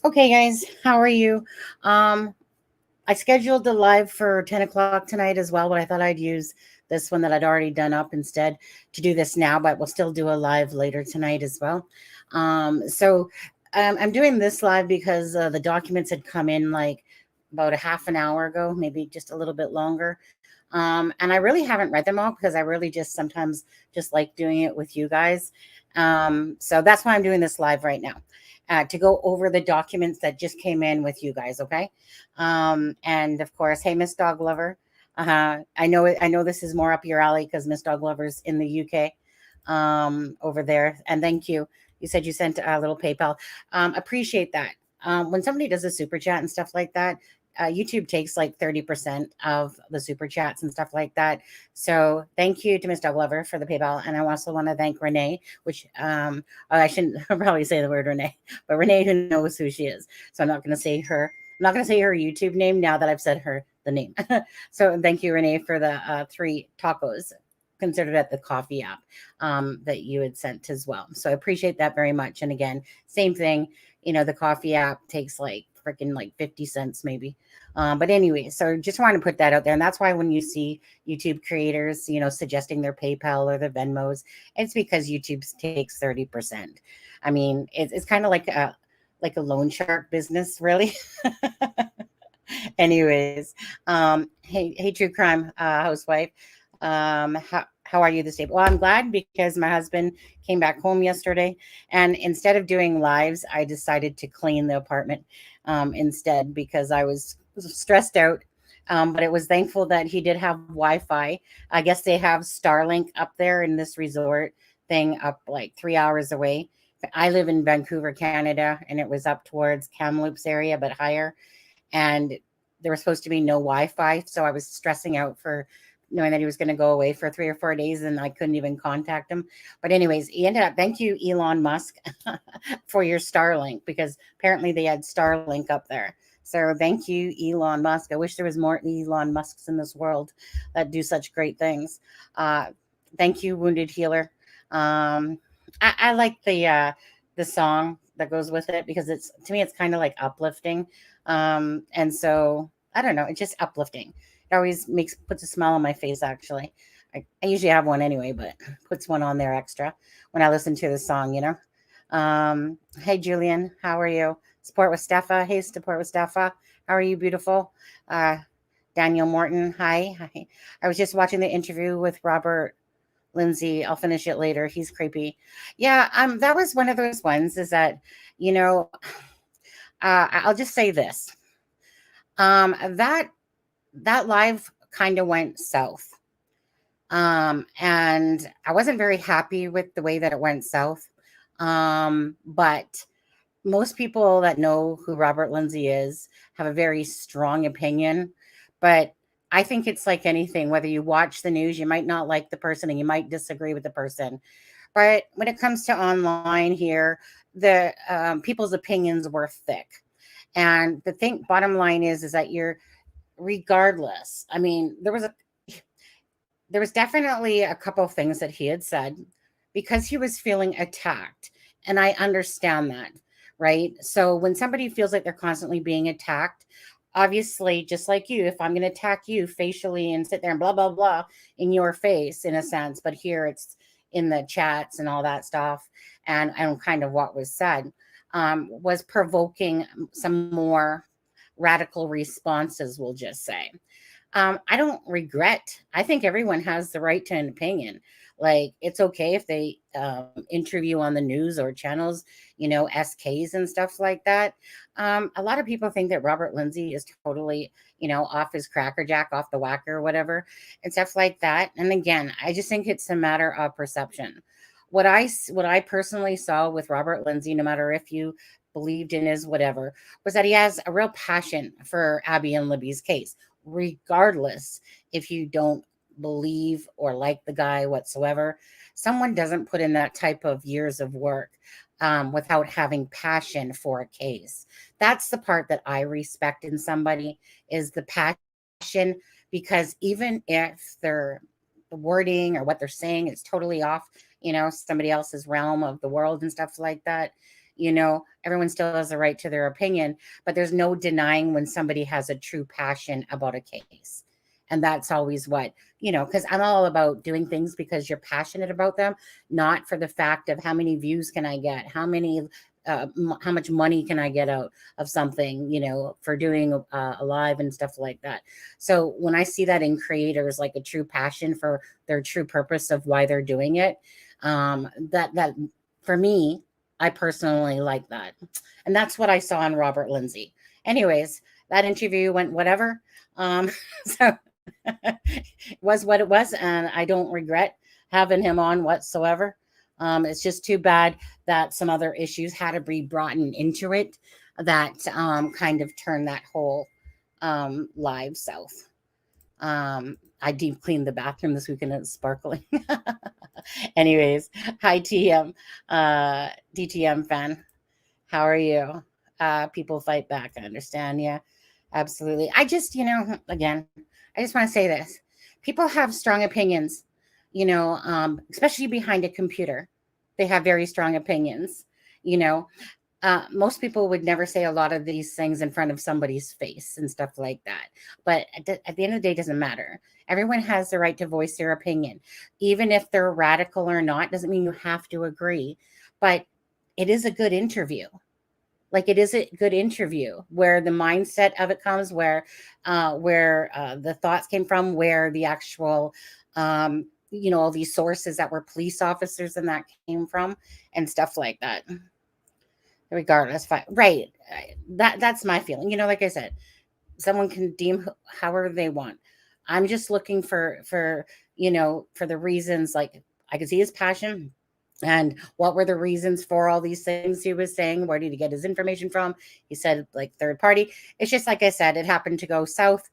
Okay, guys, how are you? Um, I scheduled the live for 10 o'clock tonight as well, but I thought I'd use this one that I'd already done up instead to do this now, but we'll still do a live later tonight as well. I'm doing this live because the documents had come in like about a half an hour ago, maybe just a little bit longer. And I really haven't read them all because I really just sometimes just like doing it with you guys. So that's why I'm doing this live right now. To go over the documents that just came in with you guys, okay? And of course, hey, Miss Dog Lover. I know this is more up your alley because Miss Dog Lover's in the UK over there. And thank you. You said you sent a little PayPal. Appreciate that. When somebody does a super chat and stuff like that, YouTube takes like 30% of the super chats and stuff like that. So thank you to Miss Dog Lover for the PayPal. And I also want to thank Renee, which I shouldn't probably say the word Renee, but Renee who knows who she is. So I'm not going to say her. I'm not going to say her YouTube name now that I've said her the name. So thank you, Renee, for the 3 tacos considered at the coffee app that you had sent as well. So I appreciate that very much. And again, same thing. The coffee app takes like freaking like 50 cents maybe. But anyway, so just want to put that out there. And that's why when you see YouTube creators, suggesting their PayPal or their Venmos, it's because YouTube takes 30%. I mean, it's kind of like a loan shark business, really. Anyways, hey, true crime housewife. How are you this day? Well, I'm glad because my husband came back home yesterday, and instead of doing lives, I decided to clean the apartment instead because I was stressed out. But it was thankful that he did have Wi-Fi. I guess they have Starlink up there in this resort thing up like 3 hours away. I live in Vancouver, Canada, and it was up towards Kamloops area, but higher. And there was supposed to be no Wi-Fi, so I was stressing out for knowing that he was going to go away for 3 or 4 days, and I couldn't even contact him. But anyways, he ended up. Thank you, Elon Musk, for your Starlink because apparently they had Starlink up there. So thank you, Elon Musk. I wish there was more Elon Musks in this world that do such great things. Uh, Thank you, Wounded Healer. I like the song that goes with it because it's to me it's kind of like uplifting. And so I don't know, it's just uplifting. It always makes puts a smile on my face actually. I usually have one anyway, but puts one on there extra when I listen to the song. Hey Julian, how are you? Support with Steffa. Hey, support with Steffa. How are you, beautiful? Uh Daniel Morton, hi. Hi. I was just watching the interview with Robert Lindsay. I'll finish it later. He's creepy. Yeah, that was one of those ones is that, you know, I'll just say this. That live kind of went south. And I wasn't very happy with the way that it went south. But most people that know who Robert Lindsay is have a very strong opinion. But I think it's like anything, whether you watch the news, you might not like the person and you might disagree with the person. But when it comes to online here, the people's opinions were thick. And the thing, bottom line is that you're regardless. I mean, there was definitely a couple of things that he had said because he was feeling attacked. And I understand that, right? So when somebody feels like they're constantly being attacked, obviously, just like you, if I'm going to attack you facially and sit there and blah, blah, blah in your face, in a sense, but here it's in the chats and all that stuff, and kind of what was said was provoking some more radical responses, we'll just say. I don't regret. I think everyone has the right to an opinion. Like it's okay if they interview on the news or channels, SKs and stuff like that. A lot of people think that Robert Lindsay is totally, off his cracker jack, off the whacker, or whatever, and stuff like that. And again, I just think it's a matter of perception. What I personally saw with Robert Lindsay, no matter if you believed in his whatever, was that he has a real passion for Abby and Libby's case regardless if you don't believe or like the guy whatsoever. Someone doesn't put in that type of years of work without having passion for a case. That's the part that I respect in somebody is the passion because even if the wording or what they're saying is totally off, somebody else's realm of the world and stuff like that, Everyone still has a right to their opinion, but there's no denying when somebody has a true passion about a case. And that's always because I'm all about doing things because you're passionate about them, not for the fact of how many views can I get, how much money can I get out of something, for doing a live and stuff like that. So when I see that in creators, like a true passion for their true purpose of why they're doing it, that for me, I personally like that. And that's what I saw in Robert Lindsay. Anyways, that interview went whatever. So was what it was, and I don't regret having him on whatsoever. It's just too bad that some other issues had to be brought into it that kind of turned that whole live south. I deep cleaned the bathroom this weekend and it's sparkling. Anyways, hi TM, DTM fan. How are you? People fight back. I understand. Yeah, absolutely. I just, again, I just want to say this. People have strong opinions, especially behind a computer. They have very strong opinions, most people would never say a lot of these things in front of somebody's face and stuff like that. But at the end of the day, it doesn't matter. Everyone has the right to voice their opinion. Even if they're radical or not, doesn't mean you have to agree. But it is a good interview. Like, it is a good interview where the mindset of it comes, where the thoughts came from, where the actual, all these sources that were police officers and that came from and stuff like that. Regardless, fine. Right. That's my feeling. Like I said, someone can deem however they want. I'm just looking for the reasons. Like, I could see his passion. And what were the reasons for all these things he was saying? Where did he get his information from? He said, like, third party. It's just like I said, it happened to go south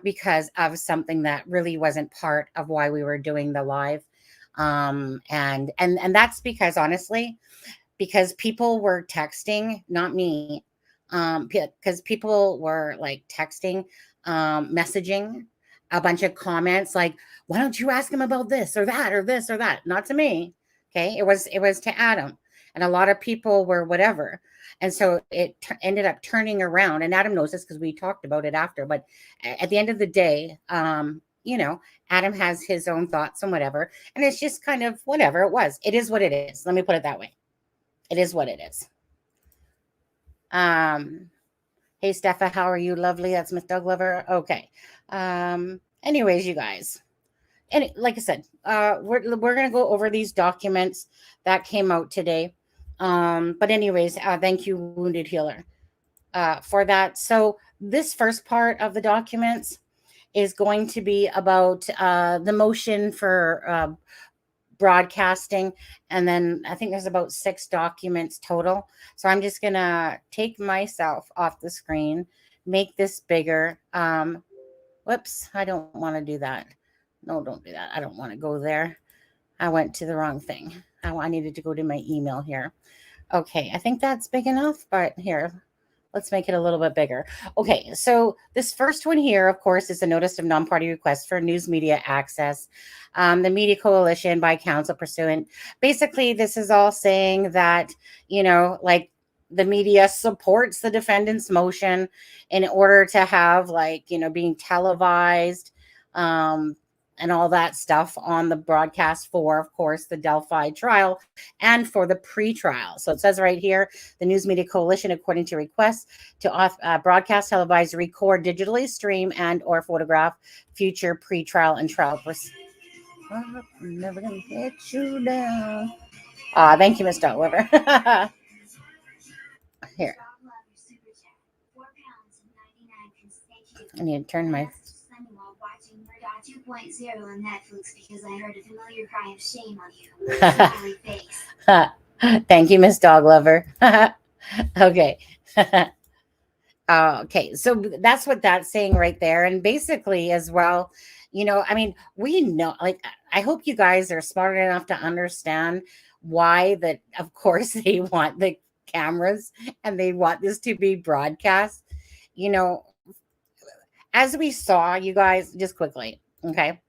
because of something that really wasn't part of why we were doing the live. And that's because, honestly, because people were texting, not me, because people were like texting, messaging a bunch of comments like, why don't you ask him about this or that or this or that? Not to me. Okay. It was to Adam. And a lot of people were whatever. And so it ended up turning around. And Adam knows this because we talked about it after. But at the end of the day, Adam has his own thoughts and whatever. And it's just kind of whatever it was. It is what it is. Let me put it that way. It is what it is. Hey, Steffa, how are you? Lovely. That's Miss Doug Lover. Okay. Anyways, you guys. And like I said, we're going to go over these documents that came out today. But anyways, thank you, Wounded Healer, for that. So this first part of the documents is going to be about the motion for broadcasting, and then I think there's about 6 documents total. So I'm just gonna take myself off the screen, make this bigger. Whoops, I don't want to do that. No, don't do that. I don't want to go there. I went to the wrong thing. I needed to go to my email here. Okay, I think that's big enough, but here, let's make it a little bit bigger. Okay, so this first one here, of course, is a notice of non-party request for news media access. The Media Coalition by counsel pursuant. Basically, this is all saying that, like, the media supports the defendant's motion in order to have, like, being televised, and all that stuff on the broadcast for, of course, the Delphi trial and for the pre-trial. So it says right here, the News Media Coalition, according to requests, to broadcast, televise, record, digitally stream, and or photograph future pre-trial and trial. I'm never going to get you down. Thank you, Mr. Oliver. Here. I need to turn my... watching Murdoch 2.0 on Netflix because I heard a familiar cry of shame on you. Smiley face. Thank you, Miss Dog Lover. Okay. Okay, so that's what that's saying right there. And basically as well, I mean, we know, like, I hope you guys are smart enough to understand why that, of course, they want the cameras and they want this to be broadcast, as we saw, you guys, just quickly, okay?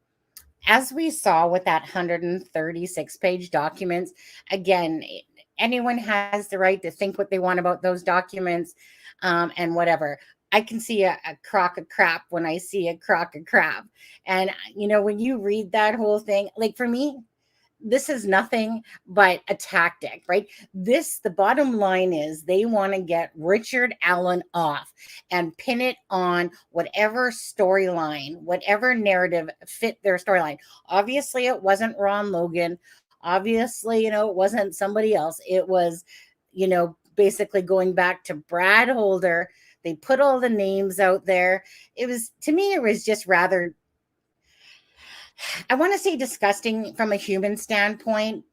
As we saw with that 136-page documents, again, anyone has the right to think what they want about those documents, and whatever. I can see a crock of crap when I see a crock of crap. And, when you read that whole thing, like for me, this is nothing but a tactic, right? The bottom line is they want to get Richard Allen off and pin it on whatever storyline, whatever narrative fit their storyline. Obviously, it wasn't Ron Logan. Obviously, it wasn't somebody else. It was, basically going back to Brad Holder. They put all the names out there. To me, it was just rather, I want to say, disgusting from a human standpoint,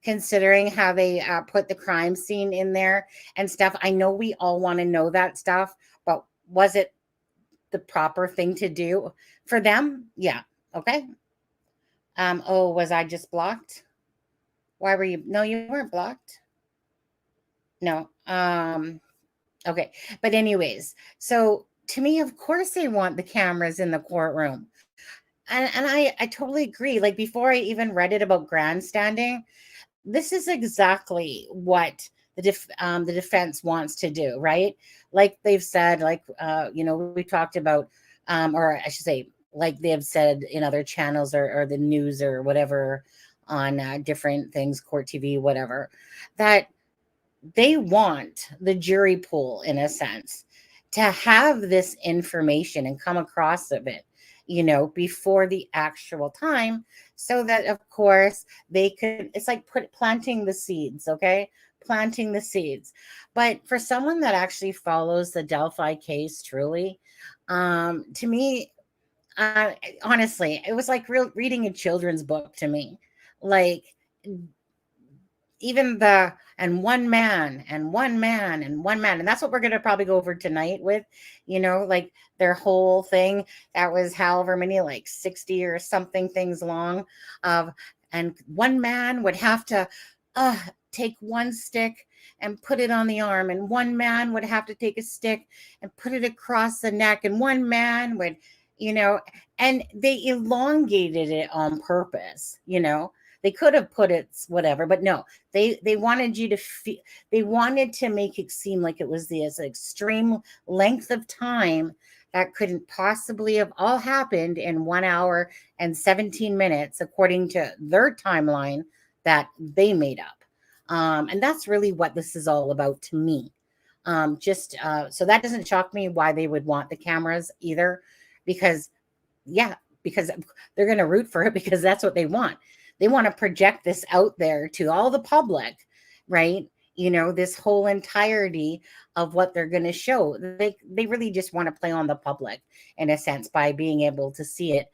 considering how they put the crime scene in there and stuff. I know we all want to know that stuff, but was it the proper thing to do for them? Yeah. Okay. Oh, was I just blocked? Why were you? No, you weren't blocked. No. Okay. But anyways, so to me, of course they want the cameras in the courtroom. And I totally agree. Like before I even read it about grandstanding, this is exactly what the defense wants to do, right? Like they've said, like we talked about, or I should say, like they've said in other channels or the news or whatever on different things, court TV, whatever, that they want the jury pool, in a sense, to have this information and come across of it, before the actual time, so that of course they could, it's like planting the seeds, okay? Planting the seeds. But for someone that actually follows the Delphi case truly, to me, uh, honestly, it was like reading a children's book to me. Like, even the and one man and one man and one man, and that's what we're going to probably go over tonight with, like their whole thing that was however many, like 60 or something things long, of and one man would have to take one stick and put it on the arm, and one man would have to take a stick and put it across the neck, and one man would, and they elongated it on purpose. They could have put it whatever, but no, they wanted you to feel, they wanted to make it seem like it was this extreme length of time that couldn't possibly have all happened in 1 hour and 17 minutes, according to their timeline that they made up. And that's really what this is all about to me. So that doesn't shock me why they would want the cameras either, because because they're going to root for it, because that's what they want. They want to project this out there to all the public, right? This whole entirety of what they're going to show. They really just want to play on the public, in a sense, by being able to see it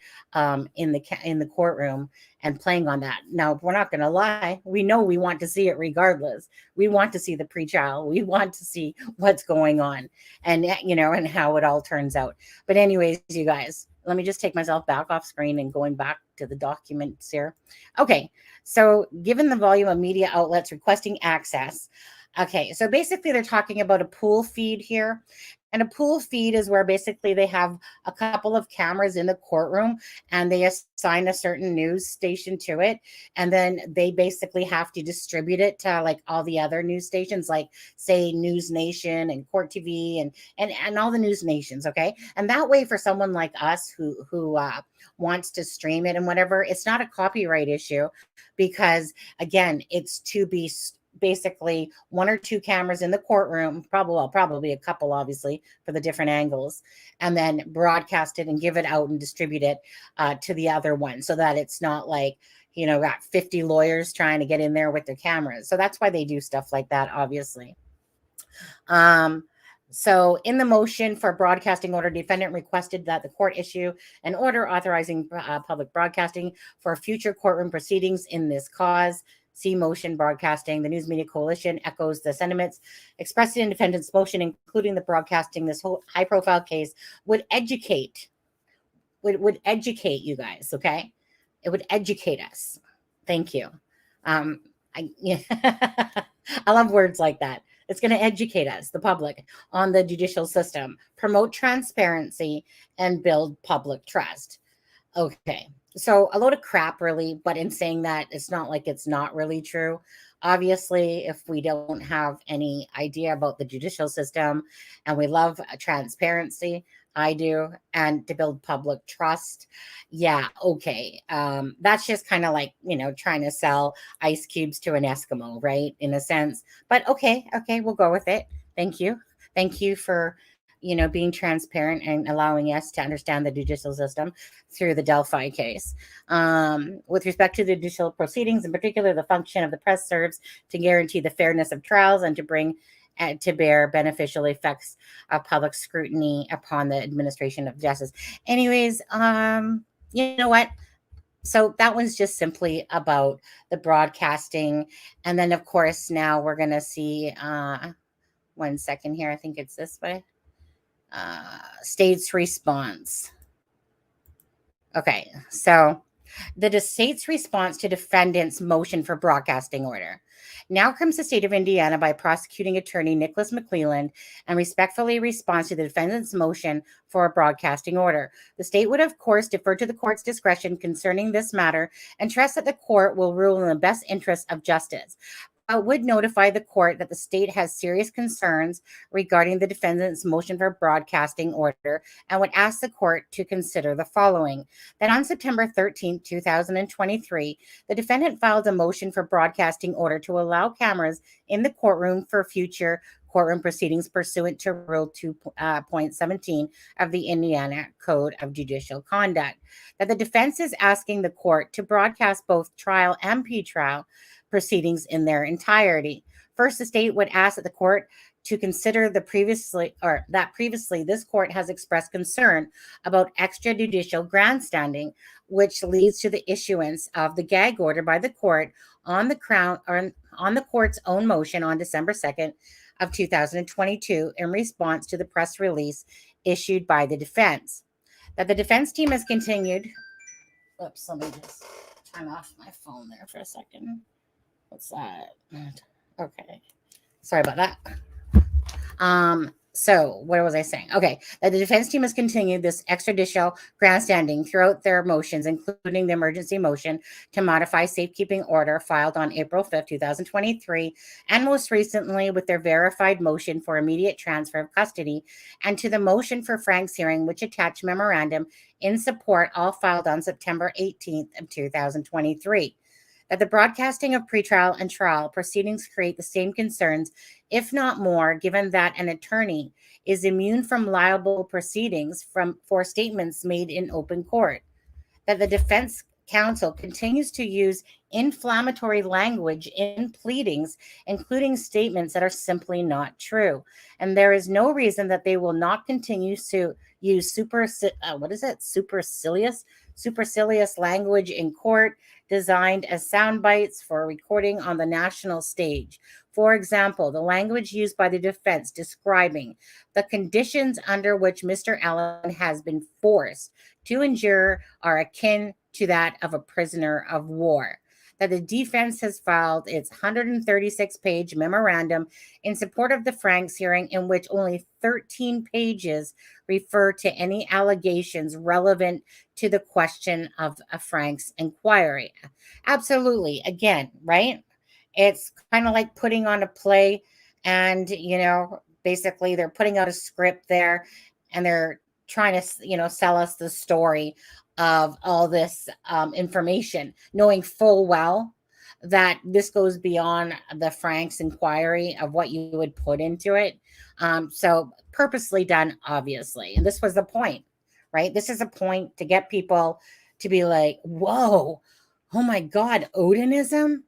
in the courtroom and playing on that. Now, we're not going to lie. We know we want to see it regardless. We want to see the pretrial. We want to see what's going on, and and how it all turns out. But anyways, you guys, let me just take myself back off screen and going back to the documents here. Okay, so given the volume of media outlets requesting access, okay, so basically they're talking about a pool feed here. And a pool feed is where basically they have a couple of cameras in the courtroom and they assign a certain news station to it. And then they basically have to distribute it to like all the other news stations, like say News Nation and Court TV and all the news nations. Okay. And that way, for someone like us who wants to stream it and whatever, it's not a copyright issue, because again, it's to be basically one or two cameras in the courtroom, probably a couple, obviously, for the different angles, and then broadcast it and give it out and distribute it to the other one, so that it's not like, got 50 lawyers trying to get in there with their cameras. So that's why they do stuff like that, obviously. So in the motion for broadcasting order, defendant requested that the court issue an order authorizing public broadcasting for future courtroom proceedings in this cause. See motion broadcasting. The News Media Coalition echoes the sentiments expressed in defendant's motion, including the broadcasting this whole high-profile case would educate you guys, okay? It would educate us. Thank you. I love words like that. It's going to educate us, the public, on the judicial system, promote transparency, and build public trust. Okay. So a load of crap, really, but in saying that, it's not like it's not really true. Obviously, if we don't have any idea about the judicial system and we love transparency, I do, and to build public trust, yeah, okay. That's just kind of like, trying to sell ice cubes to an Eskimo, right? In a sense. But okay, we'll go with it. Thank you. Thank you for, being transparent and allowing us to understand the judicial system through the Delphi case. With respect to the judicial proceedings, in particular, the function of the press serves to guarantee the fairness of trials and to bring to bear beneficial effects of public scrutiny upon the administration of justice. Anyways, you know what? So that one's just simply about the broadcasting. And then, of course, now we're going to see, 1 second here. I think it's this way. State's response. Okay, so the state's response to defendant's motion for broadcasting order. Now comes the state of Indiana by prosecuting attorney Nicholas McClelland and respectfully responds to the defendant's motion for a broadcasting order. The state would, of course, defer to the court's discretion concerning this matter and trust that the court will rule in the best interest of justice. Would notify the court that the state has serious concerns regarding the defendant's motion for broadcasting order and would ask the court to consider the following. That on September 13th, 2023, the defendant filed a motion for broadcasting order to allow cameras in the courtroom for future courtroom proceedings pursuant to Rule 2.17 of the Indiana Code of Judicial Conduct. That the defense is asking the court to broadcast both trial and pretrial proceedings in their entirety. First, the state would ask that the court to consider previously this court has expressed concern about extrajudicial grandstanding, which leads to the issuance of the gag order by the court on the court's own motion on December 2nd of 2022 in response to the press release issued by the defense. That the defense team has continued. Oops, let me just turn off my phone there for a second. What's that? Okay. Sorry about that. So what was I saying? Okay. That the defense team has continued this extrajudicial grandstanding throughout their motions, including the emergency motion to modify safekeeping order filed on April 5th, 2023, and most recently with their verified motion for immediate transfer of custody and to the motion for Frank's hearing, which attached memorandum in support, all filed on September 18th of 2023. That the broadcasting of pretrial and trial proceedings create the same concerns, if not more, given that an attorney is immune from liable proceedings for statements made in open court. That the defense counsel continues to use inflammatory language in pleadings, including statements that are simply not true. And there is no reason that they will not continue to use supercilious language in court, designed as sound bites for recording on the national stage. For example, the language used by the defense describing the conditions under which Mr. Allen has been forced to endure are akin to that of a prisoner of war. That the defense has filed its 136-page memorandum in support of the Franks hearing, in which only 13 pages refer to any allegations relevant to the question of a Frank's inquiry. Absolutely. Again, right? It's kind of like putting on a play and, basically they're putting out a script there and they're trying to, sell us the story of all this information, knowing full well that this goes beyond the Frank's inquiry of what you would put into it. So purposely done, obviously. And this was the point, right? This is a point to get people to be like, whoa, oh my God, Odinism,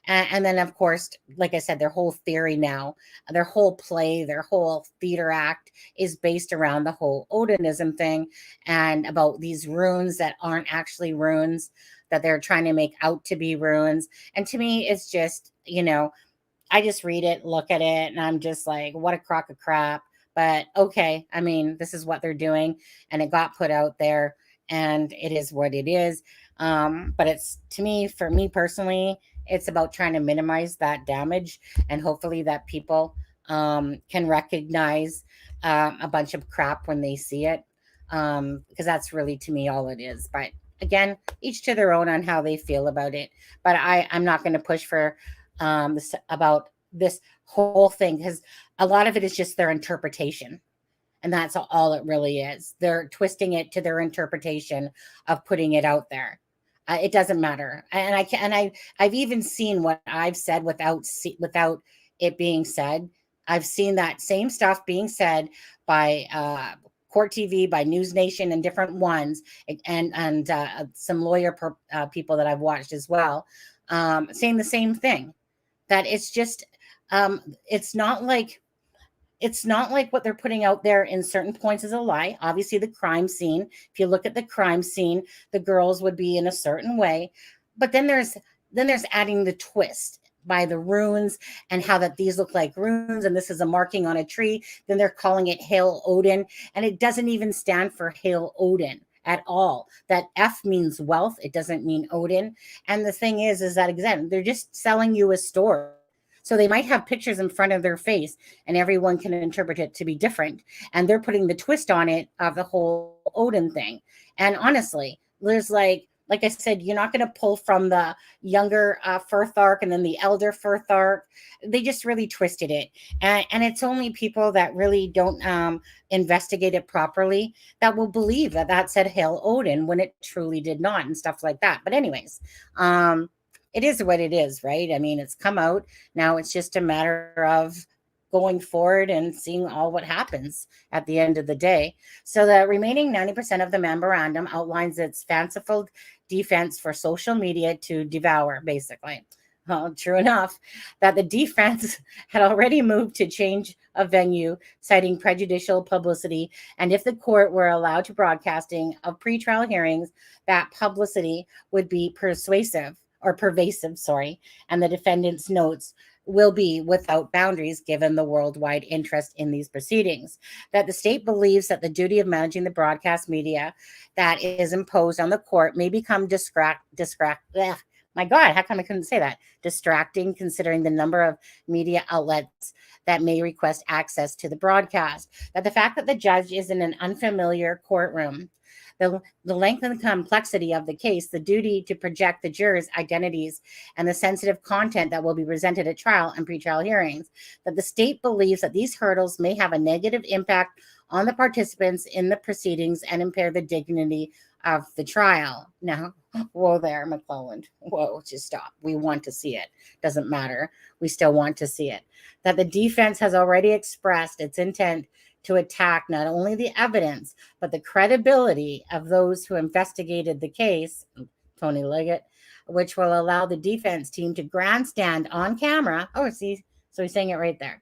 And then, of course, like I said, their whole theory now, their whole play, their whole theater act is based around the whole Odinism thing and about these runes that aren't actually runes, that they're trying to make out to be runes. And to me, it's just, I just read it, look at it, and I'm just like, what a crock of crap. But okay, I mean, this is what they're doing, and it got put out there, and it is what it is. But it's, to me, for me personally, it's about trying to minimize that damage, and hopefully that people can recognize a bunch of crap when they see it, because that's really, to me, all it is. But again, each to their own on how they feel about it. But I'm not going to push for this about this whole thing, because a lot of it is just their interpretation. And that's all it really is. They're twisting it to their interpretation of putting it out there. It doesn't matter. And I can, and I've even seen what I've said without it being said. I've seen that same stuff being said by Court TV, by News Nation, and different ones, and some people that I've watched as well, saying the same thing. That it's just, it's not like what they're putting out there in certain points is a lie. Obviously, the crime scene, if you look at the crime scene, the girls would be in a certain way. But then there's adding the twist by the runes, and how that these look like runes, and this is a marking on a tree. Then they're calling it Hail Odin, and it doesn't even stand for Hail Odin at all. That F means wealth. It doesn't mean Odin. And the thing is that, again, they're just selling you a story. So they might have pictures in front of their face, and everyone can interpret it to be different. And they're putting the twist on it of the whole Odin thing. And honestly, there's like I said, you're not going to pull from the younger Firthark and then the elder Firthark. They just really twisted it. And it's only people that really don't investigate it properly that will believe that said Hail Odin when it truly did not, and stuff like that. But anyways, it is what it is, right? I mean, it's come out. Now it's just a matter of going forward and seeing all what happens at the end of the day. So the remaining 90% of the memorandum outlines its fanciful defense for social media to devour, basically. Well, true enough, that the defense had already moved to change of venue, citing prejudicial publicity. And if the court were allowed to broadcasting of pretrial hearings, that publicity would be pervasive, and the defendant's notes will be without boundaries given the worldwide interest in these proceedings. That the state believes that the duty of managing the broadcast media that is imposed on the court may become my God, how come I couldn't say that? Distracting, considering the number of media outlets that may request access to the broadcast. That the fact that the judge is in an unfamiliar courtroom, the length and the complexity of the case, the duty to project the jurors' identities, and the sensitive content that will be presented at trial and pretrial hearings, that the state believes that these hurdles may have a negative impact on the participants in the proceedings and impair the dignity of the trial. Now, whoa there, McClelland. Whoa, just stop. We want to see it. Doesn't matter. We still want to see it. That the defense has already expressed its intent to attack not only the evidence, but the credibility of those who investigated the case, Tony Leggett, which will allow the defense team to grandstand on camera. Oh, see, so he's saying it right there.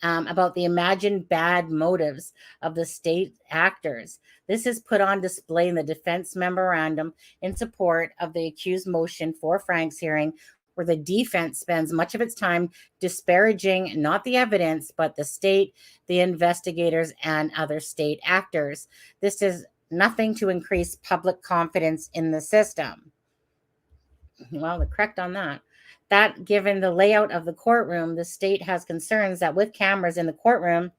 About the imagined bad motives of the state actors. This is put on display in the defense memorandum in support of the accused motion for Frank's hearing, where the defense spends much of its time disparaging not the evidence, but the state, the investigators, and other state actors. This is nothing to increase public confidence in the system. Well, they're correct on that. That given the layout of the courtroom, the state has concerns that with cameras in the courtroom,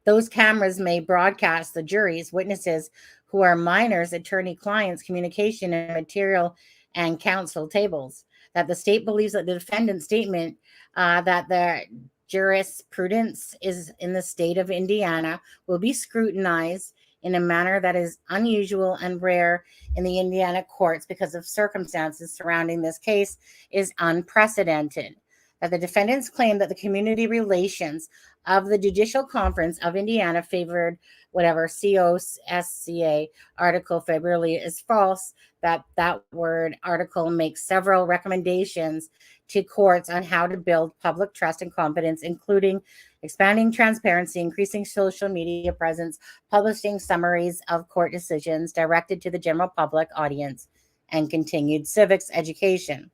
those cameras may broadcast the jury's witnesses who are minors, attorney clients, communication and material and counsel tables. That the state believes that the defendant's statement that the jurisprudence is in the state of Indiana will be scrutinized in a manner that is unusual and rare in the Indiana courts because of circumstances surrounding this case is unprecedented. That the defendants claim that the community relations of the Judicial Conference of Indiana favored whatever COSCA article favorably is false, that word article makes several recommendations to courts on how to build public trust and confidence, including expanding transparency, increasing social media presence, publishing summaries of court decisions directed to the general public audience, and continued civics education.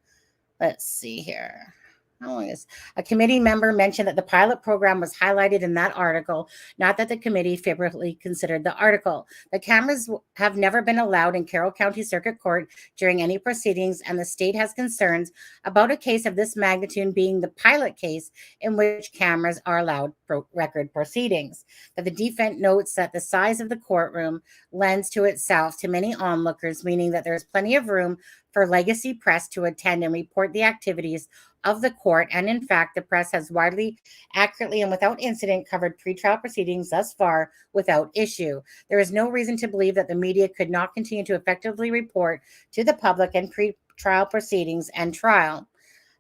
Let's see here. How long is a committee member mentioned that the pilot program was highlighted in that article, not that the committee favorably considered the article. The cameras have never been allowed in Carroll County Circuit Court during any proceedings, and the state has concerns about a case of this magnitude being the pilot case in which cameras are allowed record proceedings. That the defendant notes that the size of the courtroom lends to itself to many onlookers, meaning that there is plenty of room for legacy press to attend and report the activities of the court. And in fact, the press has widely, accurately, and without incident covered pretrial proceedings thus far without issue. There is no reason to believe that the media could not continue to effectively report to the public and pretrial proceedings and trial.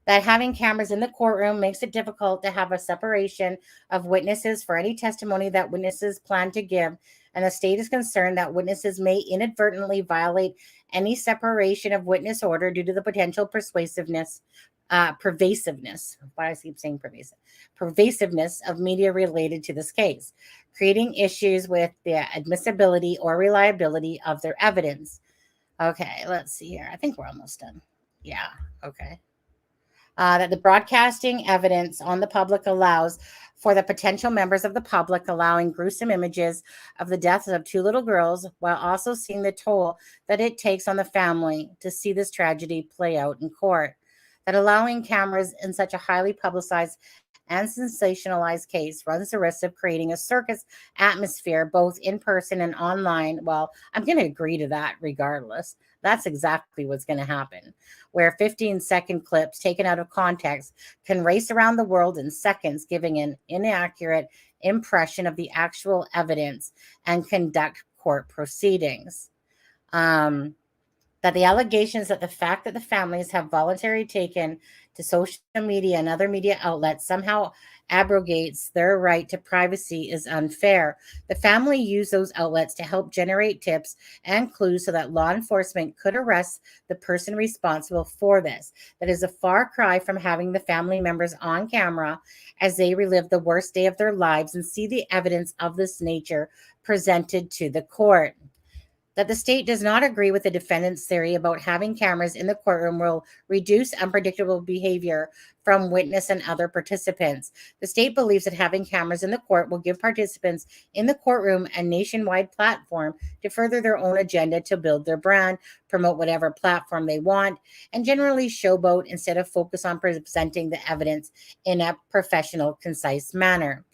That having cameras in the courtroom makes it difficult to have a separation of witnesses for any testimony that witnesses plan to give, and the state is concerned that witnesses may inadvertently violate any separation of witness order due to the potential pervasiveness. Why do I keep saying pervasive? Pervasiveness of media related to this case, creating issues with the admissibility or reliability of their evidence. Okay, let's see here. I think we're almost done. Yeah, okay. That the broadcasting evidence on the public allows for the potential members of the public allowing gruesome images of the deaths of two little girls while also seeing the toll that it takes on the family to see this tragedy play out in court. That allowing cameras in such a highly publicized and sensationalized case runs the risk of creating a circus atmosphere both in person and online. Well, I'm going to agree to that regardless. That's exactly what's going to happen, where 15-second clips taken out of context can race around the world in seconds, giving an inaccurate impression of the actual evidence and conduct court proceedings. That the allegations that the fact that the families have voluntarily taken to social media and other media outlets somehow abrogates their right to privacy is unfair. The family used those outlets to help generate tips and clues so that law enforcement could arrest the person responsible for this. That is a far cry from having the family members on camera as they relive the worst day of their lives and see the evidence of this nature presented to the court. That the state does not agree with the defendant's theory about having cameras in the courtroom will reduce unpredictable behavior from witness and other participants. The state believes that having cameras in the court will give participants in the courtroom a nationwide platform to further their own agenda, to build their brand, promote whatever platform they want, and generally showboat instead of focus on presenting the evidence in a professional, concise manner.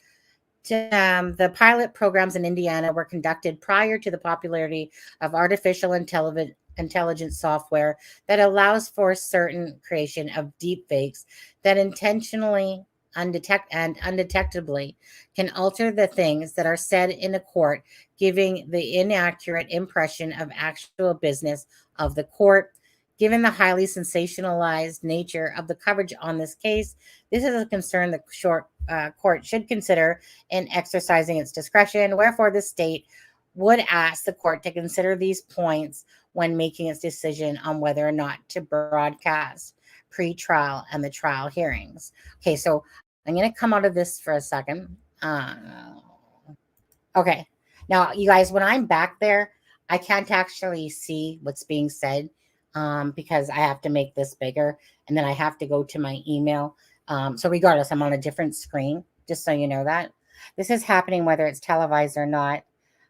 The pilot programs in Indiana were conducted prior to the popularity of artificial intelligence software that allows for certain creation of deep fakes that intentionally undetectably can alter the things that are said in a court, giving the inaccurate impression of actual business of the court. Given the highly sensationalized nature of the coverage on this case, this is a concern the court should consider in exercising its discretion. Wherefore, the state would ask the court to consider these points when making its decision on whether or not to broadcast pre-trial and the trial hearings. Okay, so I'm going to come out of this for a second. Okay, now, you guys, when I'm back there, I can't actually see what's being said because I have to make this bigger, and then I have to go to my email. So regardless, I'm on a different screen, just so you know that. This is happening whether it's televised or not.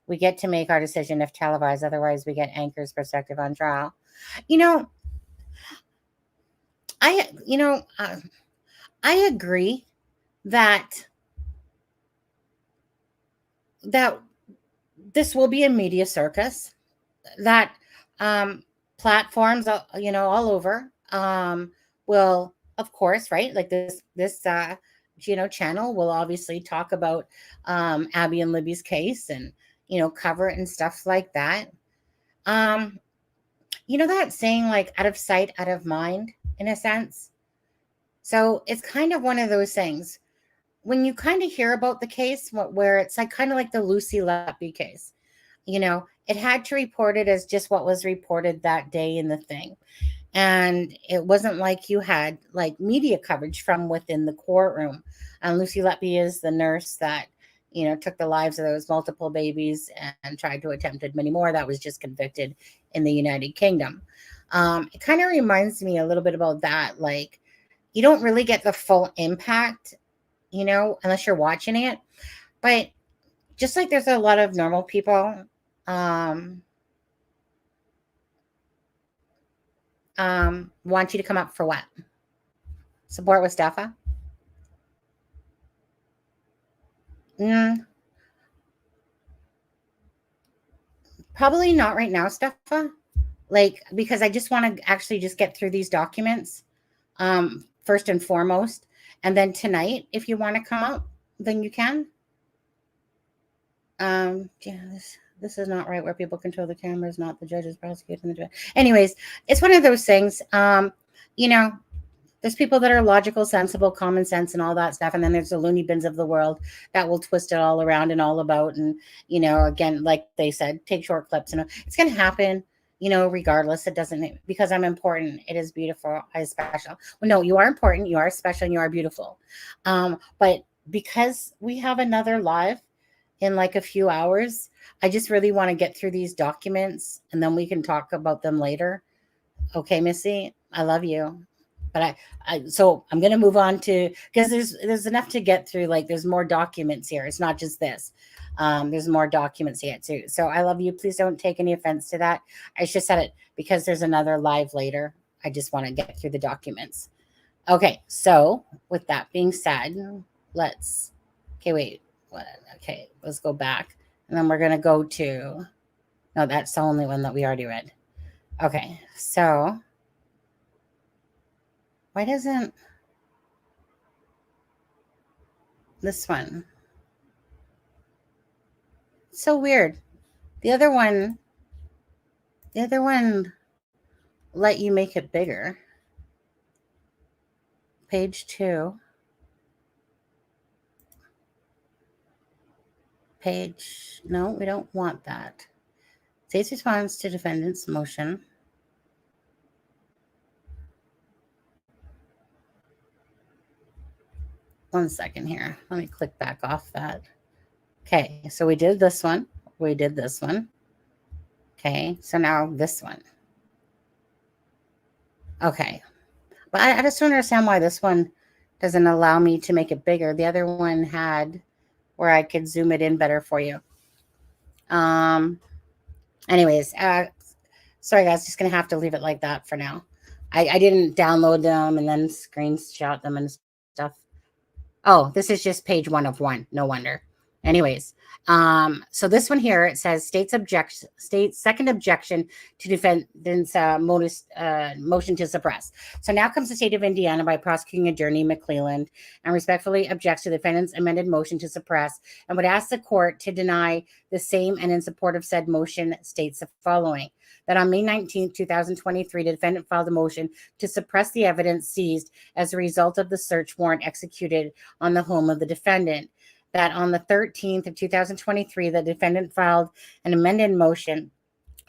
We get to make our decision if televised. Otherwise, we get Anchor's perspective on trial. I agree that this will be a media circus, that platforms, all over will, of course, right? Like this channel will obviously talk about Abby and Libby's case and, cover it and stuff like that. That saying, like, out of sight, out of mind, in a sense. So it's kind of one of those things. When you kind of hear about the case, where it's like kind of like the Lucy Letby case, it had to report it as just what was reported that day in the thing. And it wasn't like you had like media coverage from within the courtroom. And Lucy Letby is the nurse that, took the lives of those multiple babies and tried to attempt many more. That was just convicted in the United Kingdom. It kind of reminds me a little bit about that. Like, you don't really get the full impact, unless you're watching it. But just like there's a lot of normal people want you to come up for what? Support with Steffa? Probably not right now, Steffa. Like, because I just want to actually just get through these documents, first and foremost. And then tonight, if you want to come up, then you can. Yeah, this is not right where people control the cameras, not the judges prosecuting the judge. Anyways, it's one of those things. You know, there's people that are logical, sensible, common sense, and all that stuff. And then there's the loony bins of the world that will twist it all around and all about. And, you know, again, like they said, take short clips. And it's going to happen, you know, regardless. It doesn't, because I'm important. It is beautiful. I special. Well, no, you are important. You are special and you are beautiful. But because we have another live in like a few hours, I just really want to get through these documents and then we can talk about them later. Okay, Missy, I love you. But so I'm going to move on to, because there's enough to get through. Like there's more documents here. It's not just this. There's more documents here too. So I love you. Please don't take any offense to that. I just said it because there's another live later. I just want to get through the documents. Okay. So with that being said, okay, wait. Okay, let's go back. And then we're going to go to, no, that's the only one that we already read. Okay. So why doesn't this one? It's so weird. The other one let you make it bigger. Page 2. No, we don't want that. State's response to defendant's motion. One second here. Let me click back off that. Okay, so we did this one. We did this one. Okay, so now this one. Okay, but I just don't understand why this one doesn't allow me to make it bigger. The other one had where I could zoom it in better for you. Anyways, sorry guys, just gonna have to leave it like that for now. I didn't download them and then screenshot them and stuff. Oh, this is just page 1 of 1. No wonder. Anyways, so this one here, it says state's second objection to defendant's motion to suppress. So now comes the state of Indiana by prosecuting attorney McClelland and respectfully objects to the defendant's amended motion to suppress and would ask the court to deny the same, and in support of said motion states the following: that on May 19th, 2023, the defendant filed a motion to suppress the evidence seized as a result of the search warrant executed on the home of the defendant. That on the 13th of 2023, the defendant filed an amended motion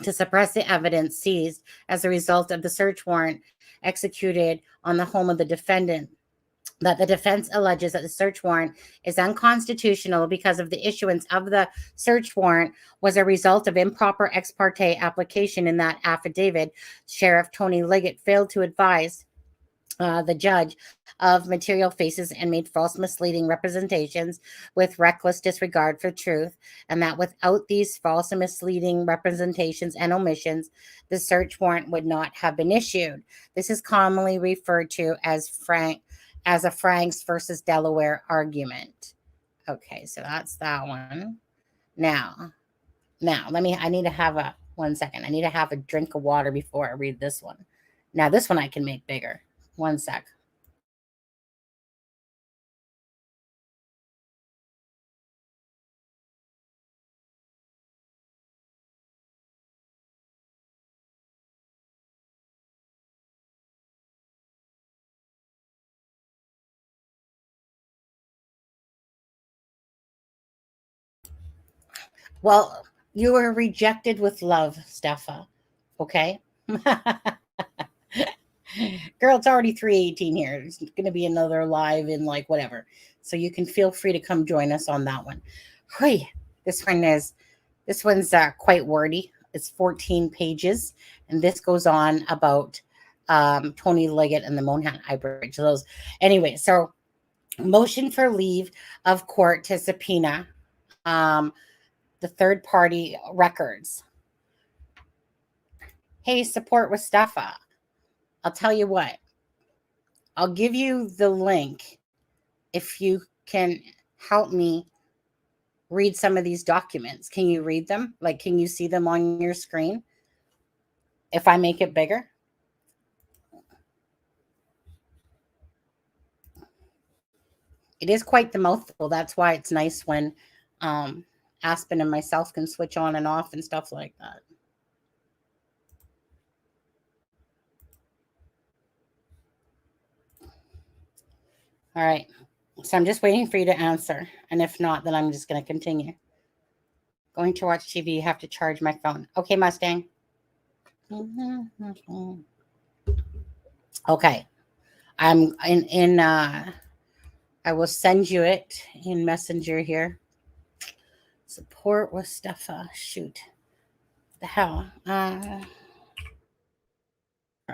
to suppress the evidence seized as a result of the search warrant executed on the home of the defendant. That the defense alleges that the search warrant is unconstitutional because of the issuance of the search warrant was a result of improper ex parte application. In that affidavit, Sheriff Tony Liggett failed to advise the judge of material faces and made false misleading representations with reckless disregard for truth, and that without these false and misleading representations and omissions, the search warrant would not have been issued. This is commonly referred to as a Franks versus Delaware argument. Okay, so that's that one. Now, I need to have one second. I need to have a drink of water before I read this one. Now, this one I can make bigger. One sec. Well, you were rejected with love, Steffa. Okay? Girl, it's already 3:18 here. There's going to be another live in like whatever. So you can feel free to come join us on that one. Hey, this one's quite wordy. It's 14 pages, and this goes on about Tony Liggett and the Monahan High Bridge. Anyway, so motion for leave of court to subpoena the third party records. Hey, support with Steffa. I'll tell you what. I'll give you the link if you can help me read some of these documents. Can you read them? Like, can you see them on your screen? If I make it bigger? It is quite the mouthful. That's why it's nice when Aspen and myself can switch on and off and stuff like that. All right. So I'm just waiting for you to answer. And if not, then I'm just going to continue. Going to watch TV, you have to charge my phone. Okay, Mustang. Okay. I'm I will send you it in Messenger here. Support with stuff. Shoot. The hell. Oh,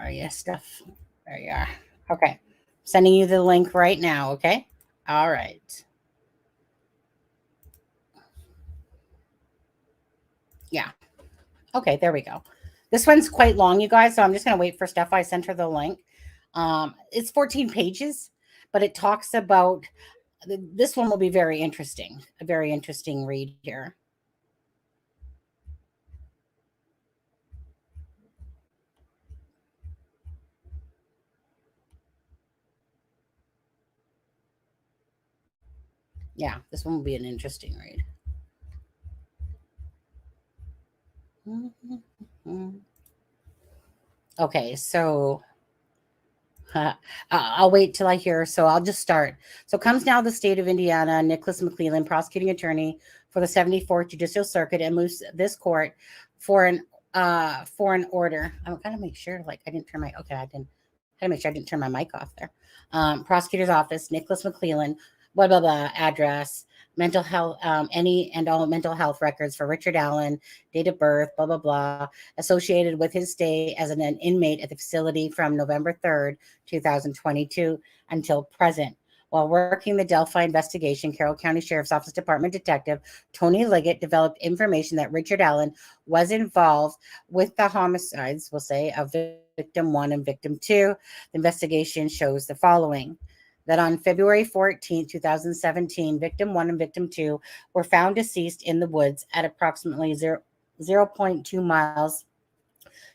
yeah, stuff. There you are. Okay. Sending you the link right now, okay? All right. Yeah. Okay, there we go. This one's quite long, you guys, so I'm just going to wait for Steph. I sent her the link. It's 14 pages, but it talks about, this one will be very interesting, a very interesting read here. Yeah, this one will be an interesting read. Okay, so I'll wait till I hear. So I'll just start. So comes now the state of Indiana, Nicholas McClellan, prosecuting attorney for the 74th Judicial Circuit, and moves this court for an order. I'm going to make sure, like, I didn't turn my, okay, I didn't, I had to make sure I didn't turn my mic off there. Prosecutor's office, Nicholas McClellan, blah, blah, blah, address, mental health, any and all mental health records for Richard Allen, date of birth, blah, blah, blah, associated with his stay as an inmate at the facility from November 3rd, 2022 until present. While working the Delphi investigation, Carroll County Sheriff's Office Department Detective Tony Liggett developed information that Richard Allen was involved with the homicides, we'll say, of victim 1 and victim 2. The investigation shows the following: that on February 14, 2017, victim 1 and victim 2 were found deceased in the woods at approximately 0.2 miles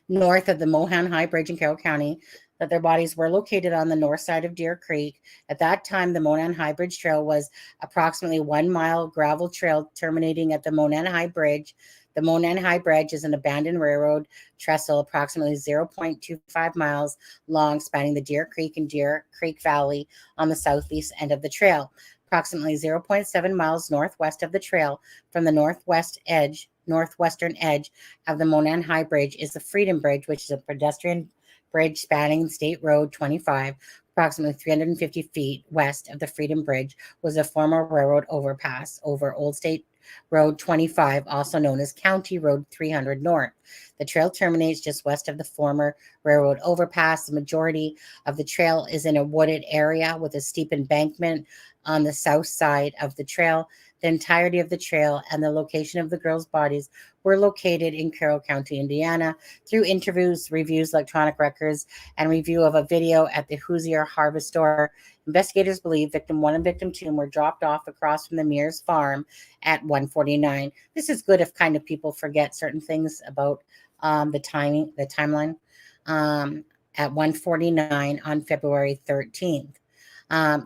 north of the Mohan High Bridge in Carroll County, that their bodies were located on the north side of Deer Creek. At that time, the Monan High Bridge Trail was approximately 1 mile gravel trail terminating at the Monan High Bridge. The Monan High Bridge is an abandoned railroad trestle approximately 0.25 miles long, spanning the Deer Creek and Deer Creek Valley on the southeast end of the trail. Approximately 0.7 miles northwest of the trail from the northwestern edge of the Monan High Bridge is the Freedom Bridge, which is a pedestrian bridge spanning State Road 25. Approximately 350 feet west of the Freedom Bridge was a former railroad overpass over Old State Road 25, also known as County Road 300 North. The trail terminates just west of the former railroad overpass. The majority of the trail is in a wooded area with a steep embankment on the south side of the trail. The entirety of the trail and the location of the girls' bodies were located in Carroll County, Indiana. Through interviews, reviews, electronic records, and review of a video at the Hoosier Harvest Store, investigators believe victim 1 and victim 2 were dropped off across from the Mears farm at 1:49. This is good if kind of people forget certain things about the timeline. At 1:49 on February 13th.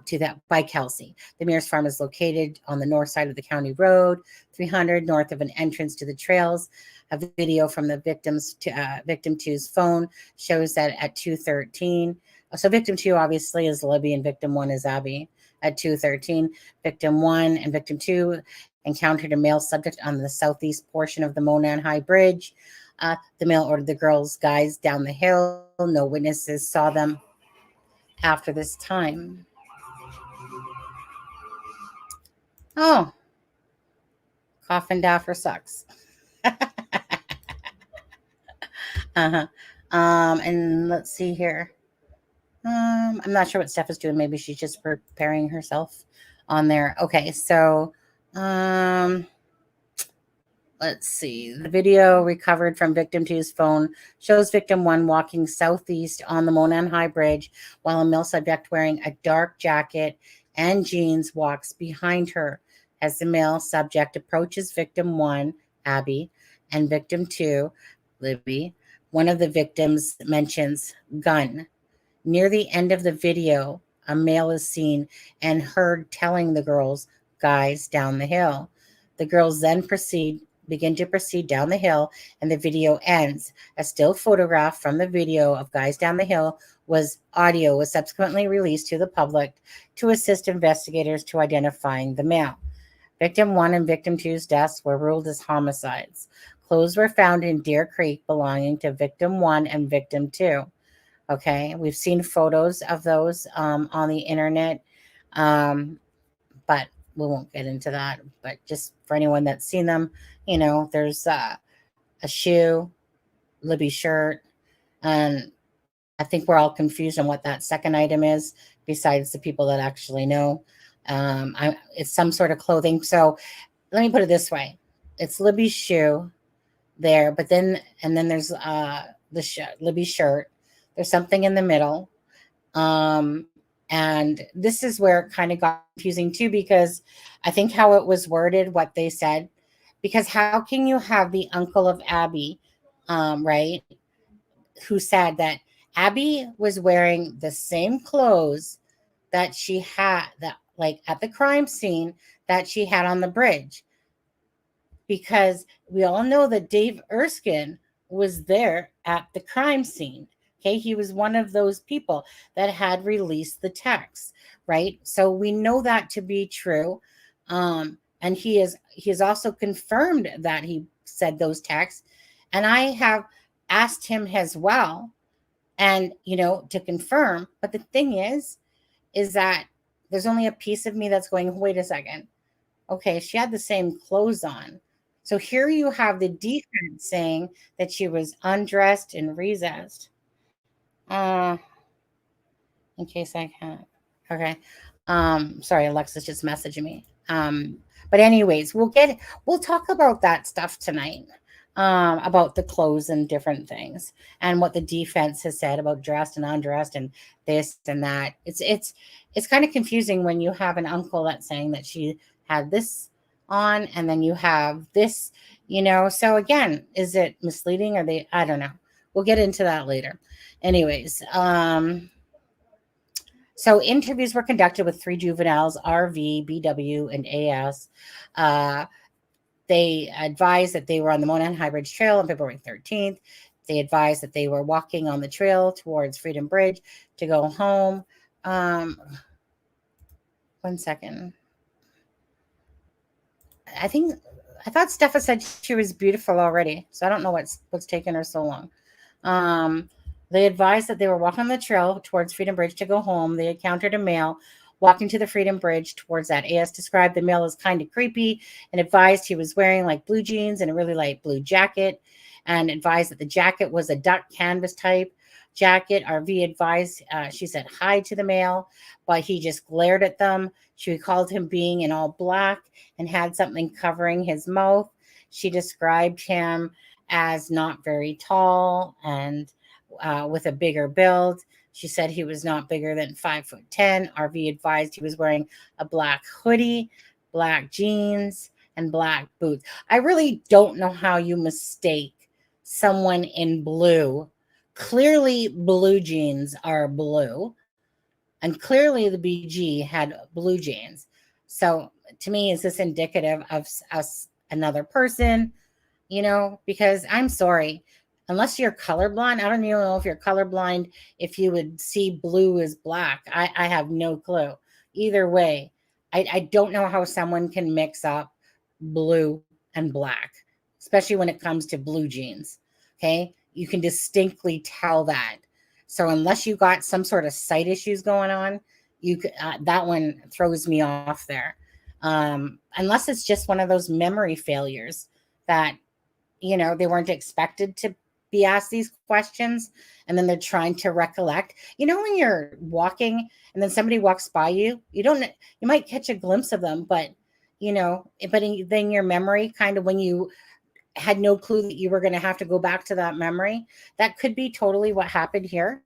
To that by Kelsey. The Mears farm is located on the north side of the county road 300 north of an entrance to the trails. A video from the victim 2's phone shows that at 2:13. So victim 2 obviously is Libby and victim 1 is Abby. At 2:13, victim 1 and victim 2 encountered a male subject on the southeast portion of the Monan High Bridge. The male ordered the guys down the hill. No witnesses saw them after this time. Oh, Coffin Daffer sucks. And let's see here. I'm not sure what Steph is doing. Maybe she's just preparing herself on there. Okay, so let's see. The video recovered from victim 2's phone shows victim 1 walking southeast on the Monan High Bridge while a male subject wearing a dark jacket and jeans walks behind her. as the male subject approaches victim 1, Abby, and victim 2, Libby. One of the victims mentions gun. Near the end of the video, a male is seen and heard telling the girls, guys, down the hill. The girls then begin to proceed down the hill, and the video ends. A still photograph from the video of guys down the hill audio was subsequently released to the public to assist investigators to identifying the male. Victim 1 and victim 2's deaths were ruled as homicides. Clothes were found in Deer Creek belonging to victim 1 and victim 2. Okay, we've seen photos of those on the internet, but we won't get into that. But just for anyone that's seen them, there's a shoe, Libby shirt, and I think we're all confused on what that second item is, besides the people that actually know. It's some sort of clothing. So let me put it this way. It's Libby's shoe there, but then there's Libby's shirt. There's something in the middle. And this is where it kind of got confusing too, because I think how it was worded, what they said, because how can you have the uncle of Abby, right, who said that Abby was wearing the same clothes that she had, that like at the crime scene, that she had on the bridge, because we all know that Dave Erskine was there at the crime scene. Okay, he was one of those people that had released the text, right? So we know that to be true. And he has also confirmed that he said those texts. And I have asked him as well, and to confirm. But the thing is that there's only a piece of me that's going, wait a second. Okay, she had the same clothes on. So here you have the defense saying that she was undressed and recessed. In case I can't. Okay. Sorry, Alexa's just messaging me. But anyways, we'll talk about that stuff tonight. About the clothes and different things, and what the defense has said about dressed and undressed and this and that. It's kind of confusing when you have an uncle that's saying that she had this on, and then you have this, so again, is it misleading? I don't know. We'll get into that later. Anyways, so interviews were conducted with 3 juveniles, RV, BW, and AS. They advised that they were on the Monahan High Bridge Trail on February 13th. They advised that they were walking on the trail towards Freedom Bridge to go home. 1 second. I thought Steffa said she was beautiful already, so I don't know what's taken her so long. They advised that they were walking on the trail towards Freedom Bridge to go home. They encountered a male walking to the Freedom Bridge towards that. AS described the male as kind of creepy and advised he was wearing like blue jeans and a really light blue jacket, and advised that the jacket was a duck canvas type jacket. RV advised, she said hi to the male, but he just glared at them. She recalled him being in all black and had something covering his mouth. She described him as not very tall and with a bigger build. She said he was not bigger than 5'10". RV advised he was wearing a black hoodie, black jeans, and black boots. I really don't know how you mistake someone in blue. Clearly, blue jeans are blue, and clearly the BG had blue jeans. So to me, is this indicative of us, another person? Because I'm sorry, unless you're colorblind, I don't even know if you're colorblind, if you would see blue as black. I have no clue. Either way, I don't know how someone can mix up blue and black, especially when it comes to blue jeans. Okay, you can distinctly tell that. So unless you got some sort of sight issues going on, that one throws me off there. Unless it's just one of those memory failures that they weren't expected to be asked these questions, and then they're trying to recollect. When you're walking and then somebody walks by you, you might catch a glimpse of them, but then your memory kind of, when you had no clue that you were going to have to go back to that memory, that could be totally what happened here.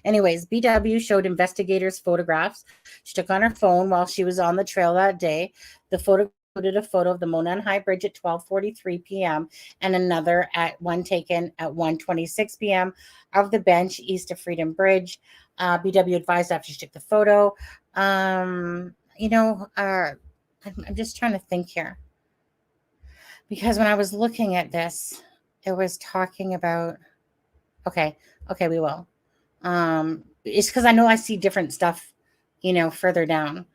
Anyways, BW showed investigators photographs she took on her phone while she was on the trail that day. The photo included a photo of the Monon High Bridge at 12:43 p.m. and another at one taken at 1:26 p.m. of the bench east of Freedom Bridge. BW advised after she took the photo. I'm just trying to think here, because when I was looking at this, it was talking about. Okay, we will. It's because I know I see different stuff, further down.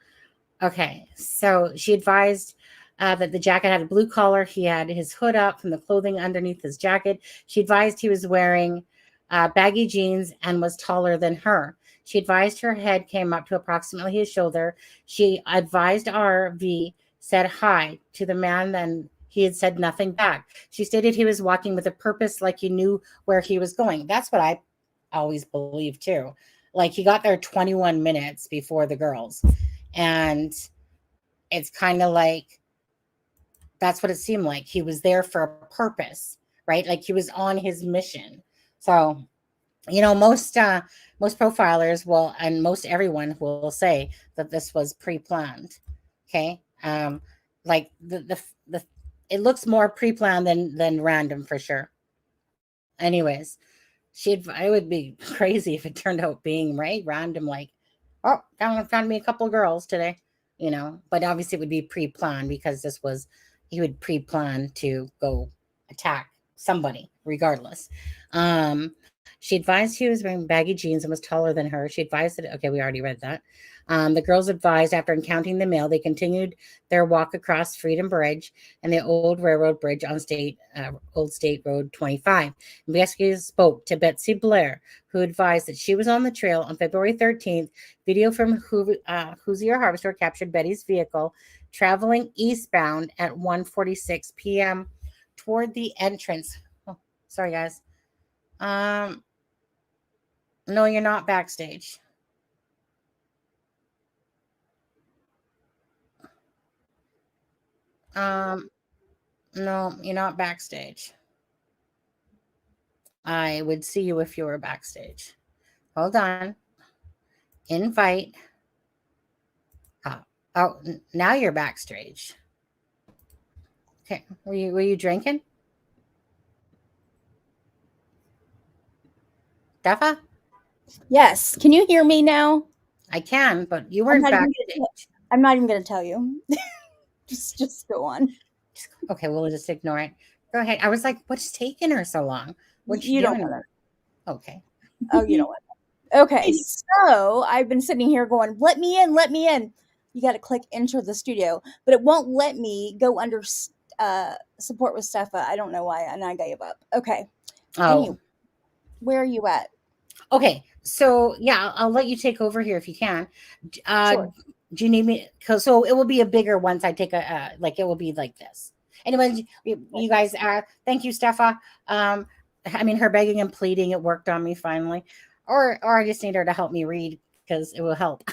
Okay, so she advised that the jacket had a blue collar. He had his hood up from the clothing underneath his jacket. She advised he was wearing baggy jeans and was taller than her. She advised her head came up to approximately his shoulder. She advised RV said hi to the man, then he had said nothing back. She stated he was walking with a purpose, like he knew where he was going. That's what I always believe too. Like he got there 21 minutes before the girls. And it's kind of like, that's what it seemed like. He was there for a purpose, right? Like he was on his mission. So, most profilers will, and most everyone will say that this was pre-planned. Okay. Like the it looks more pre-planned than random for sure. Anyways, I would be crazy if it turned out being random, like, oh, found me a couple girls today, but obviously it would be pre-planned because he would pre-plan to go attack somebody regardless. She advised he was wearing baggy jeans and was taller than her. She advised that, okay, we already read that. The girls advised after encountering the male, they continued their walk across Freedom Bridge and the old railroad bridge on Old State Road 25. Investigators spoke to Betsy Blair, who advised that she was on the trail on February 13th. Video from Hoosier Harvester captured Betty's vehicle traveling eastbound at 1:46 p.m. toward the entrance. Oh, sorry, guys. No, you're not backstage. No, you're not backstage. I would see you if you were backstage. Hold on. Invite. Oh, now you're backstage. Okay. Were you drinking? Defa? Yes. Can you hear me now? I can, but you weren't backstage. I'm not even going to tell you. just go on. Okay, we'll just ignore it. Go ahead. I was like, what's taking her so long? What's she doing? Okay. Oh, you don't want that. Okay, so I've been sitting here going, let me in, let me in. You got to click enter the studio, but it won't let me go under support with Steffa. I don't know why, and I gave up. Okay. Oh. Anyway, where are you at? Okay, so yeah, I'll let you take over here if you can. Sure. Do you need me? So it will be a bigger once I take a like it will be like this. Anyway, you guys, thank you, Steffa. I mean, her begging and pleading, it worked on me finally. Or I just need her to help me read because it will help.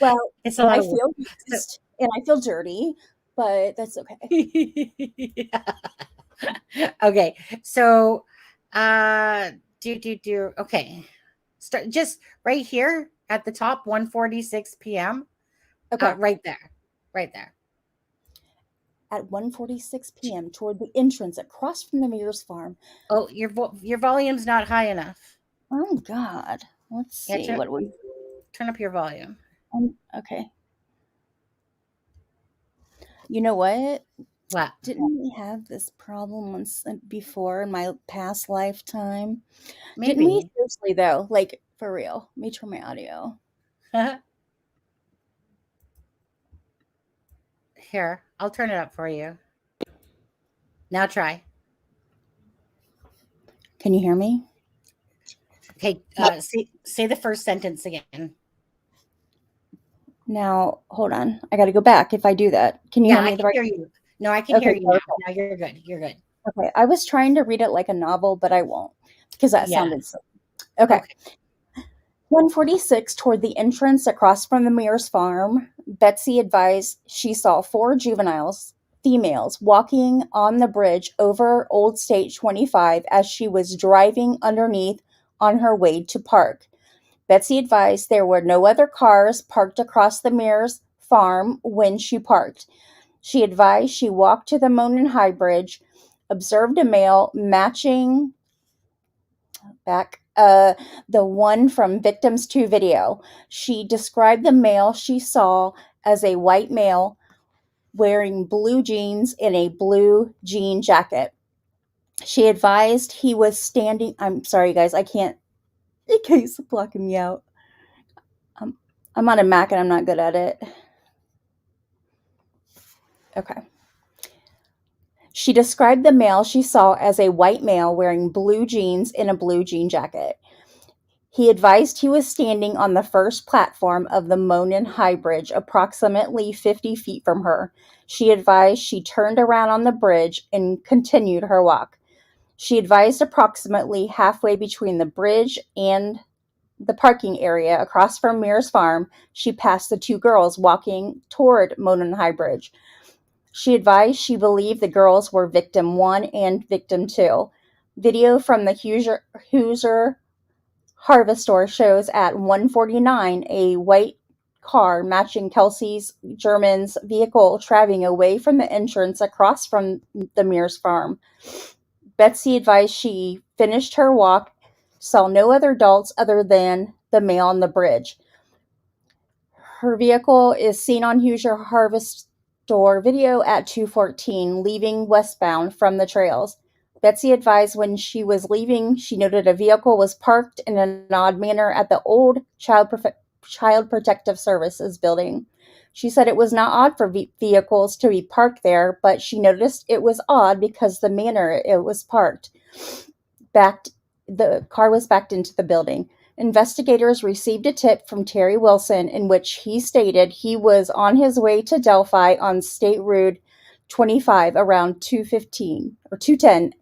Well, it's a lot I feel used and I feel dirty, but that's okay. Okay, so okay. Start just right here at the top, 1:46 p.m. Okay. Right there. At 1:46 p.m. toward the entrance across from the mayor's farm. Oh, your volume's not high enough. Oh God. Let's see. Yeah, turn up your volume. Okay. You know what? What? Didn't we have this problem once before in my past lifetime? Maybe. Didn't we? Seriously though, like for real. Let me turn my audio. Here, I'll turn it up for you. Now try. Can you hear me? Okay, say the first sentence again. Now, hold on. I got to go back if I do that. Can you hear me? I can hear you. No, I can hear you now. Now you're good. You're good. Okay. I was trying to read it like a novel, but I won't because that sounded silly. Okay. 1:46 toward the entrance across from the mayor's farm. Betsy advised she saw 4 juveniles, females, walking on the bridge over Old State 25 as she was driving underneath on her way to park. Betsy advised there were no other cars parked across the Mears farm when she parked. She advised she walked to the Monon High Bridge, observed a male matching the one from Victims 2 video. She described the male she saw as a white male wearing blue jeans and a blue jean jacket. She advised he was standing. I'm sorry, guys, I can't. It keeps blocking me out. I'm on a Mac and I'm not good at it. Okay. She described the male she saw as a white male wearing blue jeans and a blue jean jacket. He advised he was standing on the first platform of the Monon High Bridge, approximately 50 feet from her. She advised she turned around on the bridge and continued her walk. She advised approximately halfway between the bridge and the parking area across from Mears Farm, she passed the two girls walking toward Monon High Bridge. She advised she believed the girls were victim 1 and victim 2. Video from the Hoosier Harvest Store shows at 1:49 a white car matching Kelsey's German's vehicle traveling away from the entrance across from the Mears Farm. Betsy advised she finished her walk, saw no other adults other than the male on the bridge. Her vehicle is seen on Hoosier Harvest Store video at 2:14, leaving westbound from the trails. Betsy advised when she was leaving, she noted a vehicle was parked in an odd manner at the old Child Protective Services building. She said it was not odd for vehicles to be parked there, but she noticed it was odd because the manner it was parked. The car was backed into the building. Investigators received a tip from Terry Wilson in which he stated he was on his way to Delphi on State Route 25 around 2:10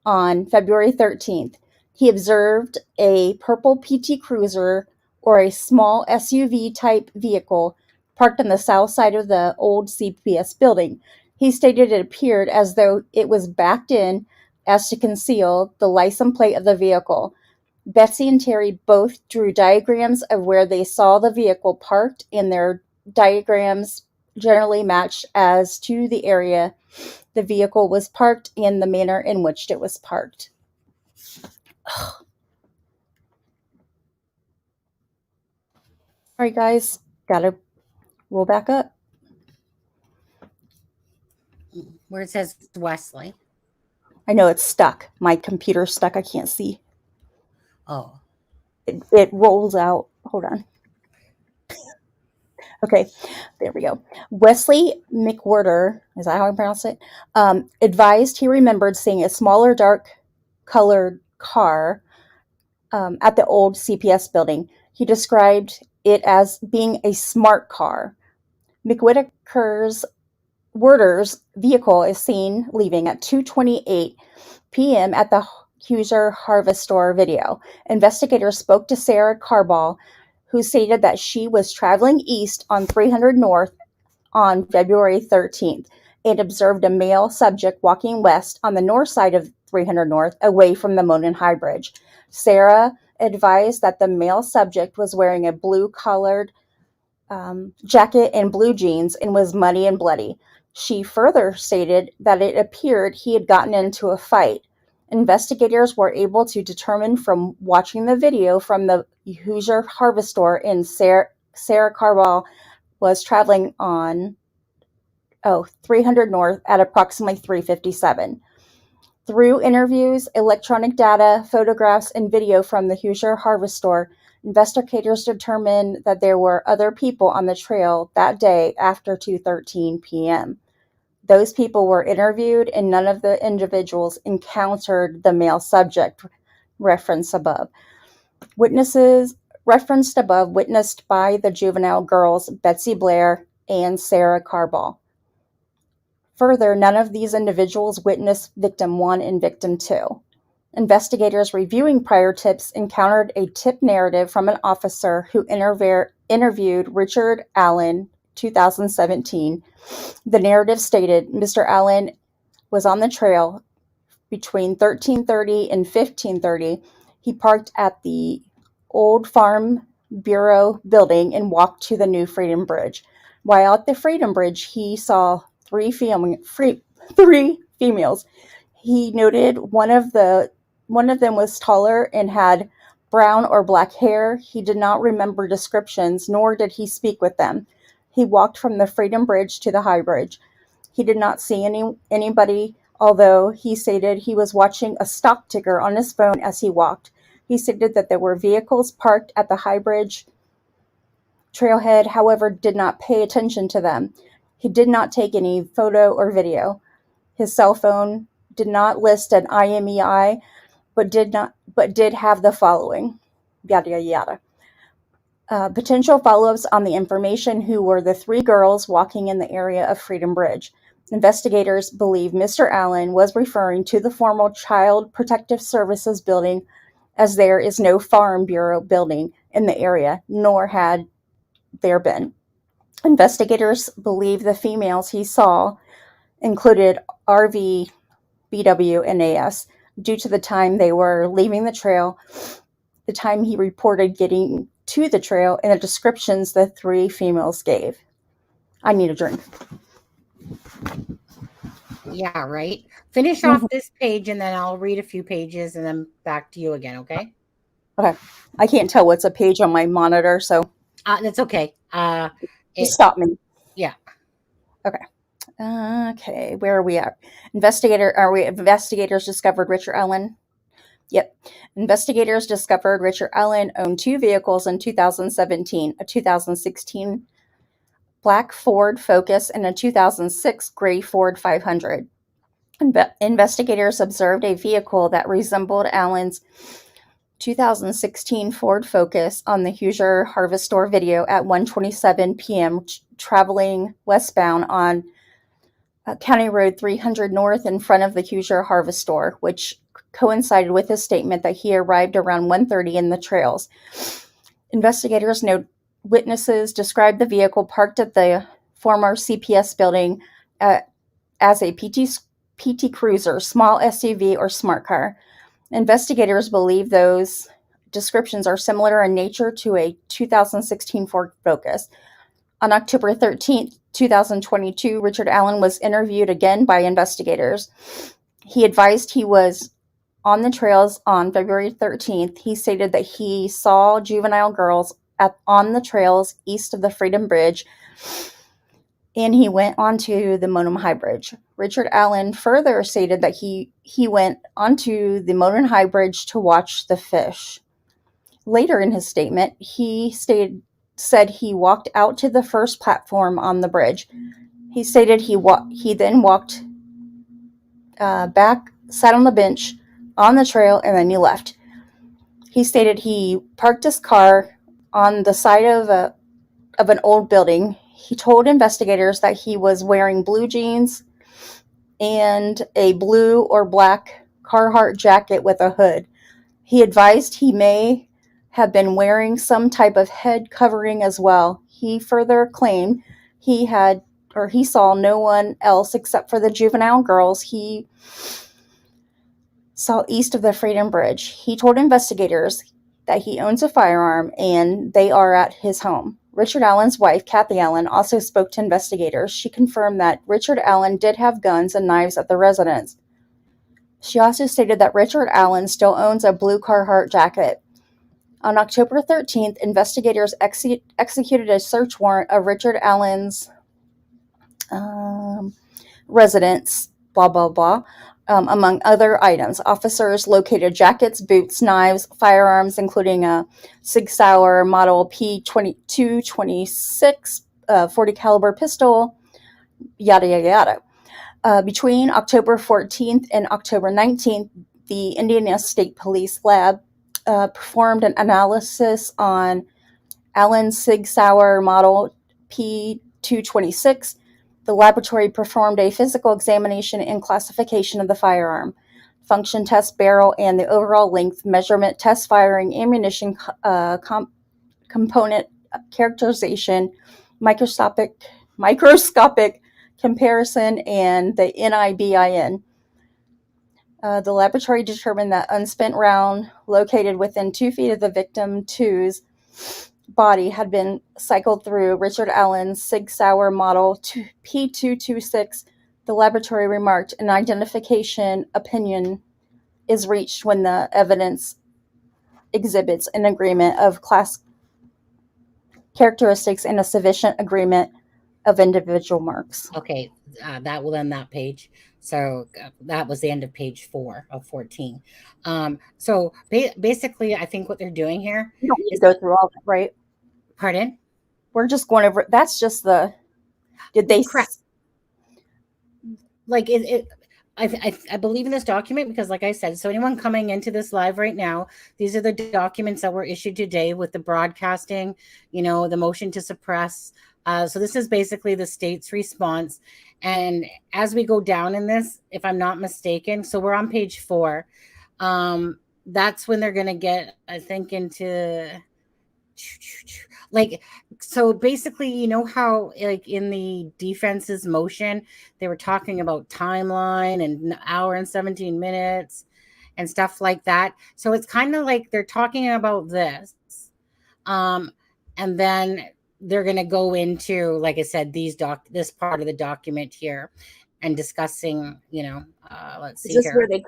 on February 13th. He observed a purple PT Cruiser or a small SUV type vehicle parked on the south side of the old CPS building. He stated it appeared as though it was backed in as to conceal the license plate of the vehicle. Betsy and Terry both drew diagrams of where they saw the vehicle parked, and their diagrams generally matched as to the area the vehicle was parked and the manner in which it was parked. All right, guys, gotta roll back up. Where it says Wesley. I know it's stuck. My computer's stuck. I can't see. Oh. It rolls out. Hold on. Okay, there we go. Wesley McWhirter, is that how I pronounce it? Advised he remembered seeing a smaller, dark-colored car at the old CPS building. He described it as being a smart car. McWhirter's vehicle is seen leaving at 2:28 p.m. at the Hoosier Harvest Store video. Investigators spoke to Sarah Carball, who stated that she was traveling east on 300 North on February 13th and observed a male subject walking west on the north side of 300 North away from the Monon High Bridge. Sarah advised that the male subject was wearing a blue-collared jacket and blue jeans and was muddy and bloody. She further stated that it appeared he had gotten into a fight. Investigators were able to determine from watching the video from the Hoosier Harvest Store in Sarah Carball was traveling on 300 North at approximately 3:57. Through interviews, electronic data, photographs, and video from the Hoosier Harvest Store, investigators determined that there were other people on the trail that day after 2:13 p.m. Those people were interviewed, and none of the individuals encountered the male subject referenced above. Witnesses referenced above witnessed by the juvenile girls Betsy Blair and Sarah Carball. Further, none of these individuals witnessed victim 1 and victim 2. Investigators reviewing prior tips encountered a tip narrative from an officer who interviewed Richard Allen, 2017. The narrative stated Mr. Allen was on the trail between 13:30 and 15:30 He parked at the old Farm Bureau building and walked to the new Freedom Bridge. While at the Freedom Bridge, he saw three females. He noted one of them was taller and had brown or black hair. He did not remember descriptions, nor did he speak with them. He walked from the Freedom Bridge to the High Bridge. He did not see anybody, although he stated he was watching a stock ticker on his phone as he walked. He stated that there were vehicles parked at the High Bridge trailhead, however, did not pay attention to them. He did not take any photo or video. His cell phone did not list an IMEI, but did have the following, yada yada yada. Potential follow-ups on the information: who were the three girls walking in the area of Freedom Bridge. Investigators believe Mr. Allen was referring to the former Child Protective Services building, as there is no Farm Bureau building in the area, nor had there been. Investigators believe the females he saw included RV, BW, and AS due to the time they were leaving the trail, the time he reported getting to the trail, and the descriptions the three females gave. I need a drink. Yeah, right. Finish off this page and then I'll read a few pages and then back to you again, okay? Okay. I can't tell what's a page on my monitor, so That's okay. just stop me. Yeah. Okay. Okay, where are we at? Investigators discovered Richard Allen. Yep. Investigators discovered Richard Allen owned two vehicles in 2017, a 2016 black Ford Focus and a 2006 gray Ford 500. Investigators observed a vehicle that resembled Allen's 2016 Ford Focus on the Hoosier Harvest Store video at 1:27 p.m. Traveling westbound on County Road 300 North in front of the Hoosier Harvest Store, which coincided with his statement that he arrived around 1:30 in the trails. Investigators note witnesses described the vehicle parked at the former CPS building as a PT Cruiser, small SUV, or smart car. Investigators believe those descriptions are similar in nature to a 2016 Ford Focus. On October 13th, 2022, Richard Allen was interviewed again by investigators. He advised he was on the trails on February 13th. He stated that he saw juvenile girls on the trails east of the Freedom Bridge, and he went onto the Monum High Bridge. Richard Allen further stated that he went onto the Monum High Bridge to watch the fish. Later in his statement, he said he walked out to the first platform on the bridge. He stated he then walked back, sat on the bench on the trail, and then he left. He stated he parked his car on the side of an old building. He told investigators that he was wearing blue jeans and a blue or black Carhartt jacket with a hood. He advised he may have been wearing some type of head covering as well. He further claimed he saw no one else except for the juvenile girls he saw east of the Freedom Bridge. He told investigators that he owns a firearm and they are at his home. Richard Allen's wife, Kathy Allen, also spoke to investigators. She confirmed that Richard Allen did have guns and knives at the residence. She also stated that Richard Allen still owns a blue Carhartt jacket. On October 13th, investigators executed a search warrant of Richard Allen's residence, blah, blah, blah, among other items. Officers located jackets, boots, knives, firearms, including a Sig Sauer Model P2226 .40 caliber pistol, yada, yada, yada. Between October 14th and October 19th, the Indiana State Police Lab performed an analysis on Allen's Sig Sauer Model P226. The laboratory performed a physical examination and classification of the firearm, function test barrel, and the overall length measurement, test firing, ammunition component characterization, microscopic comparison, and the NIBIN. The laboratory determined that unspent round located within 2 feet of the victim two's body had been cycled through Richard Allen's Sig Sauer model P226. The laboratory remarked an identification opinion is reached when the evidence exhibits an agreement of class characteristics and a sufficient agreement of individual marks. Okay, that will end that page. So that was the end of page 4 of 14. So basically, I think what they're doing here You don't need to is, go through all that, right? pardon? We're just going over. That's just the. Did they? Crap. Like I believe in this document because, like I said, so anyone coming into this live right now, these are the documents that were issued today with the broadcasting, the motion to suppress. So this is basically the state's response. And as we go down in this, if I'm not mistaken, so we're on page 4. That's when they're going to get, I think, into like, so basically, how like in the defense's motion, they were talking about timeline and hour and 17 minutes and stuff like that. So it's kind of like they're talking about this. And then they're going to go into, like I said, this part of the document here and discussing, let's see Is this here. where they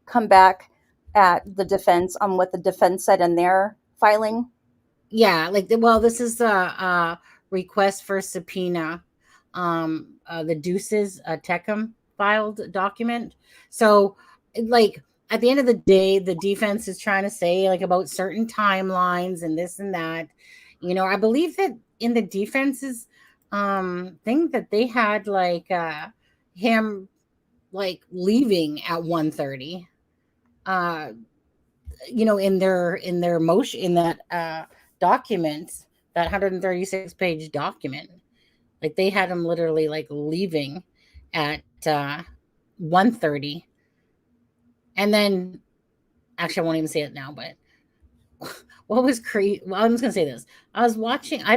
come back at the defense on what the defense said in their filing? Yeah, this is a request for subpoena. The Deuces Techum filed document. So, like, at the end of the day, the defense is trying to say, like, about certain timelines and this and that. I believe that in the defense's thing that they had, like, him, like, leaving at 1:30. In their motion, in that document, that 136 page document, like they had him literally like leaving at 1:30. And then actually I won't even say it now, but what was crazy, well, I'm just gonna say this. I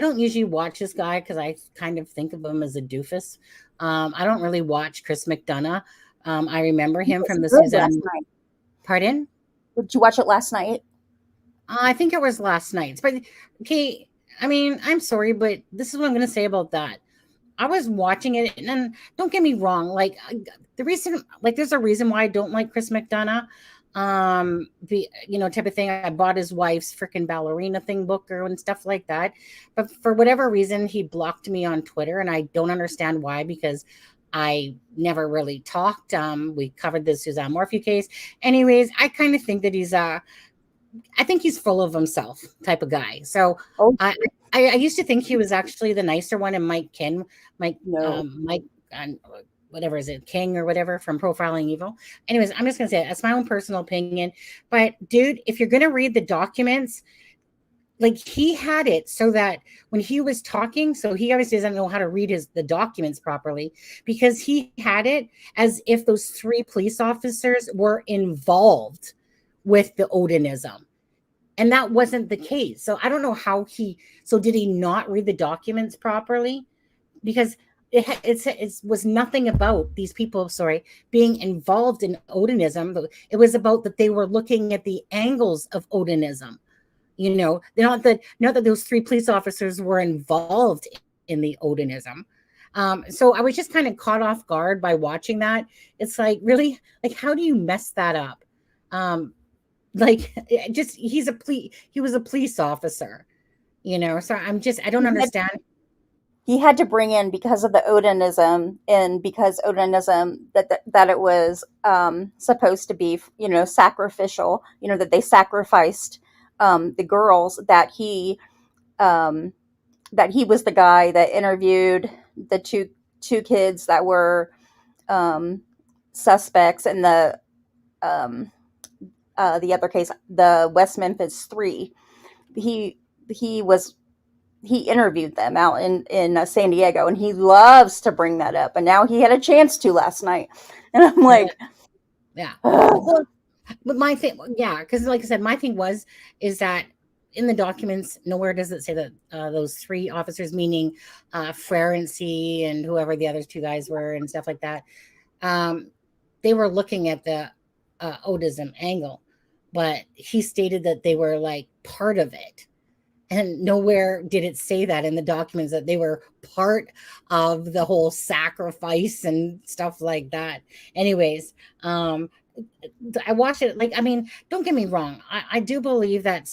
don't usually watch this guy because I kind of think of him as a doofus. I don't really watch Chris McDonough. I remember him from the Suzanne. Pardon? Did you watch it last night? I think it was last night. But okay, I mean, I'm sorry, but this is what I'm going to say about that. I was watching it, and don't get me wrong, like the reason, like there's a reason why I don't like Chris McDonough, type of thing. I bought his wife's freaking ballerina thing book and stuff like that, but for whatever reason, he blocked me on Twitter, and I don't understand why, because I never really talked. We covered the Suzanne Morphew case. Anyways, I kind of think that I think he's full of himself type of guy. So I used to think he was actually the nicer one, and Mike, whatever is it, King or whatever from Profiling Evil. Anyways, I'm just gonna say it. That's my own personal opinion. But dude, if you're gonna read the documents, like he had it so that when he was talking, so he obviously doesn't know how to read the documents properly, because he had it as if those 3 police officers were involved with the Odinism. And that wasn't the case. So I don't know how did he not read the documents properly? Because it was nothing about these people, being involved in Odinism. It was about that they were looking at the angles of Odinism. Not that those 3 police officers were involved in the Odinism. So I was just kind of caught off guard by watching that. It's like, really, like, how do you mess that up? He was a police officer, so I don't understand. He had to bring in, because of the Odinism, and because Odinism that it was supposed to be, sacrificial, that they sacrificed the girls, that he was the guy that interviewed the two kids that were suspects in the other case, the West Memphis 3. He interviewed them out in San Diego, and he loves to bring that up. And now he had a chance to last night, and I'm like, yeah. Well, but my thing, because like I said, my thing is that in the documents, nowhere does it say that those 3 officers, meaning Ferenczi and whoever the other 2 guys were and stuff like that, they were looking at the Odism angle, but he stated that they were like part of it. And nowhere did it say that in the documents that they were part of the whole sacrifice and stuff like that. Anyways, I watched it. Like, I mean, don't get me wrong. I do believe that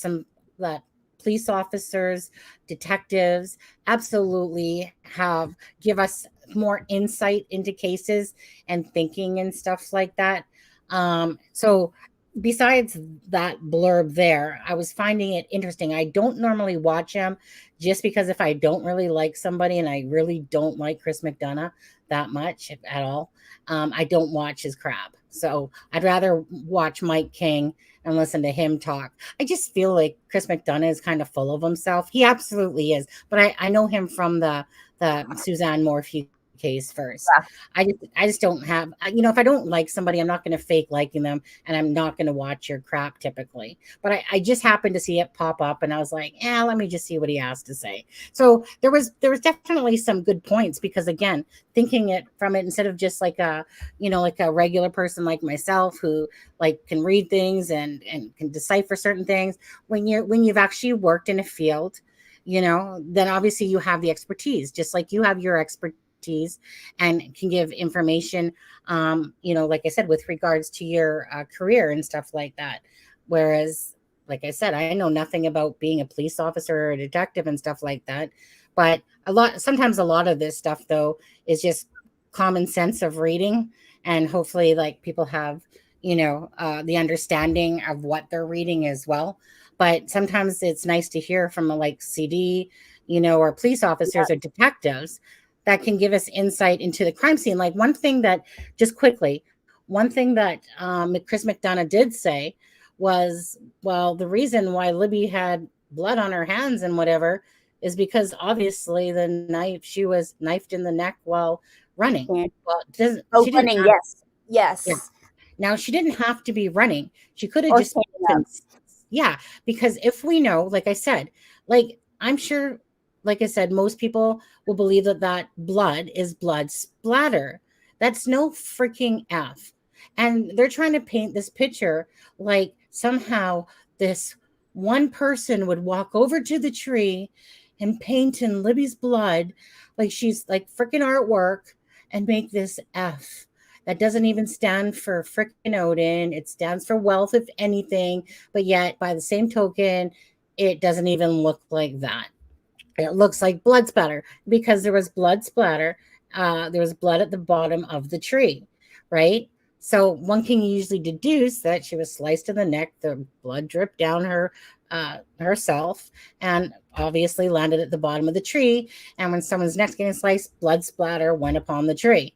that police officers, detectives, absolutely give us more insight into cases and thinking and stuff like that. So besides that blurb there, I was finding it interesting. I don't normally watch him just because if I don't really like somebody, and I really don't like Chris McDonough that much at all, I don't watch his crap. So I'd rather watch Mike King and listen to him talk. I just feel like Chris McDonough is kind of full of himself. He absolutely is. But I know him from the Suzanne Morphew case first. I just don't have, if I don't like somebody, I'm not going to fake liking them, and I'm not going to watch your crap typically. But I just happened to see it pop up, and I was like, let me just see what he has to say. So there was definitely some good points, because again, thinking it from it instead of just like a regular person like myself who like can read things and can decipher certain things, when you've actually worked in a field, then obviously you have the expertise, just like you have your expertise and can give information, like I said, with regards to your career and stuff like that. Whereas, like I said, I know nothing about being a police officer or a detective and stuff like that. But sometimes a lot of this stuff, though, is just common sense of reading. And hopefully, like, people have, the understanding of what they're reading as well. But sometimes it's nice to hear from like CD, or police officers or detectives that can give us insight into the crime scene. Like one thing that Chris McDonough did say was, well, the reason why Libby had blood on her hands and whatever is because obviously she was knifed in the neck while running. Well, running, yes. Yeah. Now, she didn't have to be running. She could have just been, because if we know, like I said, like I'm sure, like I said, most people will believe that blood is blood splatter. That's no freaking F. And they're trying to paint this picture like somehow this one person would walk over to the tree and paint in Libby's blood like she's like freaking artwork and make this F. That doesn't even stand for freaking Odin. It stands for wealth, if anything. But yet, by the same token, it doesn't even look like that. It looks like blood splatter because there was blood splatter. There was blood at the bottom of the tree, right? So one can usually deduce that she was sliced in the neck. The blood dripped down herself, and obviously landed at the bottom of the tree. And when someone's neck's getting sliced, blood splatter went upon the tree.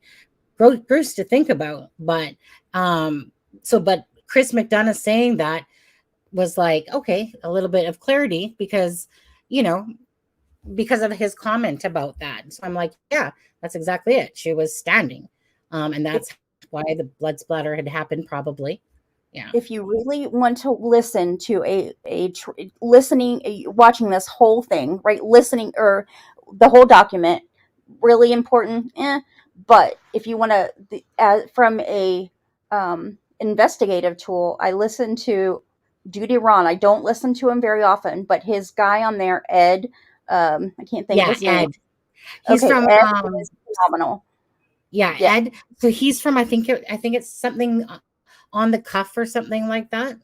Gross to think about, but Chris McDonough saying that was like, okay, a little bit of clarity because of his comment about that. So I'm like, yeah, that's exactly it. She was standing. And that's why the blood splatter had happened, probably. Yeah. If you really want to listen to watching this whole thing, right? Listening or the whole document, really important. But if you want to, from a investigative tool, I listen to Duty Ron. I don't listen to him very often, but his guy on there, Ed, I can't think of his name. He's from Ed is phenomenal. Yeah, Ed. So he's from I think it's something on the cuff or something like that.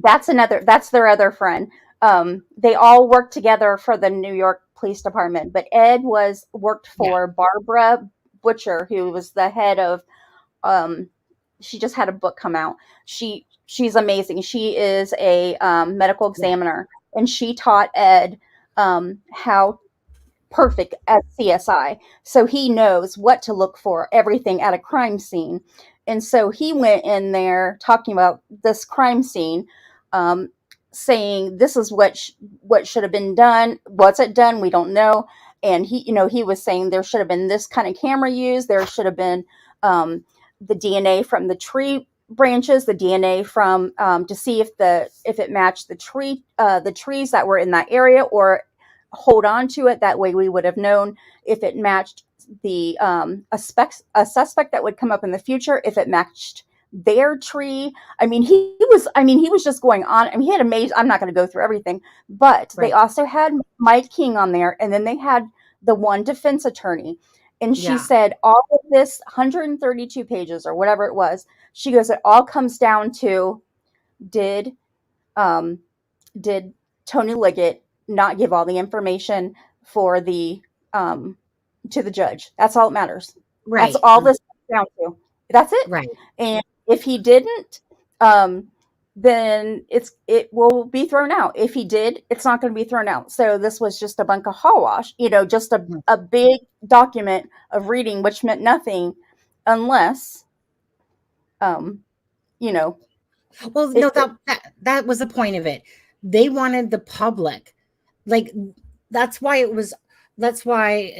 That's their other friend. They all work together for the New York Police Department, but Ed worked for Barbara Butcher, who was the head of she just had a book come out. She's amazing. She is a medical examiner, and she taught Ed how perfect at CSI. So he knows what to look for, everything at a crime scene. And so he went in there talking about this crime scene, saying this is what should have been done. Was it done? We don't know. And he was saying there should have been this kind of camera used. There should have been the DNA from the tree branches, the DNA from to see if it matched the trees that were in that area, or hold on to it. That way we would have known if it matched a suspect that would come up in the future, if it matched their tree. I mean, he was just going on. I mean, he had amazing, I'm not going to go through everything, but they also had Mike King on there, and then they had the one defense attorney. And she said all of this 132 pages or whatever it was, she goes, it all comes down to did Tony Liggett not give all the information for the to the judge? That's all that matters. That's all this comes down to. That's it. Right. And if he didn't, then it will be thrown out. If he did, it's not going to be thrown out. So this was just a bunch of hogwash, just a big document of reading, which meant nothing unless, Well, no, that was the point of it. They wanted the public, like that's why,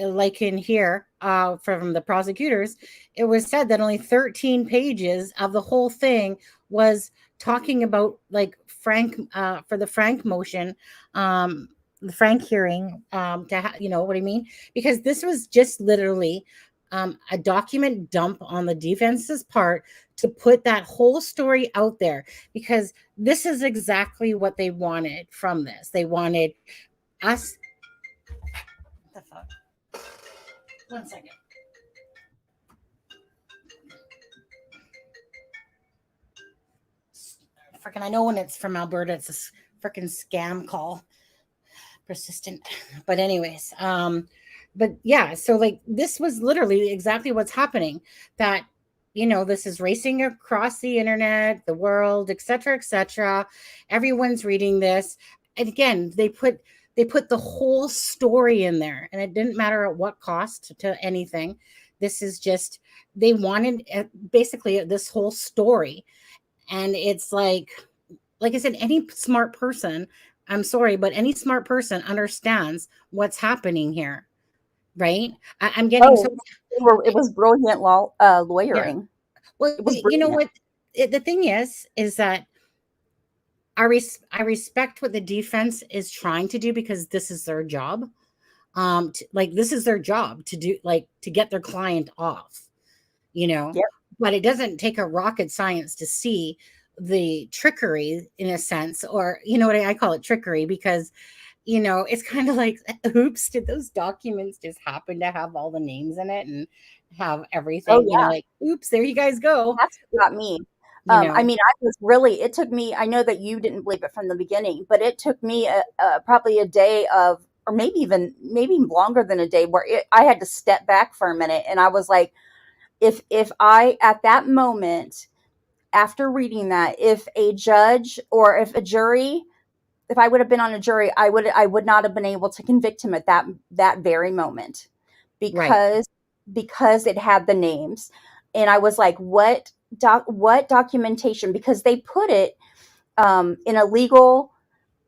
like in here, from the prosecutors, it was said that only 13 pages of the whole thing was talking about like Frank, for the Frank motion, the Frank hearing, you know what I mean? Because this was just literally a document dump on the defense's part to put that whole story out there, because this is exactly what they wanted from this. They wanted us. What the fuck? 1 second. Freaking, I know when it's from Alberta, it's a freaking scam call. Persistent. But anyways, but yeah, so like this was literally exactly what's happening, that this is racing across the internet, the world, etc. Everyone's reading this, and again, they put the whole story in there, and it didn't matter at what cost to anything. This is just, they wanted basically this whole story. And it's like I said, any smart person, I'm sorry, but any smart person understands what's happening here, right? I'm getting it was brilliant lawyering. Yeah. Well, you know what? The thing is that I respect what the defense is trying to do, because this is their job. This is their job to do, to get their client off, but it doesn't take a rocket science to see the trickery, in a sense, or what I call it, trickery, because it's kind of like, oops, did those documents just happen to have all the names in it and have everything? Oops, there you guys go. That's what got me. I mean, it took me, I know that you didn't believe it from the beginning, but it took me probably a day of, or maybe longer than a day, where I had to step back for a minute. And I was like, if I, at that moment, after reading that, if a judge or if a jury, if I would have been on a jury, I would not have been able to convict him at that very moment, because it had the names. And I was like, what documentation? Because they put it in a legal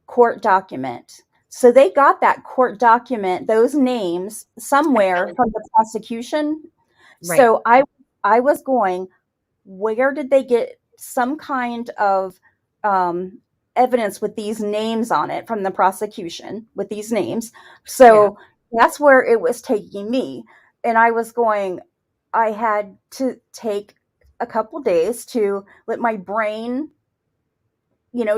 court document. So they got that court document, those names, somewhere from the prosecution. Right. So I was going, where did they get some kind of evidence with these names on it from the prosecution, with these names? So that's where it was taking me. And I was going, I had to take a couple days to let my brain,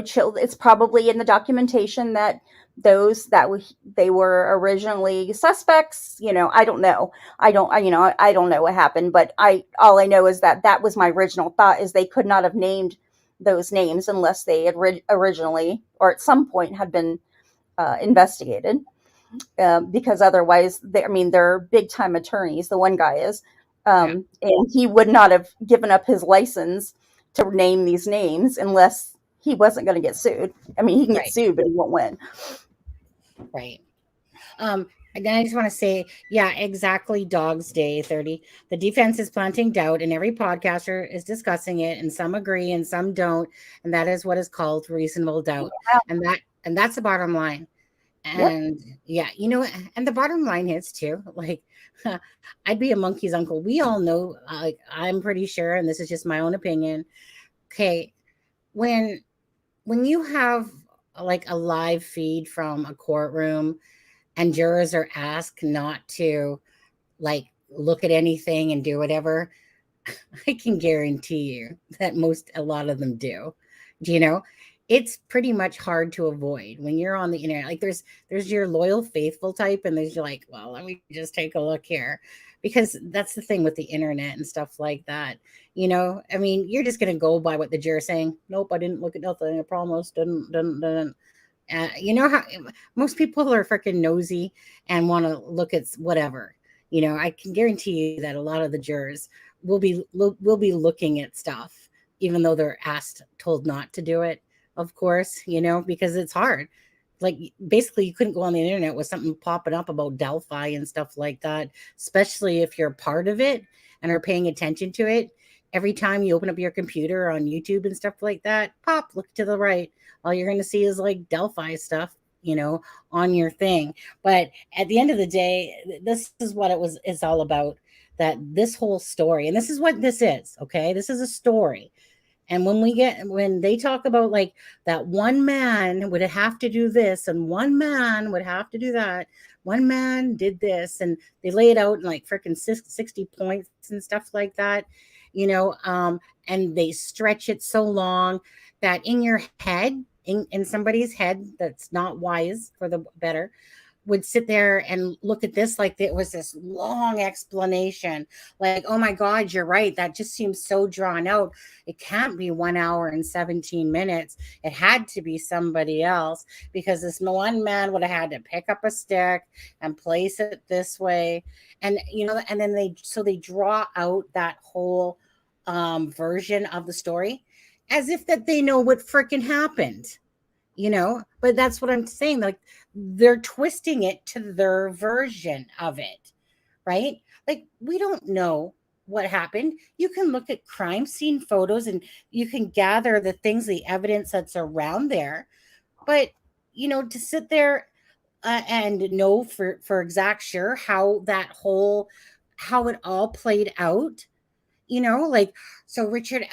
chill. It's probably in the documentation that they were originally suspects. I don't know. I don't know what happened, but all I know is that was my original thought, is they could not have named those names unless they had originally, or at some point, had been investigated, because otherwise they're big time attorneys. The one guy is, and he would not have given up his license to name these names unless he wasn't going to get sued. I mean, he can get sued, but he won't win. Right. And then I just want to say, exactly. Dogs Day 30. The defense is planting doubt, and every podcaster is discussing it, and some agree and some don't. And that is what is called reasonable doubt. Yeah. And that's the bottom line. And and the bottom line is too, I'd be a monkey's uncle. We all know, I'm pretty sure, and this is just my own opinion. Okay. When you have a live feed from a courtroom and jurors are asked not to look at anything and do whatever, I can guarantee you that a lot of them do. You know, it's pretty much hard to avoid when you're on the internet. Like there's your loyal, faithful type, and there's your like, well, let me just take a look here. Because that's the thing with the internet and stuff like that. I mean, you're just gonna go by what the juror's saying. Nope, I didn't look at nothing. I promise. Didn't. You know how most people are freaking nosy and want to look at whatever. I can guarantee you that a lot of the jurors will be looking at stuff, even though they're told not to do it. Of course, because it's hard. Like basically, you couldn't go on the internet with something popping up about Delphi and stuff like that, especially if you're part of it and are paying attention to it. Every time you open up your computer on YouTube and stuff like that, look to the right. All you're going to see is like Delphi stuff, on your thing. But at the end of the day, this is what it's all about. That this whole story, and this is what this is, okay? This is a story. And when they talk about like that one man would have to do this and one man would have to do that, one man did this, and they lay it out in like freaking 60 points and stuff like that, and they stretch it so long that in your head, in somebody's head that's not wise for the better, would sit there and look at this like it was this long explanation. Like, oh my God, you're right. That just seems so drawn out. It can't be 1 hour and 17 minutes. It had to be somebody else because this one man would have had to pick up a stick and place it this way. And, and then they draw out that whole version of the story as if that they know what freaking happened. But that's what I'm saying. Like they're twisting it to their version of it, right? Like we don't know what happened. You can look at crime scene photos and you can gather the evidence that's around there. But, to sit there and know for exact sure how it all played out, so Richard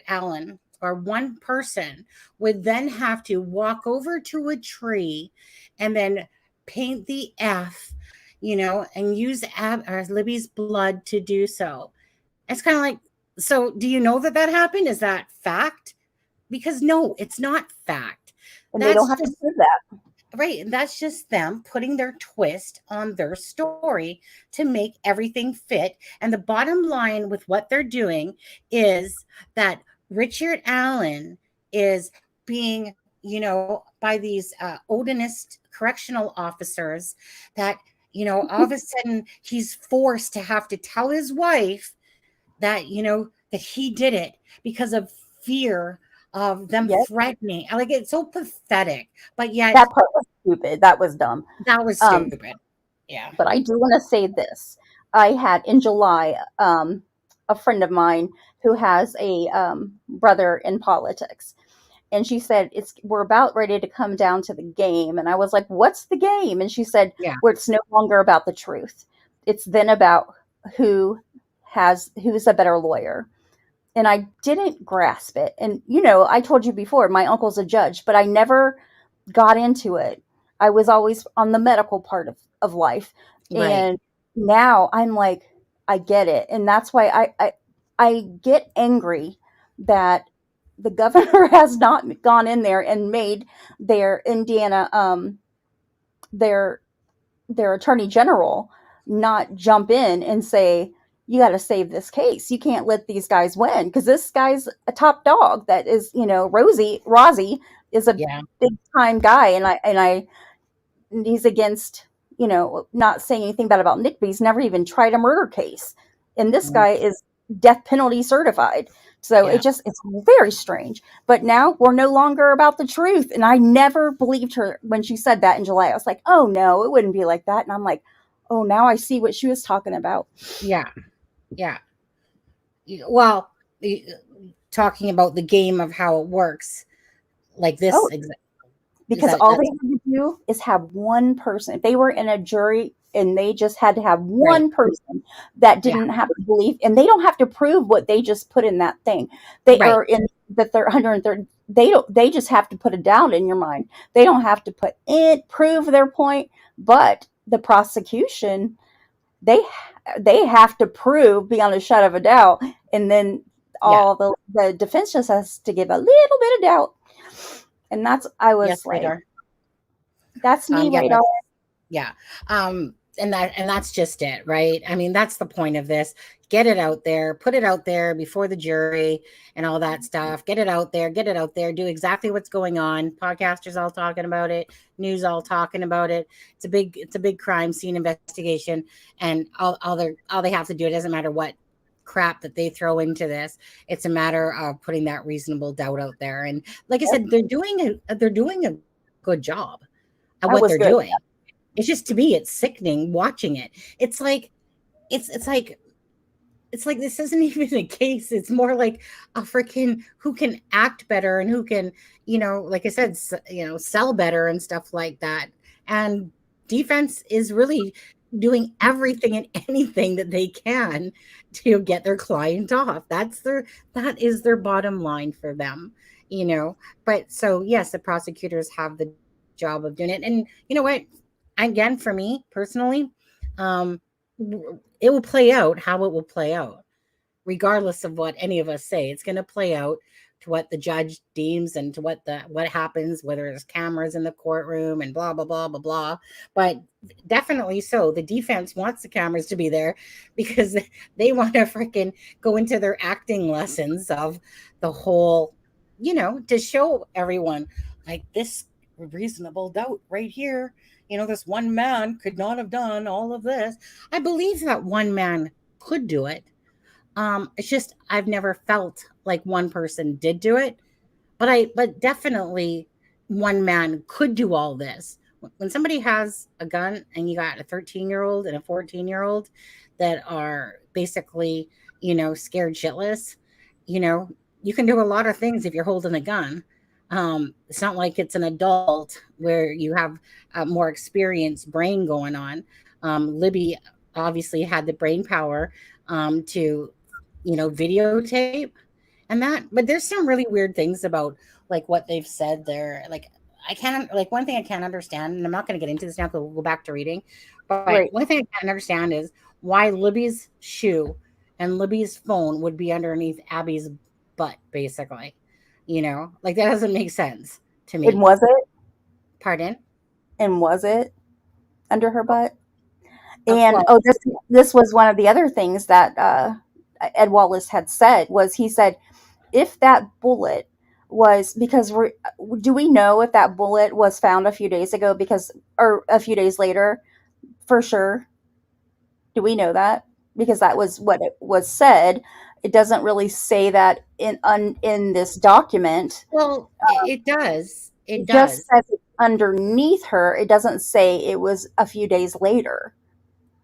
Allen, or one person would then have to walk over to a tree and then paint the F, and use Libby's blood to do so. It's kind of like, so do you know that happened? Is that fact? Because no, it's not fact. And they don't have to prove that. Right. And that's just them putting their twist on their story to make everything fit. And the bottom line with what they're doing is that Richard Allen is being, by these Odinist correctional officers that, all of a sudden he's forced to have to tell his wife that, that he did it because of fear of them threatening. Like it's so pathetic, but yet that part was stupid. That was dumb. That was stupid. Yeah. But I do want to say this. I had in July, a friend of mine who has a brother in politics. And she said, we're about ready to come down to the game. And I was like, what's the game? And she said, where it's no longer about the truth. It's then about who's a better lawyer. And I didn't grasp it. And, I told you before, my uncle's a judge, but I never got into it. I was always on the medical part of life. Right. And now I'm like, I get it. And that's why I get angry that the governor has not gone in there and made their Indiana, their attorney general not jump in and say, you got to save this case. You can't let these guys win because this guy's a top dog. That is, Rozzy is a big time guy. And he's against, not saying anything bad about Nick, but he's never even tried a murder case. And this guy is death penalty certified. So it's very strange. But now we're no longer about the truth. And I never believed her when she said that in July. I was like, oh no, it wouldn't be like that. And I'm like, oh, now I see what she was talking about. Yeah. Yeah. Well, talking about the game of how it works like this. Because all they had to do is have one person. If they were in a jury and they just had to have one person that didn't have to believe, and they don't have to prove what they just put in that thing. They are in that they're 130. They just have to put it down in your mind. They don't have to prove their point, but the prosecution, they have to prove beyond a shadow of a doubt, and then all the defense just has to give a little bit of doubt. And that's, I was Yes, like, radar. that's me, Yeah, radar. yeah. And that's just it, right? I mean, that's the point of this. Get it out there, put it out there before the jury and all that stuff. Get it out there, do exactly what's going on. Podcasters all talking about it, news all talking about it. It's a big crime scene investigation, and all they have to do, it doesn't matter what crap that they throw into this. It's a matter of putting that reasonable doubt out there. And like I said, they're doing a good job at That what was they're good. doing. It's just, to me, it's sickening watching it. It's like this isn't even a case. It's more like a freaking who can act better and who can, like I said, sell better and stuff like that. And defense is really doing everything and anything that they can to get their client off. That is their bottom line for them, But so yes, the prosecutors have the job of doing it. And you know what? Again, for me personally, it will play out how it will play out, regardless of what any of us say. It's going to play out to what the judge deems and to what happens, whether there's cameras in the courtroom and blah blah blah blah blah. But definitely, so the defense wants the cameras to be there because they want to freaking go into their acting lessons of the whole, to show everyone like this reasonable doubt right here. This one man could not have done all of this. I believe that one man could do it. It's just I've never felt like one person did do it, but definitely one man could do all this. When somebody has a gun and you got a 13-year-old and a 14-year-old that are basically, scared shitless, you can do a lot of things if you're holding a gun. It's not like it's an adult where you have a more experienced brain going on. Libby obviously had the brain power to, videotape and that. But there's some really weird things about like what they've said there. Like one thing I can't understand, and I'm not going to get into this now because we'll go back to reading. But Right. one thing I can't understand is why Libby's shoe and Libby's phone would be underneath Abby's butt, basically. Like that doesn't make sense to me. And was it? Pardon? And was it under her butt? Well, And this was one of the other things that Ed Wallace had said. He said, if that bullet was, because do we know if that bullet was found a few days ago or a few days later for sure? Do we know that? Because that was what it was said. It doesn't really say that in this document. Well, it does. It just does. says it's underneath her. It doesn't say it was a few days later.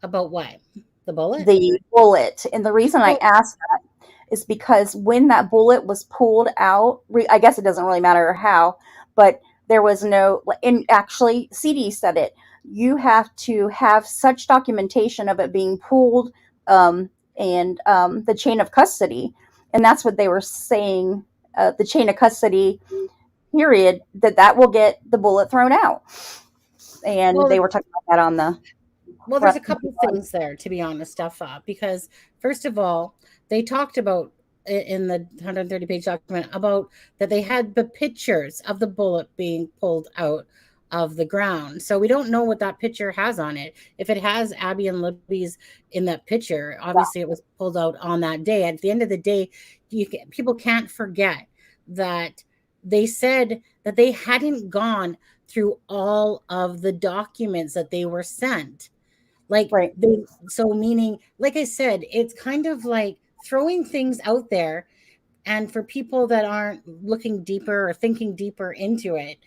About what? The bullet? The bullet. And the reason I asked that is because when that bullet was pulled out, I guess it doesn't really matter how, but there was no, and actually CD said it, you have to have such documentation of it being pulled and the chain of custody. And that's what they were saying, the chain of custody period, that will get the bullet thrown out. And they were talking about that on the... Well, there's a couple things there, to be honest, because first of all, they talked about in the 130-page document about that they had the pictures of the bullet being pulled out of the ground. So we don't know what that picture has on it. If it has Abby and Libby's in that picture, obviously it was pulled out on that day. At the end of the day, people can't forget that they said that they hadn't gone through all of the documents that they were sent. Like, right. So meaning, like I said, it's kind of like throwing things out there. And for people that aren't looking deeper or thinking deeper into it,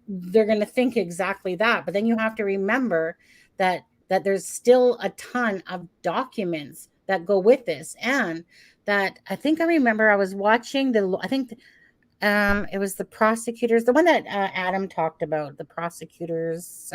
they're going to think exactly that. But then you have to remember that there's still a ton of documents that go with this. And that I think I remember I was watching it was the prosecutors, the one that Adam talked about, the prosecutors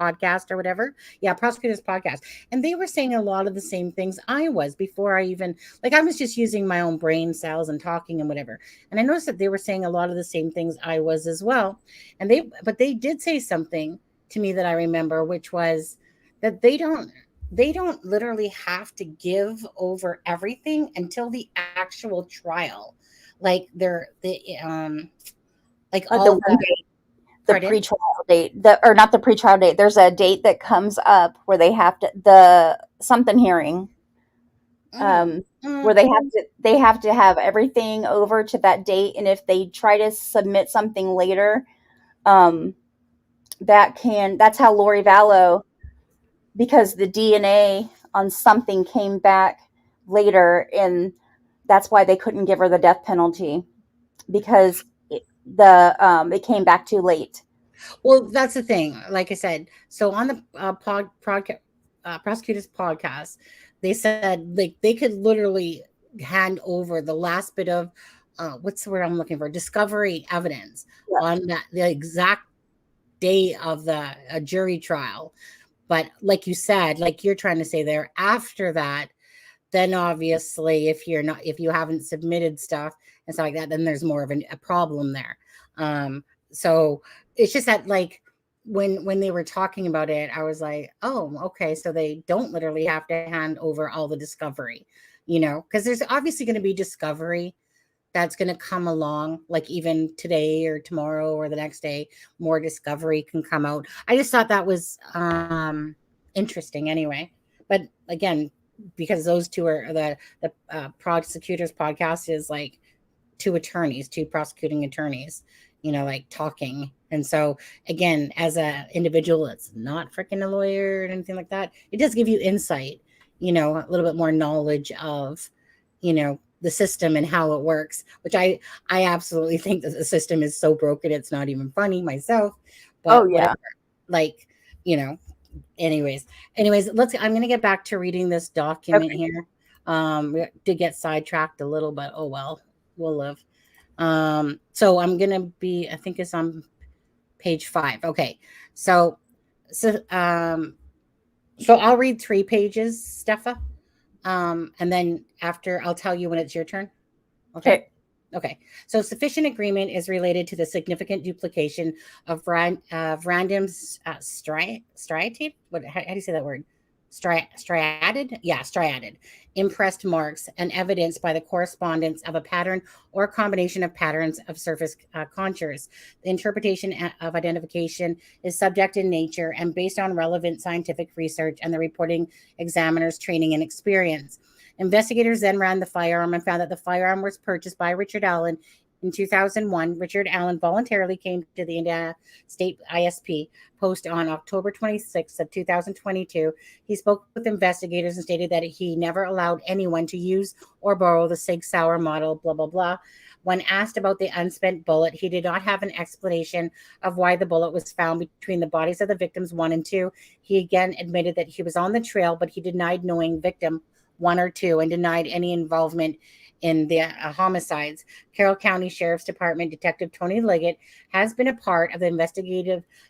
podcast or whatever. Yeah, prosecutors podcast. And they were saying a lot of the same things I was before I even, like I was just using my own brain cells and talking and whatever. And I noticed that they were saying a lot of the same things I was as well. But they did say something to me that I remember, which was that they don't, they don't literally have to give over everything until the actual trial. Like like The all one date, the pardon? pretrial date, or not the pretrial date. There's a date that comes up where they have to the something hearing, Mm, where mm. they have to have everything over to that date, and if they try to submit something later, um, that's how Lori Vallow, because the DNA on something came back later, and that's why they couldn't give her the death penalty, because it came back too late. Well, that's the thing. Like I said, so on the prosecutor's podcast, they said like they could literally hand over the last bit of what's the word I'm looking for? Discovery evidence Yeah. on the exact day of the jury trial. But like you said, like you're trying to say there, after that, then obviously if you haven't submitted stuff and stuff like that, then there's more of a problem there. So it's just that like when they were talking about it, I was like, oh, okay, so they don't literally have to hand over all the discovery, because there's obviously going to be discovery that's going to come along, like even today or tomorrow or the next day, more discovery can come out. I just thought that was interesting anyway. But again, because those two are the prosecutor's podcast is like two prosecuting attorneys, like talking. And so again, as a individual that's not freaking a lawyer or anything like that, it does give you insight, a little bit more knowledge of, the system and how it works, which I absolutely think that the system is so broken it's not even funny myself, Oh but yeah. whatever. Like, you know, anyways, I'm gonna get back to reading this document Okay. here. We did get sidetracked a little, but oh well, we'll live. So I think it's on page 5. Okay. So so um so I'll read 3 pages, Steffa. And then after I'll tell you when it's your turn. Okay. Okay. Okay. So sufficient agreement is related to the significant duplication of random striated. How do you say that word? Striated? Yeah, striated. Impressed marks and evidence by the correspondence of a pattern or combination of patterns of surface contours. The interpretation of identification is subject in nature and based on relevant scientific research and the reporting examiner's training and experience. Investigators then ran the firearm and found that the firearm was purchased by Richard Allen in 2001. Richard Allen voluntarily came to the Indiana State ISP post on October 26th of 2022. He spoke with investigators and stated that he never allowed anyone to use or borrow the Sig Sauer model, blah, blah, blah. When asked about the unspent bullet, he did not have an explanation of why the bullet was found between the bodies of the victims 1 and 2. He again admitted that he was on the trail, but he denied knowing victim 1 or 2 and denied any involvement in the homicides. Carroll County Sheriff's Department Detective Tony Liggett has been a part of the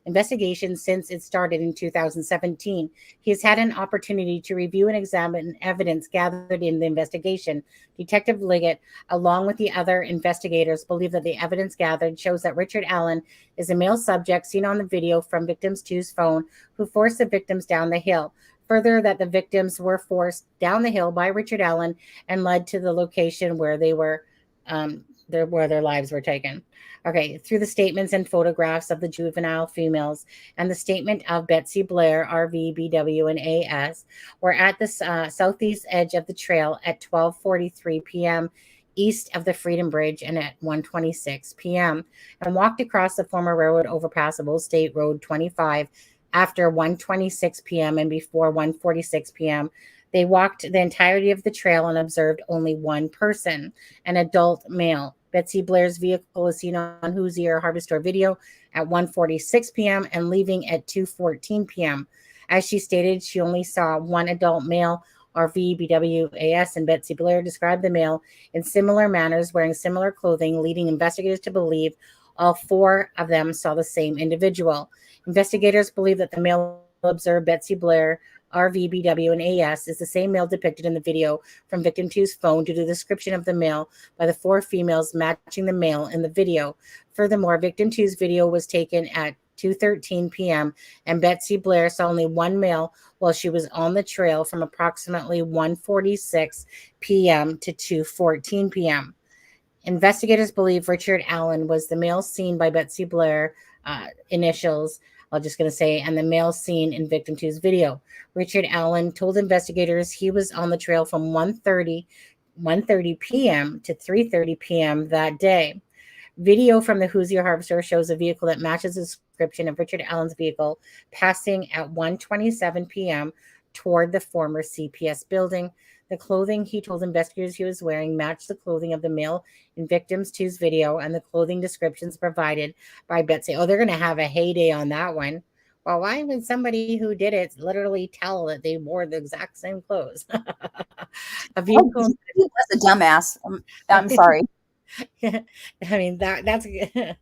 investigation since it started in 2017. He has had an opportunity to review and examine evidence gathered in the investigation. Detective Liggett, along with the other investigators, believe that the evidence gathered shows that Richard Allen is a male subject seen on the video from victims 2's phone who forced the victims down the hill. Further, that the victims were forced down the hill by Richard Allen and led to the location where where their lives were taken. Okay, through the statements and photographs of the juvenile females and the statement of Betsy Blair, RV, BW, and AS, were at the southeast edge of the trail at 12:43 p.m. east of the Freedom Bridge and at 1:26 p.m. and walked across the former railroad overpass of Old State Road 25 after 1:26 p.m. and before 1:46 p.m. They walked the entirety of the trail and observed only one person, an adult male. Betsy Blair's vehicle is seen on Hoosier Harvest Store video at 1:46 p.m. and leaving at 2:14 p.m. As she stated, she only saw one adult male, RV, BW, AS, and Betsy Blair described the male in similar manners, wearing similar clothing, leading investigators to believe all 4 of them saw the same individual. Investigators believe that the male observed Betsy Blair, RV, BW, and AS is the same male depicted in the video from victim 2's phone due to the description of the male by the 4 females matching the male in the video. Furthermore, victim 2's video was taken at 2:13 p.m., and Betsy Blair saw only one male while she was on the trail from approximately 1:46 p.m. to 2:14 p.m. Investigators believe Richard Allen was the male seen by Betsy Blair, initials, I'm just going to say, and the male seen in victim two's video. Richard Allen told investigators he was on the trail from 1:30 p.m. to 3:30 p.m. that day. Video from the Hoosier Harvester shows a vehicle that matches the description of Richard Allen's vehicle passing at 1:27 p.m. toward the former CPS building. The clothing he told investigators he was wearing matched the clothing of the male in Victims 2's video and the clothing descriptions provided by Betsy. Oh, they're going to have a heyday on that one. Well, why would somebody who did it literally tell that they wore the exact same clothes? A vehicle. He was a dumbass. I'm sorry. I mean that's that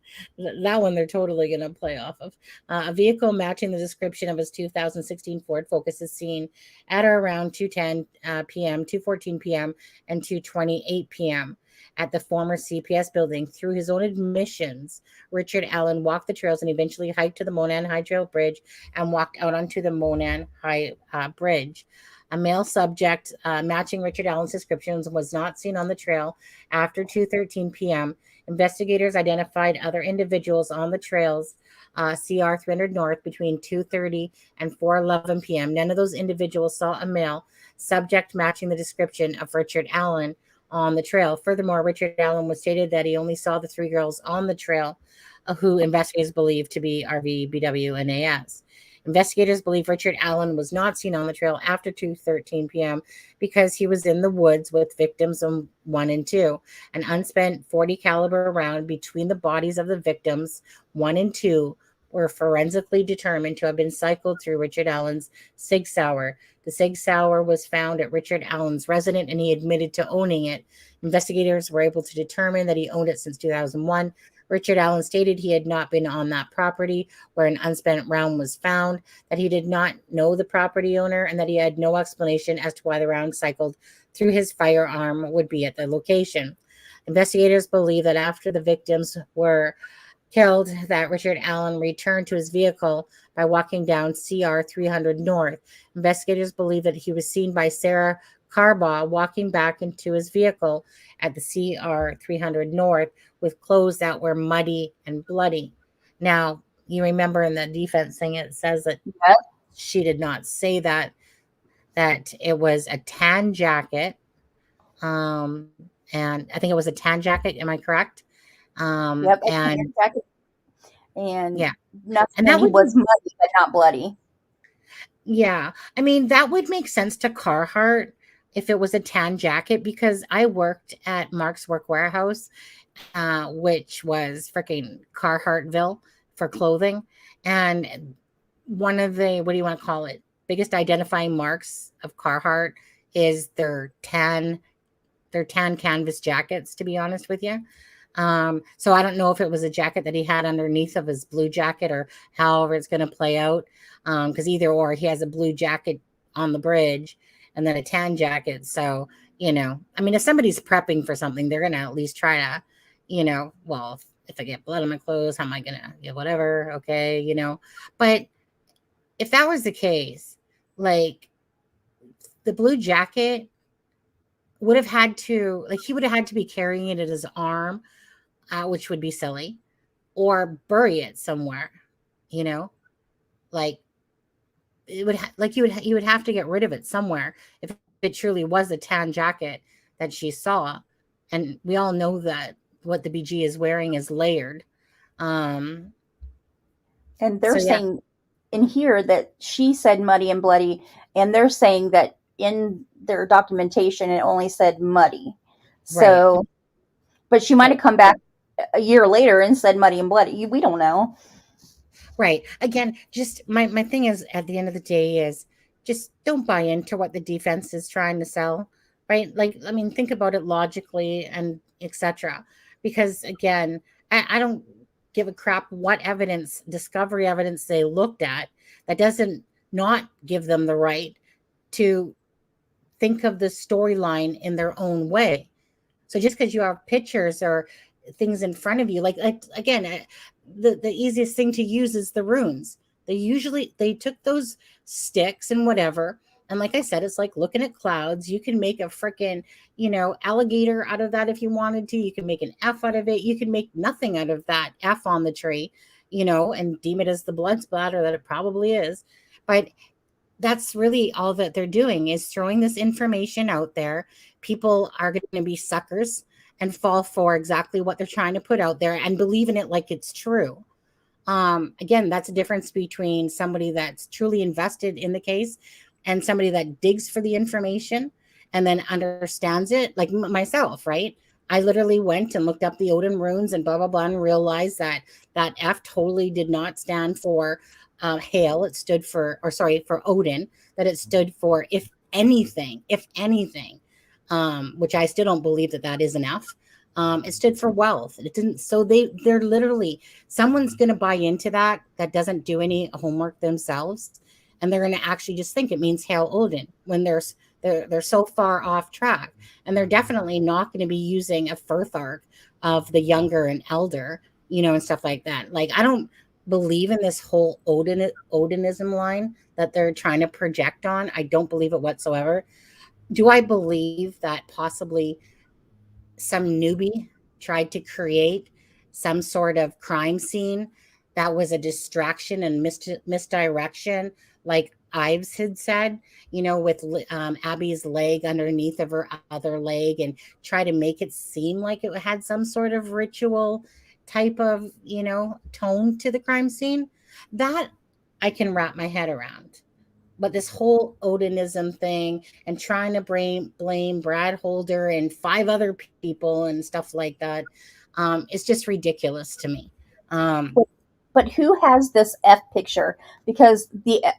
one they're totally going to play off of. A vehicle matching the description of his 2016 Ford Focus is seen at or around 2:10 p.m., 2:14 p.m., and 2:28 p.m. at the former CPS building. Through his own admissions, Richard Allen walked the trails and eventually hiked to the Monan High Trail Bridge and walked out onto the Monan High Bridge. A male subject matching Richard Allen's descriptions was not seen on the trail after 2:13 p.m. Investigators identified other individuals on the trails, CR 300 North, between 2:30 and 4:11 p.m. None of those individuals saw a male subject matching the description of Richard Allen on the trail. Furthermore, Richard Allen was stated that he only saw the three girls on the trail who investigators believe to be RV, BW, and AS. Investigators believe Richard Allen was not seen on the trail after 2:13 p.m. because he was in the woods with victims 1 and 2. An unspent .40 caliber round between the bodies of the victims 1 and 2 were forensically determined to have been cycled through Richard Allen's Sig Sauer. The Sig Sauer was found at Richard Allen's residence, and he admitted to owning it. Investigators were able to determine that he owned it since 2001. Richard Allen stated he had not been on that property where an unspent round was found, that he did not know the property owner, and that he had no explanation as to why the round cycled through his firearm would be at the location. Investigators believe that after the victims were killed, that Richard Allen returned to his vehicle by walking down CR 300 North. Investigators believe that he was seen by Sarah Carbaugh walking back into his vehicle at the CR 300 North with clothes that were muddy and bloody. Now, you remember in the defense thing, it says that she did not say that it was a tan jacket. And I think it was a tan jacket. Am I correct? Yep, and jacket. And yeah, nothing, and that he was muddy but not bloody. Yeah, I mean that would make sense to Carhartt if it was a tan jacket, because I worked at Mark's Work Warehouse, which was freaking Carharttville for clothing, and one of the, what do you want to call it, biggest identifying marks of Carhartt is their tan canvas jackets, to be honest with you. So I don't know if it was a jacket that he had underneath of his blue jacket or however it's going to play out. Because either or, he has a blue jacket on the bridge and then a tan jacket. So, I mean, if somebody's prepping for something, they're going to at least try to, well, if I get blood on my clothes, how am I going to get whatever? Okay. But if that was the case, like the blue jacket would have had to, like, he would have had to be carrying it at his arm, which would be silly, or bury it somewhere, like it would you would have to get rid of it somewhere if it truly was a tan jacket that she saw. And we all know that what the BG is wearing is layered. And they're saying in here that she said muddy and bloody, and they're saying that in their documentation it only said muddy. So, right. But she might have come back a year later and said muddy and bloody. We don't know. Right. Again, just my thing is, at the end of the day, is just don't buy into what the defense is trying to sell. Right. Like, I mean, think about it logically and etc. Because again, I don't give a crap what discovery evidence they looked at. That doesn't not give them the right to think of the storyline in their own way. So just because you have pictures or things in front of you. Like again, the easiest thing to use is the runes. They took those sticks and whatever, and like I said, it's like looking at clouds. You can make a freaking, alligator out of that if you wanted to. You can make an F out of it. You can make nothing out of that F on the tree, and deem it as the blood splatter that it probably is. But that's really all that they're doing, is throwing this information out there. People are going to be suckers and fall for exactly what they're trying to put out there and believe in it like it's true. Again, that's a difference between somebody that's truly invested in the case and somebody that digs for the information and then understands it, like myself, right? I literally went and looked up the Odin runes and blah, blah, blah, and realized that that F totally did not stand for hail. It stood for, for Odin, that it stood for if anything, which I still don't believe that is an F. It stood for wealth. It didn't. So they're literally, someone's going to buy into that doesn't do any homework themselves, and they're going to actually just think it means hail Odin when they're so far off track, and they're definitely not going to be using a Firthark of the younger and elder, and stuff like that. Like, I don't believe in this whole Odinism line that they're trying to project on. I don't believe it whatsoever. Do I believe that possibly some newbie tried to create some sort of crime scene that was a distraction and misdirection, like Ives had said, with Abby's leg underneath of her other leg, and try to make it seem like it had some sort of ritual type of, tone to the crime scene? That I can wrap my head around. But this whole Odinism thing and trying to blame Brad Holder and 5 other people and stuff like that, it's just ridiculous to me. But who has this F picture? Because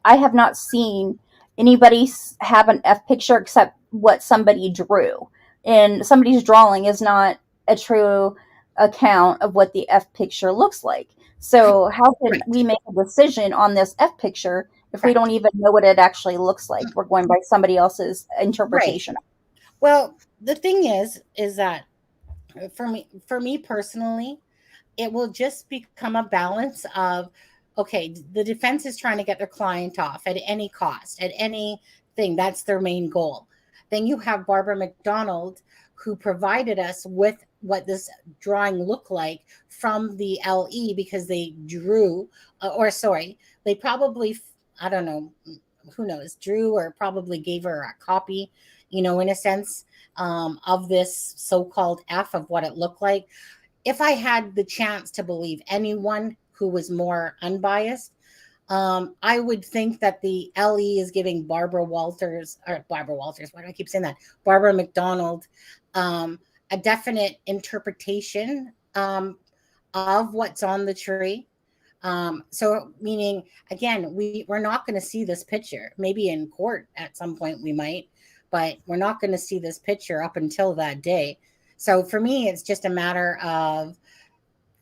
I have not seen anybody have an F picture except what somebody drew. And somebody's drawing is not a true account of what the F picture looks like. So how can we make a decision on this F picture if we don't even know what it actually looks like? We're going by somebody else's interpretation. Right. Well, the thing is that for me personally, it will just become a balance of, okay, the defense is trying to get their client off at any cost, at anything. That's their main goal. Then you have Barbara McDonald, who provided us with what this drawing looked like from the LE, because they drew, they probably, I don't know, who knows, drew or probably gave her a copy, in a sense, of this so-called F of what it looked like. If I had the chance to believe anyone who was more unbiased, I would think that the LE is giving Barbara Walters, why do I keep saying that? Barbara McDonald, a definite interpretation of what's on the tree. So meaning, again, we're not going to see this picture. Maybe in court at some point we might, but we're not going to see this picture up until that day. So for me, it's just a matter of,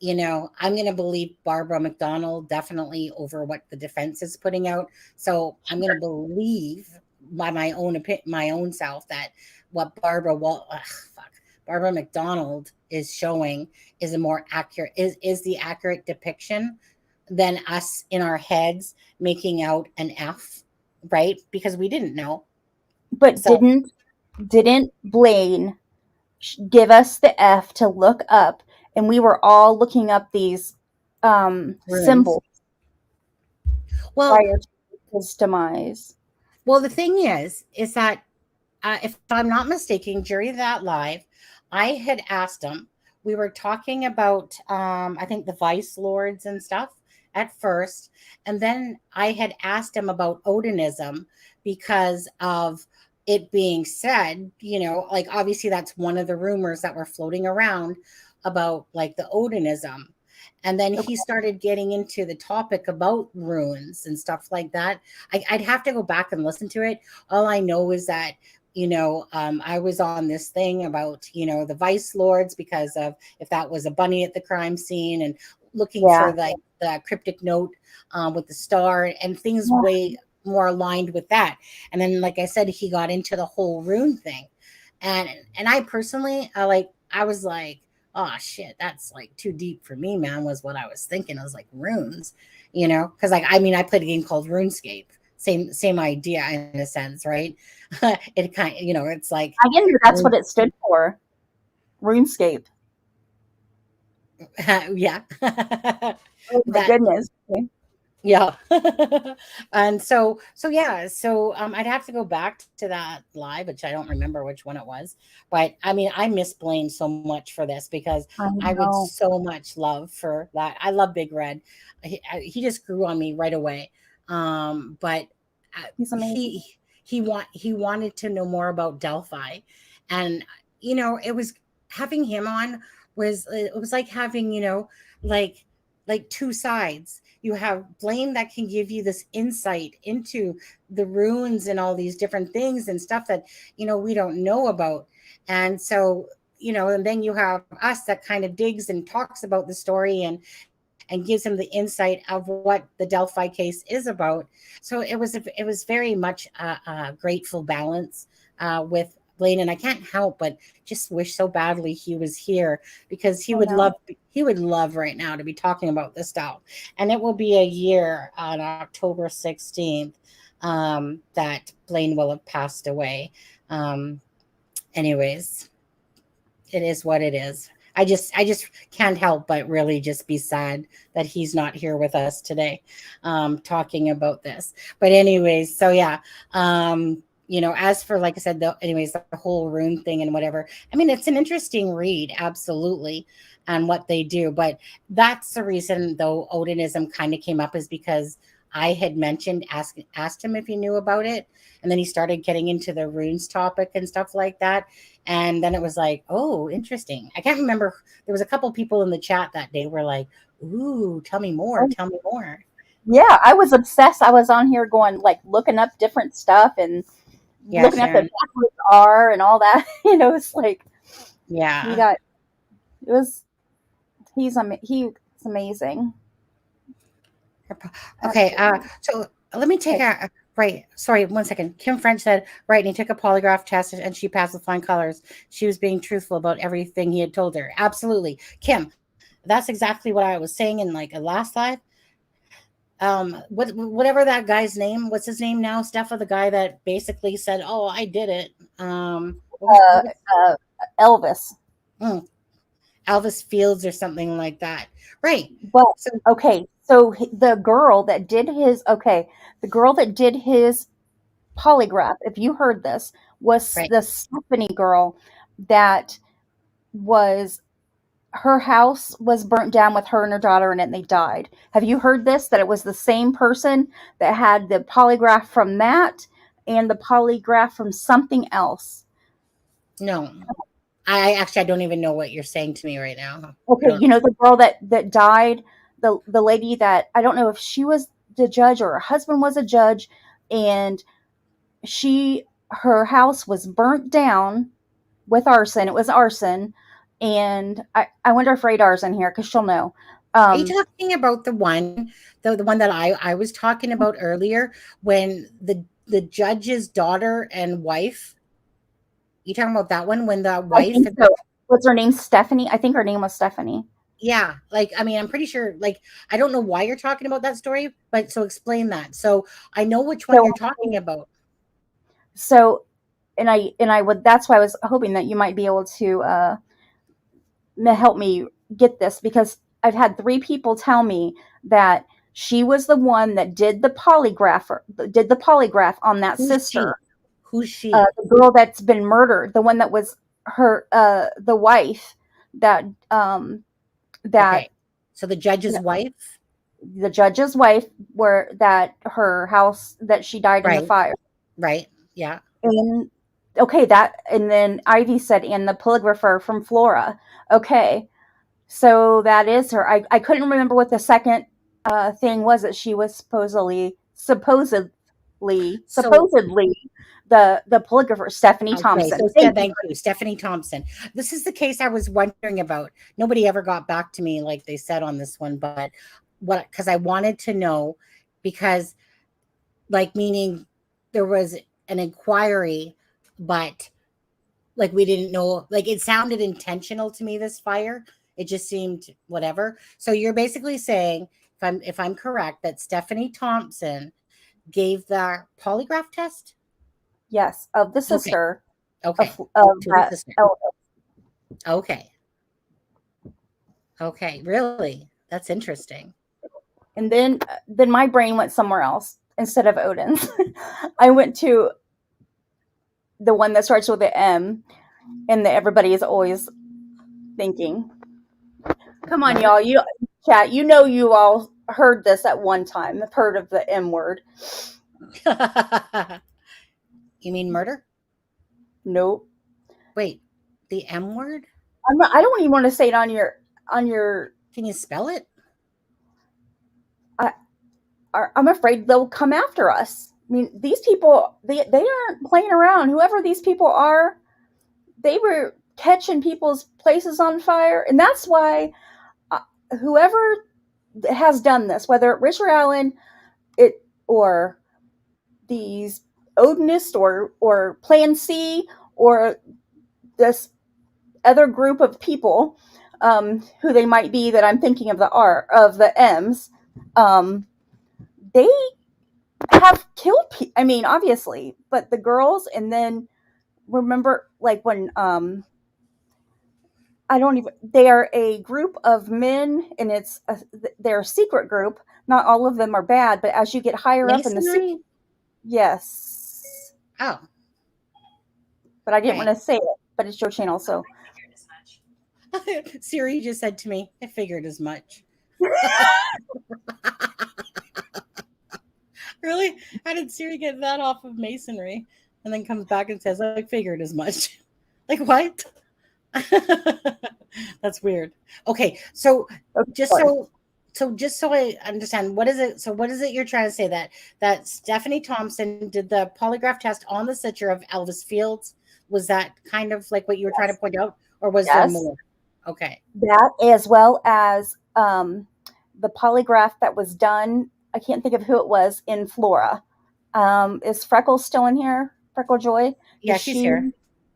I'm going to believe Barbara McDonald definitely over what the defense is putting out. So I'm going to believe by my own self that what Barbara McDonald is showing is a more accurate, is the accurate depiction than us in our heads making out an F, right? Because we didn't know. But didn't Blaine give us the F to look up, and we were all looking up these symbols prior to his demise? Well, the thing is that if I'm not mistaken, Jury That Live, I had asked him, we were talking about, I think, the Vice Lords and stuff at first. And then I had asked him about Odinism because of it being said, like, obviously that's one of the rumors that were floating around about, like, the Odinism. And then he started getting into the topic about runes and stuff like that. I'd have to go back and listen to it. All I know is that, I was on this thing about, the Vice Lords, because of if that was a bunny at the crime scene, and looking for the cryptic note with the star and things way more aligned with that. And then, like I said, he got into the whole rune thing. And I personally, I was like, oh shit, that's like too deep for me, man, was what I was thinking. I was like, runes, because like I mean I played a game called RuneScape. Same idea in a sense, right? It kind of, it's like I didn't know that's what it stood for. RuneScape. yeah. Oh my That goodness. Okay. yeah. And so yeah, so I'd have to go back to that live, which I don't remember which one it was, but I mean I miss Blaine so much for this because I I would know. so much love for that. I love Big Red. He just grew on me right away. But He's amazing. he wanted to know more about Delphi, and it was having him on it was like having like two sides. You have Blaine that can give you this insight into the runes and all these different things and stuff that we don't know about. And so and then you have us that kind of digs and talks about the story and gives him the insight of what the Delphi case is about. So it was very much a grateful balance with Blaine, and I can't help but just wish so badly he was here because I know. he would love right now to be talking about this stuff. And it will be a year on October 16th that Blaine will have passed away. Anyways, it is what it is. I just can't help but really just be sad that he's not here with us today, talking about this. But anyways, so yeah, as for like I said, the whole rune thing and whatever. I mean, it's an interesting read, absolutely, and what they do. But that's the reason, though, Odinism kind of came up is because I had asked him if he knew about it, and then he started getting into the runes topic and stuff like that. And then it was like, oh, interesting. I can't remember. There was a couple people in the chat that day were like, ooh, tell me more. Oh, Tell me more. yeah, I was obsessed. I was on here going like looking up different stuff and Yeah, looking at the Sharon. passwords are and all that. It's like he Yeah. got it was he's amazing. Okay. Absolutely. So let me take Okay. a right. Sorry, 1 second. Kim French said, right, and he took a polygraph test and she passed with flying colors. She was being truthful about everything he had told her. Absolutely. Kim, that's exactly what I was saying in like a last live. Whatever that guy's name, what's his name now? Steffa, the guy that basically said, oh, I did it. Uh, uh, Elvis. Mm, Elvis Fields or something like that. Right. But So, okay, so the girl that did his polygraph, if you heard this, was right. the Stephanie girl that was her house was burnt down with her and her daughter in it and they died. Have you heard this? That it was the same person that had the polygraph from that and the polygraph from something else. No, I don't even know what you're saying to me right now. I Okay, don't. the girl that died, the lady that I don't know if she was the judge or her husband was a judge, and her house was burnt down with arson. It was arson, and I wonder if Radar's in here because she'll know. Are you Um, talking about the one that I was talking about earlier when the judge's daughter and wife? You talking about that one when the I wife think and so. What's her name? Stephanie. I think her name was Stephanie. yeah, like I mean, I'm pretty sure. Like, I don't know why you're talking about that story, but so explain that. So I know which one So you're talking about. so and I would that's why I was hoping that you might be able to help me get this because I've had 3 people tell me that she was the one that did the polygraph on that Who's she? sister, Who's she? the girl that's been murdered, the one that was her the wife that that Okay, so the judge's wife, the judge's wife where that her house that she died in the right? fire. Right. Yeah. And okay, that and then Ivy said and the polygrapher from Flora. Okay. So that is her. I couldn't remember what the second thing was that she was So supposedly the polygrapher Stephanie okay, Thompson. so Thank you. thank you, Stephanie Thompson. This is the case I was wondering about. Nobody ever got back to me like they said on this one, but because I wanted to know because like meaning there was an inquiry, but Like we didn't know, like it sounded intentional to me, this fire. It just seemed whatever. So you're basically saying, if I'm correct, that Stephanie Thompson gave the polygraph test? Yes, of the Okay. sister Okay. of To the that sister. Elvis. Okay. Okay. Really? That's interesting. And then my brain went somewhere else instead of Odin's. I went to the one that starts with the M, and that everybody is always thinking. Come on, Murder? y'all. You chat. You know, you all heard this at one time. I've heard of the M word. You mean murder? Nope. Wait, the M word? I don't even want to say it on your. Can you spell it? I'm afraid they'll come after us. I mean, these people, they aren't playing around. Whoever these people are, they were catching people's places on fire. And that's why whoever has done this, whether Richard Allen or these Odinists or Plan C or this other group of people, who they might be that I'm thinking of the M's, they have killed I mean, obviously, but the girls. And then remember, like, when they are a group of men, and they're a secret group. Not all of them are bad, but as you get higher up in the yes. Oh. But I didn't want to say it, but it's your channel, so. Siri just said to me, I figured as much. Really? How did Siri get that off of masonry? And then comes back and says, I figured as much. Like, what? That's weird. Okay, so just so I understand, what is it? So what is it you're trying to say, that Stephanie Thompson did the polygraph test on the sister of Elvis Fields? Was that kind of like what you were trying to point out, or was there more? Okay, that, as well as the polygraph that was done. I can't think of who it was in Flora. Is Freckles still in here? Freckle Joy? Yeah, she's here.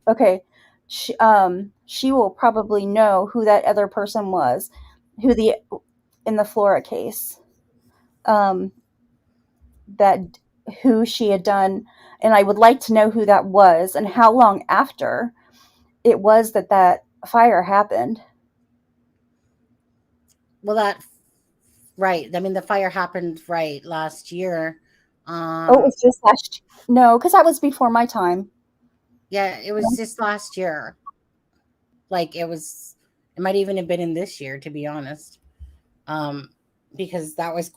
Okay. She will probably know who that other person was, in the Flora case, who she had done. And I would like to know who that was and how long after it was that fire happened. Well, right. I mean, the fire happened last year. It was just no, because that was before my time. Yeah, it was just last year. Like it might even have been in this year, to be honest. Because that was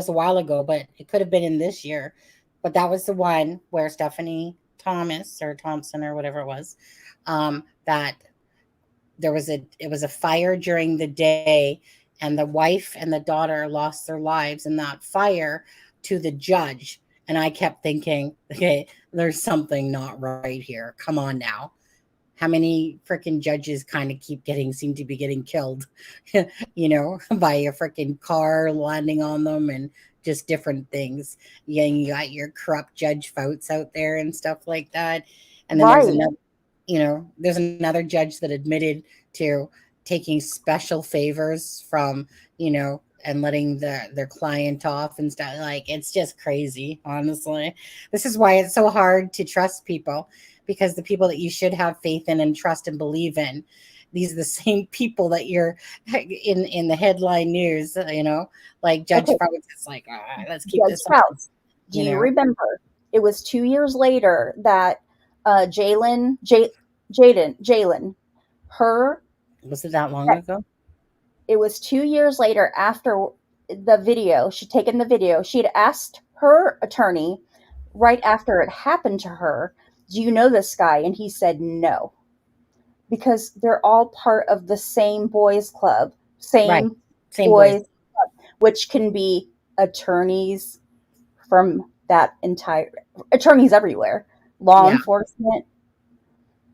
a while ago, but it could have been in this year. But that was the one where Stephanie Thomas or Thompson or whatever it was, that it was a fire during the day, and the wife and the daughter lost their lives in that fire to the judge. And I kept thinking, okay, there's something not right here. Come on now. How many freaking judges seem to be getting killed, by a freaking car landing on them and just different things. Yeah, you got your corrupt judge votes out there and stuff like that. And then there's another judge that admitted to taking special favors from, and letting their client off and stuff. Like, it's just crazy, honestly. This is why it's so hard to trust people, because the people that you should have faith in and trust and believe in, these are the same people that you're in the headline news, like Judge Fouts. It's like, let's keep this up. Do you remember? It was 2 years later that Jalen, her. Was it that long ago? It was 2 years later after the video. She'd taken the video. She had asked her attorney right after it happened to her, do you know this guy? And he said no. Because they're all part of the same boys club. Same boys club, which can be attorneys from attorneys everywhere. Law enforcement.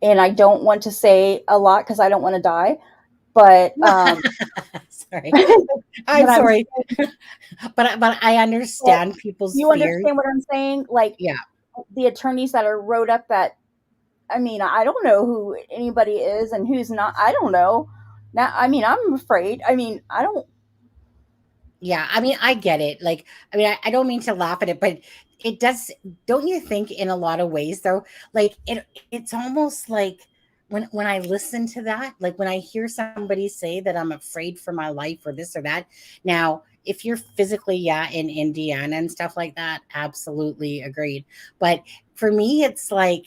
And I don't want to say a lot because I don't want to die. But sorry, I'm sorry, but I understand people's fears. You understand what I'm saying? Like, the attorneys that are wrote up I mean, I don't know who anybody is and who's not. I don't know. Now, I mean, I'm afraid. I mean, I don't. Yeah, I mean, I get it. Like, I mean, I don't mean to laugh at it, but it does. Don't you think, in a lot of ways, though, like it's almost like when I listen to that, like when I hear somebody say that I'm afraid for my life or this or that. Now, if you're physically, yeah, in Indiana and stuff like that, absolutely agreed. But for me, it's like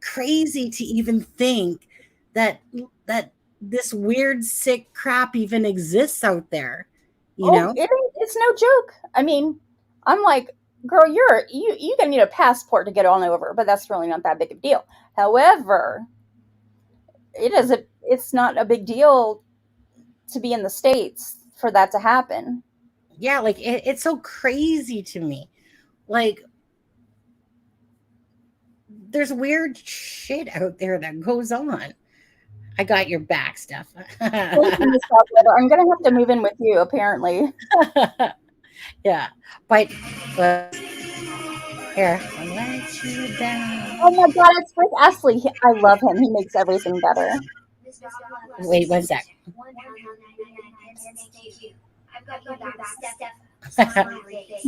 crazy to even think that that this weird sick crap even exists out there, you Oh, know. it's no joke. I mean, I'm like, girl, you gonna need a passport to get on over, but that's really not that big of a deal. However, it's not a big deal to be in the States for that to happen. Yeah, like it's so crazy to me. Like there's weird shit out there that goes on. I got your back, Steph. Thank you, Miss Calculator. I'm gonna have to move in with you, apparently. Yeah, but here, I'll let you Oh down. my god, it's Rick Astley. I love him. He makes everything better. Wait one sec. Thank you. I've got your back, Steph. Smiley face.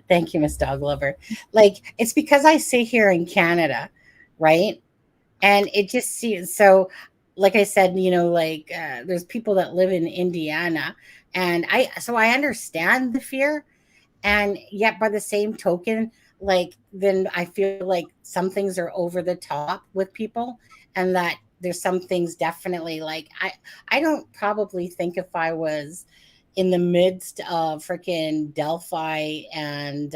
Thank you, Miss Dog Lover. Like, it's because I sit here in Canada, right? And it just seems so, like I said, like there's people that live in Indiana, and I understand the fear, and yet by the same token, like then I feel like some things are over the top with people, and that there's some things definitely like I don't probably think if I was in the midst of freaking Delphi and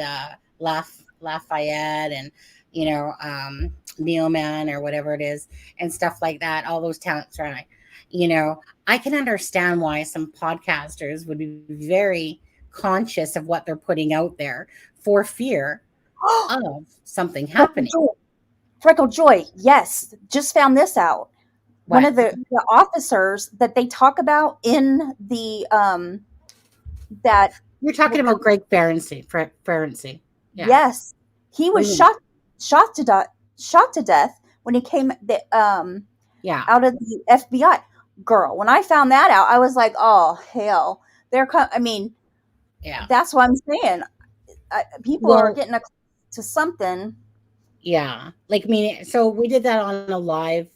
Lafayette and Neoman or whatever it is and stuff like that, all those towns, right? You know, I can understand why some podcasters would be very conscious of what they're putting out there for fear of something Freckle happening. Joy. Freckle Joy. Yes, just found this out. One What? of the officers that they talk about in the that You're talking about Greg Ferenczi. Yeah. yes, he What do was you mean? shot to death when he came Yeah. out of the FBI. Girl, when I found that out, I was like, oh hell, I mean, Yeah. that's what I'm saying. People are Well, getting to something. yeah. Like, I mean, so we did that on a live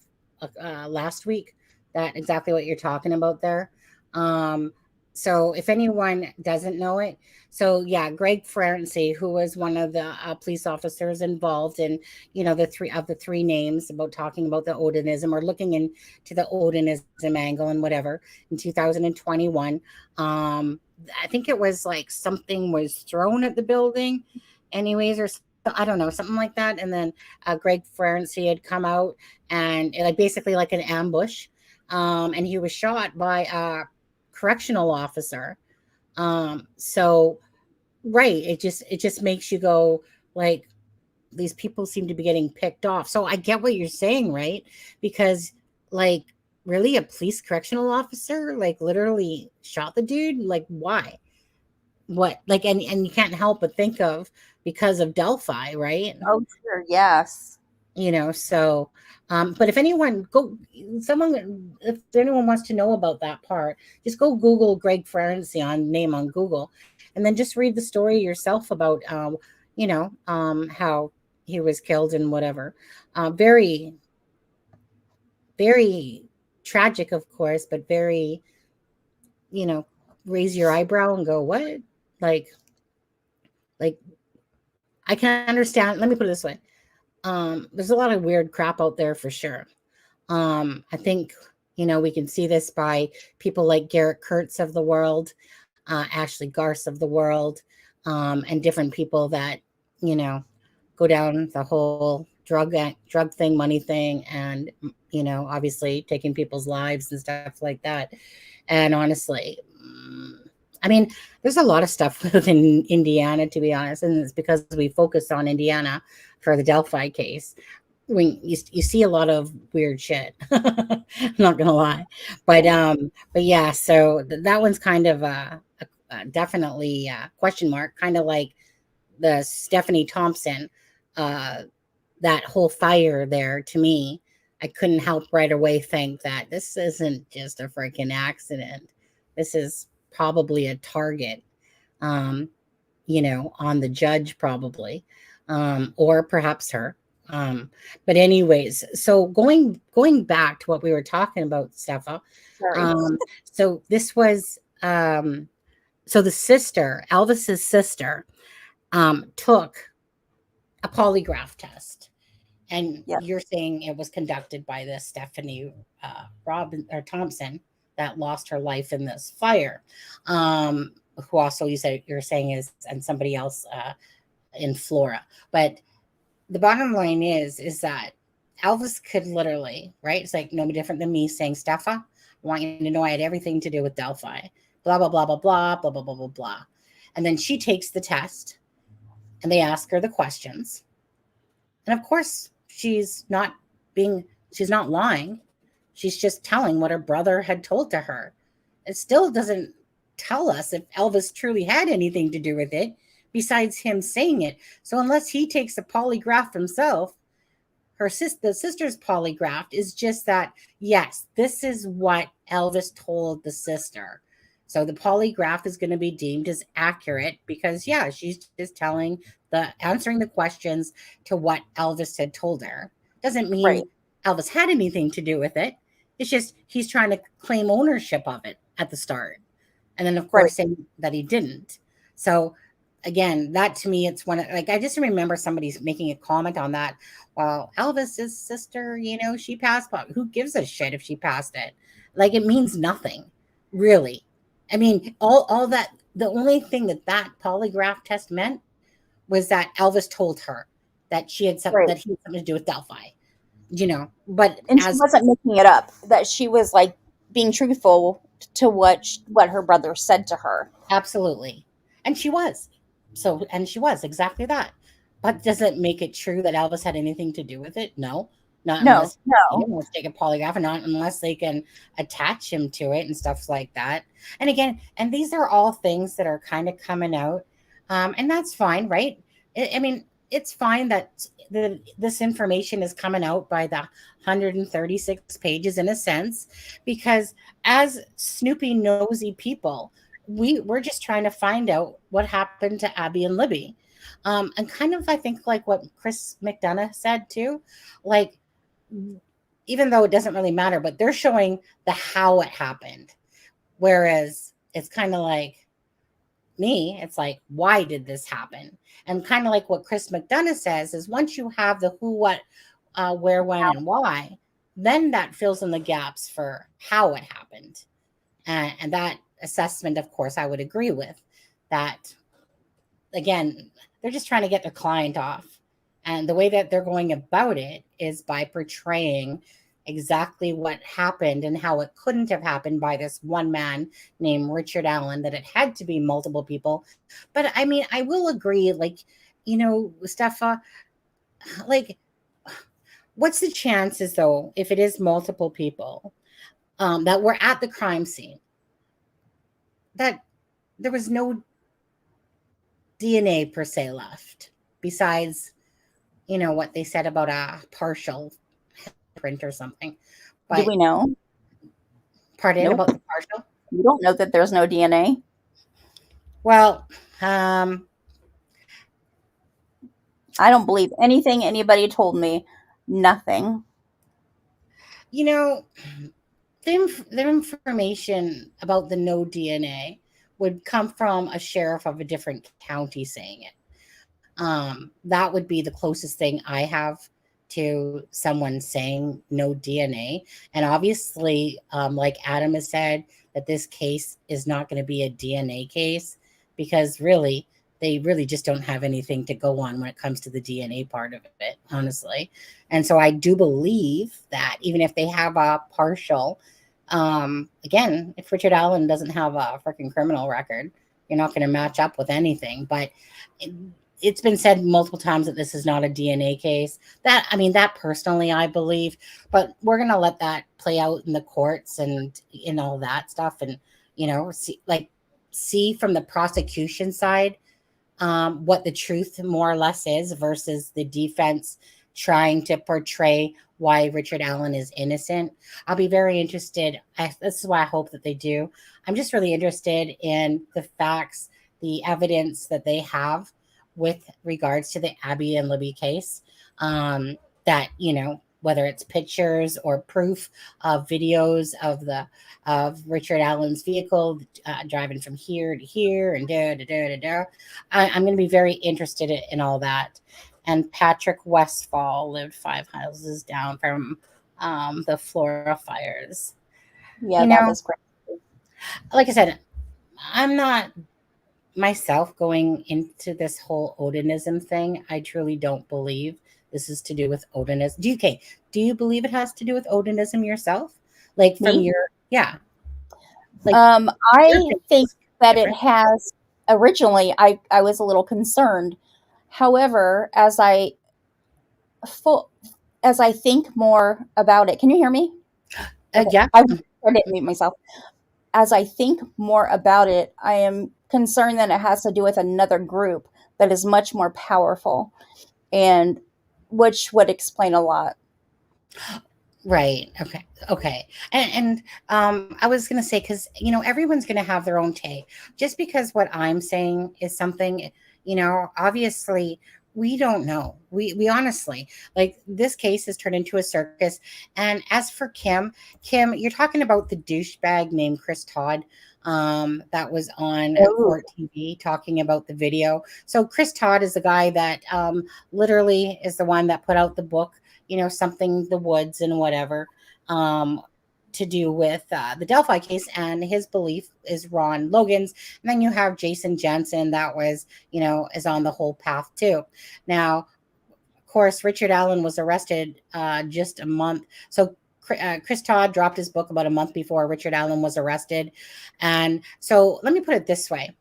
last week. That exactly what you're talking about there. Um, so if anyone doesn't know it, so yeah, Greg Ferenczi, who was one of the police officers involved in, the three names about talking about the Odinism or looking into the Odinism angle and whatever in 2021. I think it was like something was thrown at the building, anyways, or I don't know, something like that. And then Greg Ferenczi had come out and like basically like an ambush, and he was shot by a correctional officer. So right, it just makes you go like these people seem to be getting picked off. So I get what you're saying, right? Because like really a police correctional officer like literally shot the dude. Like why? What like and you can't help but think of because of Delphi, right? Oh, sure, yes. So but if anyone wants to know about that part, just go Google Greg Ferenczi on Google, and then just read the story yourself about how he was killed and whatever. Very, very tragic, of course, but very, you know raise your eyebrow and go, what? Like like I can understand. Let me put it this way. There's a lot of weird crap out there for sure. I think, we can see this by people like Garrett Kurtz of the world, Ashley Garce of the world, and different people that, you know, go down the whole drug thing, money thing, and, obviously taking people's lives and stuff like that. And honestly, I mean, there's a lot of stuff within Indiana, to be honest, and it's because we focus on Indiana for the Delphi case. When you see a lot of weird shit. I'm not gonna lie, but yeah. So that one's kind of definitely question mark, kind of like the Stephanie Thompson that whole fire there, to me, I couldn't help right away think that this isn't just a freaking accident. This is probably a target, um, on the judge, probably, or perhaps her. But anyways, so going back to what we were talking about, Steffa. Sorry. So this was so the sister, Elvis's sister, took a polygraph test. And Yep. you're saying it was conducted by this Stephanie Robin or Thompson that lost her life in this fire. Who also you're saying is, and somebody else in Flora. But the bottom line is that Elvis could literally, right? It's like no different than me saying, Steffa, I want you to know I had everything to do with Delphi. Blah blah blah blah blah blah blah blah blah blah. And then she takes the test, and they ask her the questions. And of course, she's not lying. She's just telling what her brother had told to her. It still doesn't tell us if Elvis truly had anything to do with it besides him saying it. So unless he takes a polygraph himself, the sister's polygraph is just that, yes, this is what Elvis told the sister. So the polygraph is going to be deemed as accurate because, yeah, she's just answering the questions to what Elvis had told her. Doesn't mean Right. Elvis had anything to do with it. It's just he's trying to claim ownership of it at the start. And then, of course, saying that he didn't. So, again, that to me, it's I just remember somebody making a comment on that. Well, Elvis's sister, she passed, but who gives a shit if she passed it? Like, it means nothing, really. I mean, all that, the only thing that polygraph test meant was that Elvis told her that he had something to do with Delphi, but And she wasn't making it up, that she was like being truthful to what her brother said to her. Absolutely. And she was. And she was exactly that. But does it make it true that Elvis had anything to do with it? No. Not unless he wants to take a polygraph, and not unless they can attach him to it and stuff like that. And again, and these are all things that are kind of coming out. And that's fine, right? I mean, it's fine that this information is coming out by the 136 pages in a sense, because as Snoopy nosy people, we're just trying to find out what happened to Abby and Libby. And kind of, I think, like what Chris McDonough said too, like, even though it doesn't really matter, but they're showing the how it happened. Whereas it's kind of like me, it's like, why did this happen? And kind of like what Chris McDonough says is once you have the who, what, where, when, and why, then that fills in the gaps for how it happened. And that assessment, of course, I would agree with that. Again, they're just trying to get their client off. And the way that they're going about it is by portraying exactly what happened and how it couldn't have happened by this one man named Richard Allen, that it had to be multiple people. But I mean, I will agree, like, Steffa, like, what's the chances, though, if it is multiple people that were at the crime scene, that there was no DNA per se left, besides what they said about a partial print or something. But do we know? Pardon? Nope. About the partial? You don't know that there's no DNA? Well, I don't believe anything anybody told me. Nothing. The information about the no DNA would come from a sheriff of a different county saying it. That would be the closest thing I have to someone saying no DNA. And obviously, like Adam has said, that this case is not going to be a DNA case, because they really just don't have anything to go on when it comes to the DNA part of it, honestly. And so I do believe that even if they have a partial, again, if Richard Allen doesn't have a freaking criminal record, you're not going to match up with anything. But it's been said multiple times that this is not a DNA case. That personally I believe, but we're going to let that play out in the courts and all that stuff. And, see from the prosecution side what the truth more or less is versus the defense trying to portray why Richard Allen is innocent. I'll be very interested. This is why I hope that they do. I'm just really interested in the facts, the evidence that they have with regards to the Abby and Libby case. That, whether it's pictures or proof of videos of Richard Allen's vehicle driving from here to here and I'm going to be very interested in all that. And Patrick Westfall lived 5 houses down from the Florida fires. Yeah, that was great. Like I said, I'm not myself going into this whole Odinism thing. I truly don't believe this is to do with Odinism. Do you believe it has to do with Odinism yourself? Like from Me? Like I think that it has. Originally, I was a little concerned. However, as I think more about it, can you hear me? Okay. Yeah. I didn't mute myself. As I think more about it, I am concerned that it has to do with another group that is much more powerful, and which would explain a lot. Right. Okay. And I was going to say, because, everyone's going to have their own take. Just because what I'm saying is something, obviously we don't know. We honestly, like, this case has turned into a circus. And as for Kim, you're talking about the douchebag named Chris Todd that was on Court TV talking about the video. So Chris Todd is the guy that literally is the one that put out the book, something the woods and whatever, to do with the Delphi case, and his belief is Ron Logan's. And then you have Jason Jensen that was, is on the whole path too. Now, of course, Richard Allen was arrested just a month. So Chris Todd dropped his book about a month before Richard Allen was arrested. And so let me put it this way.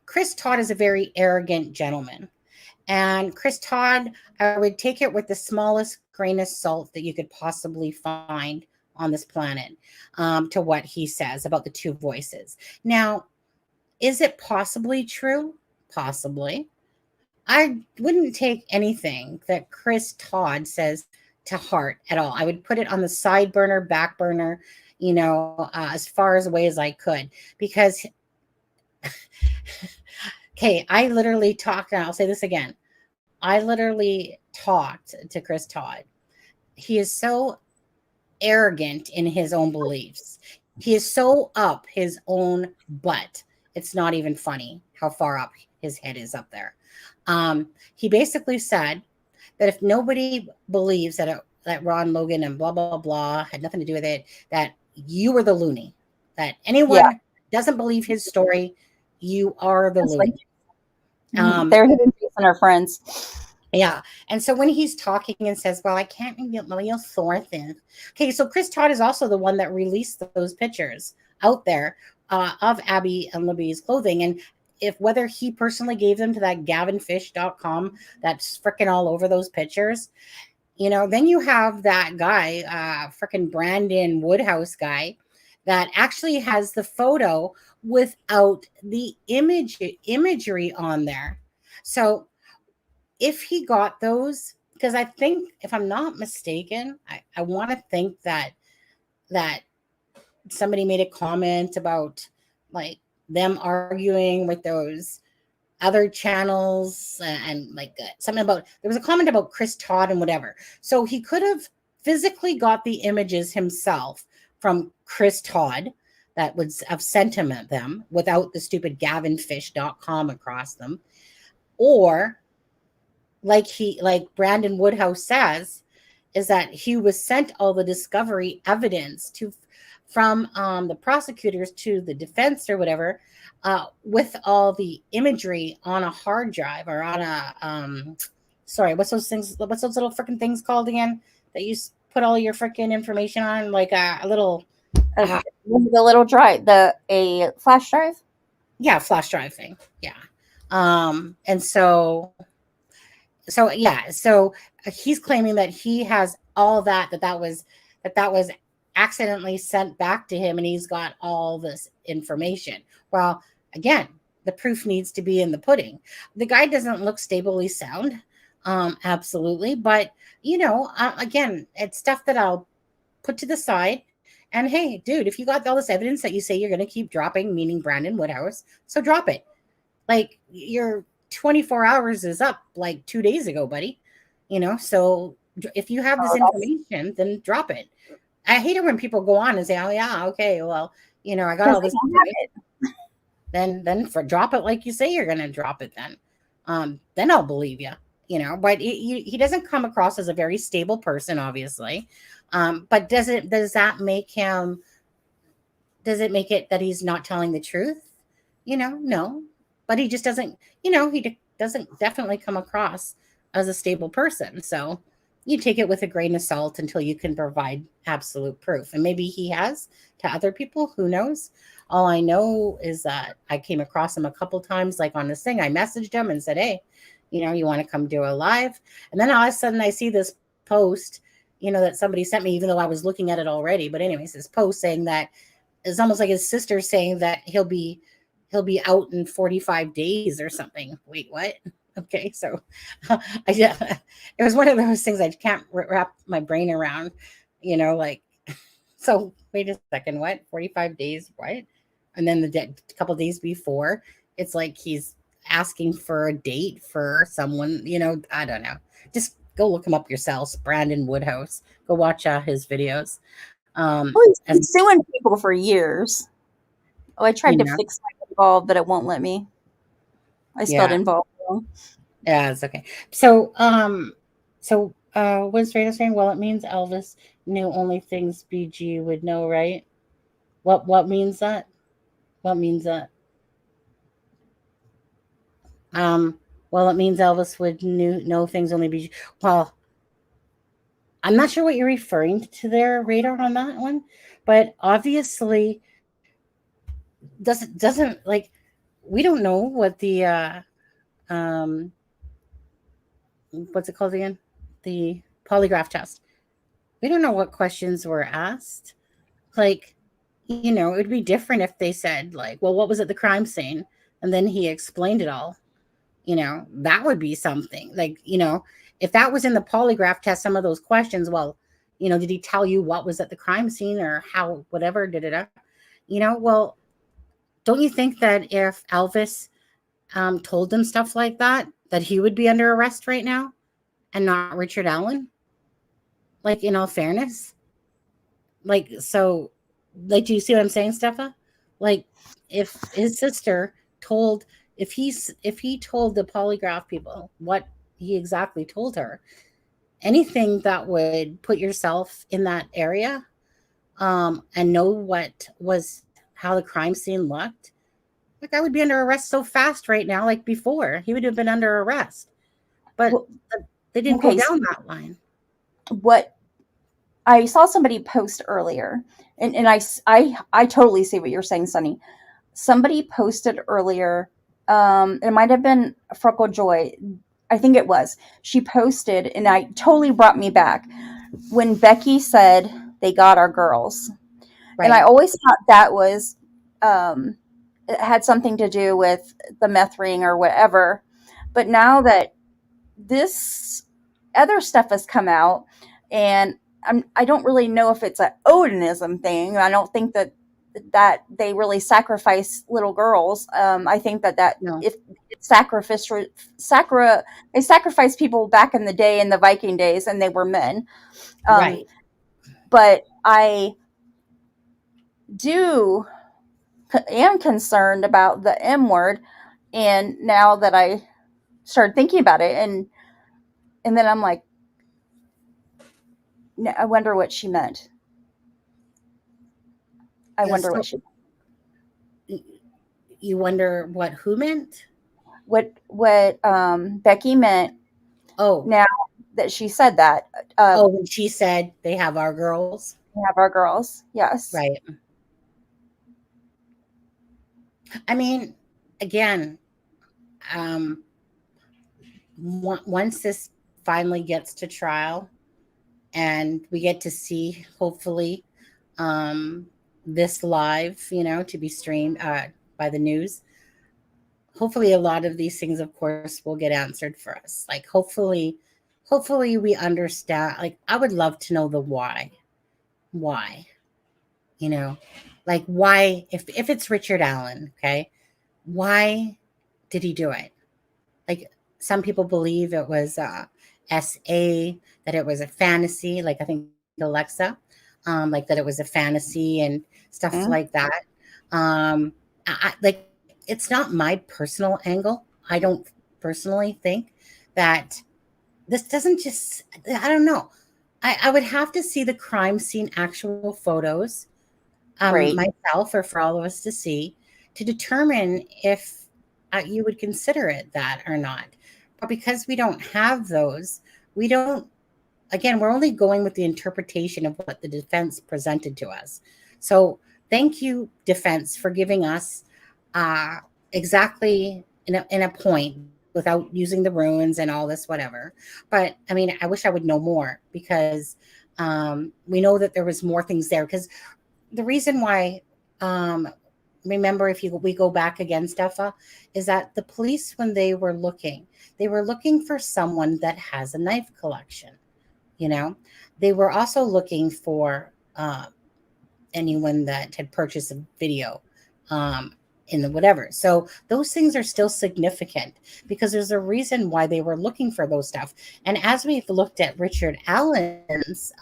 Chris Todd is a very arrogant gentleman. And Chris Todd, I would take it with the smallest grain of salt that you could possibly find on this planet to what he says about the two voices. Now, is it possibly true? Possibly. I wouldn't take anything that Chris Todd says to heart at all. I would put it on the side burner, back burner, as far away as I could, because okay, I literally talked, and I'll say this again. I literally talked to Chris Todd. He is so arrogant in his own beliefs. He is so up his own butt. It's not even funny how far up his head is up there. He basically said that if nobody believes that Ron Logan and blah, blah, blah had nothing to do with it, that you were the loony, that anyone doesn't believe his story, you are the loony. They're hidden and our friends. Yeah. And so when he's talking and says, well, I can't get real sore things. Okay. So Chris Todd is also the one that released those pictures out there of Abby and Libby's clothing. And whether he personally gave them to that gavinfish.com that's freaking all over those pictures, then you have that guy, freaking Brandon Woodhouse guy, that actually has the photo without the imagery on there. So if he got those, because I think, if I'm not mistaken, I want to think that somebody made a comment about like them arguing with those other channels and like something about, there was a comment about Chris Todd and whatever. So he could have physically got the images himself from Chris Todd that would have sent him them without the stupid gavinfish.com across them. Or like Brandon Woodhouse says, is that he was sent all the discovery evidence from the prosecutors to the defense or whatever, with all the imagery on a hard drive or on a what's those little freaking things called again that you put all your freaking information on, like a little the little drive, a flash drive. Yeah, flash drive thing. Yeah. And so he's claiming that he has all that was accidentally sent back to him, and he's got all this information. Well, again, the proof needs to be in the pudding. The guy doesn't look stably sound, absolutely, but again, it's stuff that I'll put to the side. And hey, dude, if you got all this evidence that you say you're going to keep dropping, meaning Brandon Woodhouse, so drop it. Like, your 24 hours is up like 2 days ago, buddy. So if you have this information, then drop it. I hate it when people go on and say, oh yeah, okay, well, I got all this. Then drop it like you say you're going to drop it. Then I'll believe you. But he doesn't come across as a very stable person, obviously. But does it make it that he's not telling the truth? No. But he just doesn't, he doesn't definitely come across as a stable person. So you take it with a grain of salt until you can provide absolute proof. And maybe he has to other people, who knows? All I know is that I came across him a couple times, like on this thing. I messaged him and said, hey, you want to come do a live? And then all of a sudden I see this post, that somebody sent me, even though I was looking at it already. But anyways, this post saying that it's almost like his sister saying that he'll be out in 45 days or something. Wait, what? Okay, so it was one of those things I can't wrap my brain around, like, so wait a second, what? 45 days, what? And then the couple days before, it's like he's asking for a date for someone, I don't know. Just go look him up yourselves, Brandon Woodhouse. Go watch his videos. He's been suing people for years. Oh, I tried to fix my involved, but it won't let me. I spelled involved wrong. Yeah, it's okay. So, what's Rita saying? Well, it means Elvis knew only things BG would know, right? What means that? What means that? Well, it means Elvis would know things only BG. Well, I'm not sure what you're referring to there, Radar, on that one, but obviously doesn't like, we don't know what the what's it called again? The polygraph test. We don't know what questions were asked. Like, it would be different if they said, like, well, what was at the crime scene? And then he explained it all. That would be something. Like, if that was in the polygraph test, some of those questions, well, did he tell you what was at the crime scene or how, whatever, well, don't you think that if Elvis told them stuff like that he would be under arrest right now and not Richard Allen? Like, in all fairness, like, so, like, do you see what I'm saying, Steffa? Like, if his sister told, if he told the polygraph people what he exactly told her, anything that would put yourself in that area, and know how the crime scene looked, like, I would be under arrest so fast right now. Like, before, he would have been under arrest, but they didn't go down that line. What I saw somebody post earlier, and I totally see what you're saying, Sunny. Somebody posted earlier, it might have been Freckle Joy, I think it was. She posted, and I totally brought me back when Becky said they got our girls. Right. And I always thought that was it had something to do with the meth ring or whatever. But now that this other stuff has come out, and I don't really know if it's an Odinism thing. I don't think that they really sacrifice little girls. I think that if it's they sacrificed people back in the day, in the Viking days, and they were men. Right. But I am concerned about the M word, and now that I started thinking about it, and then I'm like, I wonder what she meant. I wonder what she meant. You wonder what who meant? What Becky meant. Oh, now that she said that. When she said they have our girls. They have our girls. Yes. Right. I mean, again, once this finally gets to trial and we get to see, hopefully, this live, to be streamed by the news, hopefully a lot of these things, of course, will get answered for us. Like hopefully we understand. Like I would love to know the why, you know, like why, if it's Richard Allen, okay, why did he do it? Like some people believe it was SA, that it was a fantasy, like I think Alexa, like that it was a fantasy and stuff Mhm. like that. Like it's not my personal angle. I don't personally think that this doesn't just, I don't know. I would have to see the crime scene actual photos Right. myself or for all of us to see to determine if you would consider it that or not. But because we don't have those, we don't, again, we're only going with the interpretation of what the defense presented to us. So thank you, defense, for giving us uh, exactly in a point without using the ruins and all this, whatever. But I mean, I wish I would know more because we know that there was more things there. Because the reason why, um, remember, if we go back again, Steffa, is that the police, when they were looking for someone that has a knife collection. You know, they were also looking for anyone that had purchased a video um, in the whatever. So those things are still significant because there's a reason why they were looking for those stuff. And as we've looked at Richard Allen's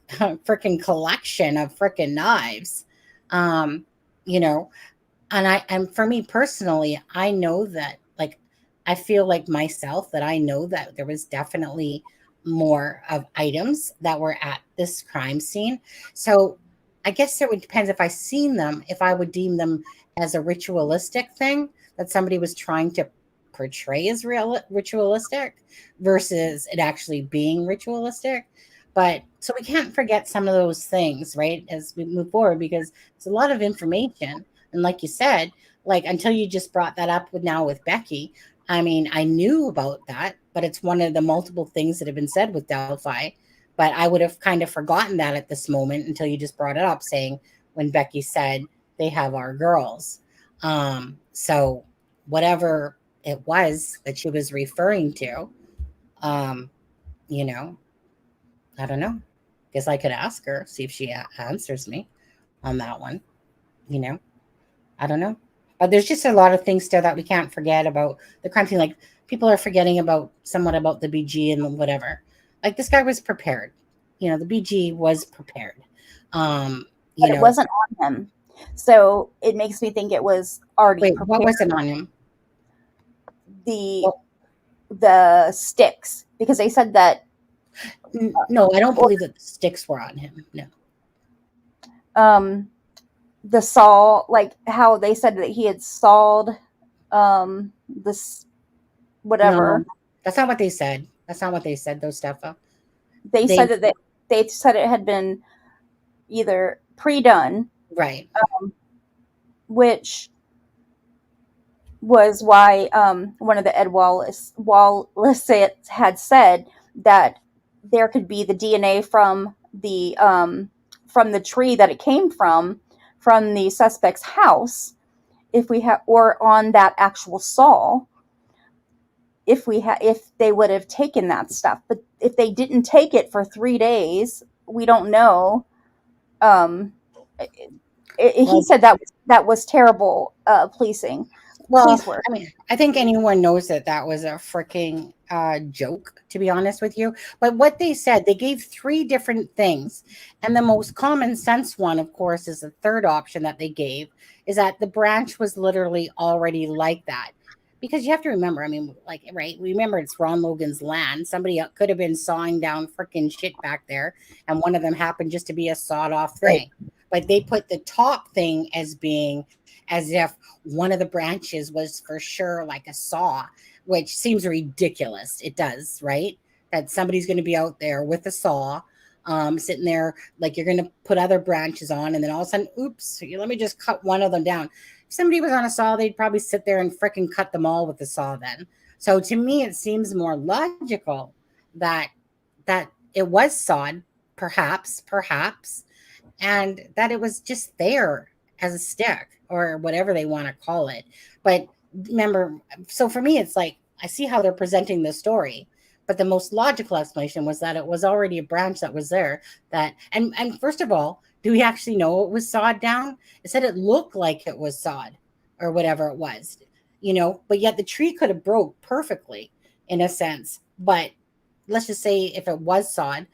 freaking collection of freaking knives, um, you know, and for me personally, I know that, like, I feel like myself that I know that there was definitely more of items that were at this crime scene. So I guess it would depend if I seen them, if I would deem them as a ritualistic thing that somebody was trying to portray as ritualistic versus it actually being ritualistic. But so we can't forget some of those things, right, as we move forward, because it's a lot of information. And like you said, like until you just brought that up with Becky, I mean, I knew about that, but it's one of the multiple things that have been said with Delphi. But I would have kind of forgotten that at this moment until you just brought it up, saying when Becky said they have our girls. So whatever it was that she was referring to, um, you know, I don't know. Guess I could ask her, see if she answers me on that one. You know, I don't know. But there's just a lot of things still that we can't forget about the crime scene. Like people are forgetting about somewhat about the BG and whatever. Like this guy was prepared. You know, the BG was prepared. You But it know, wasn't on him. So it makes me think it was already wait, what prepared. was it on him? The Well, the sticks, because they said that no, I don't or believe that the sticks were on him. No, um the saw, like how they said that he had sawed this no, whatever. that's not what they said. That's not what they said. Those stuff. They They said that they said it had been either pre-done, right. which was why one of the Ed Wallace had said that there could be the DNA from the tree that it came from the suspect's house, if we have, or on that actual saw, if they would have taken that stuff. But if they didn't take it for 3 days, we don't know. Um, he Well, said that was terrible policing. Well, Police work. I mean, I think anyone knows that that was a freaking joke, to be honest with you. But what they said, they gave three different things. And the most common sense one, of course, is the third option that they gave, is that the branch was literally already like that. Because you have to remember, I mean, like, right, remember it's Ron Logan's land. Somebody could have been sawing down freaking shit back there, and one of them happened just to be a sawed off Right. thing. But they put the top thing as being as if one of the branches was for sure like a saw, which seems ridiculous. It does, right? That somebody's going to be out there with a saw, sitting there like you're going to put other branches on, and then all of a sudden, oops, let me just cut one of them down. If somebody was on a saw, they'd probably sit there and freaking cut them all with the saw then. So to me, it seems more logical that it was sawed, perhaps, and that it was just there as a stick or whatever they want to call it. But remember, so for me, it's like, I see how they're presenting the story, but the most logical explanation was that it was already a branch that was there that, and first of all, do we actually know it was sawed down? It said it looked like it was sawed or whatever it was, but yet the tree could have broke perfectly in a sense. But let's just say if it was sawed,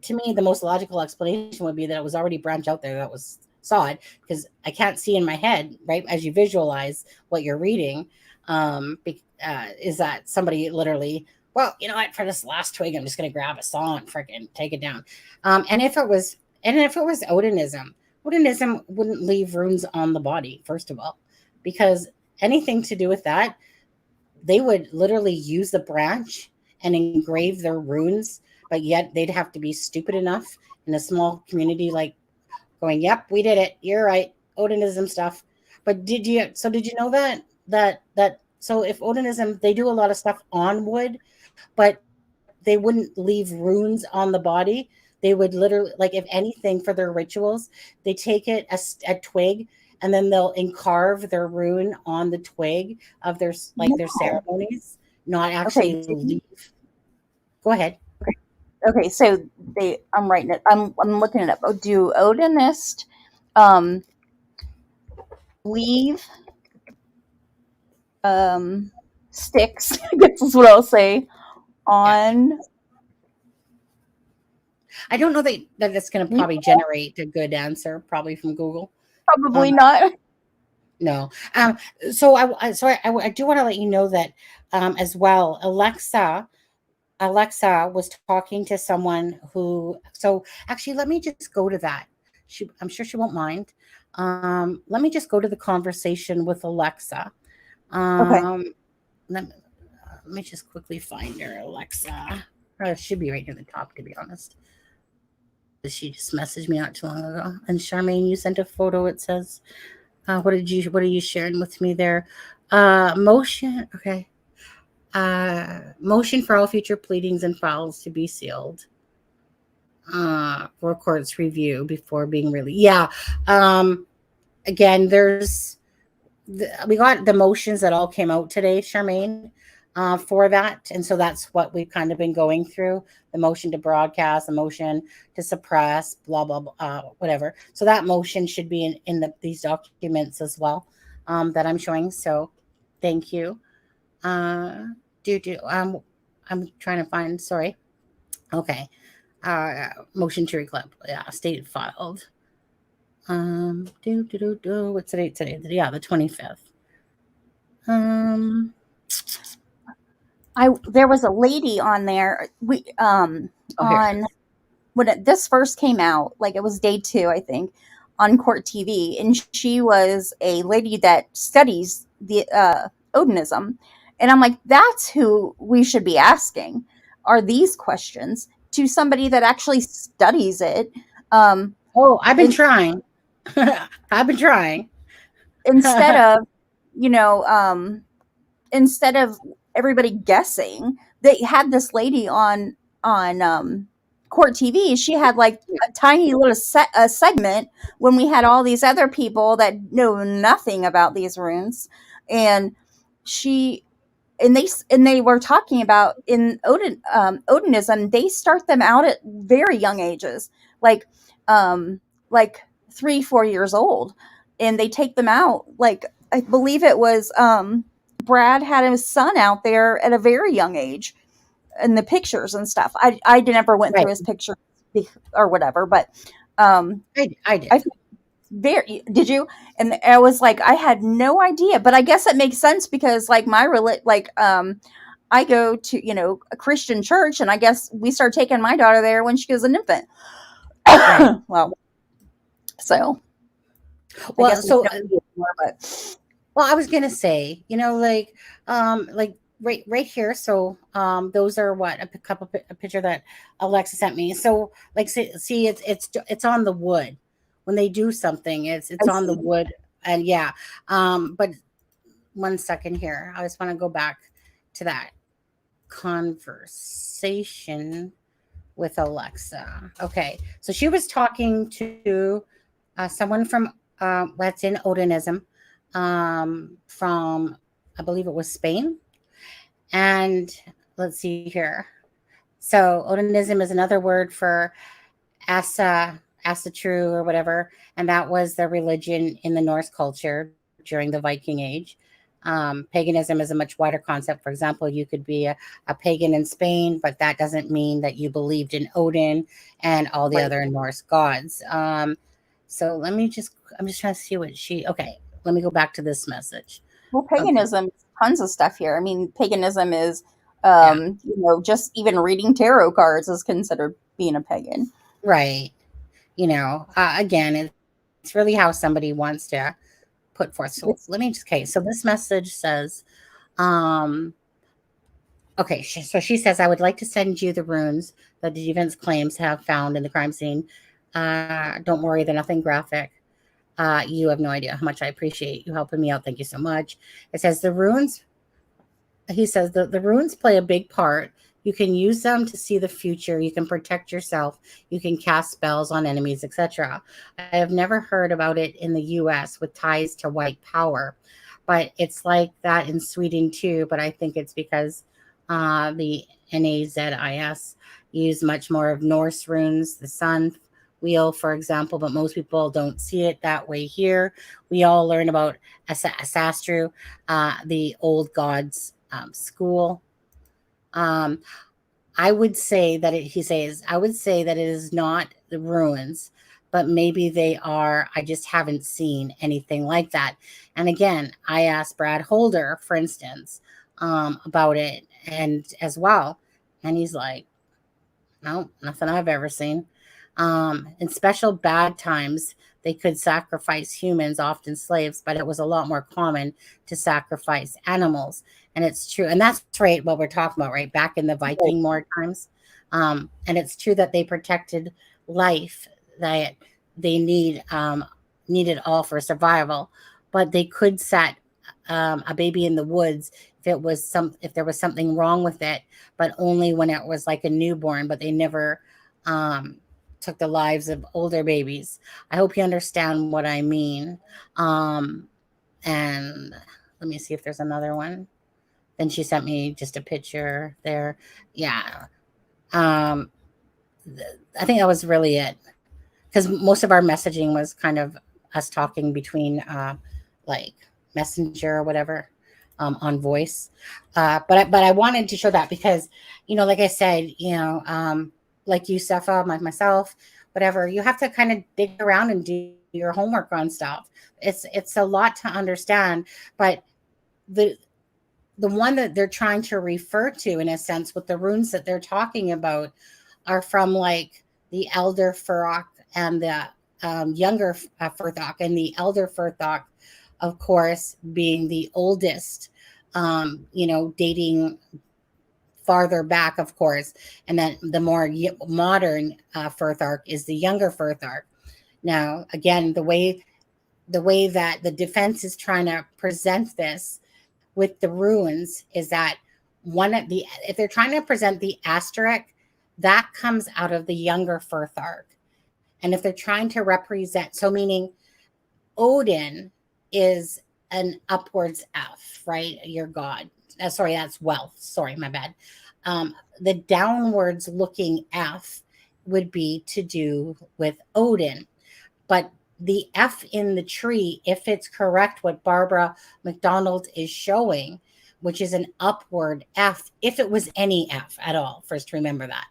to me, the most logical explanation would be that it was already branch out there that was sawed, because I can't see in my head, right, as you visualize what you're reading, is that somebody literally, well, you know what, for this last twig, I'm just going to grab a saw and freaking take it down. And if it was Odinism wouldn't leave runes on the body, first of all, because anything to do with that, they would literally use the branch and engrave their runes, but yet they'd have to be stupid enough in a small community like going, yep, we did it. You're right. Odinism stuff. But did you know so if Odinism, they do a lot of stuff on wood, but they wouldn't leave runes on the body. They would literally, like, if anything, for their rituals, they take it a twig, and then they'll encarve their rune on the twig of their their ceremonies, not actually leave. Go ahead. Okay, so I'm writing it. I'm looking it up. Oh, do Odinists leave sticks? I guess is what I'll say on. I don't know that it's going to probably generate a good answer, probably from Google. Probably not. No. So I do want to let you know that as well. Alexa was talking to someone who. So actually, let me just go to that. I'm sure she won't mind. Let me just go to the conversation with Alexa. Okay. Let me just quickly find her. Alexa. It should be right near the top, to be honest. She just messaged me not too long ago. And Charmaine, you sent a photo. It says, what are you sharing with me there? Motion. Okay. Motion for all future pleadings and files to be sealed for court's review before being released. Yeah. Again, we got the motions that all came out today, Charmaine, for that. And so that's what we've kind of been going through: the motion to broadcast, the motion to suppress, blah, blah, blah, whatever. So that motion should be in these documents as well, that I'm showing. So thank you. I'm trying to find, sorry. Okay. Motion to reclip. Yeah, state filed. What's the date today? Yeah, the 25th. There was a lady on there. When this first came out, like it was day 2, I think, on Court TV, and she was a lady that studies the Odinism, and I'm like, that's who we should be asking are these questions to somebody that actually studies it. I've been trying. I've been trying. Instead of everybody guessing, they had this lady on Court TV. She had like a tiny little segment when we had all these other people that know nothing about these runes, and they were talking about in Odinism, they start them out at very young ages, like 3-4 years old, and they take them out. Like, I believe it was Brad had his son out there at a very young age in the pictures and stuff. I never went through his pictures or whatever, but I did. Did you? And I was like, I had no idea, but I guess it makes sense because like I go to, a Christian church, and I guess we started taking my daughter there when she was an infant. Right. Well, I was going to say, right here. So, those are a picture that Alexa sent me. So like, see, it's on the wood. When they do something, it's on the wood. And yeah. But 1 second here. I just want to go back to that conversation with Alexa. Okay. So she was talking to someone from, that's in Odinism, from I believe it was Spain. And let's see here. So Odinism is another word for Asatru or whatever, and that was the religion in the Norse culture during the Viking Age. Paganism is a much wider concept. For example, you could be a pagan in Spain, but that doesn't mean that you believed in Odin and all the other Norse gods. So I'm just trying to see okay, let me go back to this message. Well, paganism is tons of stuff here. I mean, paganism is, Yeah. just even reading tarot cards is considered being a pagan. Right. Again, it's really how somebody wants to put forth. So okay. So this message says, um, okay. So she says, I would like to send you the runes that the defense claims have found in the crime scene. Don't worry, they're nothing graphic. You have no idea how much I appreciate you helping me out. Thank you so much. It says he says the runes play a big part. You can use them to see the future. You can protect yourself. You can cast spells on enemies, etc. I have never heard about it in the US with ties to white power, but it's like that in Sweden too. But I think it's because the NAZIS use much more of Norse runes, the sun wheel, for example, but most people don't see it that way here. We all learn about Asastru, the old gods school. I would say that I would say that it is not the ruins, but maybe they are. I just haven't seen anything like that. And again, I asked Brad Holder, for instance, about it and as well. And he's like, no, nothing I've ever seen. In special bad times, they could sacrifice humans, often slaves, but it was a lot more common to sacrifice animals. And it's true. And that's right, what we're talking about, right? Back in the Viking war times. And it's true that they protected life, that they needed all for survival, but they could set a baby in the woods if there was something wrong with it, but only when it was like a newborn, but they never took the lives of older babies. I hope you understand what I mean. And let me see if there's another one. Then she sent me just a picture there. Yeah. I think that was really it. Because most of our messaging was kind of us talking between like Messenger or whatever on voice. But I wanted to show that because, like I said, like you, Sepha, myself, whatever, you have to kind of dig around and do your homework on stuff. It's a lot to understand, but the one that they're trying to refer to, in a sense, with the runes that they're talking about, are from like the elder Furok and the younger Furthok, and the elder Furthok, of course, being the oldest, dating farther back, of course, and then the more modern Furthark is the younger Furthark. Now, again, the way that the defense is trying to present this with the ruins is that if they're trying to present the asterisk, that comes out of the younger Furthark. And if they're trying to represent, so meaning Odin is an upwards F, right? Your god. Sorry, that's wealth. Sorry, my bad. The downwards looking F would be to do with Odin. But the F in the tree, if it's correct, what Barbara McDonald is showing, which is an upward F, if it was any F at all, first remember that.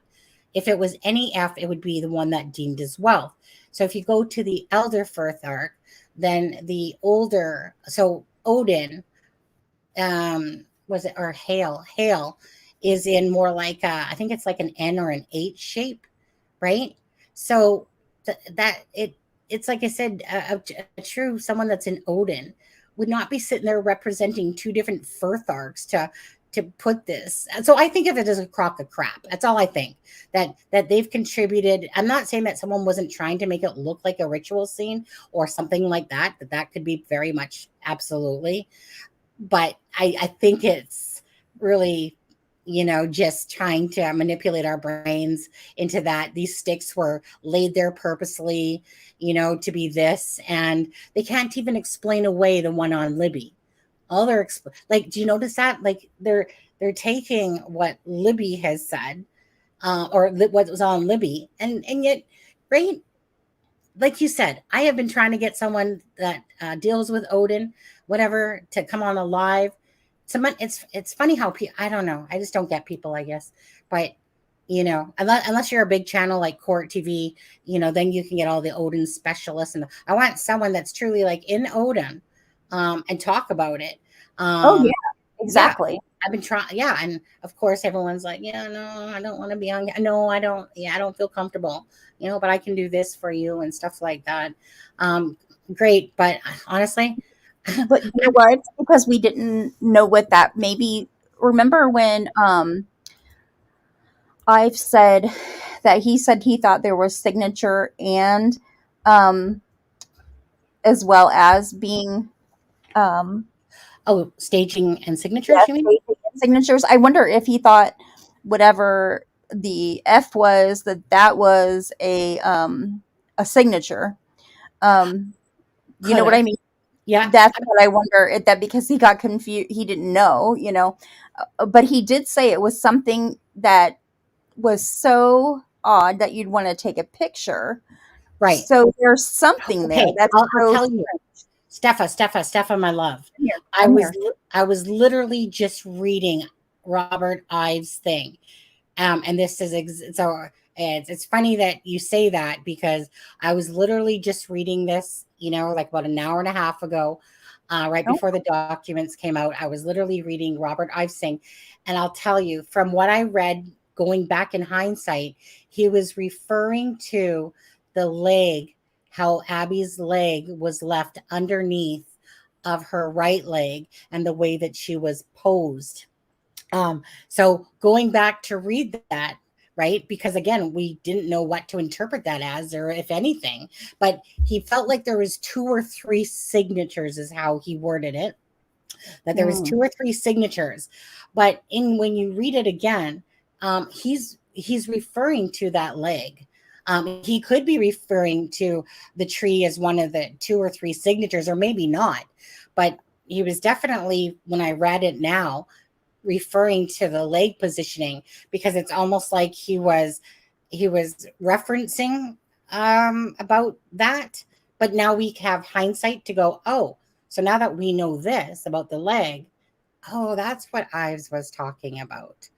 If it was any F, it would be the one that deemed as wealth. So if you go to the elder Furthark, then the older, so Odin, was it, or Hale is in more like I think it's like an N or an H shape, right? So it's like I said, a true someone that's in Odin would not be sitting there representing two different Furtharks to put this. So I think of it as a crock of crap. That's all I think, that they've contributed. I'm not saying that someone wasn't trying to make it look like a ritual scene or something like that, that could be very much absolutely. But I think it's really, just trying to manipulate our brains into that these sticks were laid there purposely, to be this. And they can't even explain away the one on Libby. all their like, do you notice that? Like they're taking what Libby has said, or what was on Libby, and yet, right? Like you said, I have been trying to get someone that deals with Odin, whatever, to come on a live. It's funny how I don't know. I just don't get people, I guess. But unless you're a big channel like Court TV, then you can get all the Odin specialists, and I want someone that's truly like in Odin, and talk about it. Oh yeah, Yeah, exactly. I've been trying. Yeah, and of course everyone's like, yeah, no, I don't want to be on. No, I don't. Yeah, I don't feel comfortable. But I can do this for you and stuff like that. Great, but honestly, But you know what? Because we didn't know what that maybe. Remember when I've said that he said he thought there was signature and as well as being oh, staging and signatures, you mean? signatures. I wonder if he thought whatever the F was that was a signature. You know what I mean? Yeah, That's what I wonder. That because he got confused, he didn't know. But he did say it was something that was so odd that you'd want to take a picture. right. So there's something there. Okay, That's I'll tell you, Steffa, my love. I'm here. I was literally just reading Robert Ives' thing, and this is so. It's funny that you say that because I was literally just reading this, like about an hour and a half ago, right before the documents came out. I was literally reading Robert Ives' thing, and I'll tell you from what I read, going back in hindsight, he was referring to the leg, how Abby's leg was left underneath of her right leg and the way that she was posed. So going back to read that, right? Because again, we didn't know what to interpret that as, or if anything, but he felt like there was 2 or 3 signatures is how he worded it, that there was 2 or 3 signatures. But when you read it again, he's referring to that leg. He could be referring to the tree as one of the 2 or 3 signatures, or maybe not. But he was definitely, when I read it now, referring to the leg positioning, because it's almost like he was referencing about that. But now we have hindsight to go, oh, so now that we know this about the leg, oh, that's what Ives was talking about,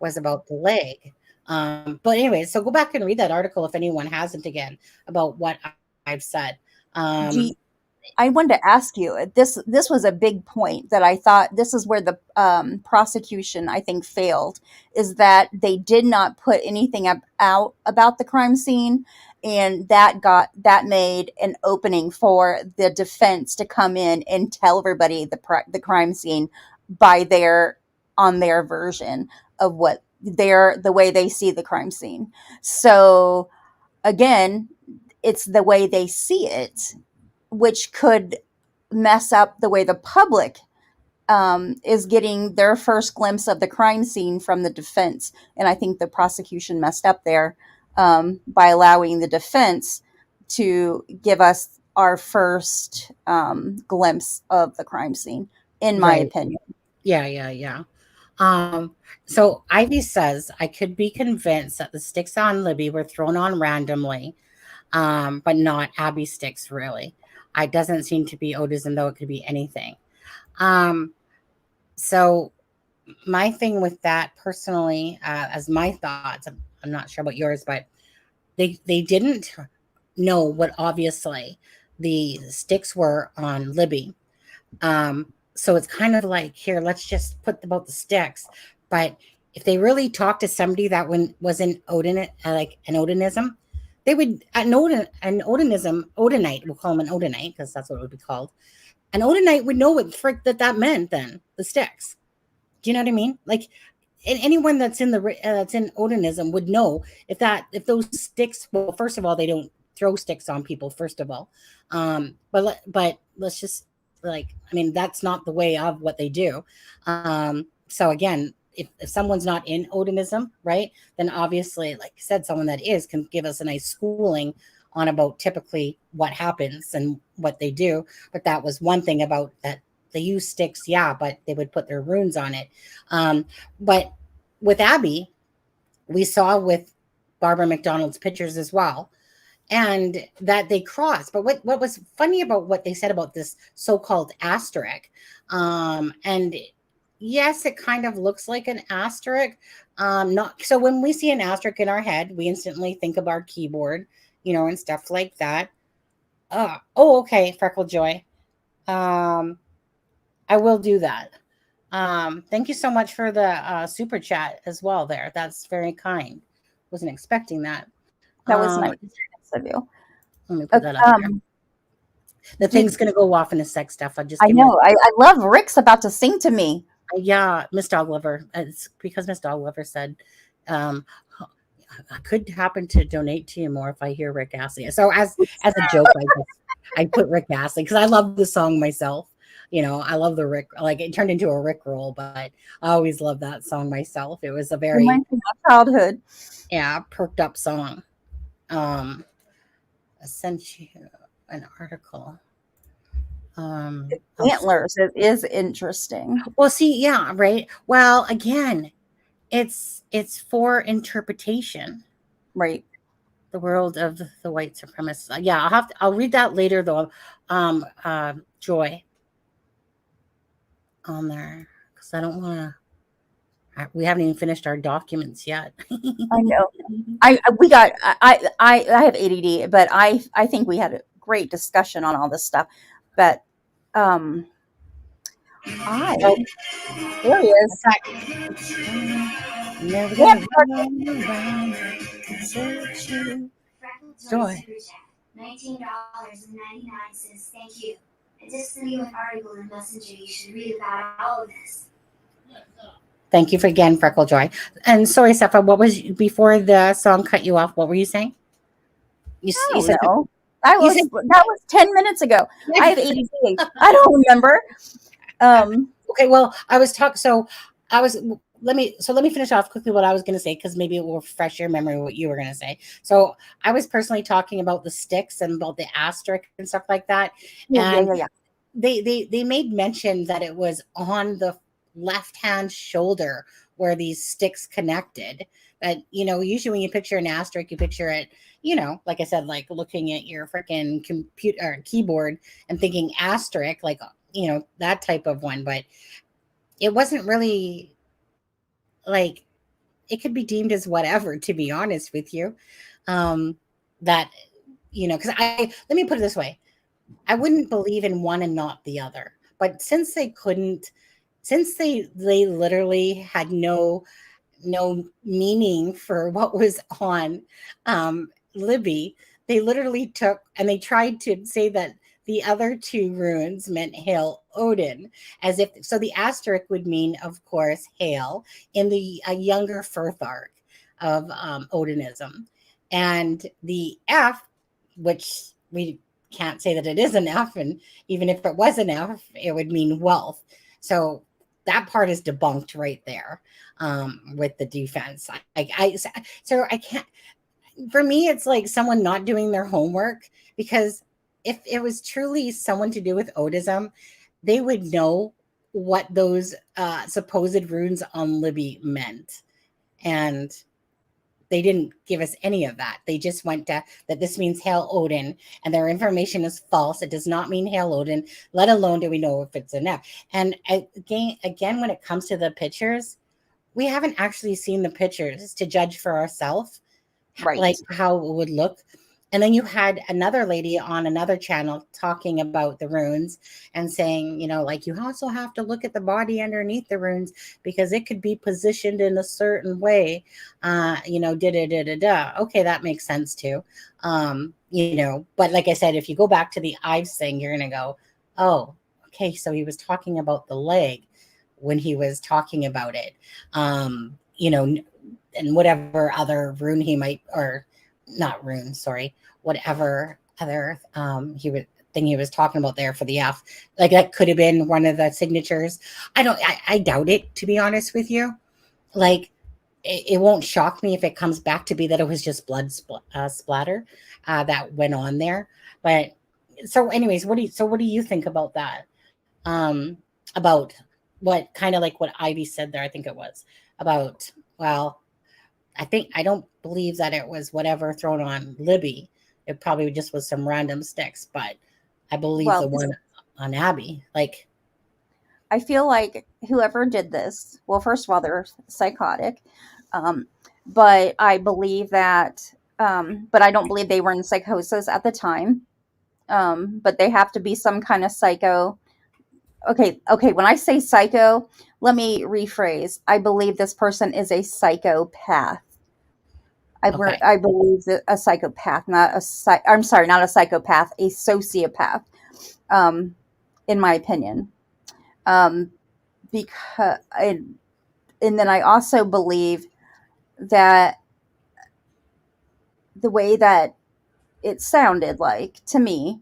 was about the leg. But anyway, so go back and read that article if anyone hasn't again about what I've said. I wanted to ask you, this was a big point that I thought this is where the prosecution, I think, failed, is that they did not put anything out about the crime scene, and that made an opening for the defense to come in and tell everybody the crime scene on their version of what the way they see the crime scene. So again, it's the way they see it, which could mess up the way the public is getting their first glimpse of the crime scene from the defense. And I think the prosecution messed up there by allowing the defense to give us our first glimpse of the crime scene, in my opinion. Yeah. So Ivy says, I could be convinced that the sticks on Libby were thrown on randomly, but not Abby sticks, really. It doesn't seem to be Odinism, though it could be anything. So my thing with that personally, as my thoughts, I'm not sure about yours, but they didn't know what obviously the sticks were on Libby. So it's kind of like, here, let's just put about the sticks. But if they really talked to somebody that was in Odin, like an Odinism, they would, an Odinism, Odinite, we'll call him an Odinite because that's what it would be called. An Odinite would know what frick that meant then, the sticks. Do you know what I mean? Like anyone that's in Odinism would know if those sticks, well, first of all, they don't throw sticks on people, first of all. But let's just, like, I mean, that's not the way of what they do. So again, if someone's not in Odinism, right, then obviously, like I said, someone that is can give us a nice schooling on about typically what happens and what they do. But that was one thing about that they use sticks, yeah, but they would put their runes on it. But with Abby, we saw with Barbara McDonald's pictures as well, and that they cross. But what was funny about what they said about this so-called asterisk, and yes, it kind of looks like an asterisk. Not so when we see an asterisk in our head, we instantly think of our keyboard, and stuff like that. Oh, okay, Freckle Joy. I will do that. Thank you so much for the super chat as well there. That's very kind. Wasn't expecting that. That was nice of you. Let me put that up there. The thing's going to go off in the sex stuff. I know. I love Rick's about to sing to me. Yeah, Miss Dog Lover. It's because Miss Dog Lover said, I could happen to donate to you more if I hear Rick Astley. So as a joke, I put Rick Astley because I love the song myself. I love the Rick, like it turned into a Rick roll, but I always loved that song myself. It was a very childhood. Yeah, perked up song. I sent you an article. Antlers is interesting. Well, see, yeah, right. Well, again, it's for interpretation, right? The world of the white supremacists. Yeah, I'll read that later though. Joy on there because I don't want to. We haven't even finished our documents yet. I know. I have ADD, but I think we had a great discussion on all this stuff. But there he is. Joy. $19.99. Thank you. I just sent you an article in Messenger. You should read about all of this. Thank you again, Freckle Joy. And sorry, Sepha, what was before the song cut you off? What were you saying? You said that was 10 minutes ago. I have ADD. I don't remember. Okay, well, I was talking. So let me finish off quickly what I was going to say because maybe it will refresh your memory what you were going to say. So I was personally talking about the sticks and about the asterisk and stuff like that. Yeah. They made mention that it was on the left-hand shoulder where these sticks connected. That usually when you picture an asterisk, you picture it, like I said, like looking at your freaking computer or keyboard and thinking asterisk, like that type of one. But it wasn't really like it could be deemed as whatever, to be honest with you. That because let me put it this way, I wouldn't believe in one and not the other. But since they literally had no meaning for what was on Libby, they literally took and they tried to say that the other two runes meant Hail Odin, as if so the asterisk would mean, of course, Hail in the younger Firthark of Odinism, and the F, which we can't say that it is an F, and even if it was an F, it would mean wealth. So that part is debunked right there with the defense. So I can't. For me, it's like someone not doing their homework, because if it was truly someone to do with Odism, they would know what those supposed runes on Libby meant, and they didn't give us any of that. They just went to that this means Hail Odin, and their information is false. It does not mean Hail Odin, let alone do we know if it's an F. And again, when it comes to the pictures, we haven't actually seen the pictures to judge for ourselves, right? Like how it would look. And then you had another lady on another channel talking about the runes and saying, like you also have to look at the body underneath the runes because it could be positioned in a certain way. Okay, that makes sense too. But like I said, if you go back to the Ives thing, you're going to go, oh, okay, so he was talking about the leg when he was talking about it, and whatever other rune he might, or not rune, sorry, whatever other thing he was talking about there for the F, like that could have been one of the signatures. I doubt it, to be honest with you. Like it won't shock me if it comes back to be that it was just blood splatter that went on there. But so anyways, what do you think about that? about what kind of like what Ivy said there. I think it was about, well, I don't believe that it was whatever thrown on Libby. It probably just was some random sticks, but I believe the Well, one on Abby, like, I feel like whoever did this, well, first of all, they're psychotic. Um, but I believe that, but I don't believe they were in psychosis at the time. But they have to be some kind of psycho. Okay. When I say psycho, let me rephrase. I believe this person is a psychopath. okay, I believe that a psychopath, I'm sorry, not a psychopath, a sociopath, um, in my opinion. Um, because, and then I also believe that the way that it sounded like to me,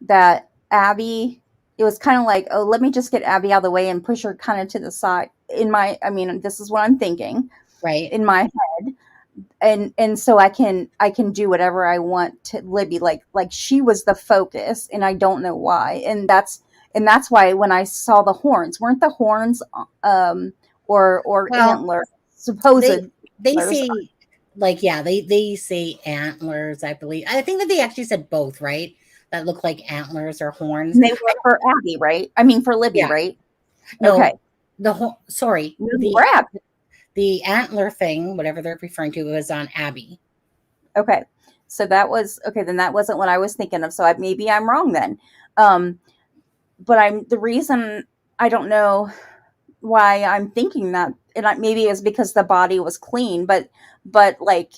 that Abby, it was kind of like, oh, let me just get Abby out of the way and push her kind of to the side. I mean, this is what I'm thinking right. in my head, and so I can do whatever I want to Libby, like she was the focus, and I don't know why, and that's why when I saw the horns, weren't the horns, or Well, antler supposed they antlers? say, like, yeah, they say antlers, I believe. I think that they actually said both, right? That look like antlers or horns. And they were for Abby, right? I mean, for Libby, Yeah, right? Okay. no, sorry, No, they were Abby. the antler thing, whatever they're referring to, was on Abby. Okay. So that was okay. Then that wasn't what I was thinking of. So maybe I'm wrong then. Um, but the reason I don't know why I'm thinking that, and maybe it's because the body was clean, but like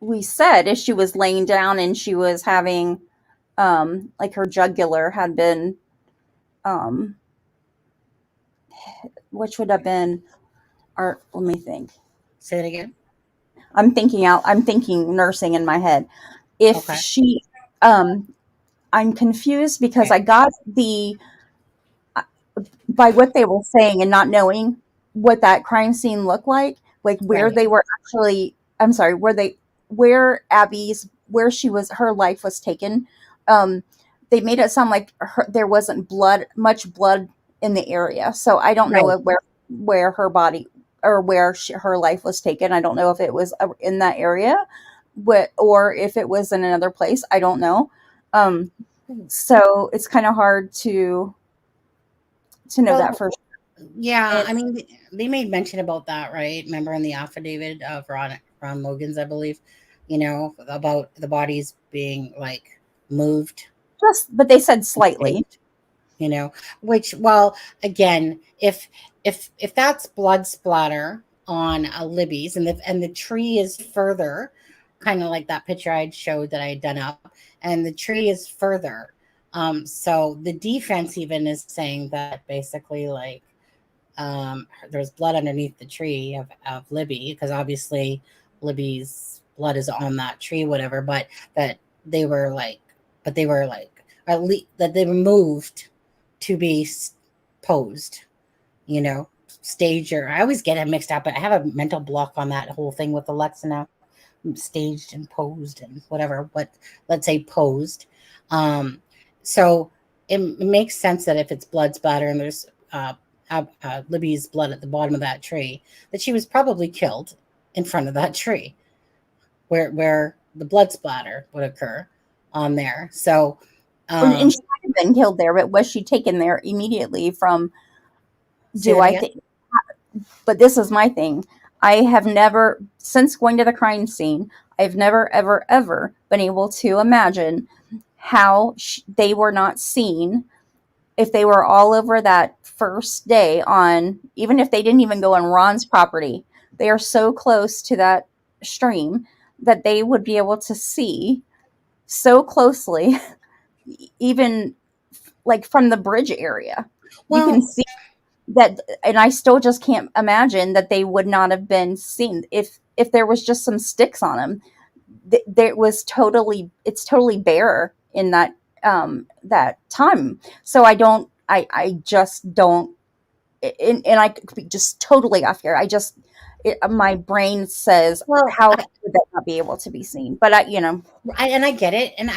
we said, if she was laying down and she was having, like her jugular had been, um, which would have been, or let me think. Say it again. I'm thinking nursing in my head. If Okay. she, I'm confused because Okay. I got by what they were saying and not knowing what that crime scene looked like where Right. they were actually, I'm sorry, where she was, her life was taken. Um, they made it sound like there wasn't much blood in the area. So I don't know Right. where her body, or where her life was taken. I don't know if it was in that area, or if it was in another place. I don't know. Um, so it's kind of hard to know that Well, for sure. yeah, And I mean, they made mention about that, right? Remember in the affidavit of Ron Logan's, I believe, about the bodies being like moved, but they said slightly. saved, you know, which, well, again, if that's blood splatter on a Libby's, and the tree is further, kind of like that picture I showed that I had done up, and the tree is further. So the defense even is saying that basically, like, there's blood underneath the tree of Libby, because obviously Libby's blood is on that tree, whatever, but that they were like, but they were like, at least that they were moved to be posed, staged, or I always get it mixed up, but I have a mental block on that whole thing with Alexa now. Staged and posed and whatever, but let's say posed. So it makes sense that if it's blood splatter and there's Libby's blood at the bottom of that tree, that she was probably killed in front of that tree where the blood splatter would occur on there. So, And she might have been killed there, but was she taken there immediately from? say Do that I again. think? But this is my thing. I have never, since going to the crime scene, I've never, ever, ever been able to imagine how they were not seen if they were all over that first day even if they didn't even go on Ron's property. They are so close to that stream that they would be able to see so closely, even like from the bridge area. You can Well, see that, and I still just can't imagine that they would not have been seen if there was just some sticks on them. It's totally bare in that time. So I just don't, and I could be just totally off here. my brain says, Well, how would that not be able to be seen? But I get it, and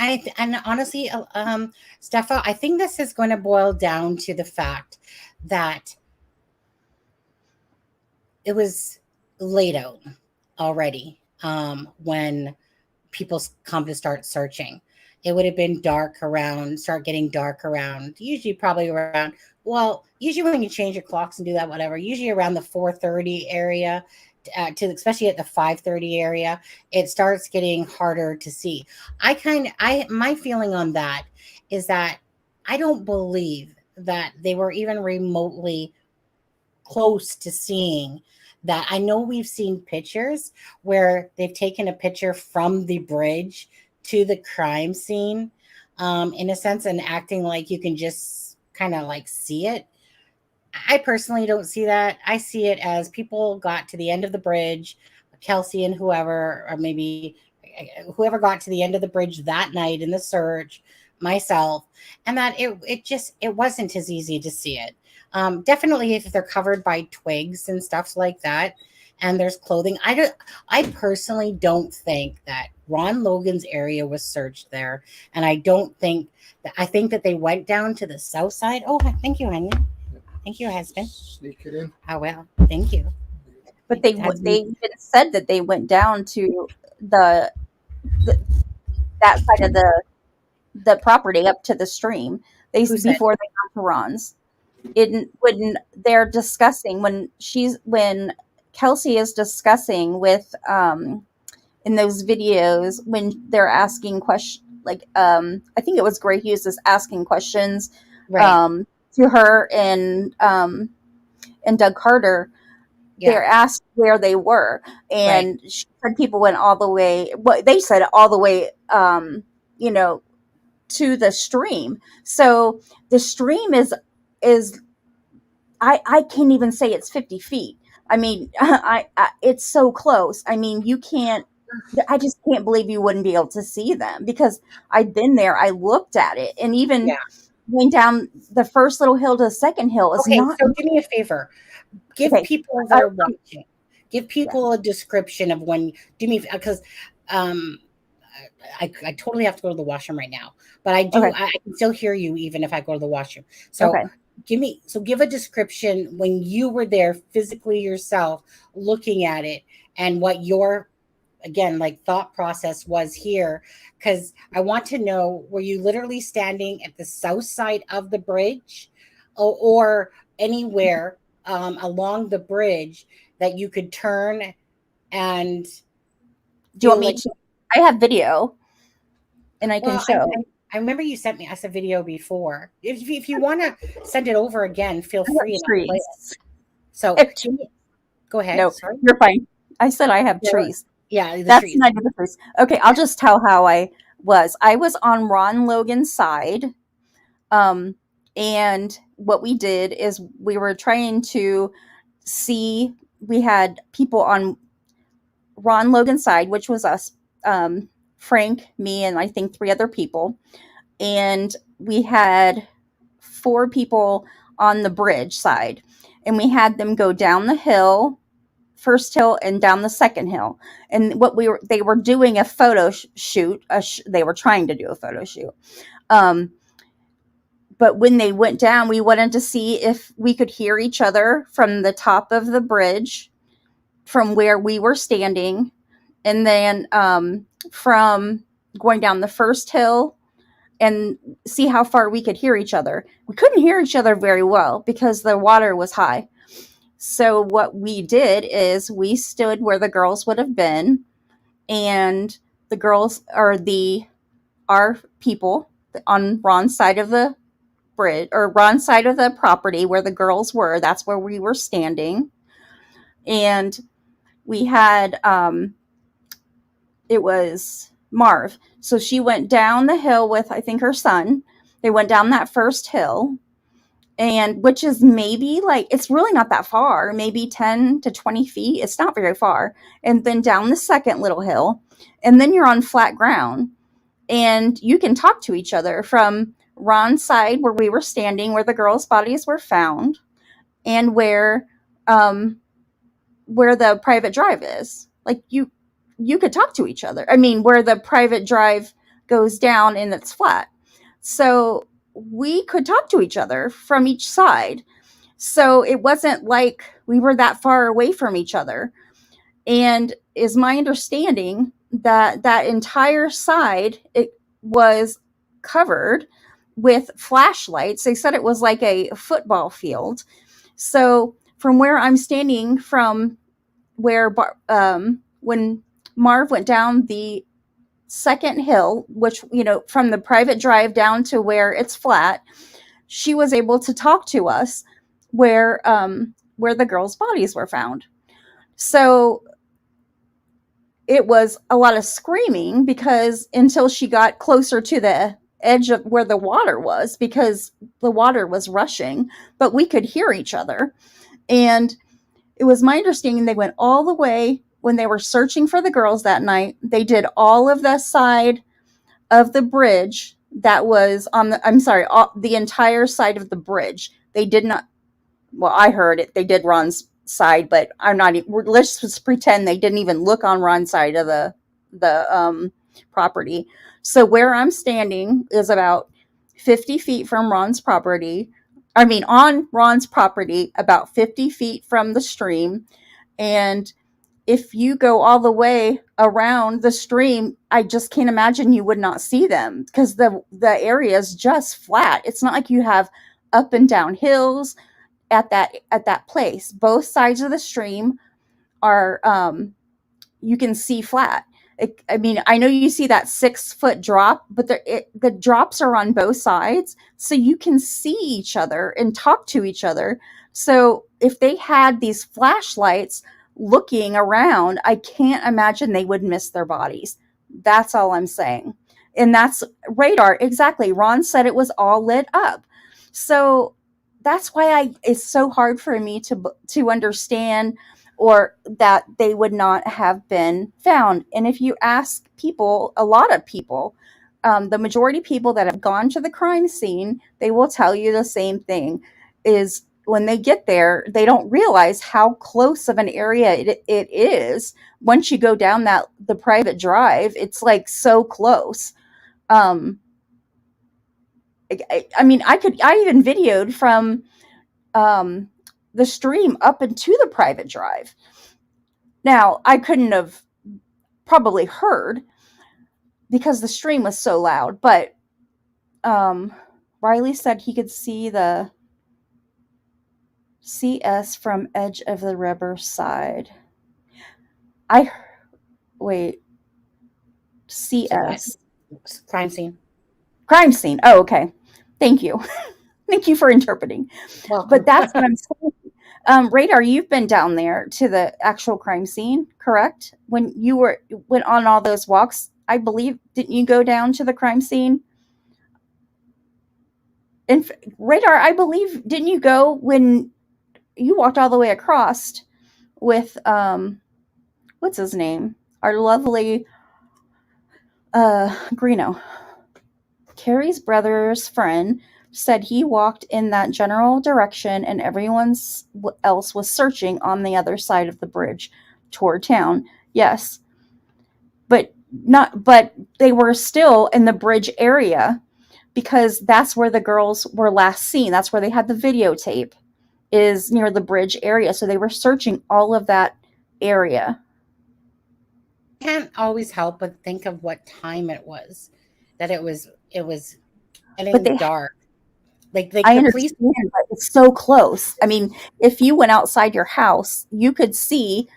honestly, Steffa, I think this is going to boil down to the fact that it was laid out already when people come to start searching. It would have been start getting dark around, usually probably around, well, usually when you change your clocks and do that, whatever, usually around the 4:30 area, to especially at the 5:30 area, it starts getting harder to see. My feeling on that is that I don't believe that they were even remotely close to seeing that. I know we've seen pictures where they've taken a picture from the bridge to the crime scene, in a sense, and acting like you can just kind of like see it. I personally don't see that. I see it as people got to the end of the bridge, Kelsey and whoever, or maybe whoever got to the end of the bridge that night in the search, myself, and that it wasn't as easy to see it. Definitely, if they're covered by twigs and stuff like that, and there's clothing. I personally don't think that Ron Logan's area was searched there, and I don't think that. I think that they went down to the south side. Oh, thank you, honey. Thank you, husband. Sneak it in. Oh, well, thank you. but they even said that they went down to the that side of the property up to the stream. Who said? Before they got to Ron's. When they're discussing, when Kelsey is discussing with in those videos, when they're asking questions, like I think it was Gray Hughes is asking questions Right. to her and Doug Carter. Yeah. They're asked where they were, and Right. she said people went all the way. What they said, all the way, to the stream. So the stream is I can't even say it's 50 feet. I mean, it's so close. I mean, you can't. I just can't believe you wouldn't be able to see them, because I've been there. I looked at it, and even Yeah. going down the first little hill to the second hill is Okay, not. so do me a favor. Give Okay. people that are watching, give people a description of when. Do me, because I totally have to go to the washroom right now, but I do. Okay. I can still hear you even if I go to the washroom. So Okay. give a description when you were there physically yourself, looking at it, and what your, again, like, thought process was here, because I want to know, were you literally standing at the south side of the bridge, or anywhere along the bridge that you could turn and Do you want feel me like, to? I have video, and I can well, show. I remember you sent me us a video before. If you want to send it over again, feel I have free, and I'll play it. trees. So I have trees. go ahead. No, Sorry. you're fine. I said I have Yeah, trees. Yeah, the That's trees. not the trees. Okay, I'll just tell how I was. I was on Ron Logan's side. And what we did is we were trying to see, we had people on Ron Logan's side, which was us, Frank, me, and I think 3 other people. And we had 4 people on the bridge side. And we had them go down the hill, first hill, and down the second hill. And they were doing a photo shoot. They were trying to do a photo shoot. But when they went down, we wanted to see if we could hear each other from the top of the bridge, from where we were standing, and then from going down the first hill, and see how far we could hear each other. We couldn't hear each other very well because the water was high. So what we did is we stood where the girls would have been, and the girls are our people on Ron's side of the bridge, or Ron's side of the property where the girls were. That's where we were standing. And we had it was Marv. So she went down the hill with, I think, her son. They went down that first hill, and which is maybe, like, it's really not that far, maybe 10 to 20 feet. It's not very far. And then down the second little hill, and then you're on flat ground, and you can talk to each other from Ron's side, where we were standing, where the girls' bodies were found, and where where the private drive is. Like you could talk to each other. I mean, where the private drive goes down and it's flat. So we could talk to each other from each side. So it wasn't like we were that far away from each other. And is my understanding that that entire side it was covered with flashlights. They said it was like a football field. So from where I'm standing, from where when Marv went down the second hill, which, you know, from the private drive down to where it's flat, she was able to talk to us where the girls' bodies were found. So it was a lot of screaming because until she got closer to the edge of where the water was, because the water was rushing, but we could hear each other. And it was my understanding they went all the way when they were searching for the girls that night. They did all of the side of the bridge that was on the, I'm sorry, the entire side of the bridge. They did not, well, I heard it. They did Ron's side, but I'm not, let's just pretend they didn't even look on Ron's side of the property. So where I'm standing is about 50 feet from Ron's property. I mean, on Ron's property, about 50 feet from the stream. And if you go all the way around the stream, I just can't imagine you would not see them because the area is just flat. It's not like you have up and down hills at that place. Both sides of the stream are you can see flat. I mean, I know you see that 6-foot drop, but the drops are on both sides, so you can see each other and talk to each other. So if they had these flashlights looking around, I can't imagine they would miss their bodies. That's all I'm saying. And that's radar. Exactly. Ron said it was all lit up. So that's why it's so hard for me to understand, or that they would not have been found. And if you ask people, a lot of people, the majority of people that have gone to the crime scene, they will tell you the same thing, is when they get there, they don't realize how close of an area it is. Once you go down the private drive, it's like so close. I mean, I even videoed from the stream up into the private drive. Now, I couldn't have probably heard because the stream was so loud, but Riley said he could see us from edge of the river side. Wait, CS. Crime scene. Crime scene. Oh, okay. Thank you. Thank you for interpreting. Welcome. But that's what I'm saying. Radar, you've been down there to the actual crime scene, correct? When you went on all those walks, I believe, didn't you go down to the crime scene? And Radar, I believe, didn't you go when you walked all the way across with what's his name? Our lovely Greeno. Carrie's brother's friend said he walked in that general direction and everyone else was searching on the other side of the bridge toward town. Yes. But they were still in the bridge area because that's where the girls were last seen. That's where they had the videotape, is near the bridge area. So they were searching all of that area. I can't always help but think of what time it was. That it was getting dark. Like I understand, but it's so close. I mean, if you went outside your house, you could see,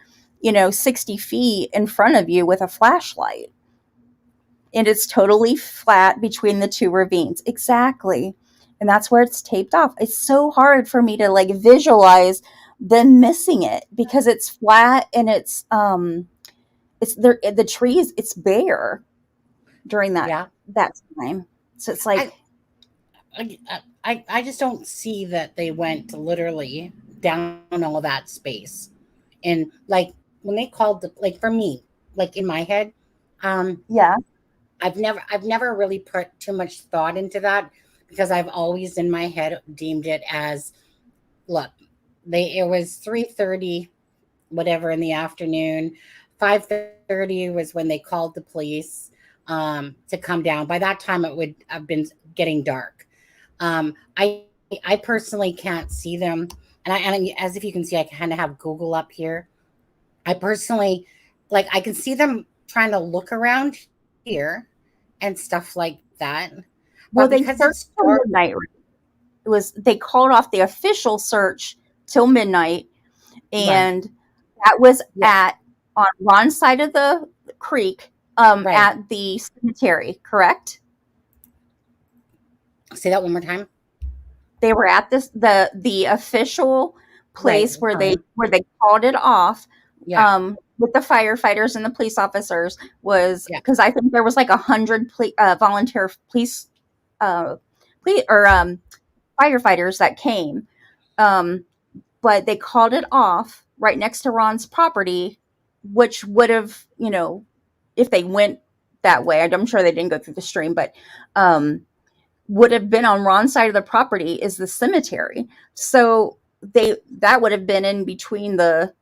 60 feet in front of you with a flashlight. And it's totally flat between the two ravines. Exactly. And that's where it's taped off. It's so hard for me to visualize them missing it because it's flat and it's there, the trees, it's bare during that time. So it's like I just don't see that they went literally down all that space. And when they called for me, in my head, I've never really put too much thought into that because I've always in my head deemed it as, look, it was 3:30 whatever in the afternoon. 5:30 was when they called the police to come down. By that time, it would have been getting dark. I personally can't see them, and as if you can see, I kind of have Google up here. I personally, like, I can see them trying to look around here and stuff like that. Well, But they because searched it's till dark, midnight. It was they called off the official search till midnight, right? and that was Yeah, on Ron's side of the creek, right. at the cemetery, correct? Say that one more time. They were at the official Right. place where they called it off, Yeah. with the firefighters and the police officers, was Yeah. because I think there was like 100 volunteer police, police or firefighters that came, but they called it off right next to Ron's property, which would have, if they went that way, I'm sure they didn't go through the stream, but would have been on Ron's side of the property is the cemetery. So that would have been in between the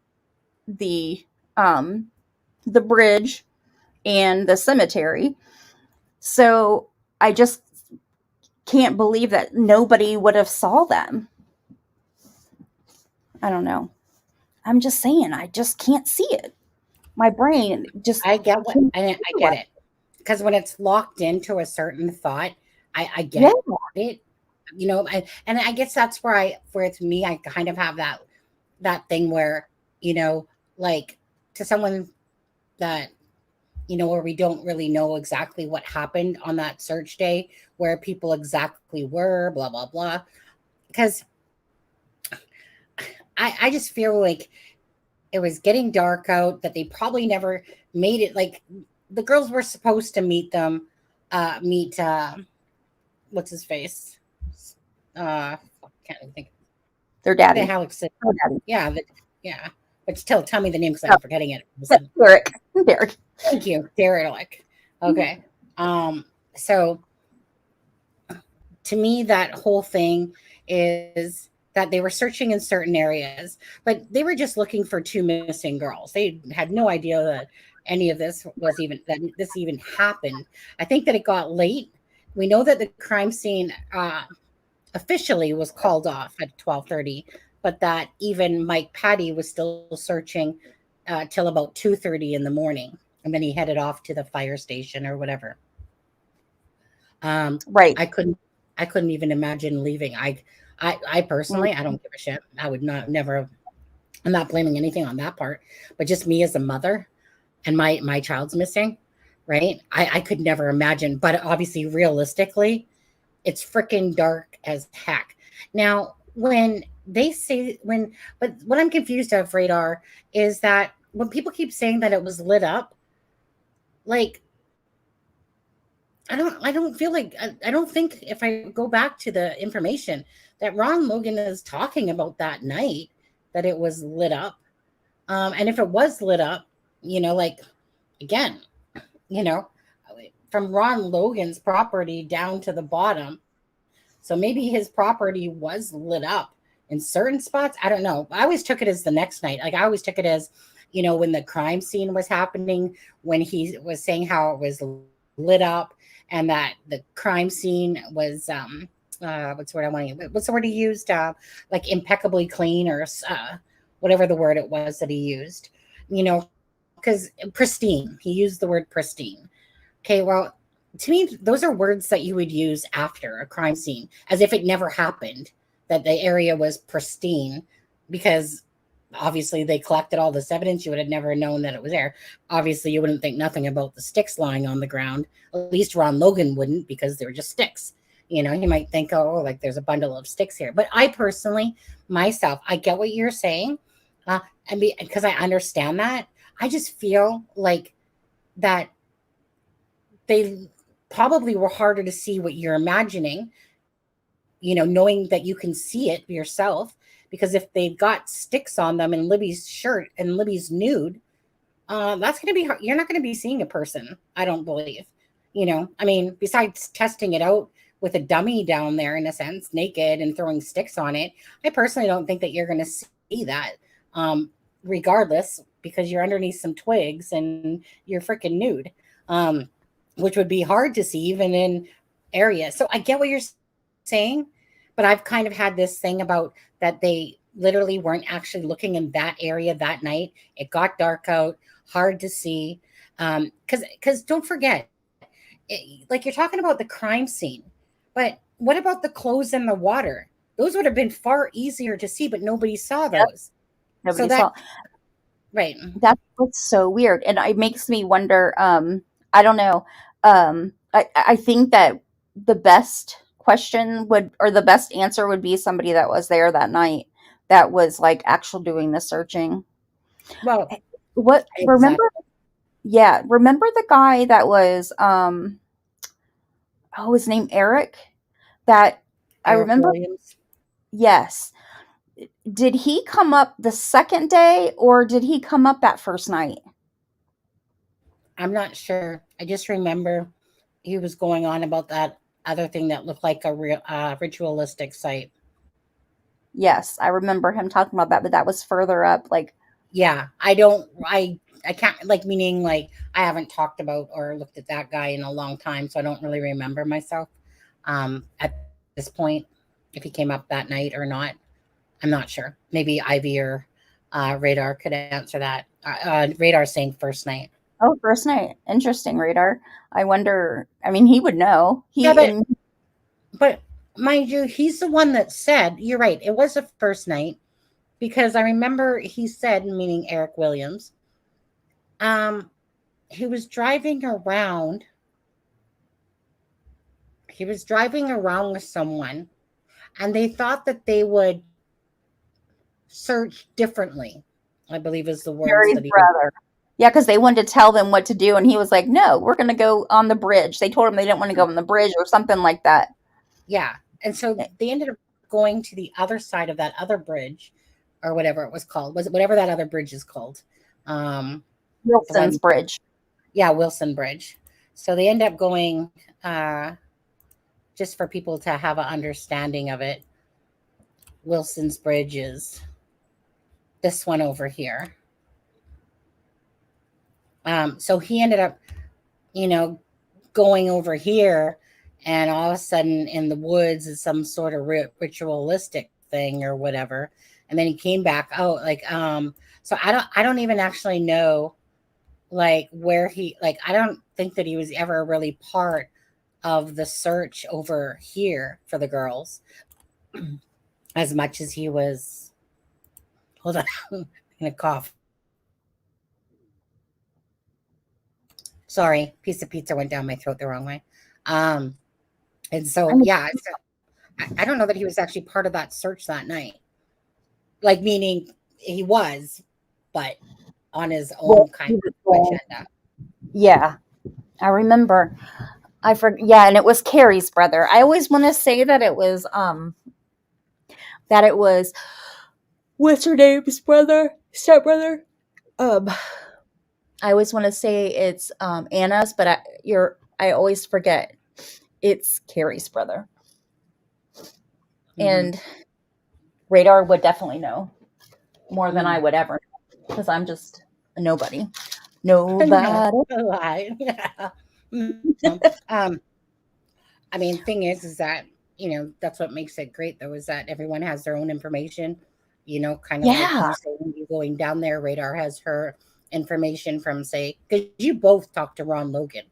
the bridge and the cemetery. So I just can't believe that nobody would have saw them. I don't know. I'm just saying, I just can't see it. My brain just I get what can't I do get it. it. Because when it's locked into a certain thought, I Yeah, get it. And I guess that's where it's me, I kind of have that thing where, like, to someone that, where we don't really know exactly what happened on that search day, where people exactly were, blah, blah, blah. Because I just feel like it was getting dark out, that they probably never made it. Like, the girls were supposed to meet what's his face? Can't even think. their The daddy. Alex. Oh, daddy. Yeah, yeah. But still, tell me the name because Oh, I'm forgetting it. Listen, Derek. Derek. thank you, Derek. Okay. So to me, that whole thing is that they were searching in certain areas, but they were just looking for two missing girls. They had no idea that any of this was even that this even happened. I think that it got late. We know that the crime scene officially was called off at 12:30, but that even Mike Patty was still searching till about 2:30 in the morning, and then he headed off to the fire station or whatever. Um, Right. I couldn't even imagine leaving. I Mm. personally, I don't give a shit. I would not never. I'm not blaming anything on that part, but just me as a mother, and my child's missing, right? I could never imagine. But obviously, realistically, it's freaking dark as heck. Now, but what I'm confused of, Radar, is that when people keep saying that it was lit up, like, I don't feel like I don't think, if I go back to the information that Ron Logan is talking about that night, that it was lit up. And if it was lit up, like, again, you know, from Ron Logan's property down to the bottom. So maybe his property was lit up in certain spots. I don't know. I always took it as the next night. Like, I always took it as, when the crime scene was happening, when he was saying how it was lit up, and that the crime scene was what's the word I want to use? What's the word he used? Like, impeccably clean, or whatever the word it was that he used. Because pristine. He used the word pristine. Okay, well, to me, those are words that you would use after a crime scene, as if it never happened, that the area was pristine, because obviously they collected all this evidence. You would have never known that it was there. Obviously, you wouldn't think nothing about the sticks lying on the ground. At least Ron Logan wouldn't, because they were just sticks. He might think, oh, like, there's a bundle of sticks here. But I personally, myself, I get what you're saying. Because I understand that. I just feel like that they probably were harder to see what you're imagining, knowing that you can see it yourself. Because if they've got sticks on them and Libby's shirt and Libby's nude, that's going to be hard. You're not going to be seeing a person, I don't believe. I mean, besides testing it out with a dummy down there, in a sense, naked, and throwing sticks on it, I personally don't think that you're going to see that. regardless, because you're underneath some twigs and you're freaking nude, um, which would be hard to see even in areas. So I get what you're saying, but I've kind of had this thing about that they literally weren't actually looking in that area that night. It got dark out, hard to see. Because don't forget, like you're talking about the crime scene, but what about the clothes in the water? Those would have been far easier to see, but nobody saw those. Nobody So that saw. right. That's what's so weird, and it makes me wonder. I don't know. I think that the best question would, or the best answer would be somebody that was there that night, that was like actual doing the searching. Well, What remember? exactly. Yeah, remember the guy that was his name Eric? That I Eric remember. Williams. Yes. Did he come up the second day, or did he come up that first night? I'm not sure. I just remember he was going on about that other thing that looked like a real ritualistic site. Yes, I remember him talking about that, but that was further up. Like, Yeah, I can't, like, meaning like I haven't talked about or looked at that guy in a long time, so I don't really remember myself at this point if he came up that night or not. I'm not sure. Maybe Ivy or Radar could answer that. Radar saying first night. oh, first night. Interesting, Radar. I wonder. I mean, he would know. Yeah, He and but mind you, he's the one that said, you're right, it was a first night, because I remember he said, meaning Eric Williams, um, he was driving around. He was driving around with someone, and they thought that they would search differently. I believe is the words Harry's that he. brother. Yeah, because they wanted to tell them what to do, and he was like, "No, we're going to go on the bridge." They told him they didn't want to go on the bridge or something like that. Yeah, and so they ended up going to the other side of that other bridge, or whatever it was called. Was it whatever that other bridge is called? The Wilson's one, Bridge. yeah, Wilson Bridge. So they end up going, just for people to have an understanding of it. Wilson's Bridge is this one over here. So he ended up, you know, going over here, and all of a sudden in the woods is some sort of ritualistic thing or whatever. And then he came back. Oh, like, so I don't even actually know, like, where he, like, I don't think that he was ever really part of the search over here for the girls as much as he was. Hold on. I'm gonna cough. Sorry, piece of pizza went down my throat the wrong way. Um, and I so mean, yeah, so I don't know that he was actually part of that search that night. Like, meaning he was, but on his own well, kind he of was going. agenda. Yeah, I remember. I forget. Yeah, and it was Carrie's brother. I always want to say that it was what's her name's brother, stepbrother. Um, I always want to say it's Anna's, but I always forget it's Carrie's brother. And Radar would definitely know more than I would ever know, because I'm just a nobody. Nobody. No, lie. I mean, thing is that, that's what makes it great, though, is that everyone has their own information. Kind of like Yeah. you saying, you going down there. Radar has her information from, say, because you both talked to Ron Logan,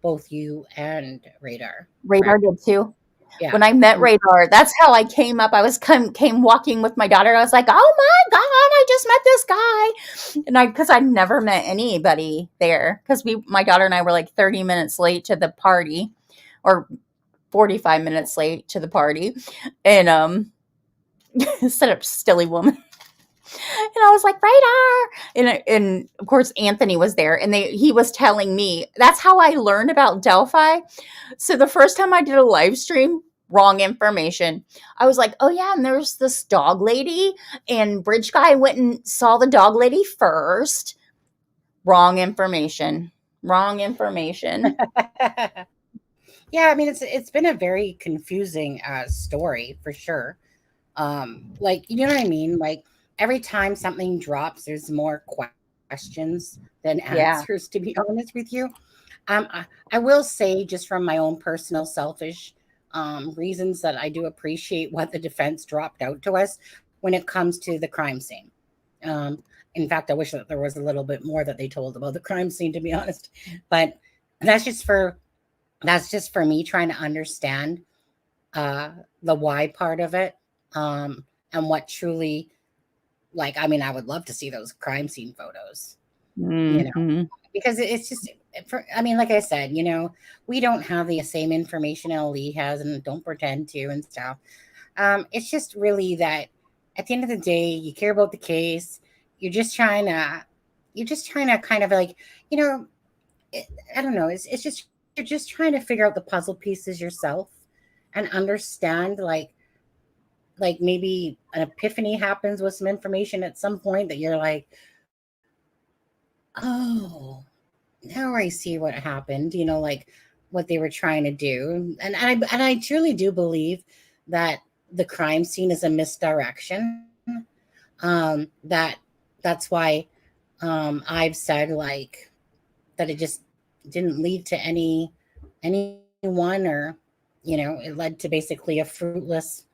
both you and Radar. Radar Correct? did too. Yeah. When I met Radar, that's how I came up. I was came walking with my daughter. I was like, "Oh my god, I just met this guy!" And because I'd never met anybody there, because my daughter and I were like 30 minutes late to the party, or 45 minutes late to the party, and set up silly woman. And I was like, Radar, and of course Anthony was there, and he was telling me that's how I learned about Delphi. So the first time I did a live stream, wrong information. I was like, oh yeah, and there's this dog lady, and Bridge Guy went and saw the dog lady first. Wrong information. Wrong information. Yeah, I mean, it's been a very confusing story for sure. Like, you know what I mean? Like, every time something drops, there's more questions than Yeah. answers, to be honest with you. I will say, just from my own personal selfish reasons, that I do appreciate what the defense dropped out to us when it comes to the crime scene. Um, in fact, I wish that there was a little bit more that they told about the crime scene, to be honest. But that's just for me trying to understand uh, the why part of it, and what truly, like. I mean, I would love to see those crime scene photos, you know, Mm-hmm. because it's just, I mean, like I said, we don't have the same information Ali has, and don't pretend to and stuff. It's just really that at the end of the day, you care about the case. You're just trying to, kind of like, you know, it, I don't know. It's just, you're just trying to figure out the puzzle pieces yourself and understand, like maybe an epiphany happens with some information at some point that you're like, oh, now I see what happened, like what they were trying to do. And I truly do believe that the crime scene is a misdirection. That that's why I've said, like, that it just didn't lead to anyone, or it led to basically a fruitless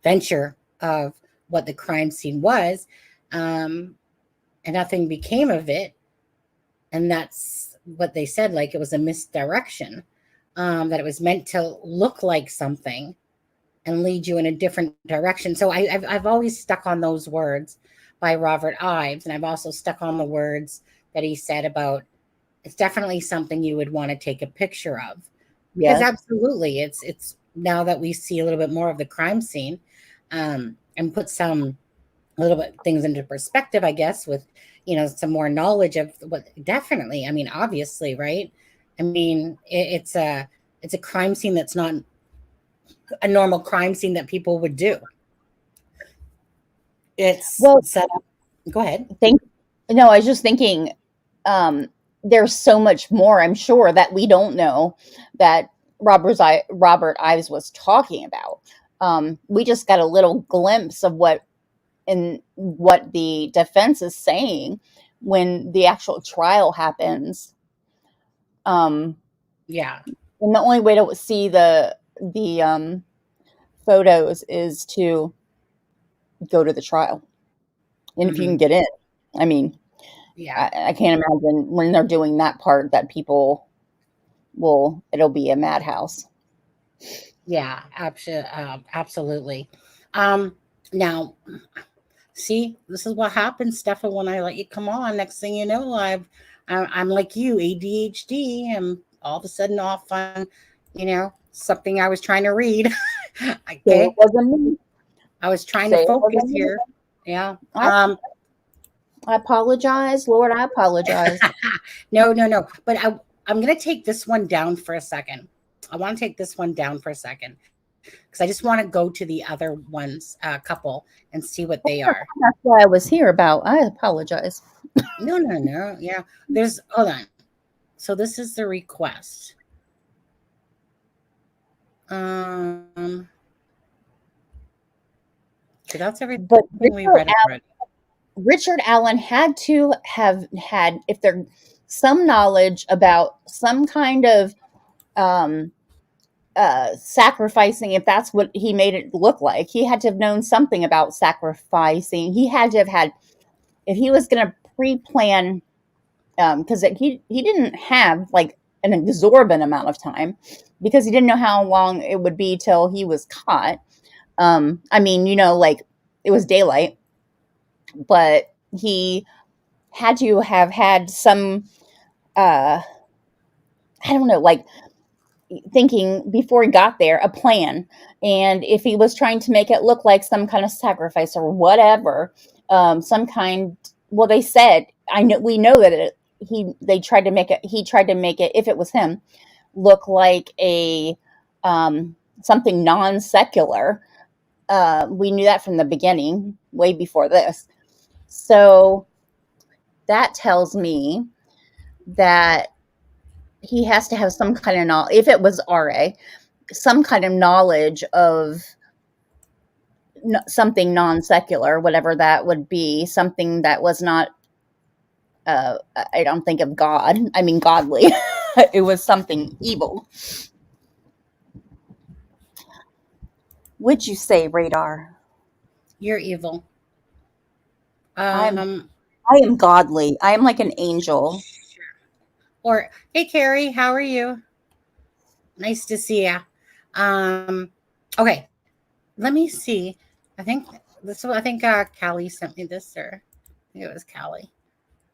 venture of what the crime scene was, um, and nothing became of it. And that's what they said, like it was a misdirection, that it was meant to look like something and lead you in a different direction. So I've always stuck on those words by Robert Ives, and I've also stuck on the words that he said about, it's definitely something you would want to take a picture of, because Yes. absolutely, it's now that we see a little bit more of the crime scene, and put some a little bit things into perspective, I guess, with some more knowledge of what. Definitely, I mean, obviously, right? I mean, it's a crime scene that's not a normal crime scene that people would do. It's Well, set up. Go ahead. no, I was just thinking, there's so much more, I'm sure, that we don't know that Robert Ives was talking about. We just got a little glimpse of what the defense is saying when the actual trial happens. Yeah. And the only way to see the photos is to go to the trial, and if you can Hmm. get in. I mean, Yeah. I can't imagine when they're doing that part that people it'll be a madhouse. Yeah. Absolutely. Now, see, this is what happens, Stefan, when I let you come on. Next thing you know, I'm like you, ADHD. I'm all of a sudden off on, something I was trying to read. Say it Okay. wasn't me. I was trying to Say it focus wasn't me. here. Yeah. I, I apologize, Lord. I apologize. No, no, no. But I'm going to take this one down for a second. I want to take this one down for a second, because I just want to go to the other ones, couple, and see what they are. That's what I was here about. I apologize. No, no, no. Yeah. Hold on. So this is the request. So that's everything But we read already. Richard Allen had to have had, if there some knowledge about some kind of um, sacrificing, if that's what he made it look like. He had to have known something about sacrificing. He had to have had, if he was going to pre-plan, because he didn't have like an exorbitant amount of time, because he didn't know how long it would be till he was caught. I mean, like, it was daylight, but he had to have had some, I don't know, like, thinking before he got there, a plan. And if he was trying to make it look like some kind of sacrifice or whatever, some kind, well, they said, we know that he tried to make it, if it was him, look like a something non secular. We knew that from the beginning, way before this. So that tells me that he has to have some kind of knowledge. If it was RA, some kind of knowledge of something non-secular, whatever that would be, something that was not, I don't think of God. I mean, godly. It was something evil. Would you say, Radar? You're evil. I am godly. I am like an angel. Or, hey, Carrie, how are you? Nice to see you. Okay, let me see. I think Callie sent me this, or I think it was Callie.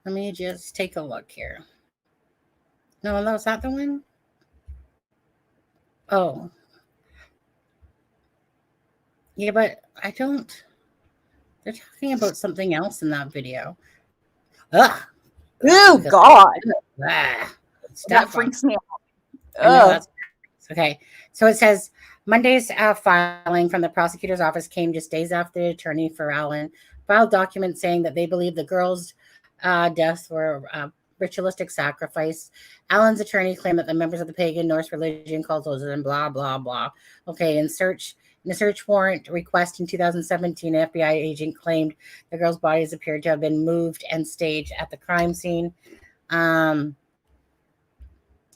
Let me just take a look here. No, was that the one? Oh. Yeah, but I don't. They're talking about something else in that video. Ugh. Oh, God. That Stuff freaks me out. I know that's okay. So it says Monday's filing from the prosecutor's office came just days after the attorney for Allen filed documents saying that they believe the girls' deaths were ritualistic sacrifice. Allen's attorney claimed that the members of the pagan Norse religion called Odinism, blah, blah, blah. Okay, in a search warrant request in 2017, an FBI agent claimed the girls' bodies appeared to have been moved and staged at the crime scene.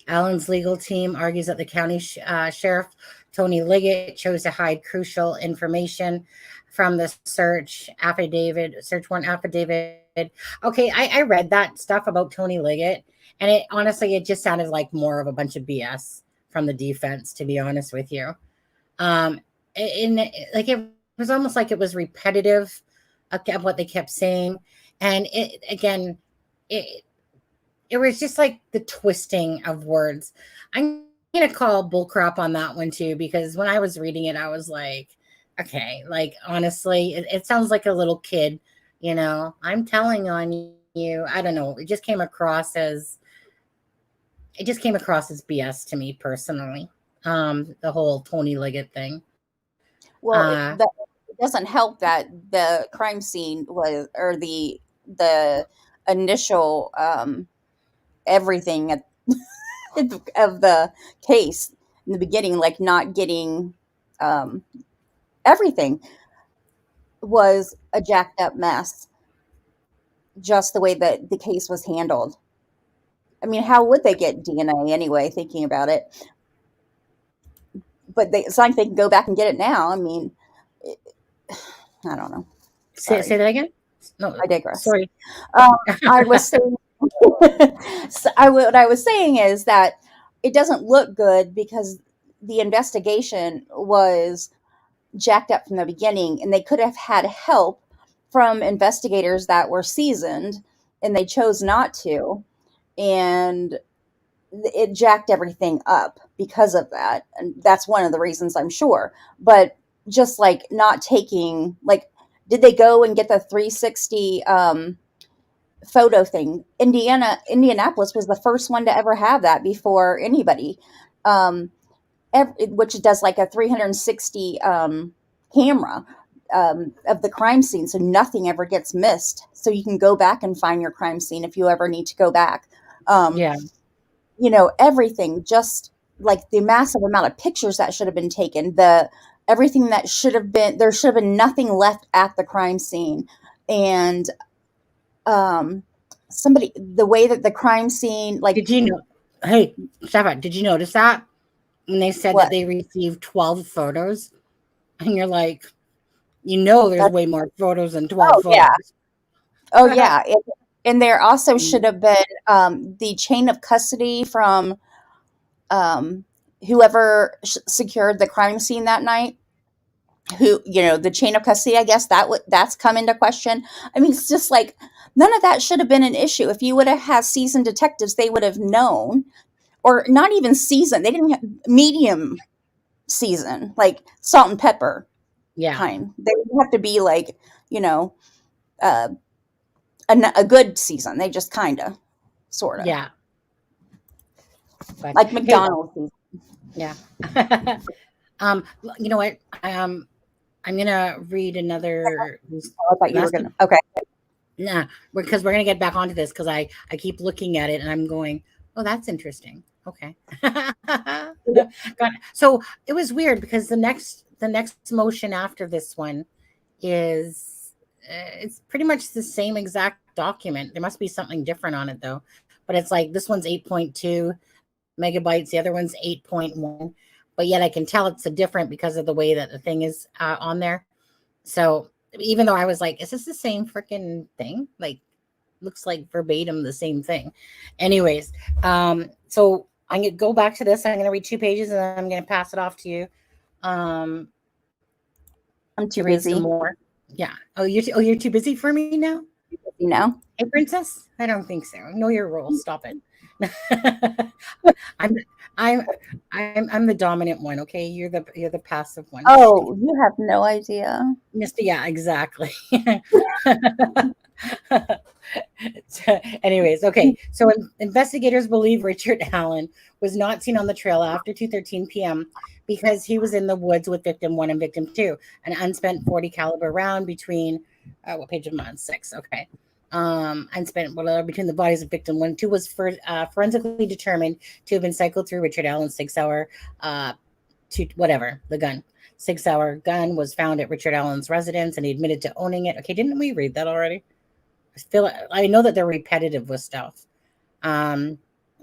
Allen's legal team argues that the county sheriff, Tony Liggett, chose to hide crucial information from the search warrant affidavit. Okay, I read that stuff about Tony Liggett, and it just sounded like more of a bunch of BS from the defense, to be honest with you. It was almost like it was repetitive of what they kept saying, and it was just like the twisting of words. I'm going to call bullcrap on that one too, because when I was reading it, I was like, okay, like, honestly, it sounds like a little kid, I'm telling on you. I don't know. It just came across as BS to me personally. The whole Tony Liggett thing. Well, it doesn't help that the crime scene was, or the initial, everything of the case in the beginning, like not getting everything, was a jacked up mess. Just the way that the case was handled. I mean, how would they get DNA anyway? Thinking about it, but it's like they can go back and get it now. I mean, I don't know. Say that again. No, I digress. Sorry. I was saying. What I was saying is that it doesn't look good because the investigation was jacked up from the beginning, and they could have had help from investigators that were seasoned, and they chose not to, and it jacked everything up because of that. And that's one of the reasons, I'm sure. But just like not taking, like, did they go and get the 360 photo thing? Indianapolis was the first one to ever have that before anybody, which does like a 360 camera of the crime scene, so nothing ever gets missed. So you can go back and find your crime scene if you ever need to go back. Everything, just like the massive amount of pictures that should have been taken, everything that should have been, there should have been nothing left at the crime scene. And the way that the crime scene, like, did you know? Hey, Stefan, did you notice that when they said that they received 12 photos, and you're like, there's way more photos than 12 photos. Yeah. Oh yeah. And there also should have been the chain of custody from whoever secured the crime scene that night. The chain of custody, I guess that's come into question. I mean, it's just like, none of that should have been an issue. If you would have had seasoned detectives, they would have known, or not even seasoned. They didn't have medium season, like salt and pepper. Yeah. Kind. They would have to be like, a good season. They just kind of, sort of. Yeah. But, like McDonald's season. Yeah. You know what? I'm gonna read another. I thought you were gonna. Okay. Nah, because we're gonna get back onto this, because I keep looking at it and I'm going, oh, that's interesting. Okay. So it was weird because the next motion after this one is it's pretty much the same exact document. There must be something different on it though. But it's like this one's 8.2 megabytes, the other one's 8.1. But yet I can tell it's a different because of the way that the thing is on there. So even though I was like, is this the same freaking thing? Like, looks like verbatim the same thing. Anyways, so I'm gonna go back to this. I'm gonna read 2 pages and then I'm gonna pass it off to you. I'm too read busy. some more. Yeah. Oh, you're too busy for me now? You know? Hey, princess? I don't think so. Know your role. Stop it. I'm the dominant one. Okay, you're the passive one. Oh, you have no idea. Yeah, exactly. Anyways, okay. So investigators believe Richard Allen was not seen on the trail after 2:13 p.m. because he was in the woods with victim 1 and victim 2, an unspent .40 caliber round between what page am I on? 6. Okay. Unspent between the bodies of victim 1 and 2 was forensically determined to have been cycled through Richard Allen's 6-hour to whatever the gun. 6-hour gun was found at Richard Allen's residence, and he admitted to owning it. Okay, didn't we read that already? I know that they're repetitive with stuff.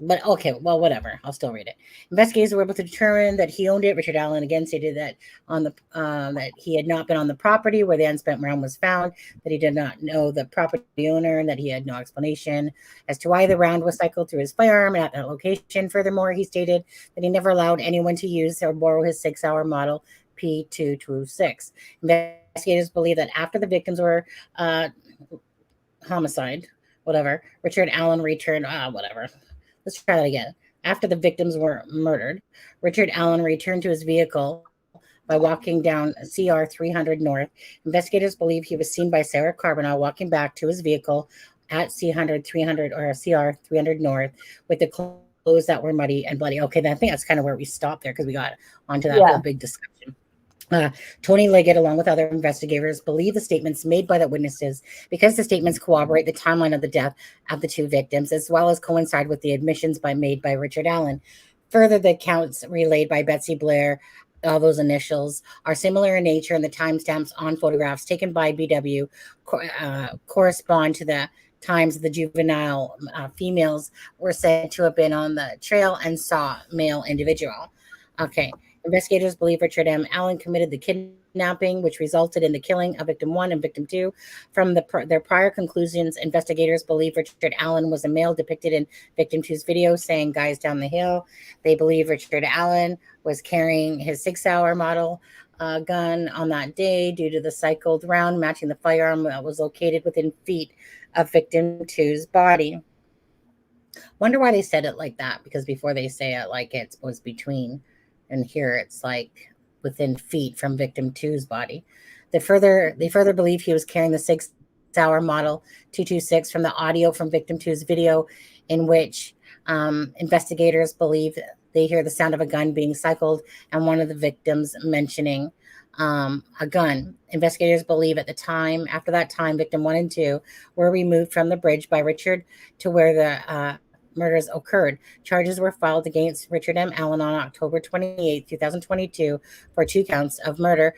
But okay, well, whatever. I'll still read it. Investigators were able to determine that he owned it. Richard Allen again stated that that he had not been on the property where the unspent round was found, that he did not know the property owner, and that he had no explanation as to why the round was cycled through his firearm at that location. Furthermore, he stated that he never allowed anyone to use or borrow his 6-hour model P226. Investigators believe that after the victims were homicide, whatever, Richard Allen returned, whatever. Let's try that again. After the victims were murdered, Richard Allen returned to his vehicle by walking down CR 300 North. Investigators believe he was seen by Sarah Carbonell walking back to his vehicle at CR 300 North with the clothes that were muddy and bloody. Okay, then I think that's kind of where we stopped there because we got onto that whole big discussion. Tony Liggett, along with other investigators, believe the statements made by the witnesses because the statements corroborate the timeline of the death of the 2 victims, as well as coincide with the admissions made by Richard Allen. Further, the accounts relayed by Betsy Blair, all those initials, are similar in nature, and the timestamps on photographs taken by BW correspond to the times the juvenile females were said to have been on the trail and saw male individual. Okay. Investigators believe Richard M. Allen committed the kidnapping, which resulted in the killing of victim 1 and victim 2. From their prior conclusions, investigators believe Richard Allen was a male depicted in victim 2's video saying "guys down the hill." They believe Richard Allen was carrying his 6-hour model gun on that day due to the cycled round matching the firearm that was located within feet of victim 2's body. Wonder why they said it like that, because before they say it like it was between, and here it's like within feet from victim 2's body. They further believe he was carrying the 6-hour model 226 from the audio from victim 2's video, in which investigators believe they hear the sound of a gun being cycled and one of the victims mentioning a gun. Investigators believe after that time, victim 1 and 2 were removed from the bridge by Richard to where the murders occurred. Charges were filed against Richard M. Allen on October 28, 2022 for 2 counts of murder.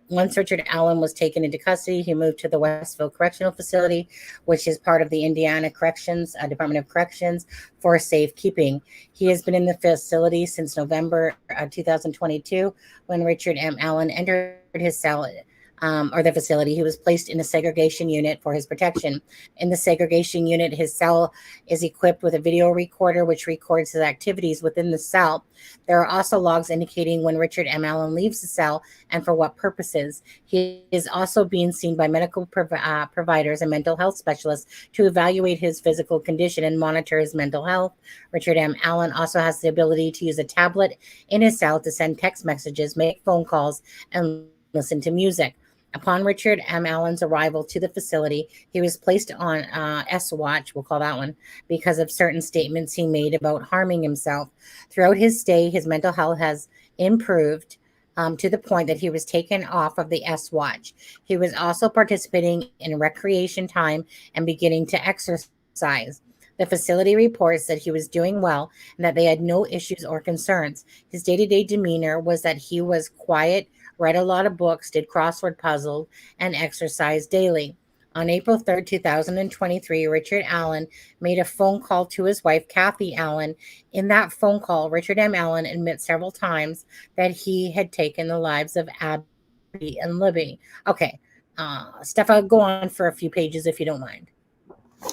Once Richard Allen was taken into custody, he moved to the Westville Correctional Facility, which is part of the Indiana Department of Corrections, for safekeeping. He has been in the facility since November 2022 when Richard M. Allen entered his cell or the facility. He was placed in a segregation unit for his protection. In the segregation unit, his cell is equipped with a video recorder which records his activities within the cell. There are also logs indicating when Richard M. Allen leaves the cell and for what purposes. He is also being seen by medical providers and mental health specialists to evaluate his physical condition and monitor his mental health. Richard M. Allen also has the ability to use a tablet in his cell to send text messages, make phone calls, and listen to music. Upon Richard M. Allen's arrival to the facility, he was placed on S-Watch, we'll call that one, because of certain statements he made about harming himself. Throughout his stay, his mental health has improved to the point that he was taken off of the S-Watch. He was also participating in recreation time and beginning to exercise. The facility reports that he was doing well and that they had no issues or concerns. His day-to-day demeanor was that he was quiet, read a lot of books, did crossword puzzles, and exercised daily. On April 3rd, 2023, Richard Allen made a phone call to his wife, Kathy Allen. In that phone call, Richard M. Allen admits several times that he had taken the lives of Abby and Libby. Okay, Steph, I'll go on for a few pages if you don't mind.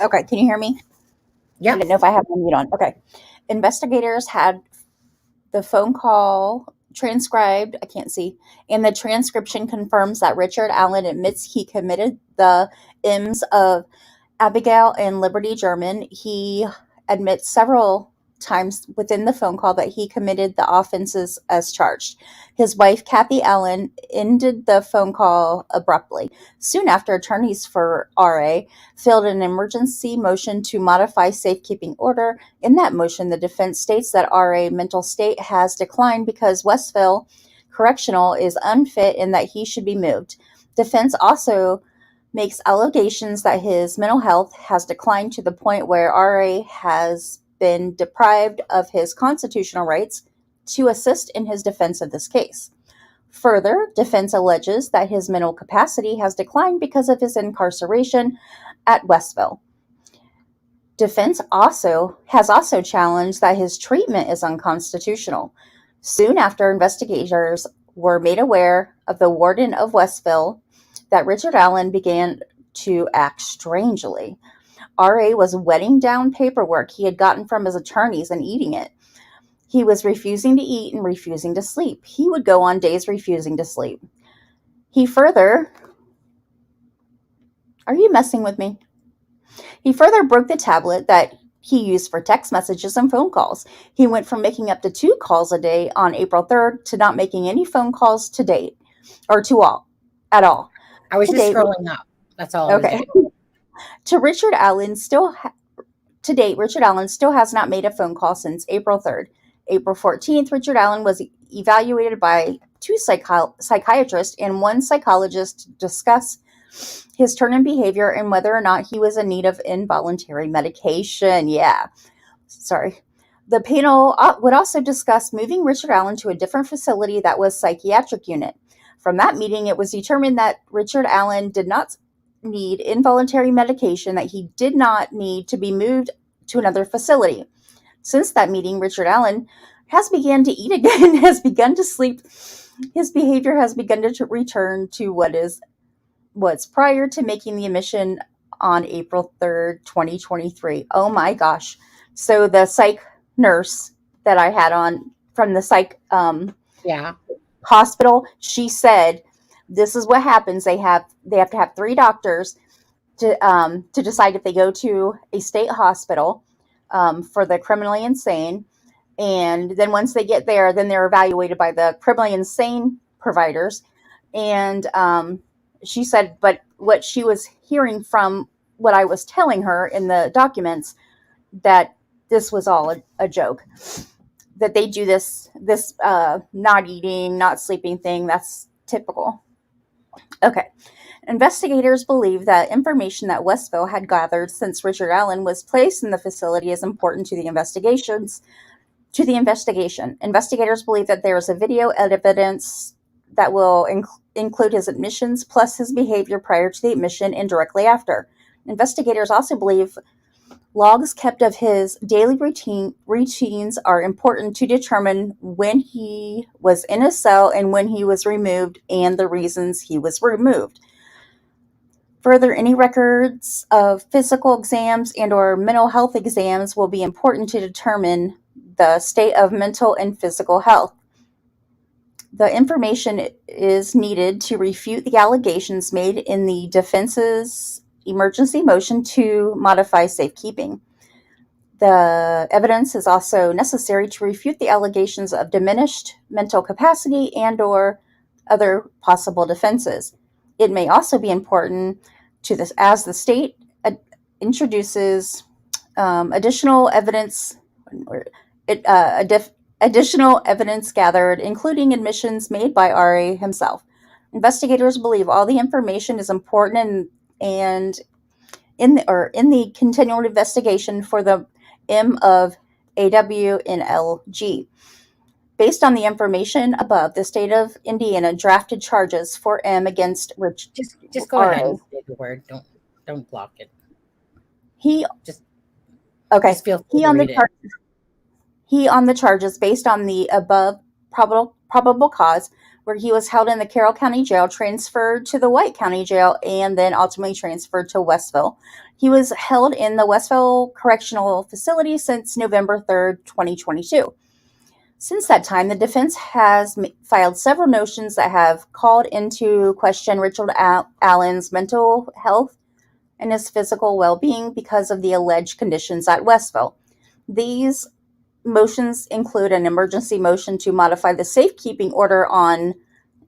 Okay, can you hear me? I Yep. didn't know if I have my mute on. Okay. Investigators had the phone call transcribed. I can't see. And the transcription confirms that Richard Allen admits he committed the M's of Abigail and Liberty German. He admits several times within the phone call that he committed the offenses as charged. His wife, Kathy Allen, ended the phone call abruptly. Soon after, attorneys for RA filed an emergency motion to modify safekeeping order. In that motion, the defense states that RA mental state has declined because Westville Correctional is unfit and that he should be moved. Defense also makes allegations that his mental health has declined to the point where RA has been deprived of his constitutional rights to assist in his defense of this case. Further, defense alleges that his mental capacity has declined because of his incarceration at Westville. Defense has also challenged that his treatment is unconstitutional. Soon after, investigators were made aware of the warden of Westville that Richard Allen began to act strangely. RA was wetting down paperwork he had gotten from his attorneys and eating it. He was refusing to eat and refusing to sleep. He would go on days refusing to sleep. He further... Are you messing with me? He further broke the tablet that he used for text messages and phone calls. He went from making up to 2 calls a day on April 3rd to not making any phone calls to date, or at all. I was just scrolling up. That's all. Okay. To date, Richard Allen still has not made a phone call since April 3rd. April 14th, Richard Allen was evaluated by 2 psychiatrists and 1 psychologist to discuss his turn in behavior and whether or not he was in need of involuntary medication. Yeah. Sorry. The panel would also discuss moving Richard Allen to a different facility that was psychiatric unit. From that meeting, it was determined that Richard Allen did not need involuntary medication, that he did not need to be moved to another facility. Since that meeting, Richard Allen has begun to eat again, has begun to sleep. His behavior has begun to return to what's prior to making the admission on April 3rd, 2023. Oh my gosh. So the psych nurse that I had on from the psych hospital, she said, this is what happens. They have to have 3 doctors to decide if they go to a state hospital for the criminally insane. And then once they get there, then they're evaluated by the criminally insane providers. And she said, but what she was hearing from what I was telling her in the documents, that this was all a joke, that they do this not eating, not sleeping thing. That's typical. Okay. Investigators believe that information that Westville had gathered since Richard Allen was placed in the facility is important to the investigation. Investigators believe that there is a video evidence that will include his admissions plus his behavior prior to the admission and directly after. Investigators also believe logs kept of his daily routines are important to determine when he was in a cell and when he was removed and the reasons he was removed. Further, any records of physical exams and or mental health exams will be important to determine the state of mental and physical health. The information is needed to refute the allegations made in the defense's emergency motion to modify safekeeping. The evidence is also necessary to refute the allegations of diminished mental capacity and or other possible defenses. It may also be important to this as the state introduces additional evidence gathered, including admissions made by RA himself. Investigators believe all the information is important and in the continual investigation for the M of AW and LG. Based on the information above, the state of Indiana drafted charges for M against Rich Just go ahead and say the word. Don't block it. He Just okay. feel free He to on the read it. he on the charges based on the above probable cause, where he was held in the Carroll County Jail, transferred to the White County Jail, and then ultimately transferred to Westville. He was held in the Westville Correctional Facility since November 3rd, 2022. Since that time, the defense has filed several motions that have called into question Richard Allen's mental health and his physical well-being because of the alleged conditions at Westville. These motions include an emergency motion to modify the safekeeping order on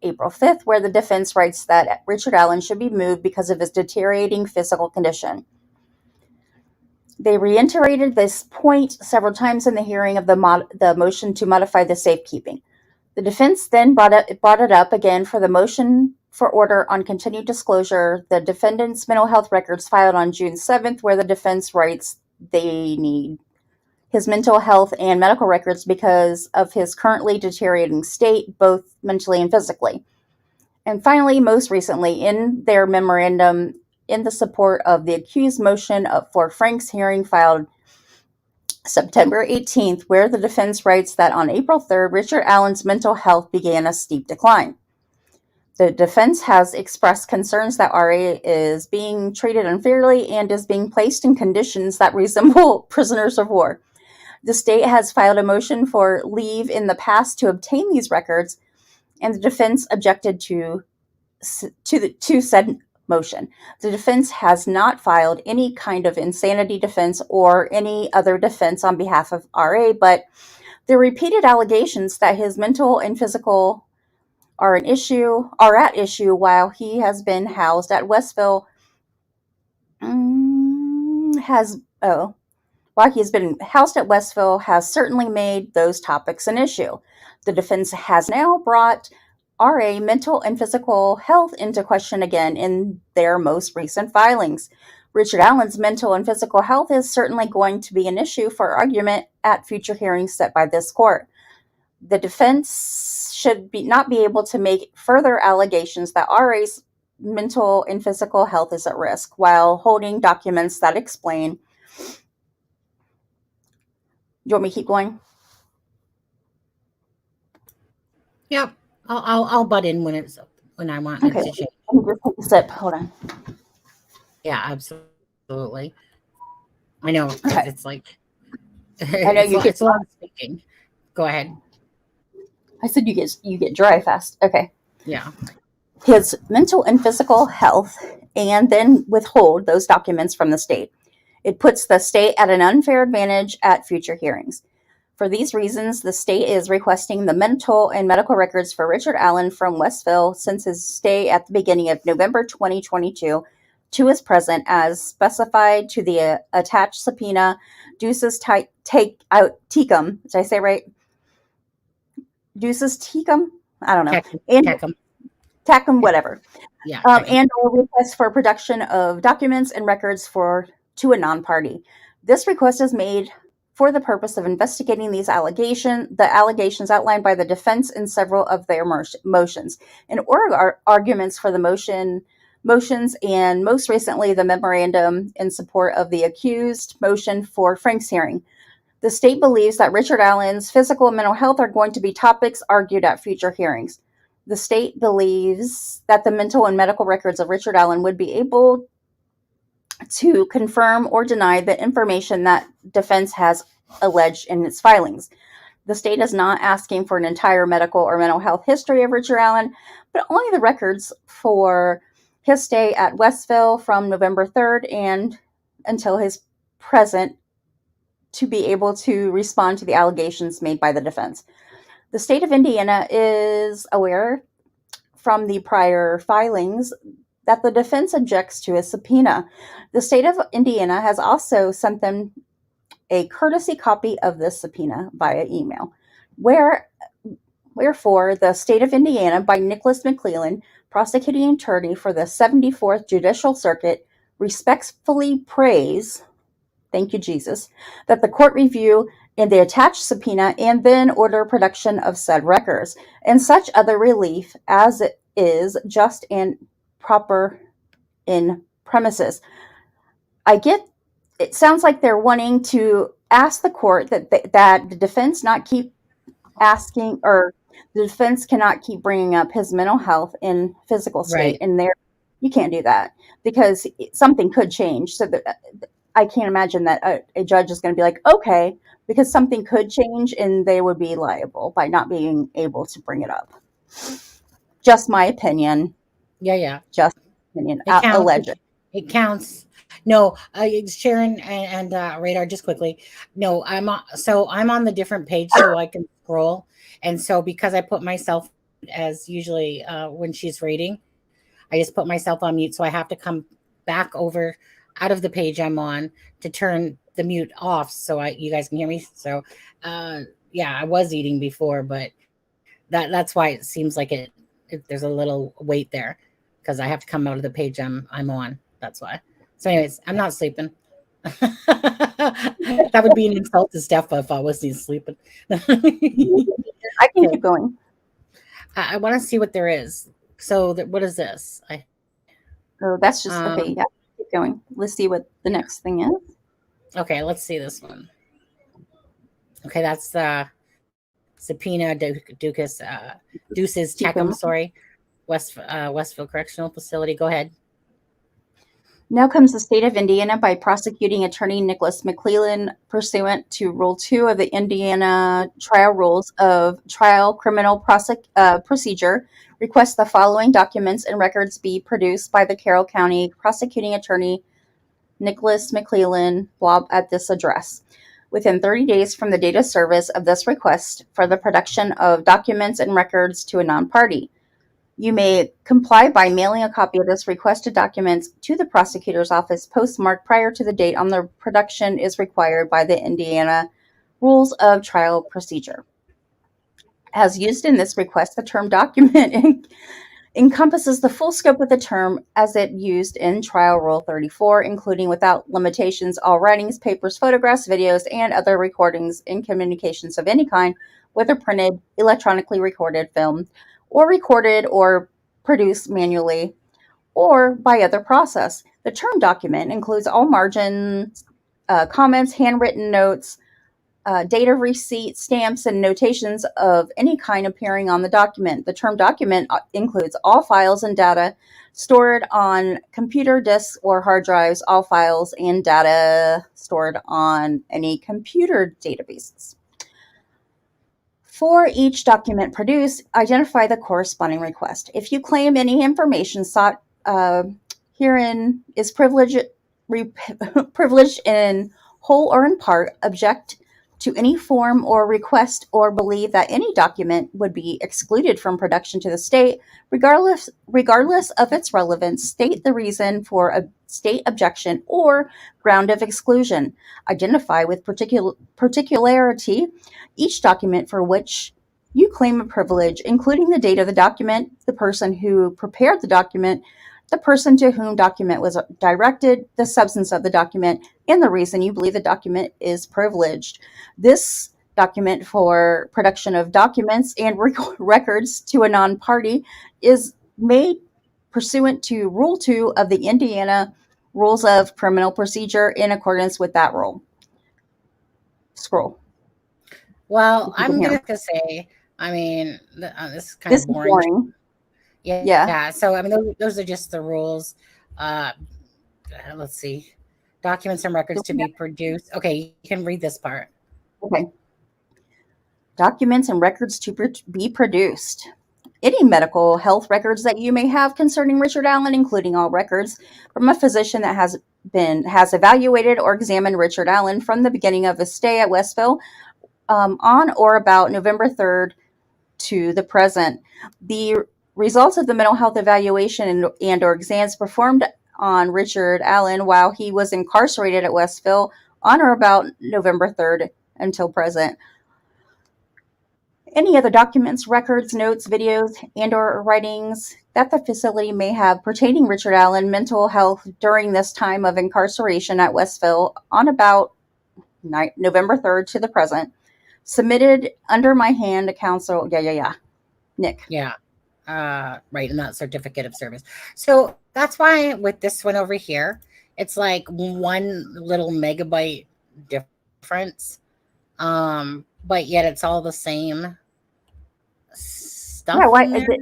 April 5th, where the defense writes that Richard Allen should be moved because of his deteriorating physical condition. They reiterated this point several times in the hearing of the motion to modify the safekeeping. The defense then brought it up again for the motion for order on continued disclosure, the defendant's mental health records filed on June 7th, where the defense writes they need his mental health and medical records because of his currently deteriorating state, both mentally and physically. And finally, most recently, in their memorandum in the support of the accused motion for Frank's hearing filed September 18th, where the defense writes that on April 3rd, Richard Allen's mental health began a steep decline. The defense has expressed concerns that RA is being treated unfairly and is being placed in conditions that resemble prisoners of war. The state has filed a motion for leave in the past to obtain these records, and the defense objected to said motion. The defense has not filed any kind of insanity defense or any other defense on behalf of RA, but the repeated allegations that his mental and physical are at issue while he has been housed at Westville while he has been housed at Westville has certainly made those topics an issue. The defense has now brought RA mental and physical health into question again in their most recent filings. Richard Allen's mental and physical health is certainly going to be an issue for argument at future hearings set by this court. The defense should not be able to make further allegations that RA's mental and physical health is at risk while holding documents that explain. Do you want me to keep going? Yep. I'll butt in when I want it to change. Let me just take a sip. Hold on. Yeah, absolutely. I know. Okay. It's like I know it's a lot of speaking. Go ahead. I said you get dry fast. Okay. Yeah. His mental and physical health, and then withhold those documents from the state. It puts the state at an unfair advantage at future hearings. For these reasons, the state is requesting the mental and medical records for Richard Allen from Westville since his stay at the beginning of November 2022 to his present, as specified to the attached subpoena Duces Tecum. Did I say right? Duces Tecum? I don't know. Tecum, whatever. Yeah. And a request for production of documents and records to a non-party. This request is made for the purpose of investigating the allegations outlined by the defense in several of their motions, and oral arguments for the motions, and most recently the memorandum in support of the accused motion for Frank's hearing. The state believes that Richard Allen's physical and mental health are going to be topics argued at future hearings. The state believes that the mental and medical records of Richard Allen would be able to confirm or deny the information that defense has alleged in its filings. The state is not asking for an entire medical or mental health history of Richard Allen, but only the records for his stay at Westville from November 3rd and until his present to be able to respond to the allegations made by the defense. The state of Indiana is aware from the prior filings that the defense objects to a subpoena. The state of Indiana has also sent them a courtesy copy of this subpoena via email. Wherefore, the state of Indiana, by Nicholas McClellan, prosecuting attorney for the 74th Judicial Circuit, respectfully prays, thank you, Jesus, that the court review in the attached subpoena and then order production of said records and such other relief as it is just and proper in premises. It sounds like they're wanting to ask the court that the defense not keep asking, or the defense cannot keep bringing up his mental health and physical state, Right. and there you can't do that because something could change. So I can't imagine that a judge is going to be like, okay, because something could change, and they would be liable by not being able to bring it up. Just my opinion. Yeah. Just opinion. It counts. Alleged. It counts. No, Sharon and Radar, just quickly. No, I'm on the different page so I can scroll. And so because I put myself as usually when she's reading, I just put myself on mute. So I have to come back over out of the page I'm on to turn the mute off so you guys can hear me. So yeah, I was eating before, but that's why it seems like there's a little wait there because I have to come out of the page I'm on. That's why. So anyways, I'm not sleeping. That would be an insult to Steph if I wasn't sleeping. I can keep going. I want to see what there is. So what is this? Oh, that's just okay. Yeah, keep going. Let's see what the next thing is. Okay, let's see this one. Okay, that's Subpoena Deuces Tecum, sorry, Westville Correctional Facility. Go ahead. Now comes the state of Indiana by prosecuting attorney Nicholas McClellan pursuant to Rule 2 of the Indiana Trial Rules of Trial Criminal Procedure requests the following documents and records be produced by the Carroll County prosecuting attorney Nicholas McClellan at this address within 30 days from the date of service of this request for the production of documents and records to a non-party. You may comply by mailing a copy of this requested documents to the prosecutor's office postmarked prior to the date on the production is required by the Indiana Rules of Trial Procedure. As used in this request, the term document encompasses the full scope of the term as it used in Trial Rule 34, including without limitations all writings, papers, photographs, videos, and other recordings and communications of any kind, whether printed, electronically recorded, filmed, or recorded or produced manually or by other process. The term document includes all margins, comments, handwritten notes, date of receipt, stamps, and notations of any kind appearing on the document. The term document includes all files and data stored on computer disks or hard drives, all files and data stored on any computer databases. For each document produced, identify the corresponding request. If you claim any information sought herein is privileged in whole or in part, object to any form or request, or believe that any document would be excluded from production to the state, regardless of its relevance, state the reason for a state objection or ground of exclusion. Identify with particularity each document for which you claim a privilege, including the date of the document, the person who prepared the document, the person to whom document was directed, the substance of the document, and the reason you believe the document is privileged. This document for production of documents and records to a non-party is made pursuant to Rule 2 of the Indiana Rules of Criminal Procedure in accordance with that rule. Scroll. Well, I'm going to say, I mean, this is kind of boring. Boring. Yeah. So, I mean, those are just the rules. Let's see. Documents and records to be produced. Okay, you can read this part. Okay. Documents and records to be produced. Any medical health records that you may have concerning Richard Allen, including all records from a physician that has evaluated or examined Richard Allen from the beginning of his stay at Westville on or about November 3rd to the present. The results of the mental health evaluation and or exams performed on Richard Allen while he was incarcerated at Westville on or about November 3rd until present. Any other documents, records, notes, videos, and or writings that the facility may have pertaining Richard Allen mental health during this time of incarceration at Westville on about November 3rd to the present. Submitted under my hand to counsel. Nick. Yeah. Right, and that certificate of service. So that's why with this one over here, it's like 1 little megabyte difference. But yet it's all the same stuff in there.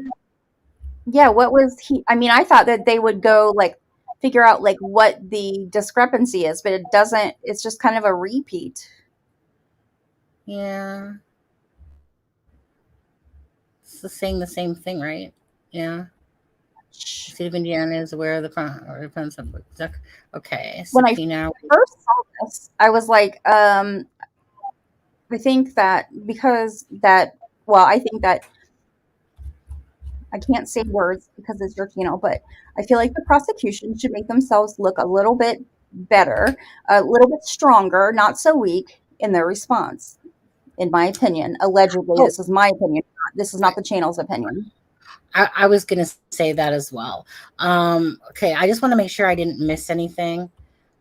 Yeah, what was he? I mean, I thought that they would go like figure out like what the discrepancy is, but it doesn't. It's just kind of a repeat. Yeah. It's saying the same thing, right? Yeah. The state of Indiana is aware of the defense of okay. When I Subpoena. first saw this, I was like, I think that because that, well, I think that I can't say words because it's your channel, but I feel like the prosecution should make themselves look a little bit better, a little bit stronger, not so weak in their response, in my opinion. Allegedly, this is my opinion. This is not the channel's opinion. I was going to say that as well. Okay, I just want to make sure I didn't miss anything.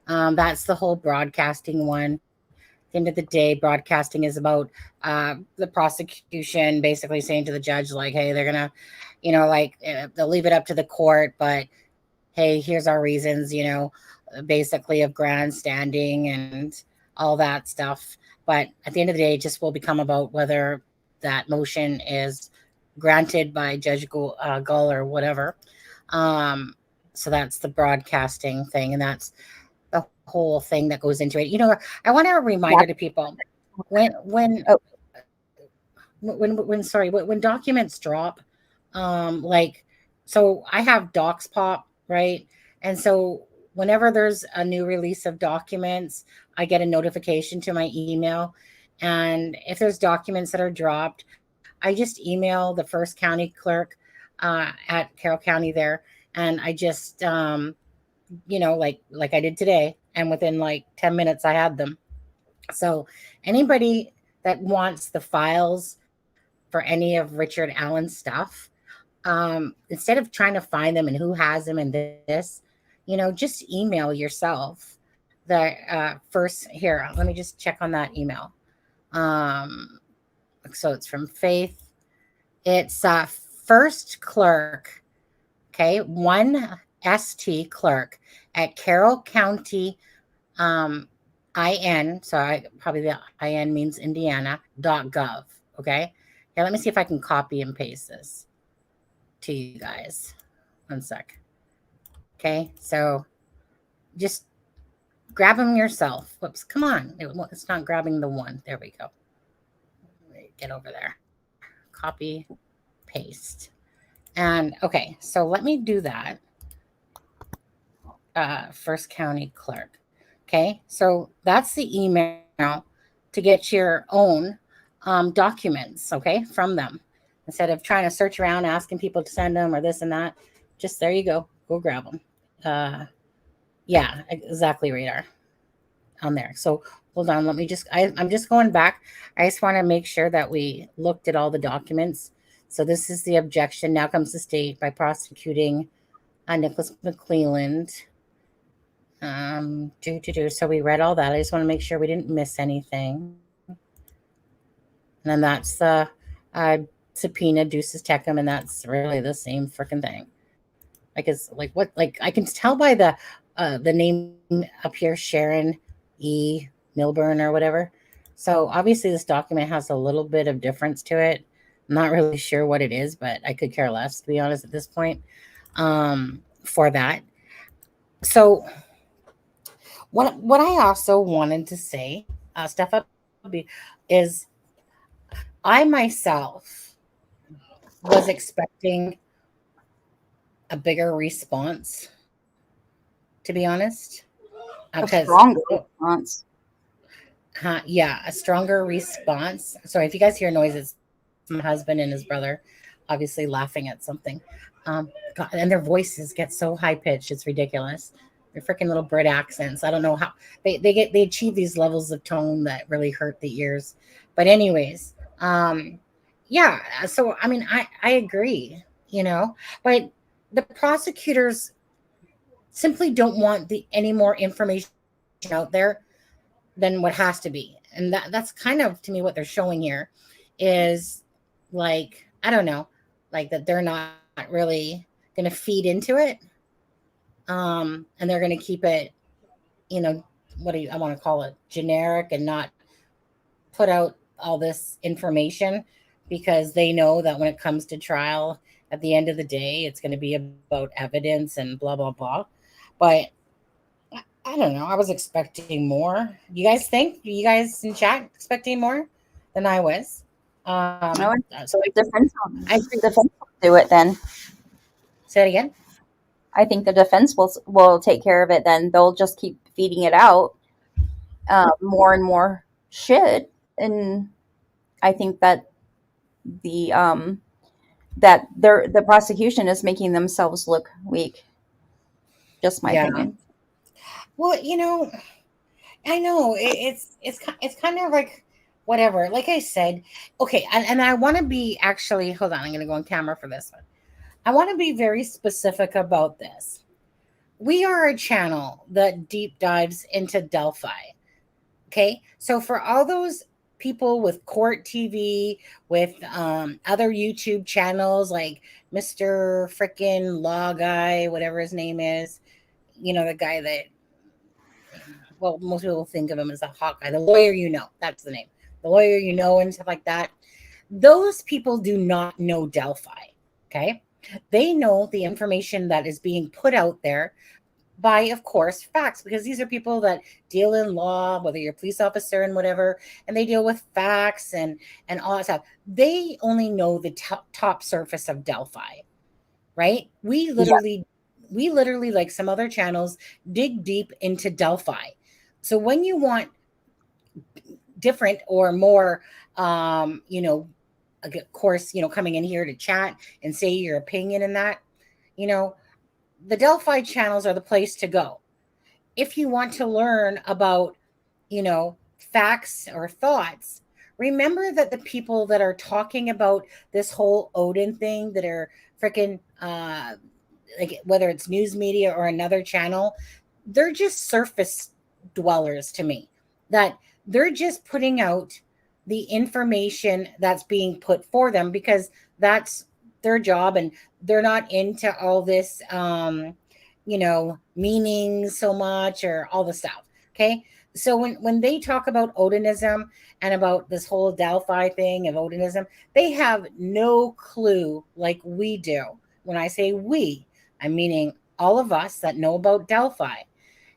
That's the whole broadcasting one. At the end of the day, broadcasting is about the prosecution basically saying to the judge, like, hey, they're going to, like they'll leave it up to the court, but hey, here's our reasons, basically of grandstanding and all that stuff. But at the end of the day, it just will become about whether that motion is granted by Judge Gull or whatever. So that's the broadcasting thing, and that's the whole thing that goes into it. I want to remind to people when documents drop, so I have docs pop, right? And so whenever there's a new release of documents, I get a notification to my email. And if there's documents that are dropped, I just email the first county clerk at Carroll County there. And I just, like I did today. And within like 10 minutes, I had them. So anybody that wants the files for any of Richard Allen's stuff, instead of trying to find them and who has them and this, just email yourself the first here. Let me just check on that email. So it's from Faith. It's first clerk, okay, 1 ST clerk at Carroll County IN. So probably the IN means Indiana.gov. Okay. Here, let me see if I can copy and paste this to you guys. 1 sec. Okay. So just grab them yourself. Whoops. Come on. It's not grabbing the one. There we go. Get over there. Copy, paste. And okay. So let me do that. First county clerk. Okay. So that's the email to get your own documents, okay, from them. Instead of trying to search around, asking people to send them or this and that, just there you go. Go grab them. Yeah, exactly, Radar. On there. So hold on. Let me just, I'm just going back. I just want to make sure that we looked at all the documents. So this is the objection. Now comes the state by prosecuting Nicholas McClelland. So we read all that. I just want to make sure we didn't miss anything. And then that's the subpoena Deuces Tecum, and that's really the same freaking thing. Like it's like what? Like I can tell by the name up here, Sharon E. Milburn or whatever. So obviously this document has a little bit of difference to it. I'm not really sure what it is, but I could care less, to be honest, at this point. For that. So what I also wanted to say, stuff up is I myself was expecting a bigger response, to be honest. A stronger response. Yeah, a stronger response. Sorry, if you guys hear noises, my husband and his brother obviously laughing at something. God, and their voices get so high pitched, it's ridiculous. They're freaking little Brit accents. I don't know how they achieve these levels of tone that really hurt the ears. But anyways, yeah. So I mean, I agree, but the prosecutors simply don't want any more information out there than what has to be. And that's kind of, to me, what they're showing here is like, I don't know, like that they're not really going to feed into it. And they're going to keep it, you know, I want to call it, generic, and not put out all this information, because they know that when it comes to trial, at the end of the day, it's going to be about evidence and blah, blah, blah. But I don't know. I was expecting more. You guys think? You guys in chat expecting more than I was? No, So defense I agree. will do it then. Say it again. I think the defense will take care of it. Then they'll just keep feeding it out more and more shit, and I think that the the prosecution is making themselves look weak. Just my opinion. Well, I know it's kind of like whatever. Like I said, okay, and I want to be, actually, hold on, I'm going to go on camera for this one. I want to be very specific about this. We are a channel that deep dives into Delphi. Okay, so for all those people with court TV, with other YouTube channels like Mr. Frickin' Law Guy, whatever his name is, the guy that, well, most people think of him as a hot guy, the lawyer, that's the name, the lawyer, and stuff like that. Those people do not know Delphi. Okay, they know the information that is being put out there by, of course, facts, because these are people that deal in law, whether you're a police officer and whatever, and they deal with facts and all that stuff. They only know the top surface of Delphi, right? We literally, like some other channels, dig deep into Delphi. So when you want different or more, of course, coming in here to chat and say your opinion in that, the Delphi channels are the place to go. If you want to learn about, facts or thoughts, remember that the people that are talking about this whole ODIN thing, that are freaking, like, whether it's news media or another channel, they're just surface dwellers to me. That they're just putting out the information that's being put for them, because that's their job, and they're not into all this meaning so much, or all the stuff. Okay, so when they talk about Odinism and about this whole Delphi thing of Odinism, they have no clue like we do. When I say we, I'm meaning all of us that know about Delphi,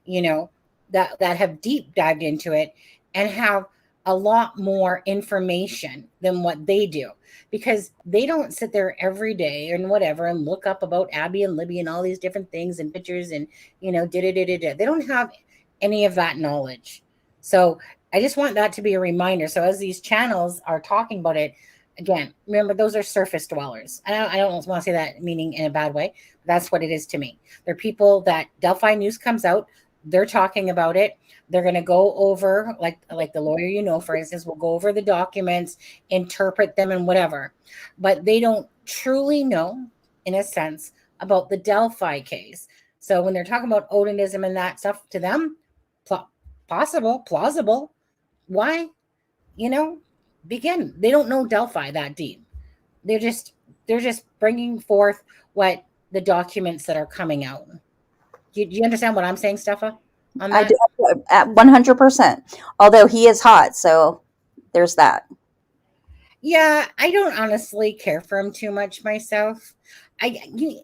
that have deep dived into it and have a lot more information than what they do, because they don't sit there every day and whatever and look up about Abby and Libby and all these different things and pictures and they don't have any of that knowledge. So I just want that to be a reminder. So as these channels are talking about it, again, remember, those are surface dwellers. I don't want to say that meaning in a bad way, but that's what it is to me. They're people that Delphi news comes out, they're talking about it. They're going to go over, like the lawyer, for instance, will go over the documents, interpret them and whatever. But they don't truly know, in a sense, about the Delphi case. So when they're talking about Odinism and that stuff, to them, plausible. Why? Begin. They don't know Delphi that deep. They're just bringing forth what the documents that are coming out. Do you understand what I'm saying, Steffa? I do, at 100%. Although he is hot, so there's that. Yeah, I don't honestly care for him too much myself. You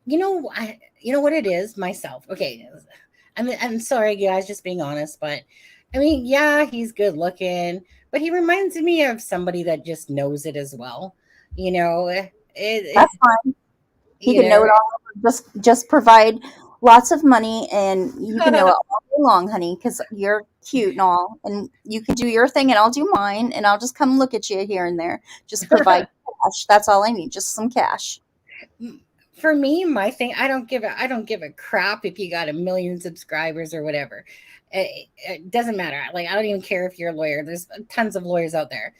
know what it is myself. Okay, I'm sorry, guys, just being honest, but I mean, yeah, he's good looking, but he reminds me of somebody that just knows it as well. That's fine. He can know it all. Just provide lots of money, and you can know it all day long, honey, because you're cute and all, and you can do your thing, and I'll do mine, and I'll just come look at you here and there. Just provide cash. That's all I need, just some cash. For me, my thing, I don't give a crap if you got 1 million subscribers or whatever. It doesn't matter. Like, I don't even care if you're a lawyer. There's tons of lawyers out there.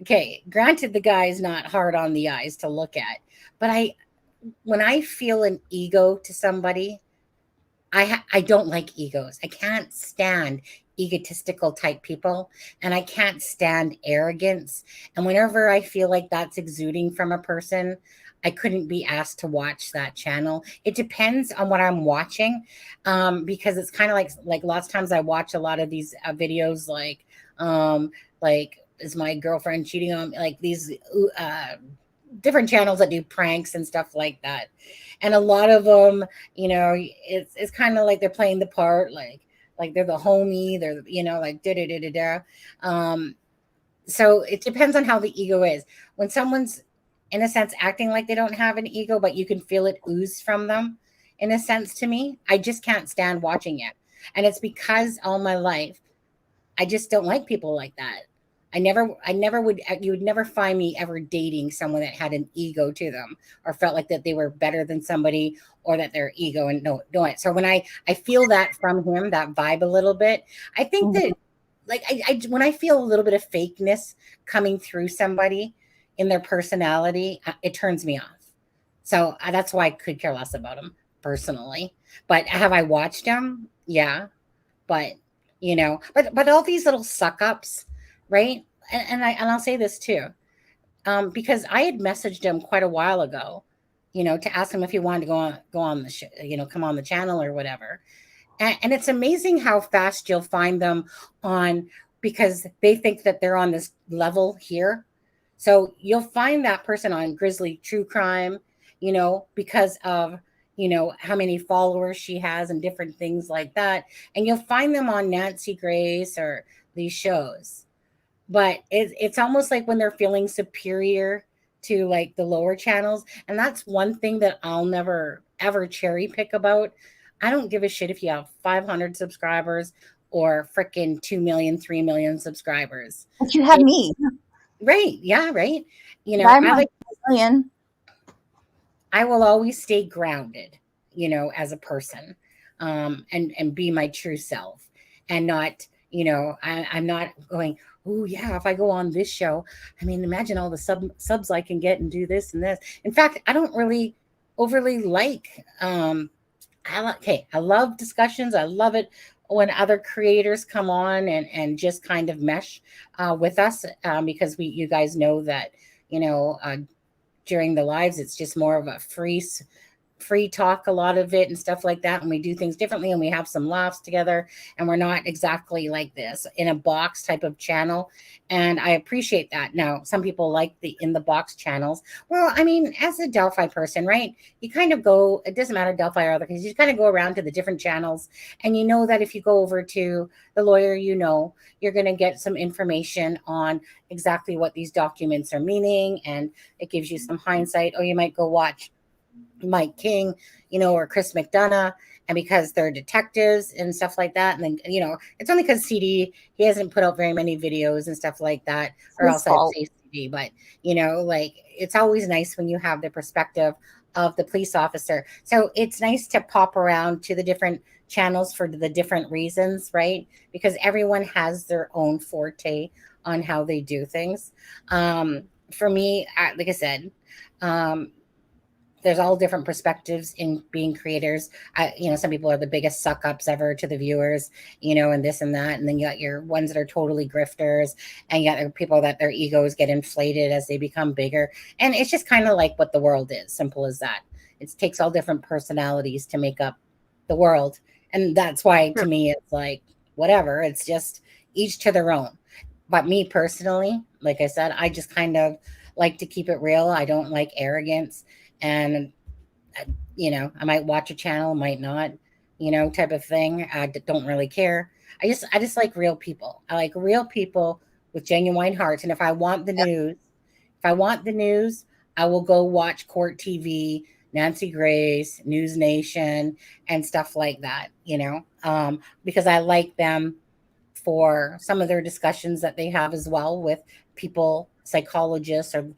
Okay, granted, the guy is not hard on the eyes to look at, but when I feel an ego to somebody, I don't like egos. I can't stand egotistical type people, and I can't stand arrogance. And whenever I feel like that's exuding from a person, I couldn't be asked to watch that channel. It depends on what I'm watching, because it's kind of like lots of times I watch a lot of these videos like is my girlfriend cheating on me? Like these different channels that do pranks and stuff like that. And a lot of them, it's kind of like they're playing the part, like they're the homie, they're like da da da da da. So it depends on how the ego is. When someone's in a sense acting like they don't have an ego, but you can feel it ooze from them, in a sense, to me, I just can't stand watching it. And it's because all my life I just don't like people like that. You would never find me ever dating someone that had an ego to them or felt like that they were better than somebody or that their ego and no, don't. So when I feel that from him, that vibe a little bit, I think that like when I feel a little bit of fakeness coming through somebody in their personality, it turns me off. So that's why I could care less about him personally. But have I watched him? Yeah. But but all these little suck ups, right? And I'll say this too, because I had messaged him quite a while ago, to ask him if he wanted to go on the come on the channel or whatever. And it's amazing how fast you'll find them on, because they think that they're on this level here. So you'll find that person on Grizzly True Crime, because of how many followers she has and different things like that. And you'll find them on Nancy Grace or these shows. But it's almost like when they're feeling superior to like the lower channels. And that's one thing that I'll never ever cherry pick about. I don't give a shit if you have 500 subscribers or freaking 2 million, 3 million subscribers. But you have me. Right. Yeah. Right. I'm million. I will always stay grounded, as a person, and be my true self, and not, I'm not going, oh yeah, if I go on this show, I mean, imagine all the subs I can get and do this and this. In fact, I don't really overly like, I love discussions. I love it when other creators come on and just kind of mesh with us, because you guys know that, during the lives, it's just more of a free talk, a lot of it and stuff like that. And we do things differently and we have some laughs together, and we're not exactly like this in a box type of channel. And I appreciate that. Now, some people like the in the box channels. Well, I mean, as a Delphi person, right? You kind of go, it doesn't matter Delphi or other, because you kind of go around to the different channels, and you know that if you go over to the lawyer, you're going to get some information on exactly what these documents are meaning, and it gives you some hindsight. Or you might go watch Mike King, or Chris McDonough, and because they're detectives and stuff like that. And then, it's only because CD, he hasn't put out very many videos and stuff like that, or else I'd say CD. But, like, it's always nice when you have the perspective of the police officer. So it's nice to pop around to the different channels for the different reasons, right? Because everyone has their own forte on how they do things. For me, like I said, there's all different perspectives in being creators. Some people are the biggest suck ups ever to the viewers, and this and that. And then you got your ones that are totally grifters, and you got people that their egos get inflated as they become bigger. And it's just kind of like what the world is. Simple as that. It takes all different personalities to make up the world. And that's why, to me, it's like, whatever. It's just each to their own. But me personally, like I said, I just kind of like to keep it real. I don't like arrogance. And, I might watch a channel, might not, type of thing. I don't really care. I just like real people. I like real people with genuine hearts. And if I want the news, I will go watch Court TV, Nancy Grace, News Nation, and stuff like that, because I like them for some of their discussions that they have as well with people, psychologists, or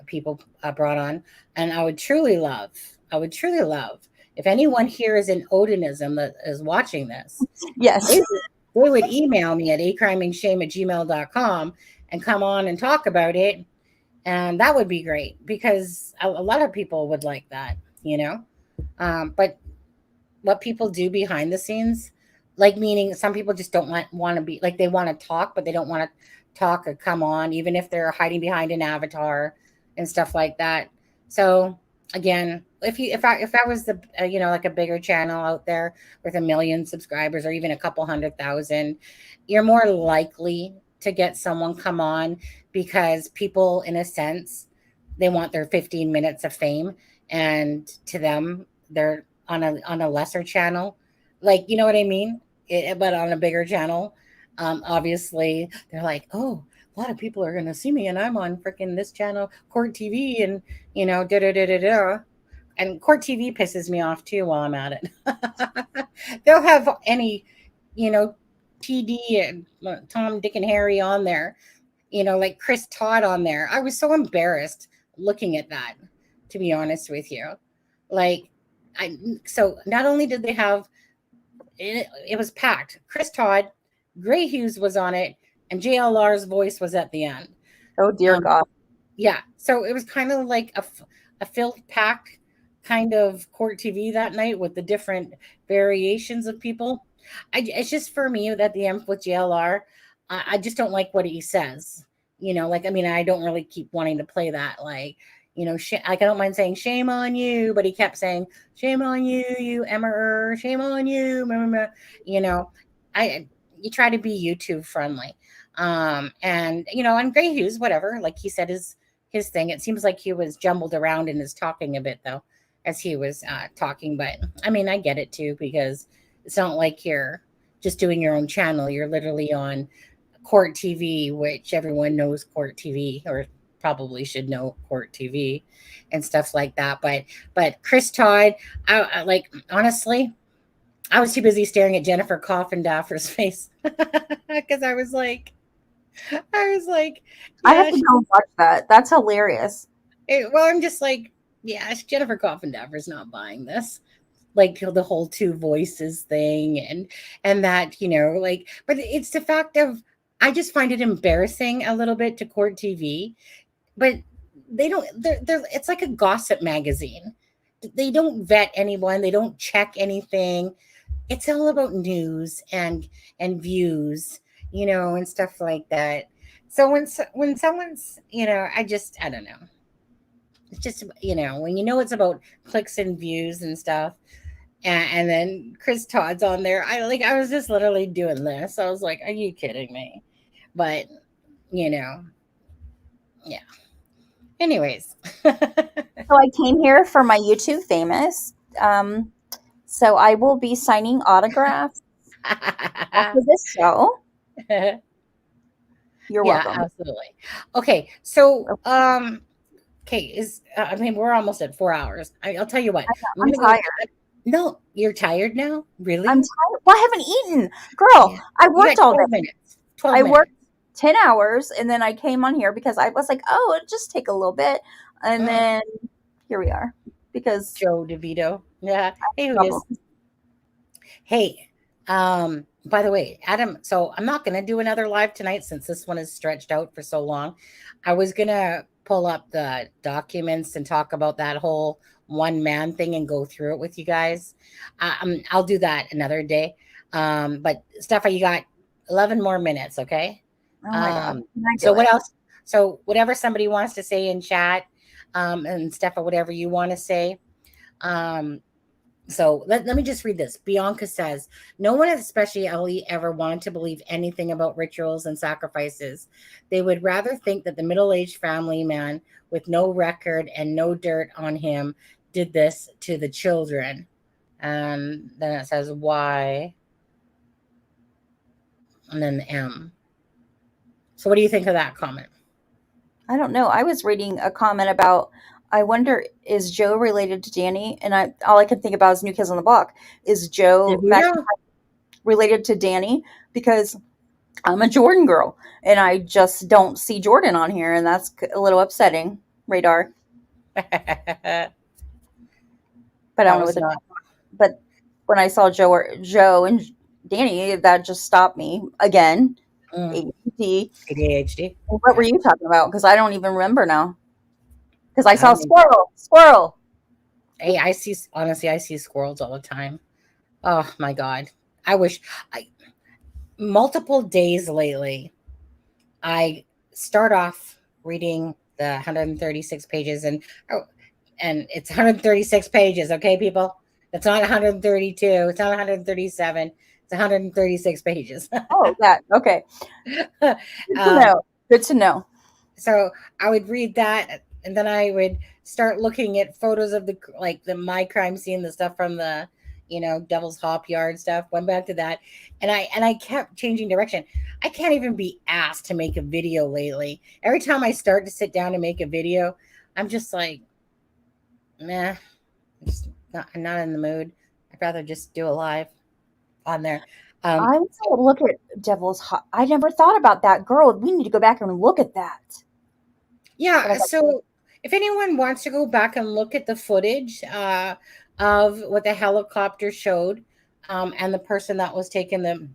people brought on. And I would truly love if anyone here is in Odinism that is watching this, yes, they would email me at acrimingshame@gmail.com and come on and talk about it. And that would be great, because a lot of people would like that, but what people do behind the scenes, like meaning some people just don't want to be like they want to talk, but they don't want to talk or come on, even if they're hiding behind an avatar and stuff like that. So again, if I was the like a bigger channel out there with 1 million subscribers or even a couple 100,000, you're more likely to get someone come on because people, in a sense, they want their 15 minutes of fame, and to them, they're on a lesser channel, like you know what I mean. But on a bigger channel, obviously, they're like, oh, a lot of people are going to see me, and I'm on freaking this channel, Court TV, and da da da da da. And Court TV pisses me off too while I'm at it. They'll have any, you know, TD and Tom, Dick, and Harry on there, like Chris Todd on there. I was so embarrassed looking at that, to be honest with you. Like, so not only did they have it was packed. Chris Todd, Gray Hughes was on it, and JLR's voice was at the end. Oh dear God. Yeah. So it was kind of like a filled packed kind of Court TV that night with the different variations of people. It's just for me that the end with JLR, I just don't like what he says. Like, I mean, I don't really keep wanting to play that. Like, I don't mind saying shame on you, but he kept saying shame on you, you emperor, shame on you. You try to be YouTube friendly. And Gray Hughes, whatever, like he said his thing. It seems like he was jumbled around in his talking a bit though, as he was talking. But I mean, I get it too, because it's not like you're just doing your own channel. You're literally on Court TV, which everyone knows Court TV, or probably should know Court TV and stuff like that. But Chris Todd, I like, honestly, I was too busy staring at Jennifer Coffindaffer's face because I was like, yeah, I have to go watch that. That's hilarious. Well, I'm just like, yeah, Jennifer Coffindaffer's not buying this. Like the whole two voices thing and that, like, but it's the fact of, I just find it embarrassing a little bit to Court TV, but they're it's like a gossip magazine. They don't vet anyone. They don't check anything. It's all about news and views, and stuff like that. So when someone's, I don't know. It's just, when it's about clicks and views and stuff. And then Chris Todd's on there. I was just literally doing this. I was like, are you kidding me? But, yeah. Anyways. So I came here for my YouTube famous. So I will be signing autographs after this show. You're welcome. Yeah, absolutely. Okay. So, okay. I mean, we're almost at 4 hours. I'll tell you what. I'm tired. No, you're tired now? Really? I'm tired. Well, I haven't eaten. Girl, yeah. I worked all day. 12 minutes. I worked 10 hours, and then I came on here because I was like, oh, it'll just take a little bit. And then here we are. Because Joe DeVito. Yeah. Hey, who is? Hey, by the way, Adam, so I'm not going to do another live tonight since this one is stretched out for so long. I was going to pull up the documents and talk about that whole one man thing and go through it with you guys. I'll do that another day. But Steffa, you got 11 more minutes. Okay. Oh my God. So what else? So whatever somebody wants to say in chat, and Steffa, whatever you want to say. So let me just read this. Bianca says, no one, especially Ellie, ever wanted to believe anything about rituals and sacrifices. They would rather think that the middle-aged family man with no record and no dirt on him did this to the children. And then it says, why? And then the M. So what do you think of that comment? I don't know. I was reading a comment about, I wonder, is Joe related to Danny? And all I can think about is New Kids on the Block. Is Joe related to Danny? Because I'm a Jordan girl, and I just don't see Jordan on here, and that's a little upsetting. Radar. But I don't know what to. But when I saw Joe and Danny, that just stopped me again. ADHD. What were you talking about? Because I don't even remember now. Because I saw squirrel. Hey, I see squirrels all the time. Oh my God. I wish multiple days lately, I start off reading the 136 pages and it's 136 pages. Okay, people, it's not 132. It's not 137. It's 136 pages. Oh, that okay. Good to um, know. Good to know. so I would read that, and then I would start looking at photos of the my crime scene, the stuff from the Devil's Hop Yard stuff. Went back to that, and I kept changing direction. I can't even be asked to make a video lately. Every time I start to sit down to make a video, I'm just like, nah, I'm not in the mood. I'd rather just do a live on there. I was going to look at Devil's Hot. I never thought about that. Girl, we need to go back and look at that. Yeah, so if anyone wants to go back and look at the footage of what the helicopter showed, and the person that was taking the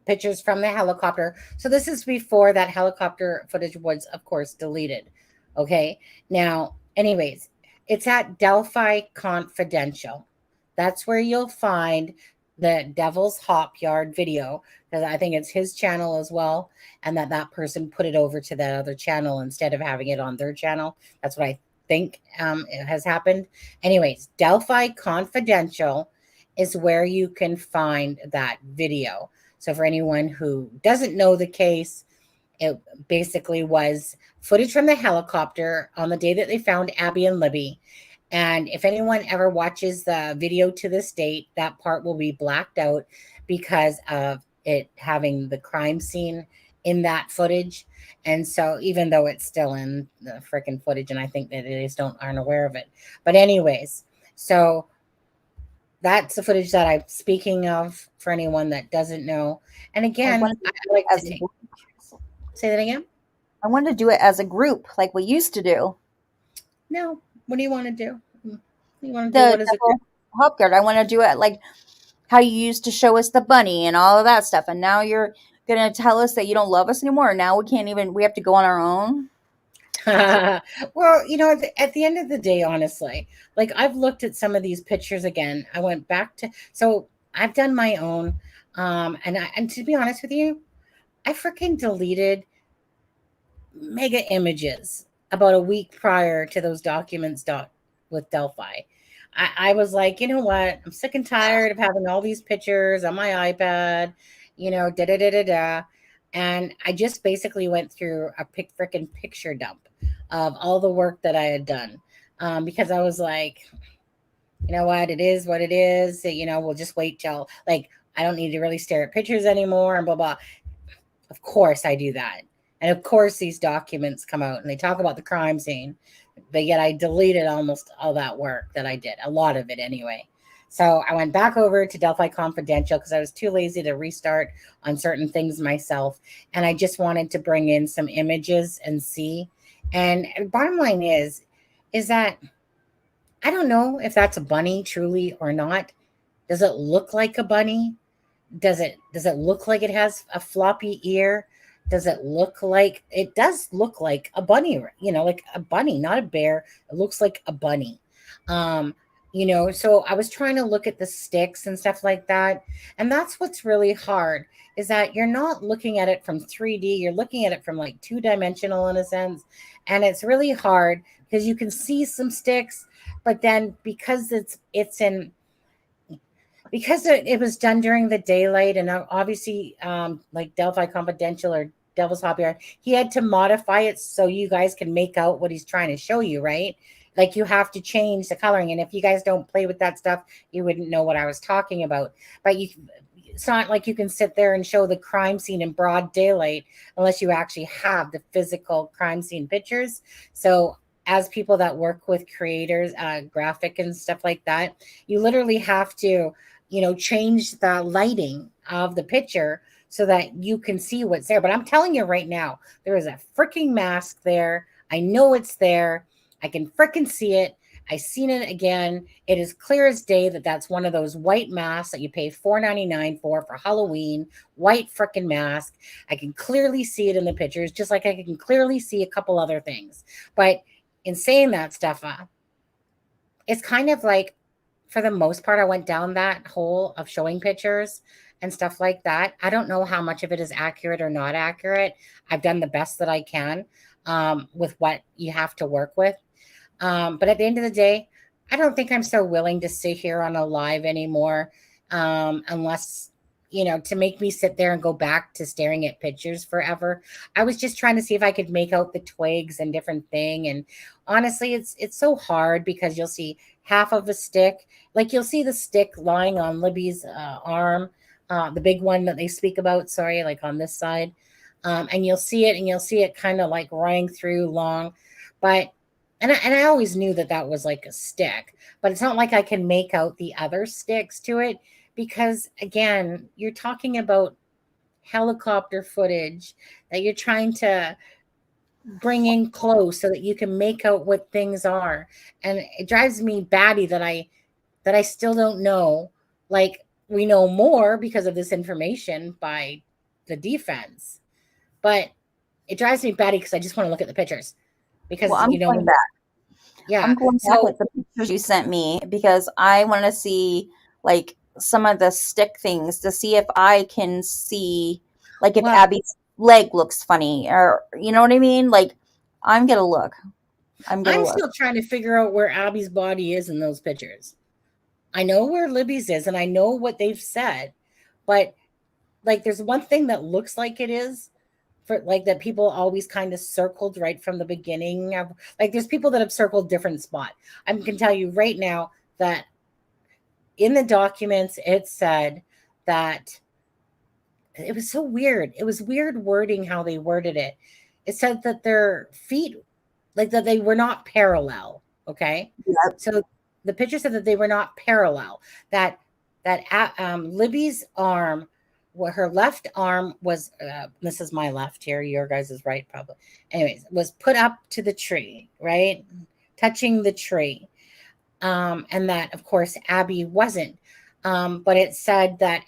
pictures from the helicopter. So this is before that helicopter footage was, of course, deleted. Okay. Now, anyways, it's at Delphi Confidential. That's where you'll find the Devil's Hop Yard video, because I think it's his channel as well, and that person put it over to that other channel instead of having it on their channel. That's what I think it has happened. Anyways, Delphi Confidential is where you can find that video. So for anyone who doesn't know the case, it basically was footage from the helicopter on the day that they found Abby and Libby. And if anyone ever watches the video to this date, that part will be blacked out because of it having the crime scene in that footage. And so even though it's still in the freaking footage, and I think that they just aren't aware of it. But anyways, so that's the footage that I'm speaking of for anyone that doesn't know. And again, I like to say that again. I want to do it as a group like we used to do. No. What do you want to do? You want to do what is it? Hop Yard. I want to do it like how you used to show us the bunny and all of that stuff. And now you're going to tell us that you don't love us anymore. Now we have to go on our own. Well, at the end of the day, honestly, like I've looked at some of these pictures again. I went back to, so I've done my own. And to be honest with you, I freaking deleted mega images about a week prior to those documents with Delphi. I was like, you know what? I'm sick and tired of having all these pictures on my iPad, da da da da da. And I just basically went through a freaking picture dump of all the work that I had done, because I was like, you know what? It is what it is. We'll just wait till I don't need to really stare at pictures anymore and blah blah. Of course, I do that. And of course, these documents come out and they talk about the crime scene, but yet I deleted almost all that work that I did, a lot of it anyway. So I went back over to Delphi Confidential because I was too lazy to restart on certain things myself. And I just wanted to bring in some images and see. And bottom line is that I don't know if that's a bunny truly or not. Does it look like a bunny? Does it look like it has a floppy ear? Does it look like it does look like a bunny, like a bunny, not a bear. It looks like a bunny. So I was trying to look at the sticks and stuff like that. And that's what's really hard is that you're not looking at it from 3D. You're looking at it from like 2-dimensional in a sense. And it's really hard because you can see some sticks, but then because it was done during the daylight, and obviously like Delphi Confidential or Devil's Hop Yard, he had to modify it so you guys can make out what he's trying to show you, right? Like you have to change the coloring. And if you guys don't play with that stuff, you wouldn't know what I was talking about. But it's not like you can sit there and show the crime scene in broad daylight unless you actually have the physical crime scene pictures. So as people that work with creators, graphic and stuff like that, you literally have to change the lighting of the picture so that you can see what's there. But I'm telling you right now, there is a freaking mask there. I know it's there. I can freaking see it. I seen it again. It is clear as day that that's one of those white masks that you pay $4.99 for Halloween. White freaking mask. I can clearly see it in the pictures, just like I can clearly see a couple other things. But in saying that, Steffa, it's kind of like for the most part, I went down that hole of showing pictures and stuff like that. I don't know how much of it is accurate or not accurate. I've done the best that I can with what you have to work with. But at the end of the day, I don't think I'm so willing to sit here on a live anymore, unless, to make me sit there and go back to staring at pictures forever. I was just trying to see if I could make out the twigs and different thing. And honestly, it's so hard because you'll see half of a stick. Like you'll see the stick lying on Libby's arm, the big one that they speak about, sorry, like on this side. And you'll see it kind of like running through long. But and I always knew that was like a stick, but it's not like I can make out the other sticks to it because, again, you're talking about helicopter footage that you're trying to bring in close so that you can make out what things are. And it drives me batty that I still don't know. Like, we know more because of this information by the defense, but it drives me batty because I just want to look at the pictures. Because Well, I'm going back. Yeah. I'm going back with the pictures you sent me because I want to see like some of the stick things to see if I can see like if Abby's leg looks funny or you know what I mean? Like I'm gonna look. I'm still trying to figure out where Abby's body is in those pictures. I know where Libby's is and I know what they've said, but like there's one thing that looks like it is, for like that people always kind of circled right from the beginning of, like there's people that have circled different spot. I can tell you right now that in the documents it said that it was so weird. It was weird wording how they worded it. It said that their feet, like that they were not parallel. Okay. Yep. So the picture said that they were not parallel, that Libby's arm, where her left arm was, this is my left here, your guys is right probably, anyways, was put up to the tree, right, touching the tree, and that of course Abby wasn't, but it said that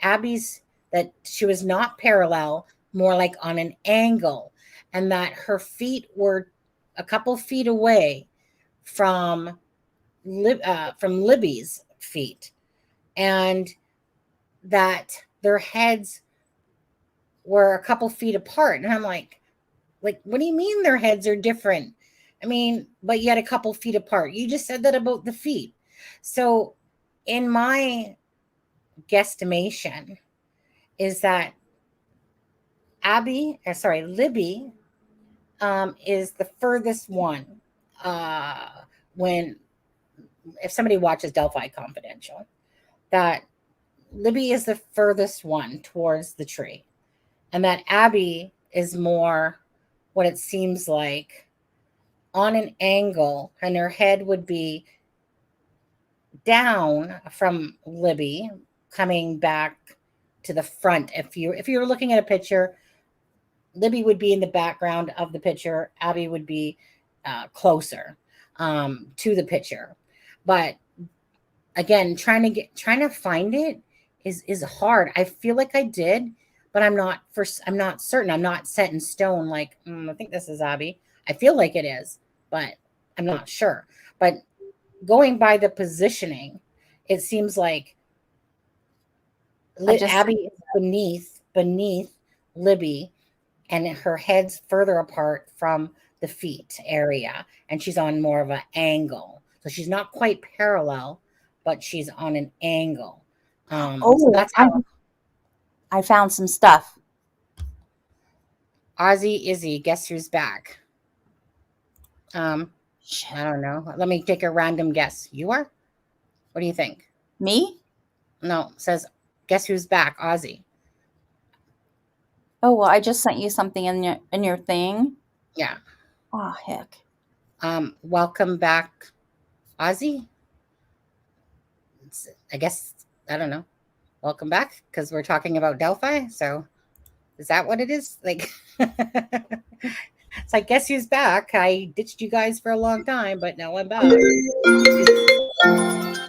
that she was not parallel, more like on an angle, and that her feet were a couple feet away from Libby's feet, and that their heads were a couple feet apart. And I'm like, what do you mean their heads are different? I mean, but yet a couple feet apart. You just said that about the feet. So in my guesstimation is that Libby is the furthest one. When if somebody watches Delphi Confidential, that Libby is the furthest one towards the tree, and that Abby is more what it seems like on an angle, and her head would be down from Libby, coming back to the front. If you were looking at a picture, Libby would be in the background of the picture. Abby would be closer to the picture. But again, trying to find it is hard. I feel like I did, but I'm not certain. I'm not set in stone. Like, I think this is Abby. I feel like it is, but I'm not sure. But going by the positioning, it seems like Abby is beneath Libby, and her head's further apart from the feet area, and she's on more of an angle. So she's not quite parallel, but she's on an angle. So that's how I found some stuff. Izzy, guess who's back? I don't know. Let me take a random guess. You are? What do you think? Me? No, it says, guess who's back? Ozzy. Oh, well, I just sent you something in your thing. Yeah. Oh, heck. Welcome back, Ozzy. I guess, I don't know. Welcome back, because we're talking about Delphi. So is that what it is? Like, it's like, guess who's back? I ditched you guys for a long time, but now I'm back.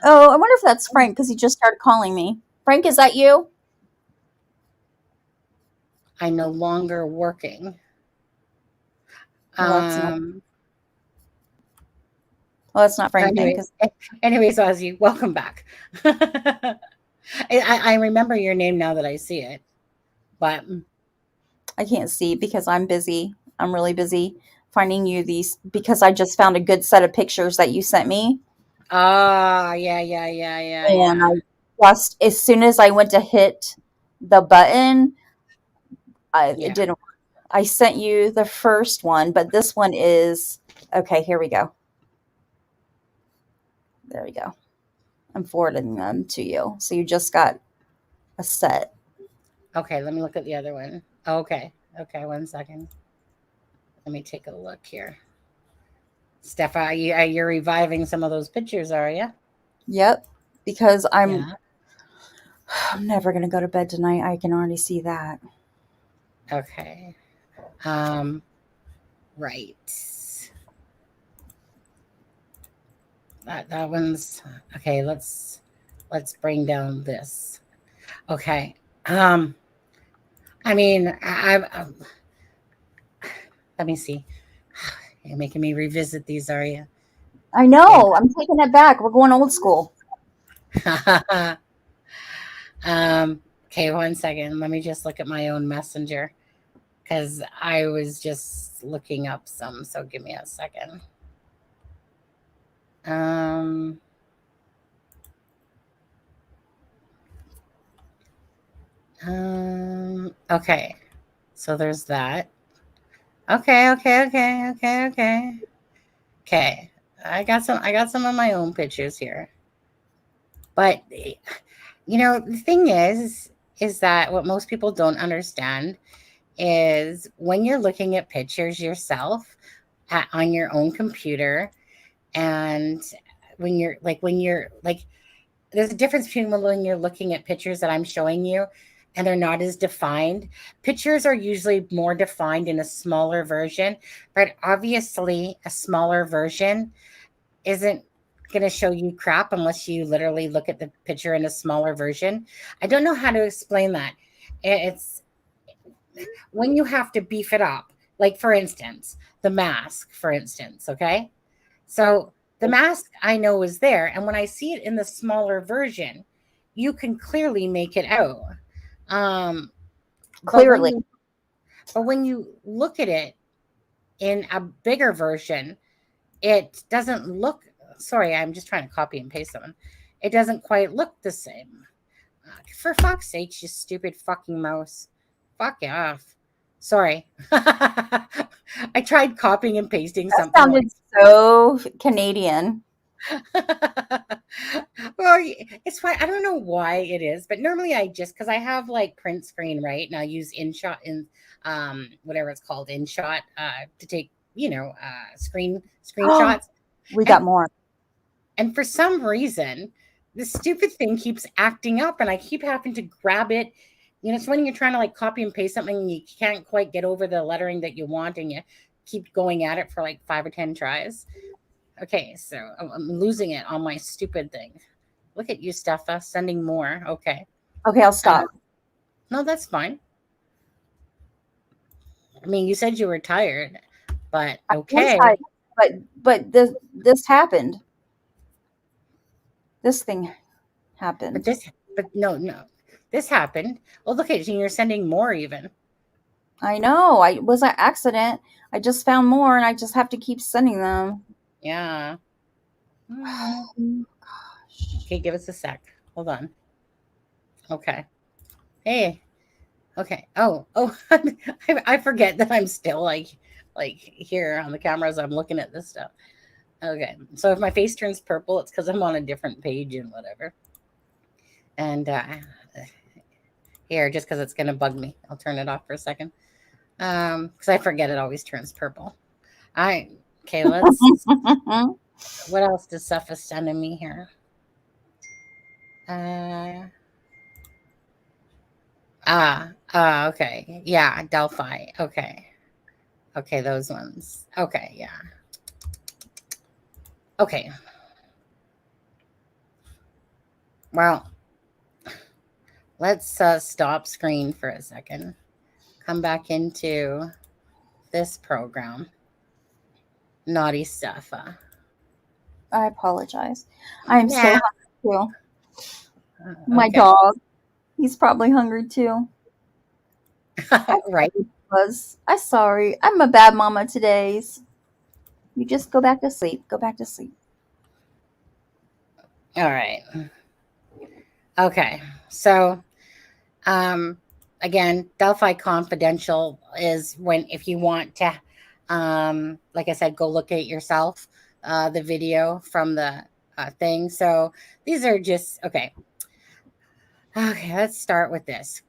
Oh, I wonder if that's Frank, because he just started calling me. Frank, is that you? I'm no longer working. Well, Well, that's not Frank. Anyways, Ozzy, welcome back. I remember your name now that I see it, but I can't see because I'm busy. I'm really busy finding you these because I just found a good set of pictures that you sent me. And I just, as soon as I went to hit the button, it didn't work. I sent you the first one, but this one is, okay, here we go. There we go. I'm forwarding them to you. So you just got a set. Okay, let me look at the other one. Okay, 1 second. Let me take a look here. Steph, you're reviving some of those pictures, are you? Yep, because I'm never going to go to bed tonight. I can already see that. Okay. Right. That one's okay. Let's bring down this. Okay. I mean, let me see. You're making me revisit these, are you? I know. I'm taking it back. We're going old school. Okay, 1 second. Let me just look at my own messenger because I was just looking up some. So give me a second. Okay. So there's that. Okay. I got some of my own pictures here. But the thing is that what most people don't understand is when you're looking at pictures yourself on your own computer, and when you're like there's a difference between when you're looking at pictures that I'm showing you and they're not as defined. Pictures are usually more defined in a smaller version, but obviously a smaller version isn't going to show you crap unless you literally look at the picture in a smaller version. I don't know how to explain that. It's when you have to beef it up. Like, for instance, the mask, for instance, okay? So the mask I know is there, and when I see it in the smaller version, you can clearly make it out. Clearly. But when you look at it in a bigger version, it doesn't look. Sorry, I'm just trying to copy and paste something. It doesn't quite look the same. For fuck's sake, you stupid fucking mouse. Fuck off. Sorry. I tried copying and pasting something. That sounded so Canadian. Well, it's fine. I don't know why it is, but normally because I have like print screen, right? And I use InShot whatever it's called, InShot, to take, screenshots. We got more. And for some reason, this stupid thing keeps acting up and I keep having to grab it. It's when you're trying to like copy and paste something and you can't quite get over the lettering that you want and you keep going at it for like 5 or 10 tries. Okay, so I'm losing it on my stupid thing. Look at you, Steffa, sending more. Okay. Okay, I'll stop. No, that's fine. I mean, you said you were tired, but okay. But this happened. This thing happened. This happened. Well, look at you. You're sending more even. I know. It was an accident. I just found more, and I just have to keep sending them. Yeah. Oh, gosh. Okay, give us a sec. Hold on. Okay. Hey. Okay. Oh. I forget that I'm still like here on the camera as I'm looking at this stuff. Okay. So if my face turns purple, it's because I'm on a different page and whatever. And here, just because it's going to bug me, I'll turn it off for a second. Because I forget it always turns purple. All right. Okay, let's. What else does Suffa sending me here? Okay. Yeah, Delphi. Okay, those ones. Okay, yeah. Okay. Well, let's stop screen for a second. Come back into this program. Naughty stuff. I apologize. I am so Nah. hungry too. My Okay. dog, he's probably hungry too. Right. I'm sorry. I'm a bad mama today. You just go back to sleep. Go back to sleep. All right. Okay. So, um, again, Delphi Confidential is when, if you want to, like I said, go look at it yourself, the video from the thing. So these are just, okay. Okay. Let's start with this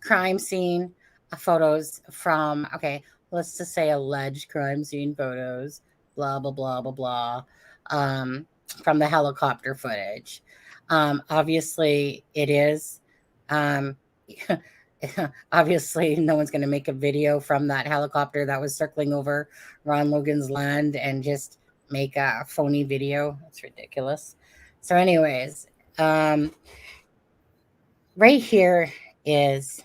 crime scene photos from, okay, let's just say alleged crime scene photos, blah, blah, blah, blah, blah, from the helicopter footage. Obviously, it is. Um, obviously, no one's going to make a video from that helicopter that was circling over Ron Logan's land and just make a phony video. That's ridiculous. So, anyways, right here is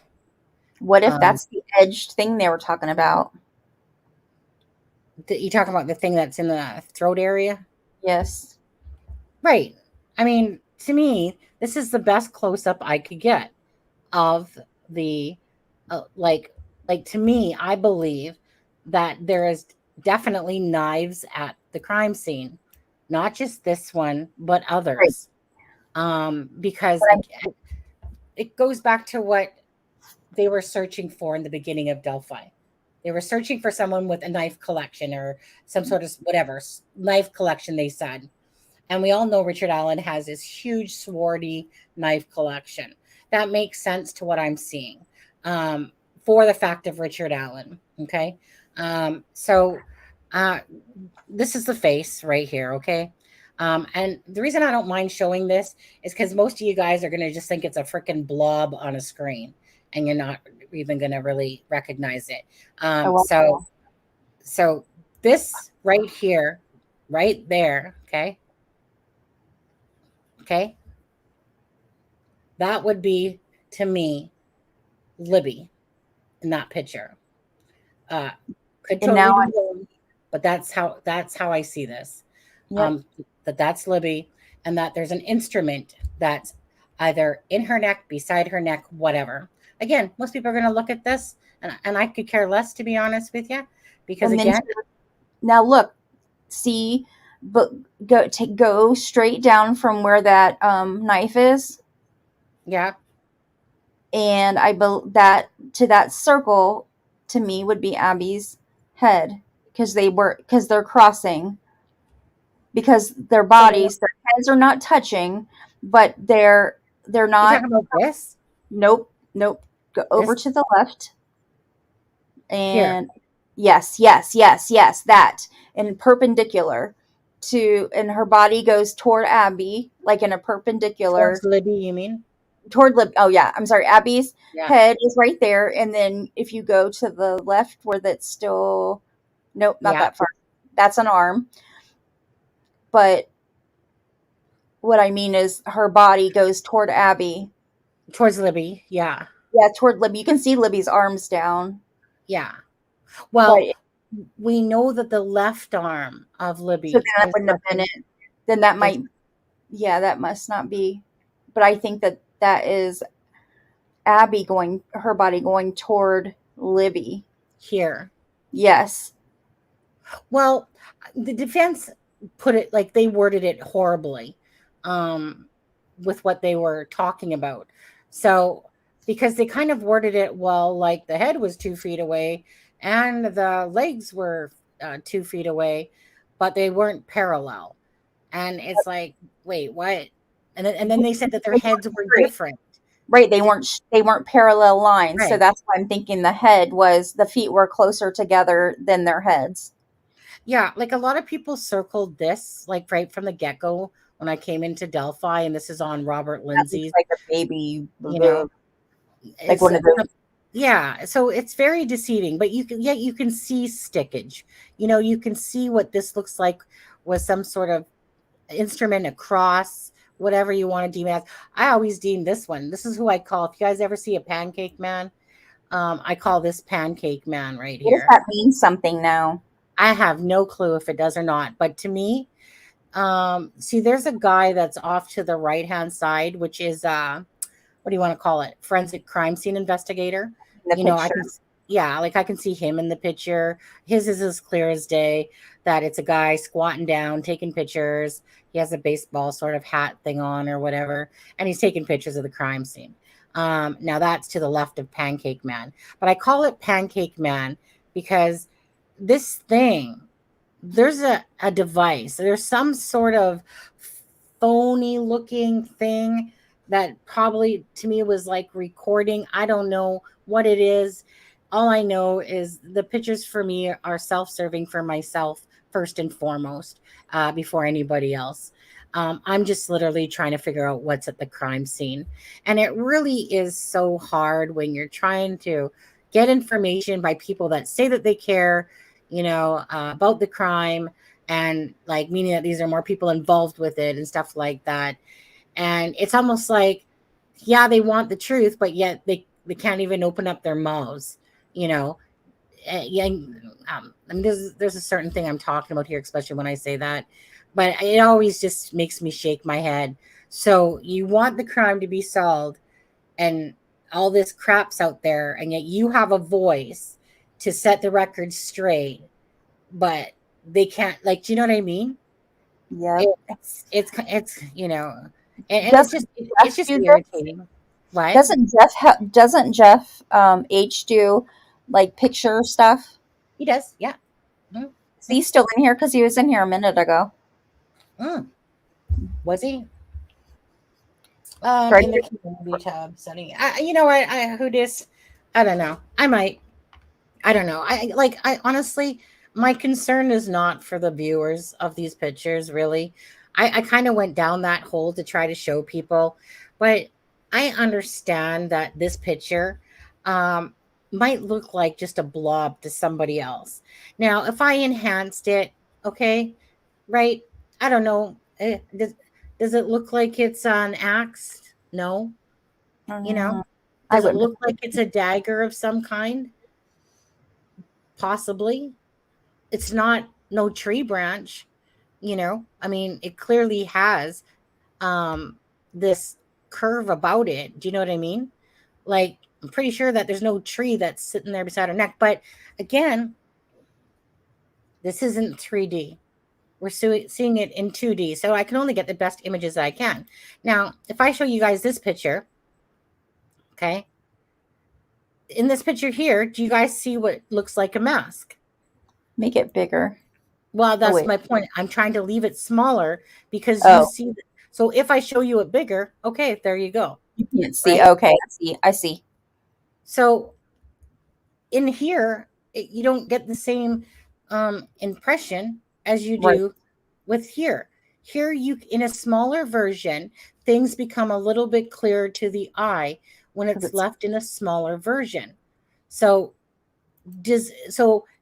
What if that's the edged thing they were talking about? you talking about the thing that's in the throat area? Yes. Right. I mean, to me, this is the best close up I could get of the like to me, I believe that there is definitely knives at the crime scene. Not just this one, but others. Because it goes back to what they were searching for in the beginning of Delphi. They were searching for someone with a knife collection or some sort of whatever knife collection, they said. And we all know Richard Allen has this huge swarty knife collection. That makes sense to what I'm seeing for the fact of Richard Allen. Okay. So this is the face right here. Okay. And the reason I don't mind showing this is because most of you guys are going to just think it's a freaking blob on a screen and you're not even going to really recognize it. So this right here, right there. Okay. Okay. That would be, to me, Libby in that picture. Could totally be wrong, but that's how I see this. Yep. That's Libby, and that there's an instrument that's either in her neck, beside her neck, whatever. Again, most people are going to look at this, and I could care less, to be honest with you, because again, now look, see, but go straight down from where that knife is. Yeah. And I believe that to that circle to me would be Abby's head because they're crossing, because their bodies, their heads are not touching, but they're not. You're talking about this? Nope. Go over to the left. And here. Yes, that. And perpendicular to, and her body goes toward Abby, like in a perpendicular. Towards Libby, you mean? Toward Libby. Oh yeah, I'm sorry. Abby's head is right there, and then if you go to the left, where that's still, nope, not that far. That's an arm. But what I mean is, her body goes toward Abby. Towards Libby, yeah. Yeah, toward Libby. You can see Libby's arms down. Yeah. Well, we know that the left arm of Libby. So that wouldn't have been it. Then that might, that must not be. But I think that is Abby her body going toward Libby. Here. Yes. Well, the defense put it, like, they worded it horribly with what they were talking about. So, because they kind of worded it, well, like the head was 2 feet away and the legs were 2 feet away, but they weren't parallel. And it's like, wait, what? And then they said that their heads were different. Right, they weren't parallel lines. Right. So that's why I'm thinking the feet were closer together than their heads. Yeah, like a lot of people circled this, like right from the get-go when I came into Delphi, and this is on Robert Lindsay's, like a baby, you know, like one of those. Yeah, so it's very deceiving, but you can see stickage. You know, you can see what this looks like was some sort of instrument, a cross, whatever you want to deem as. I always deem this one. This is who I call. If you guys ever see a pancake man, I call this pancake man right here. Does that mean something now? I have no clue if it does or not, but to me, See, there's a guy that's off to the right hand side, which is what do you want to call it? Forensic crime scene investigator. The You know, I picture. can, yeah, like I can see him in the picture. His is as clear as day that it's a guy squatting down, taking pictures. He has a baseball sort of hat thing on or whatever, and he's taking pictures of the crime scene. Now that's to the left of Pancake Man, but I call it Pancake Man because this thing, there's a device, there's some sort of phony looking thing that probably to me was like recording. I don't know what it is. All I know is the pictures for me are self-serving for myself first and foremost, before anybody else. I'm just literally trying to figure out what's at the crime scene. And it really is so hard when you're trying to get information by people that say that they care, about the crime, and like meaning that these are more people involved with it and stuff like that. And it's almost like, yeah, they want the truth, but yet they can't even open up their mouths, you know. Yeah, I mean, there's a certain thing I'm talking about here, especially when I say that, but it always just makes me shake my head. So you want the crime to be solved, and all this crap's out there, and yet you have a voice to set the record straight, but they can't. Like, do you know what I mean? Yeah. It's and Doesn't it's just do this? irritating. What? Doesn't Jeff H do like picture stuff? He does, yeah. Mm, Is he still in here? Because he was in here a minute ago. mm. Was he? Right In the here. community tab setting. You know what? Who dis? I don't know. I might. I don't know. I honestly, my concern is not for the viewers of these pictures, really. I kind of went down that hole to try to show people, but I understand that this picture might look like just a blob to somebody else. Now, if I enhanced it, okay, right? I don't know. Does it look like it's an axe? No. You know, I does it wouldn't. look like it's a dagger of some kind? Possibly. It's not no tree branch, I mean, it clearly has this curve about it. Do you know what I mean? Like, I'm pretty sure that there's no tree that's sitting there beside her neck. But again, this isn't 3D. We're seeing it in 2D. So I can only get the best images I can. Now, if I show you guys this picture, okay, in this picture here, do you guys see what looks like a mask? Make it bigger. Well, that's wait. my point. I'm trying to leave it smaller because you Oh, see. So if I show you it bigger, okay, there you go. you can't see. Right. Okay, I see. So in here, you don't get the same impression as you Right. do with here. Here, you in a smaller version, things become a little bit clearer to the eye when 'Cause it's left in a smaller version. So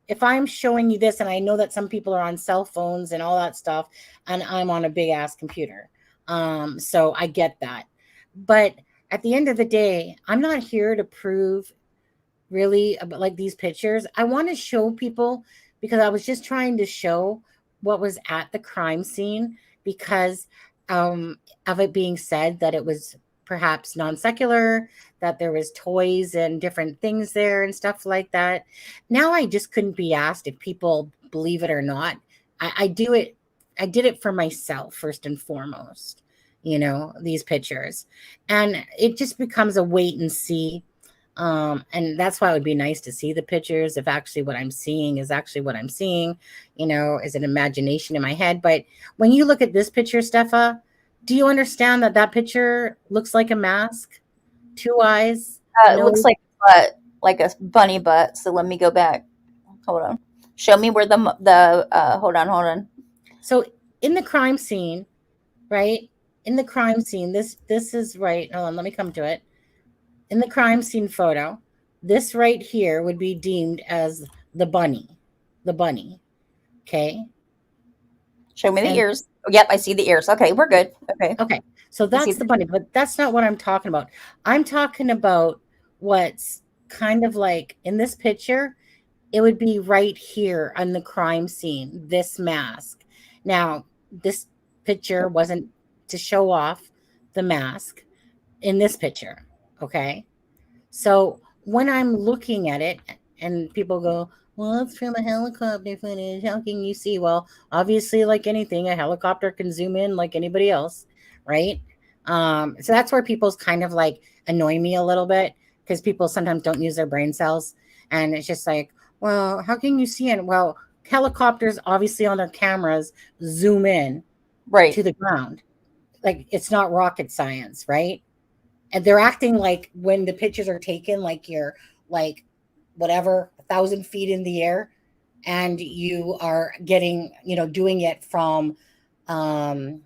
if I'm showing you this, and I know that some people are on cell phones and all that stuff, and I'm on a big ass computer, so I get that. But at the end of the day, I'm not here to prove really about like these pictures. I want to show people because I was just trying to show what was at the crime scene because of it being said that it was perhaps non-secular, that there was toys and different things there and stuff like that. Now I just couldn't be asked if people believe it or not. I did it for myself first and foremost, these pictures. And it just becomes a wait and see. And that's why it would be nice to see the pictures if actually what I'm seeing is actually what I'm seeing, is an imagination in my head. But when you look at this picture, Stefa, do you understand that that picture looks like a mask? Two eyes, It looks nose. like a butt, like a bunny butt. So let me go back. Hold on. Show me where the hold on. So in the crime scene, right? In the crime scene, this is right. Hold on, let me come to it. In the crime scene photo, this right here would be deemed as the bunny. The bunny. Okay. Show me the And ears. Oh, yep, I see the ears. Okay, we're good. Okay. okay. So I see that's the bunny, but that's not what I'm talking about. I'm talking about what's kind of like in this picture, it would be right here on the crime scene, this mask. Now, this picture wasn't to show off the mask in this picture. Okay. So when I'm looking at it and people go, well, it's from a helicopter footage. How can you see? Well, obviously, like anything, a helicopter can zoom in like anybody else, right? So that's where people's kind of like annoy me a little bit because people sometimes don't use their brain cells. And it's just like, well, how can you see it? Well, helicopters obviously on their cameras zoom in Right. to the ground. Like it's not rocket science, right? And they're acting like when the pictures are taken, like you're like whatever 1,000 feet in the air, and you are getting, doing it from kind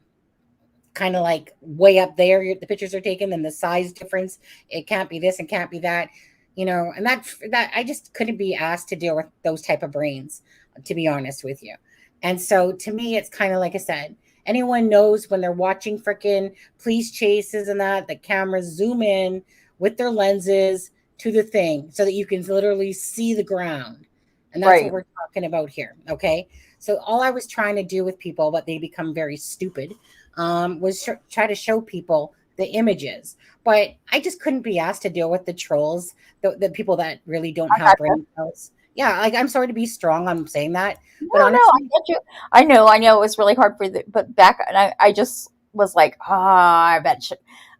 of like way up there. The pictures are taken, and the size difference, it can't be this and can't be that, and that I just couldn't be asked to deal with those type of brains, to be honest with you. And so to me, it's kind of like I said, anyone knows when they're watching freaking police chases and that the cameras zoom in with their lenses to the thing so that you can literally see the ground. And that's what we're talking about here. Okay. So all I was trying to do with people, but they become very stupid, was try to show people the images. But I just couldn't be asked to deal with the trolls, the people that really don't have brain cells. Yeah, like I'm sorry to be strong on saying that, but honestly, I get you. I know it was really hard for but back, and I just was like, I bet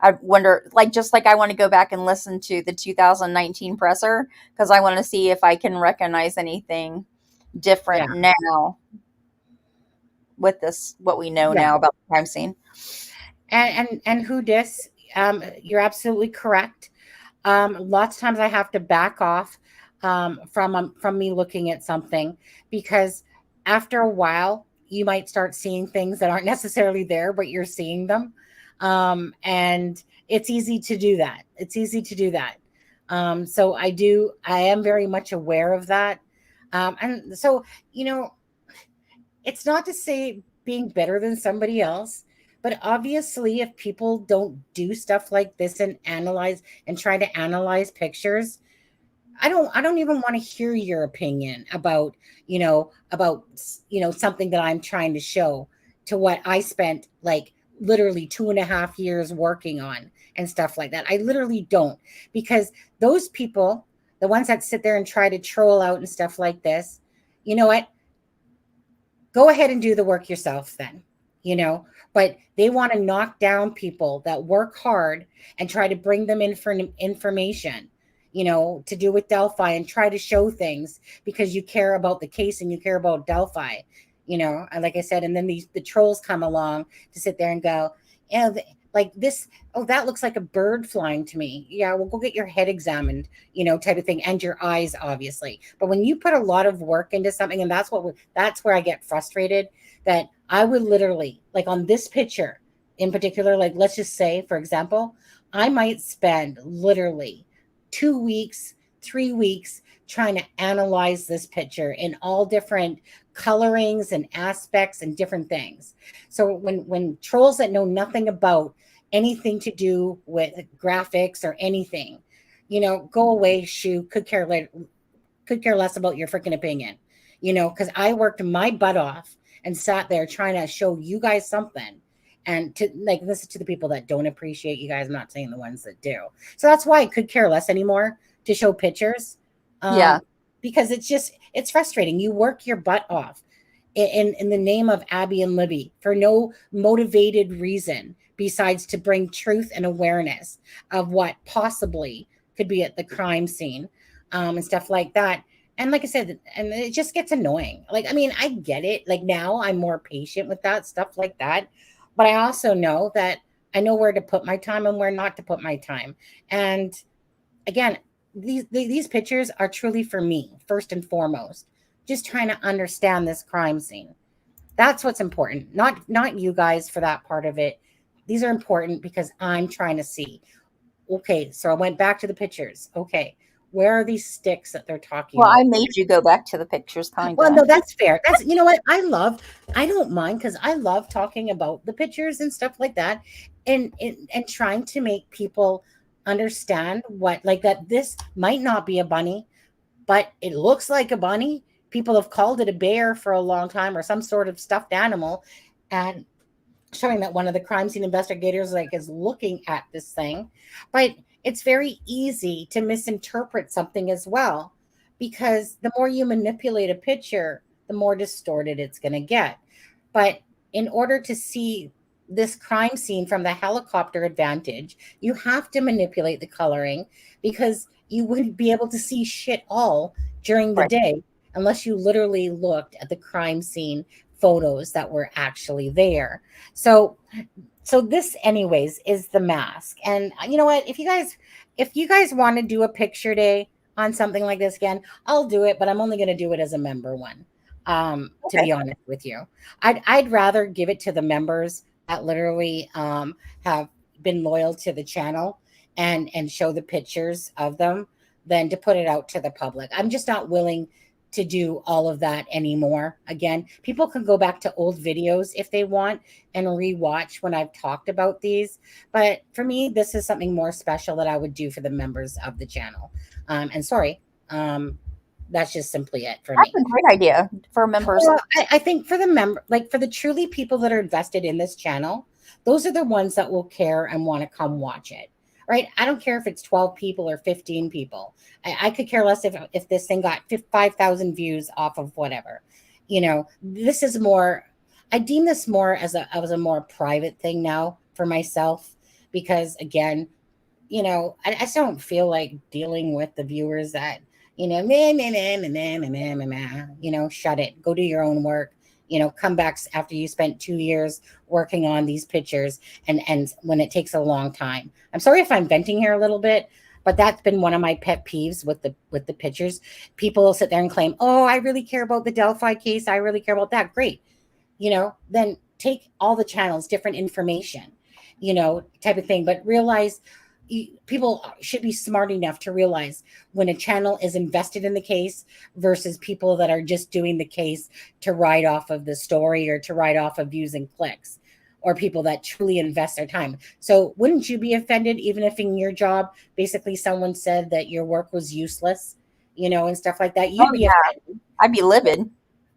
I wonder, like, just like I want to go back and listen to the 2019 presser because I want to see if I can recognize anything different now with this, what we know now about the crime scene. And who dis? You're absolutely correct. Lots of times I have to back off from me looking at something because after a while you might start seeing things that aren't necessarily there, but you're seeing them. And it's easy to do that. So I am very much aware of that. And so, it's not to say being better than somebody else, but obviously if people don't do stuff like this and try to analyze pictures, I don't even want to hear your opinion about something that I'm trying to show to what I spent like literally 2.5 years working on and stuff like that. I literally don't, because those people, the ones that sit there and try to troll out and stuff like this, you know what? Go ahead and do the work yourself then, but they want to knock down people that work hard and try to bring them in for information, to do with Delphi and try to show things because you care about the case and you care about Delphi, and like I said, and then the trolls come along to sit there and go, like this, oh, that looks like a bird flying to me. Yeah, well, go get your head examined, type of thing, and your eyes, obviously. But when you put a lot of work into something, and that's where I get frustrated, that I would literally, like on this picture in particular, like let's just say, for example, I might spend literally 2 weeks, 3 weeks trying to analyze this picture in all different colorings and aspects and different things. So when trolls that know nothing about anything to do with graphics or anything, go away, shoo, could care less about your freaking opinion, because I worked my butt off and sat there trying to show you guys something. And to like listen to the people that don't appreciate you guys. I'm not saying the ones that do. So that's why I could care less anymore to show pictures. Because it's frustrating. You work your butt off in the name of Abby and Libby for no motivated reason besides to bring truth and awareness of what possibly could be at the crime scene, and stuff like that. And like I said, and it just gets annoying. Like, I mean, I get it. Like now I'm more patient with that stuff like that. But I also know that I know where to put my time and where not to put my time. And again, these pictures are truly for me, first and foremost, just trying to understand this crime scene. That's what's important. Not you guys for that part of it. These are important because I'm trying to see. Okay, so I went back to the pictures. Okay, where are these sticks that they're talking about? Well, I made you go back to the pictures, kind of. Well, no, that's fair. That's, you know what? I don't mind because I love talking about the pictures and stuff like that, and trying to make people understand what, like, that this might not be a bunny, but it looks like a bunny. People have called it a bear for a long time or some sort of stuffed animal, and showing that one of the crime scene investigators like is looking at this thing, but it's very easy to misinterpret something as well, because the more you manipulate a picture, the more distorted it's going to get. But in order to see this crime scene from the helicopter advantage, you have to manipulate the coloring, because you wouldn't be able to see shit all during the Right. day unless you literally looked at the crime scene photos that were actually there. So this anyways is the mask. And you know what, if you guys want to do a picture day on something like this again, I'll do it, but I'm only going to do it as a member one. To be honest with you, I'd rather give it to the members that literally have been loyal to the channel and show the pictures of them than to put it out to the public. I'm just not willing to do all of that anymore. Again, people can go back to old videos if they want and rewatch when I've talked about these. But for me, this is something more special that I would do for the members of the channel. And sorry, that's just simply it for me. That's a great idea for members. Well, I think for the like for the truly people that are invested in this channel, those are the ones that will care and want to come watch it. Right? I don't care if it's 12 people or 15 people. I could care less if this thing got 5,000 views off of whatever. You know, this is more, I deem this more as a more private thing now for myself, because again, you know, I just don't feel like dealing with the viewers that, you know, you know, shut it, go do your own work. You know, comebacks after you spent 2 years working on these pictures, and when it takes a long time. I'm sorry if I'm venting here a little bit, but that's been one of my pet peeves with the pictures. People will sit there and claim, "Oh, I really care about the Delphi case. I really care about that." Great, you know, then take all the channels, different information, you know, type of thing. But realize people should be smart enough to realize when a channel is invested in the case versus people that are just doing the case to ride off of the story or to ride off of views and clicks, or people that truly invest their time. So wouldn't you be offended even if in your job basically someone said that your work was useless, you know, and stuff like that? You'd be offended. I'd be livid.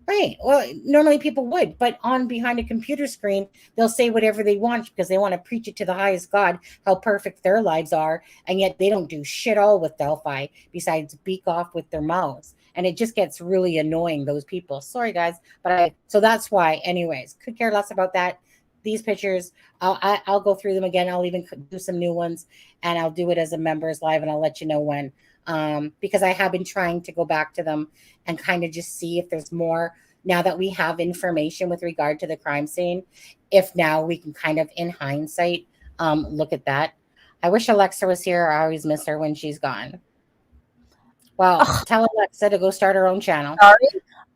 Right. Well, normally people would, but on behind a computer screen, they'll say whatever they want because they want to preach it to the highest God how perfect their lives are, and yet they don't do shit all with Delphi besides beak off with their mouths. And it just gets really annoying, those people. Sorry, guys, but so that's why. Anyways, could care less about that. These pictures, I'll go through them again. I'll even do some new ones, and I'll do it as a members live, and I'll let you know when. Because I have been trying to go back to them and kind of just see if there's more now that we have information with regard to the crime scene. If now we can kind of, in hindsight, look at that. I wish Alexa was here. I always miss her when she's gone. Well, tell Alexa to go start her own channel. Sorry,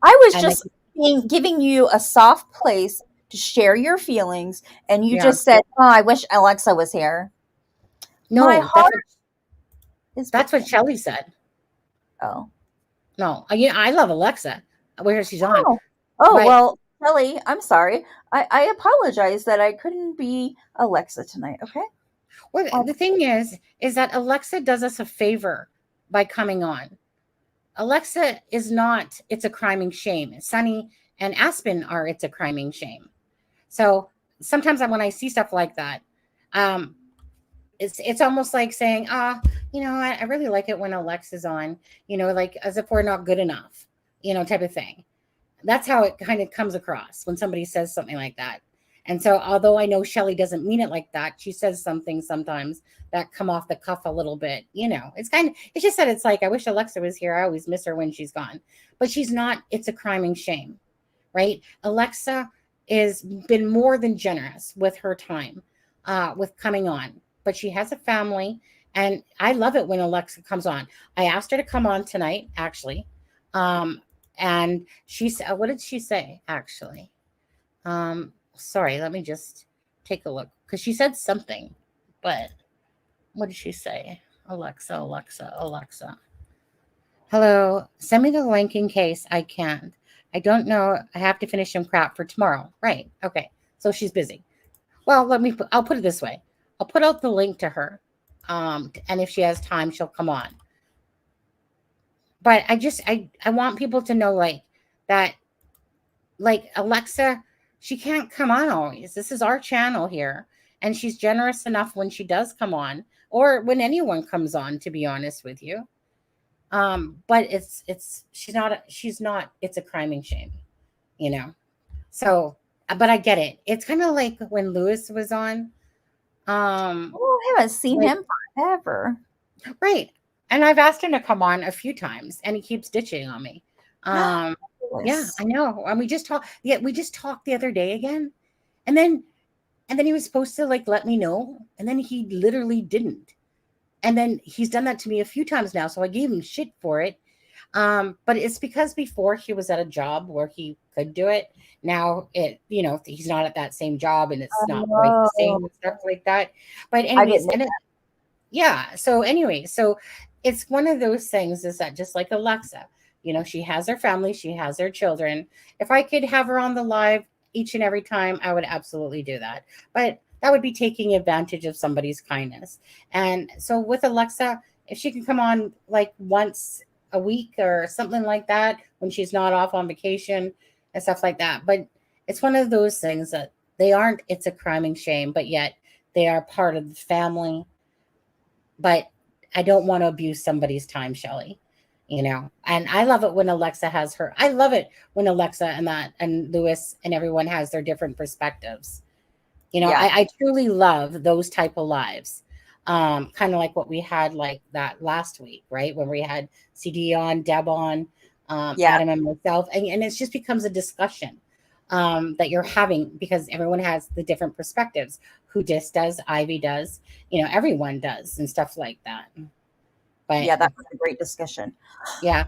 I was just giving you a soft place to share your feelings, and you just said, "Oh, I wish Alexa was here." No, my heart that's what Shelly said. Oh. No, I love Alexa. Where she's on. Well, Kelly, I'm sorry. I apologize that I couldn't be Alexa tonight. Okay. Well, the thing is that Alexa does us a favor by coming on. Alexa is not It's a Crime and Shame. Sunny and Aspen are It's a Crime and Shame. So sometimes when I see stuff like that, it's almost like saying, you know, I really like it when Alexa's on, you know, like as if we're not good enough, you know, type of thing. That's how it kind of comes across when somebody says something like that. And so although I know Shelly doesn't mean it like that, she says some things sometimes that come off the cuff a little bit, you know. It's just that it's like, I wish Alexa was here. I always miss her when she's gone. But she's not It's a Crime and Shame, right? Alexa has been more than generous with her time, with coming on. But she has a family, and I love it when Alexa comes on. I asked her to come on tonight, actually. And she said, what did she say, actually? Sorry, let me just take a look, because she said something, but what did she say? Alexa. Hello, send me the link in case I can't. I don't know. I have to finish some crap for tomorrow. Right. Okay. So she's busy. Well, I'll put it this way. I'll put out the link to her. And if she has time, she'll come on. But I want people to know, like, that, like, Alexa she can't come on always. This is our channel here. And she's generous enough when she does come on, or when anyone comes on, to be honest with you. But she's not, it's a crime and shame, you know? So, but I get it. It's kind of like when Lewis was on. Oh, I haven't seen Like, him forever. right. And I've asked him to come on a few times and he keeps ditching on me. Yeah, Yes. I know. And we just talked. Yeah, we just talked the other day again. And then he was supposed to like let me know. And then he literally didn't. And then he's done that to me a few times now. So I gave him shit for it. But it's because before he was at a job where he could do it. Now he's not at that same job and it's not quite the same and stuff like that. But anyways, yeah. So anyway, so it's one of those things is that just like Alexa, she has her family, she has her children. If I could have her on the live each and every time, I would absolutely do that. But that would be taking advantage of somebody's kindness. And so with Alexa, if she can come on like once a week or something like that when she's not off on vacation and stuff like that. But it's one of those things that it's a crime and shame, but yet they are part of the family. But I don't want to abuse somebody's time, Shelley. And I love it when Alexa I love it when Alexa and Lewis and everyone has their different perspectives. I truly love those type of lives. Kind of like what we had like that last week, right? When we had CD on, Deb on, Adam and myself. And it just becomes a discussion that you're having because everyone has the different perspectives. Who just does, Ivy does, everyone does and stuff like that. But yeah, that was a great discussion. Yeah,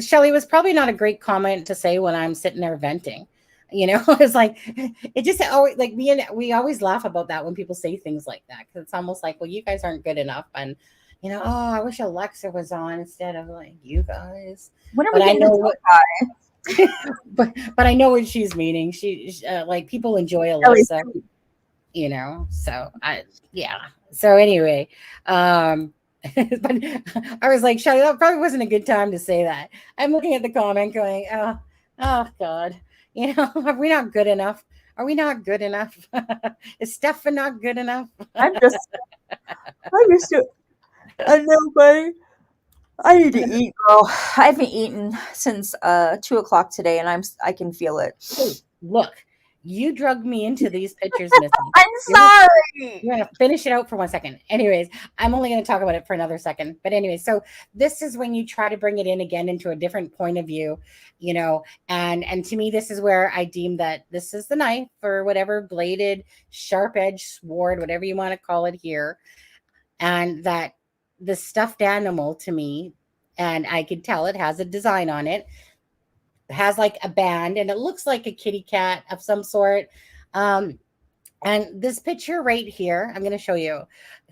Shelley was probably not a great comment to say when I'm sitting there venting. It's like it just always like we always laugh about that when people say things like that because it's almost like, well, you guys aren't good enough, and oh, I wish Alexa was on instead of like you guys. When are we getting this guy? but I know what she's meaning. She like people enjoy Alexa, So So anyway, but I was like, Shelley, that probably wasn't a good time to say that. I'm looking at the comment going, oh God, are we not good enough? Are we not good enough? Is Stefan not good enough? I know, buddy. I need to eat, girl. I haven't eaten since 2:00 today, and I can feel it. Hey, look, you drugged me into these pictures, Missy. I'm sorry. You're gonna finish it out for 1 second. Anyways, I'm only gonna talk about it for another second. But anyway, so this is when you try to bring it in again into a different point of view, and to me, this is where I deem that this is the knife or whatever bladed, sharp edged sword, whatever you want to call it here, and that the stuffed animal to me, and I could tell it has a design on it. It has like a band, and it looks like a kitty cat of some sort. And this picture right here, I'm going to show you.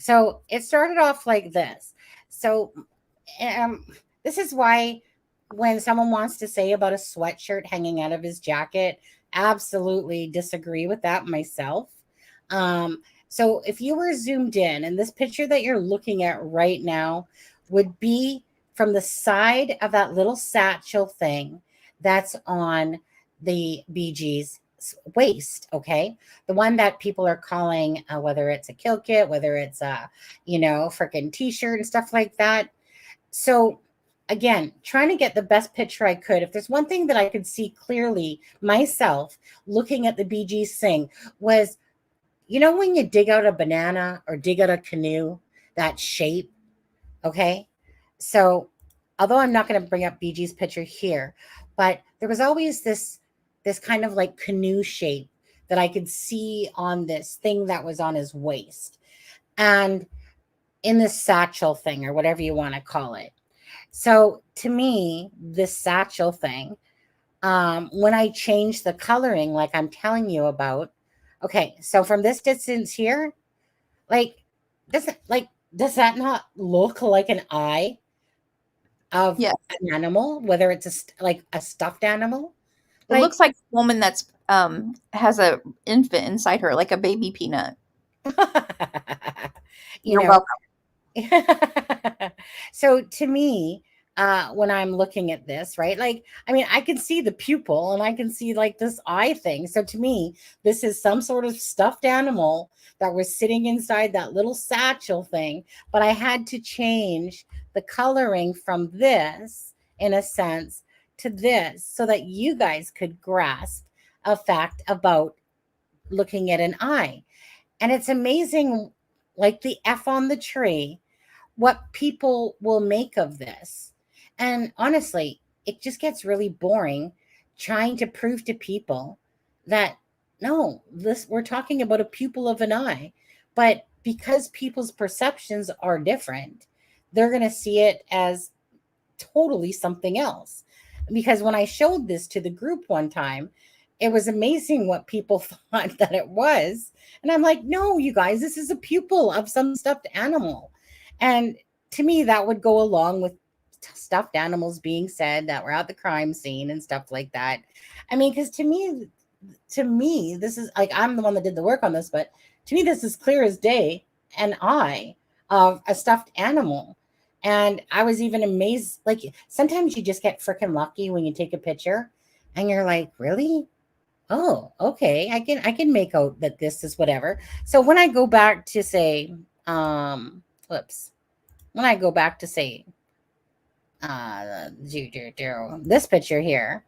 So it started off like this. So this is why when someone wants to say about a sweatshirt hanging out of his jacket, absolutely disagree with that myself. So if you were zoomed in, and this picture that you're looking at right now would be from the side of that little satchel thing that's on the BG's waist, okay? The one that people are calling, whether it's a kill kit, whether it's a, freaking t-shirt and stuff like that. So again, trying to get the best picture I could. If there's one thing that I could see clearly myself looking at the BG's thing was, when you dig out a banana or dig out a canoe, that shape, okay? So although I'm not going to bring up BG's picture here, but there was always this kind of like canoe shape that I could see on this thing that was on his waist and in this satchel thing or whatever you want to call it. So to me, this satchel thing, when I changed the coloring, like I'm telling you about, okay, so from this distance here, does that not look like an eye of an animal, whether it's a stuffed animal? It looks like a woman that's has a infant inside her, like a baby peanut. You're welcome. So to me, when I'm looking at this, right? Like, I mean, I can see the pupil and I can see like this eye thing. So to me, this is some sort of stuffed animal that was sitting inside that little satchel thing. But I had to change the coloring from this, in a sense, to this so that you guys could grasp a fact about looking at an eye. And it's amazing, like the F on the tree, what people will make of this. And honestly, it just gets really boring trying to prove to people that no, this we're talking about a pupil of an eye. But because people's perceptions are different, they're going to see it as totally something else. Because when I showed this to the group one time, it was amazing what people thought that it was. And I'm like, no, you guys, this is a pupil of some stuffed animal. And to me, that would go along with stuffed animals being said that were at the crime scene and stuff like that. I mean, because to me, this is like, I'm the one that did the work on this, but to me, this is clear as day an eye of a stuffed animal. And I was even amazed. Like sometimes you just get freaking lucky when you take a picture and you're like, really? Oh, okay. I can make out that this is whatever. So when I go back to say, whoops, when I go back to say, this picture here,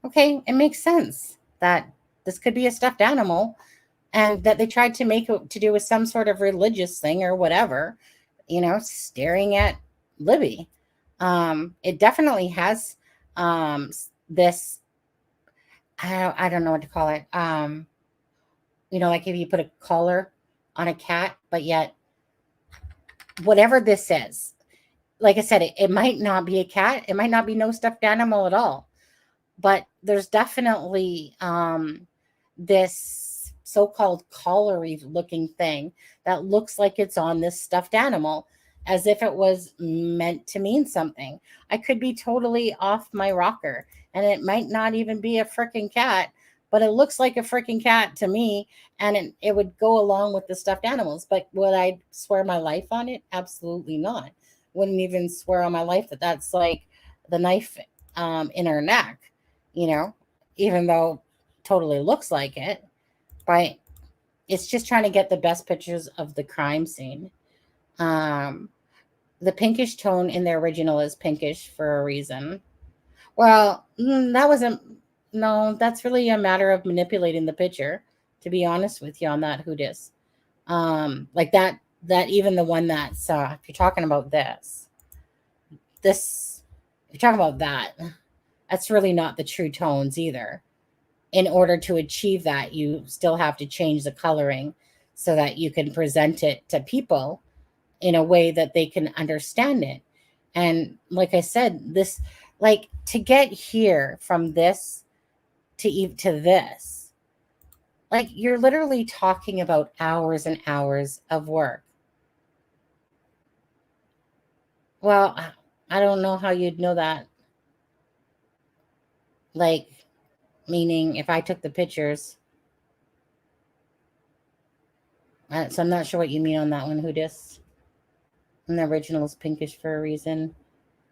okay, it makes sense that this could be a stuffed animal and that they tried to make it to do with some sort of religious thing or whatever, staring at Libby. It definitely has this, I don't know what to call it. Like if you put a collar on a cat, but yet whatever this is, like I said, it might not be a cat, it might not be no stuffed animal at all, but there's definitely this so-called collary looking thing that looks like it's on this stuffed animal as if it was meant to mean something. I could be totally off my rocker and it might not even be a freaking cat, but it looks like a freaking cat to me, and it would go along with the stuffed animals. But would I swear my life on it? Absolutely not. Wouldn't even swear on my life that that's like the knife in her neck, you know, even though totally looks like it. But it's just trying to get the best pictures of the crime scene. Um, the pinkish tone in the original is pinkish for a reason. Well, that wasn't. No, that's really a matter of manipulating the picture. To be honest with you on that, who dis? Like that even the one that's if you're talking about this, if you're talking about that, that's really not the true tones either. In order to achieve that, you still have to change the coloring so that you can present it to people in a way that they can understand it. And like I said, this, like, to get here from this to this, like, you're literally talking about hours and hours of work. Well, I don't know how you'd know that. Like, meaning if I took the pictures. So I'm not sure what you mean on that one, who dis? And the original is pinkish for a reason.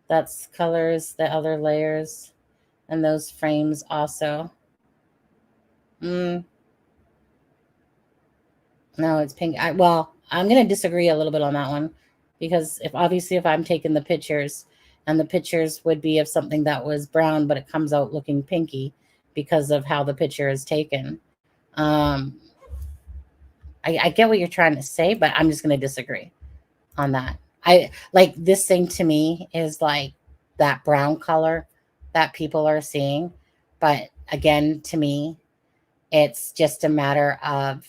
That's colors, the other layers, and those frames also. No, it's pink. Well, I'm going to disagree a little bit on that one, because if I'm taking the pictures, and the pictures would be of something that was brown, but it comes out looking pinky because of how the picture is taken. I get what you're trying to say, but I'm just going to disagree on that. I like this thing to me is like that brown color that people are seeing. But again, to me, it's just a matter of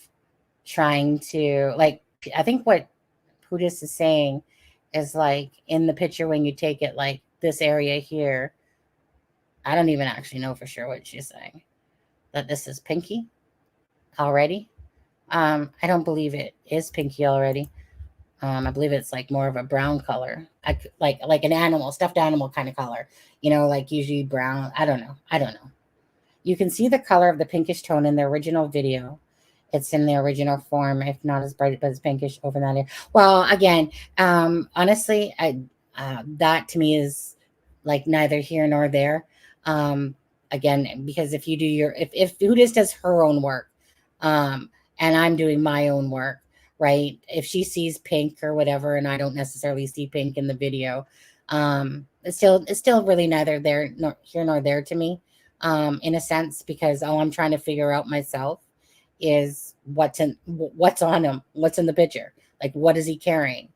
trying to, like, I think what Pudis is saying is like in the picture when you take it, like this area here, I don't even actually know for sure what she's saying. That this is pinky already. I don't believe it is pinky already. I believe it's like more of a brown color, like an animal, stuffed animal kind of color, like usually brown. I don't know. You can see the color of the pinkish tone in the original video. It's in the original form, if not as bright, but it's pinkish over that area. Well, again, honestly, that to me is like neither here nor there. Again, because if you do if Hoodis does her own work, and I'm doing my own work, right? If she sees pink or whatever, and I don't necessarily see pink in the video, it's still really neither there nor here nor there to me, in a sense, because all I'm trying to figure out myself is what's on him, what's in the picture, like what is he carrying?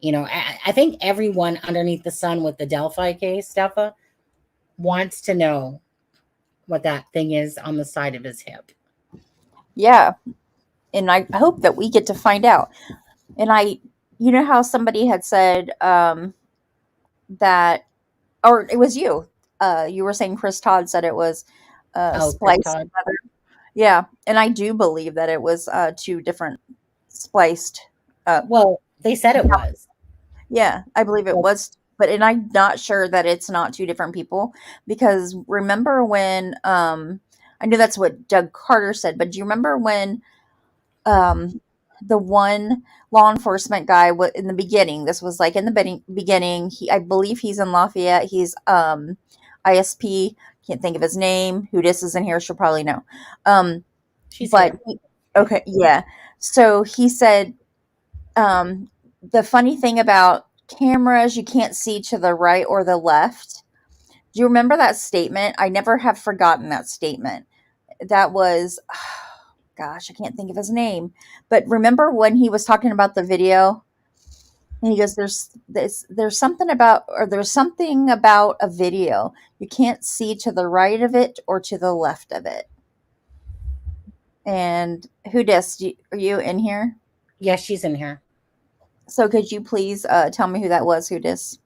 I think everyone underneath the sun with the Delphi case, Steffa, wants to know what that thing is on the side of his hip. Yeah. And I hope that we get to find out. And you know how somebody had said that, or it was you. You were saying Chris Todd said it was Oh, Chris spliced Todd. together. Yeah, and I do believe that it was two different spliced. Well, they said it was. Yeah, I believe it was, and I'm not sure that it's not two different people, because remember when I know that's what Doug Carter said, but do you remember when the one law enforcement guy in the beginning, this was like in the beginning, I believe he's in Lafayette, he's ISP, can't think of his name. Who this is in here, she'll probably know. She's But here. okay, yeah. So he said, the funny thing about cameras, you can't see to the right or the left. Do you remember that statement? I never have forgotten that statement. That was, gosh, I can't think of his name. But remember when he was talking about the video? And he goes, there's something about a video. You can't see to the right of it or to the left of it. And are you in here? Yeah, she's in here. So could you please tell me who that was? Who dis?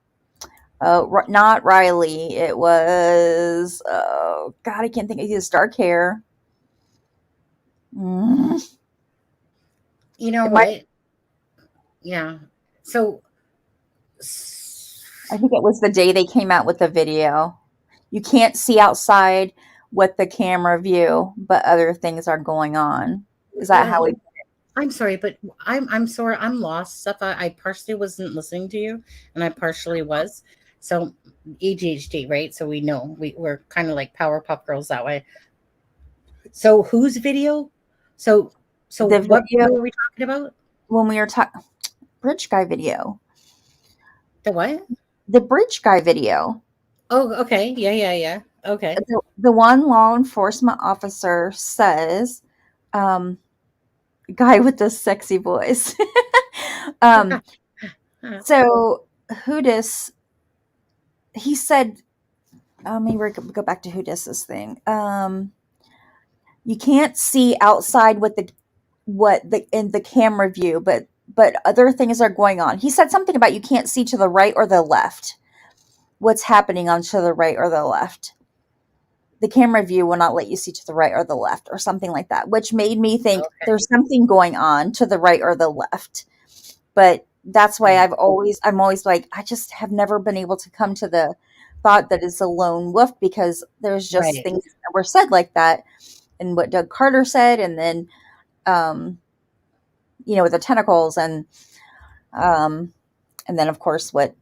Not Riley. It was, oh God, I can't think. He has dark hair. Mm. You know what? Yeah. So I think it was the day they came out with the video. You can't see outside with the camera view, but other things are going on. Is that how we? I'm sorry, but I'm sorry, I'm lost. Stuff. I partially wasn't listening to you, and I partially was. So ADHD, right? So we know we're kind of like Powerpuff Girls that way. So whose video? So The what video video were we talking about? when we were talking bridge guy video. The what? The bridge guy video. Oh, okay. Yeah. Okay. The one law enforcement officer says, guy with the sexy voice. So Hoodis, he said, let me go back to Hoodis's thing. You can't see outside with in the camera view, but other things are going on. He said something about you can't see to the right or the left. What's happening on to the right or the left? The camera view will not let you see to the right or the left, or something like that, which made me think there's something going on to the right or the left. But that's why I'm always like, I just have never been able to come to the thought that it's a lone wolf, because there's just things that were said like that, and what Doug Carter said, and then with the tentacles, and then of course what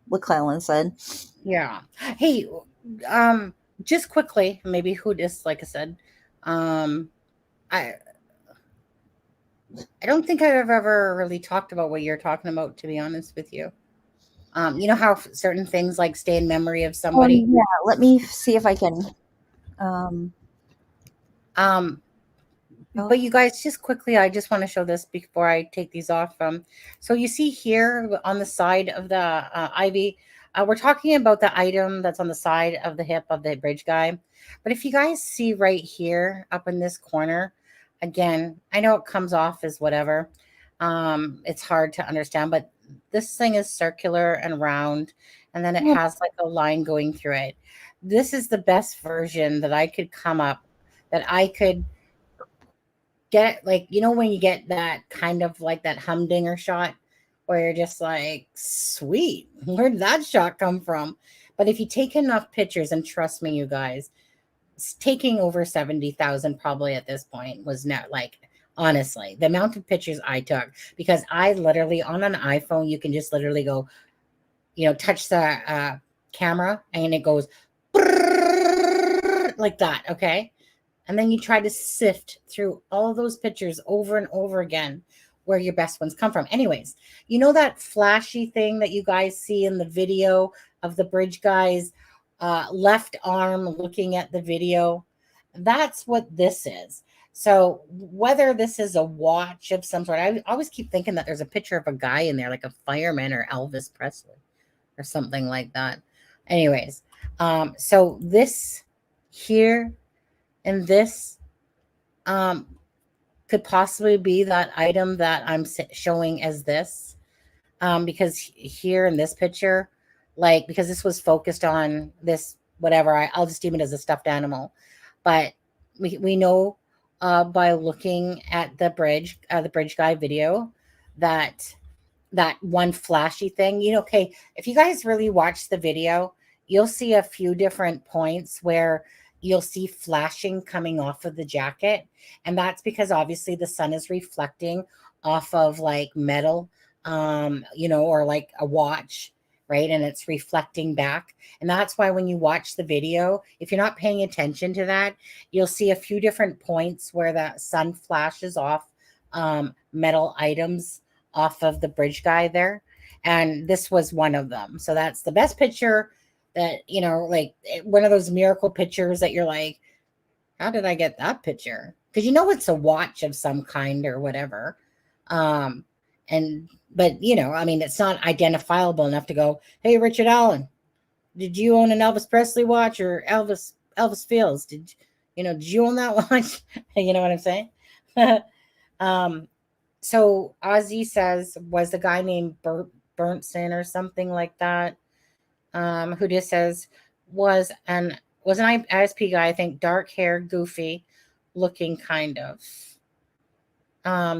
McClellan said. Yeah. Hey, just quickly, maybe who this, like I said, I don't think I've ever really talked about what you're talking about, to be honest with you. You know how certain things like stay in memory of somebody? Yeah, let me see if I can. But you guys, just quickly, I just want to show this before I take these off. So you see here on the side of the Ivy, we're talking about the item that's on the side of the hip of the bridge guy. But if you guys see right here up in this corner, again, I know it comes off as whatever. It's hard to understand, but this thing is circular and round, and then it has like a line going through it. This is the best version that I could come up, that I could get, like, when you get that kind of like that humdinger shot where you're just like, sweet, where did that shot come from? But if you take enough pictures, and trust me, you guys, taking over 70,000 probably at this point was not, like, honestly, the amount of pictures I took, because I literally on an iPhone, you can just literally go touch the camera and it goes like that. Okay. And then you try to sift through all of those pictures over and over again where your best ones come from. Anyways, that flashy thing that you guys see in the video of the bridge guy's left arm looking at the video? That's what this is. So whether this is a watch of some sort, I always keep thinking that there's a picture of a guy in there, like a fireman or Elvis Presley or something like that. Anyways, so this here and this could possibly be that item that I'm showing as this, because here in this picture, because this was focused on this, whatever, I'll just deem it as a stuffed animal. But we know by looking at the bridge guy video that one flashy thing, okay, if you guys really watch the video, you'll see a few different points where you'll see flashing coming off of the jacket. And that's because obviously the sun is reflecting off of like metal, or like a watch, right? And it's reflecting back. And that's why when you watch the video, if you're not paying attention to that, you'll see a few different points where that sun flashes off metal items off of the bridge guy there. And this was one of them. So that's the best picture that, like one of those miracle pictures that you're like, how did I get that picture? Because it's a watch of some kind or whatever. But it's not identifiable enough to go, hey, Richard Allen, did you own an Elvis Presley watch or Elvis Fields? Did you own that watch? You know what I'm saying? So Ozzy says, was the guy named Bernson or something like that? Who just says was an ISP guy, I think, dark hair, goofy looking kind of.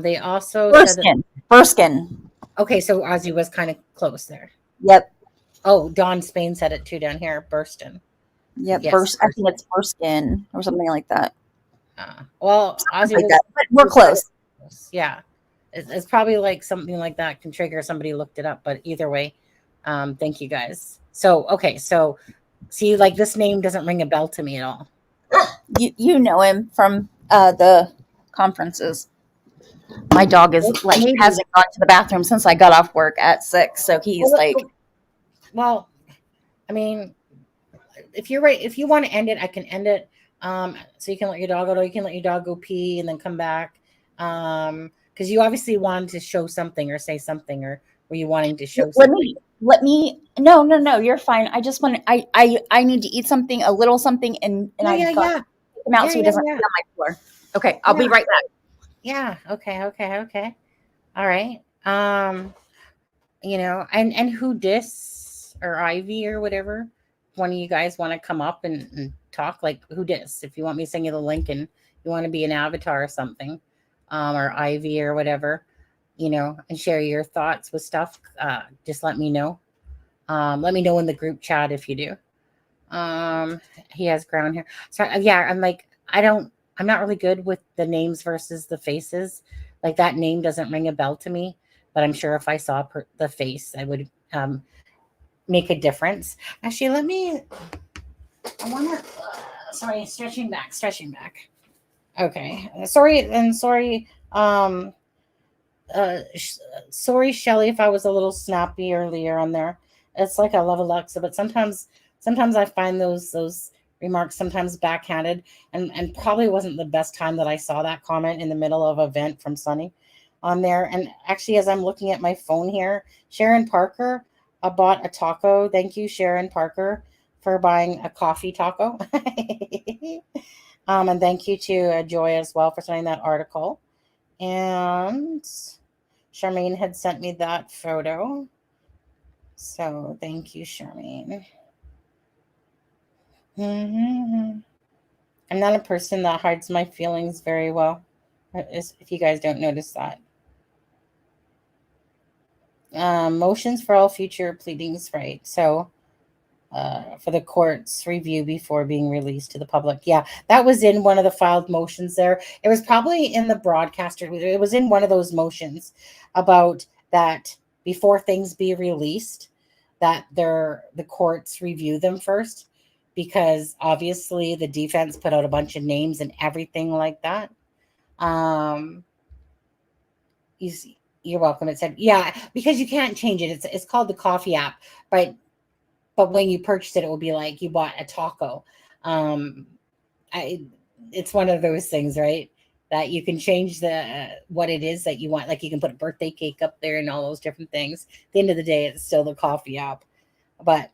They also said Burskin. Okay, so Ozzy was kind of close there. Yep. Oh, Don Spain said it too down here. Burston. Yep. Yes, I think it's Burskin or something like that. Well, Ozzy like was, that. But we're close. Yeah. It's probably like something like that can trigger somebody looked it up, but either way, thank you guys. So, okay. So see, like this name doesn't ring a bell to me at all. You know him from the conferences. My dog is hasn't gone to the bathroom since I got off work at 6. So he's well, I mean, if you're right, if you want to end it, I can end it. So you can let your dog out, or you can let your dog go pee and then come back. Because you obviously wanted to show something or say something, or were you wanting to show something? No, you're fine. I just want I need to eat something, a little something, and I take him out so he doesn't sit on my floor. Okay, I'll be right back. Yeah. Okay. All right. And who dis or Ivy or whatever, one of you guys want to come up and talk, like who dis, if you want me to send you the link and you want to be an avatar or something, or Ivy or whatever, and share your thoughts with stuff, just let me know. Let me know in the group chat if you do. He has ground hair. So I'm not really good with the names versus the faces. Like that name doesn't ring a bell to me, but I'm sure if I saw the face, I would make a difference. Actually, I wonder, sorry, stretching back. Okay. Sorry. Sorry, Shelly, if I was a little snappy earlier on there. It's like I love Alexa, but sometimes I find those remarks sometimes backhanded, and probably wasn't the best time that I saw that comment in the middle of a vent from Sunny on there. And actually, as I'm looking at my phone here, Sharon Parker bought a taco. Thank you, Sharon Parker, for buying a coffee taco. And thank you to Joy as well for sending that article. And Charmaine had sent me that photo. So thank you, Charmaine. I'm not a person that hides my feelings very well, if you guys don't notice that. Motions for all future pleadings, right? So for the court's review before being released to the public. Yeah, that was in one of the filed motions there. It was probably in the broadcaster. It was in one of those motions about that before things be released. that the courts review them first, because obviously the defense put out a bunch of names and everything like that. You see, you're welcome. It said, yeah, because you can't change it. It's called the coffee app, but when you purchased it, it will be like you bought a taco. It's one of those things, right? That you can change the what it is that you want. Like you can put a birthday cake up there and all those different things. At the end of the day, it's still the coffee app. But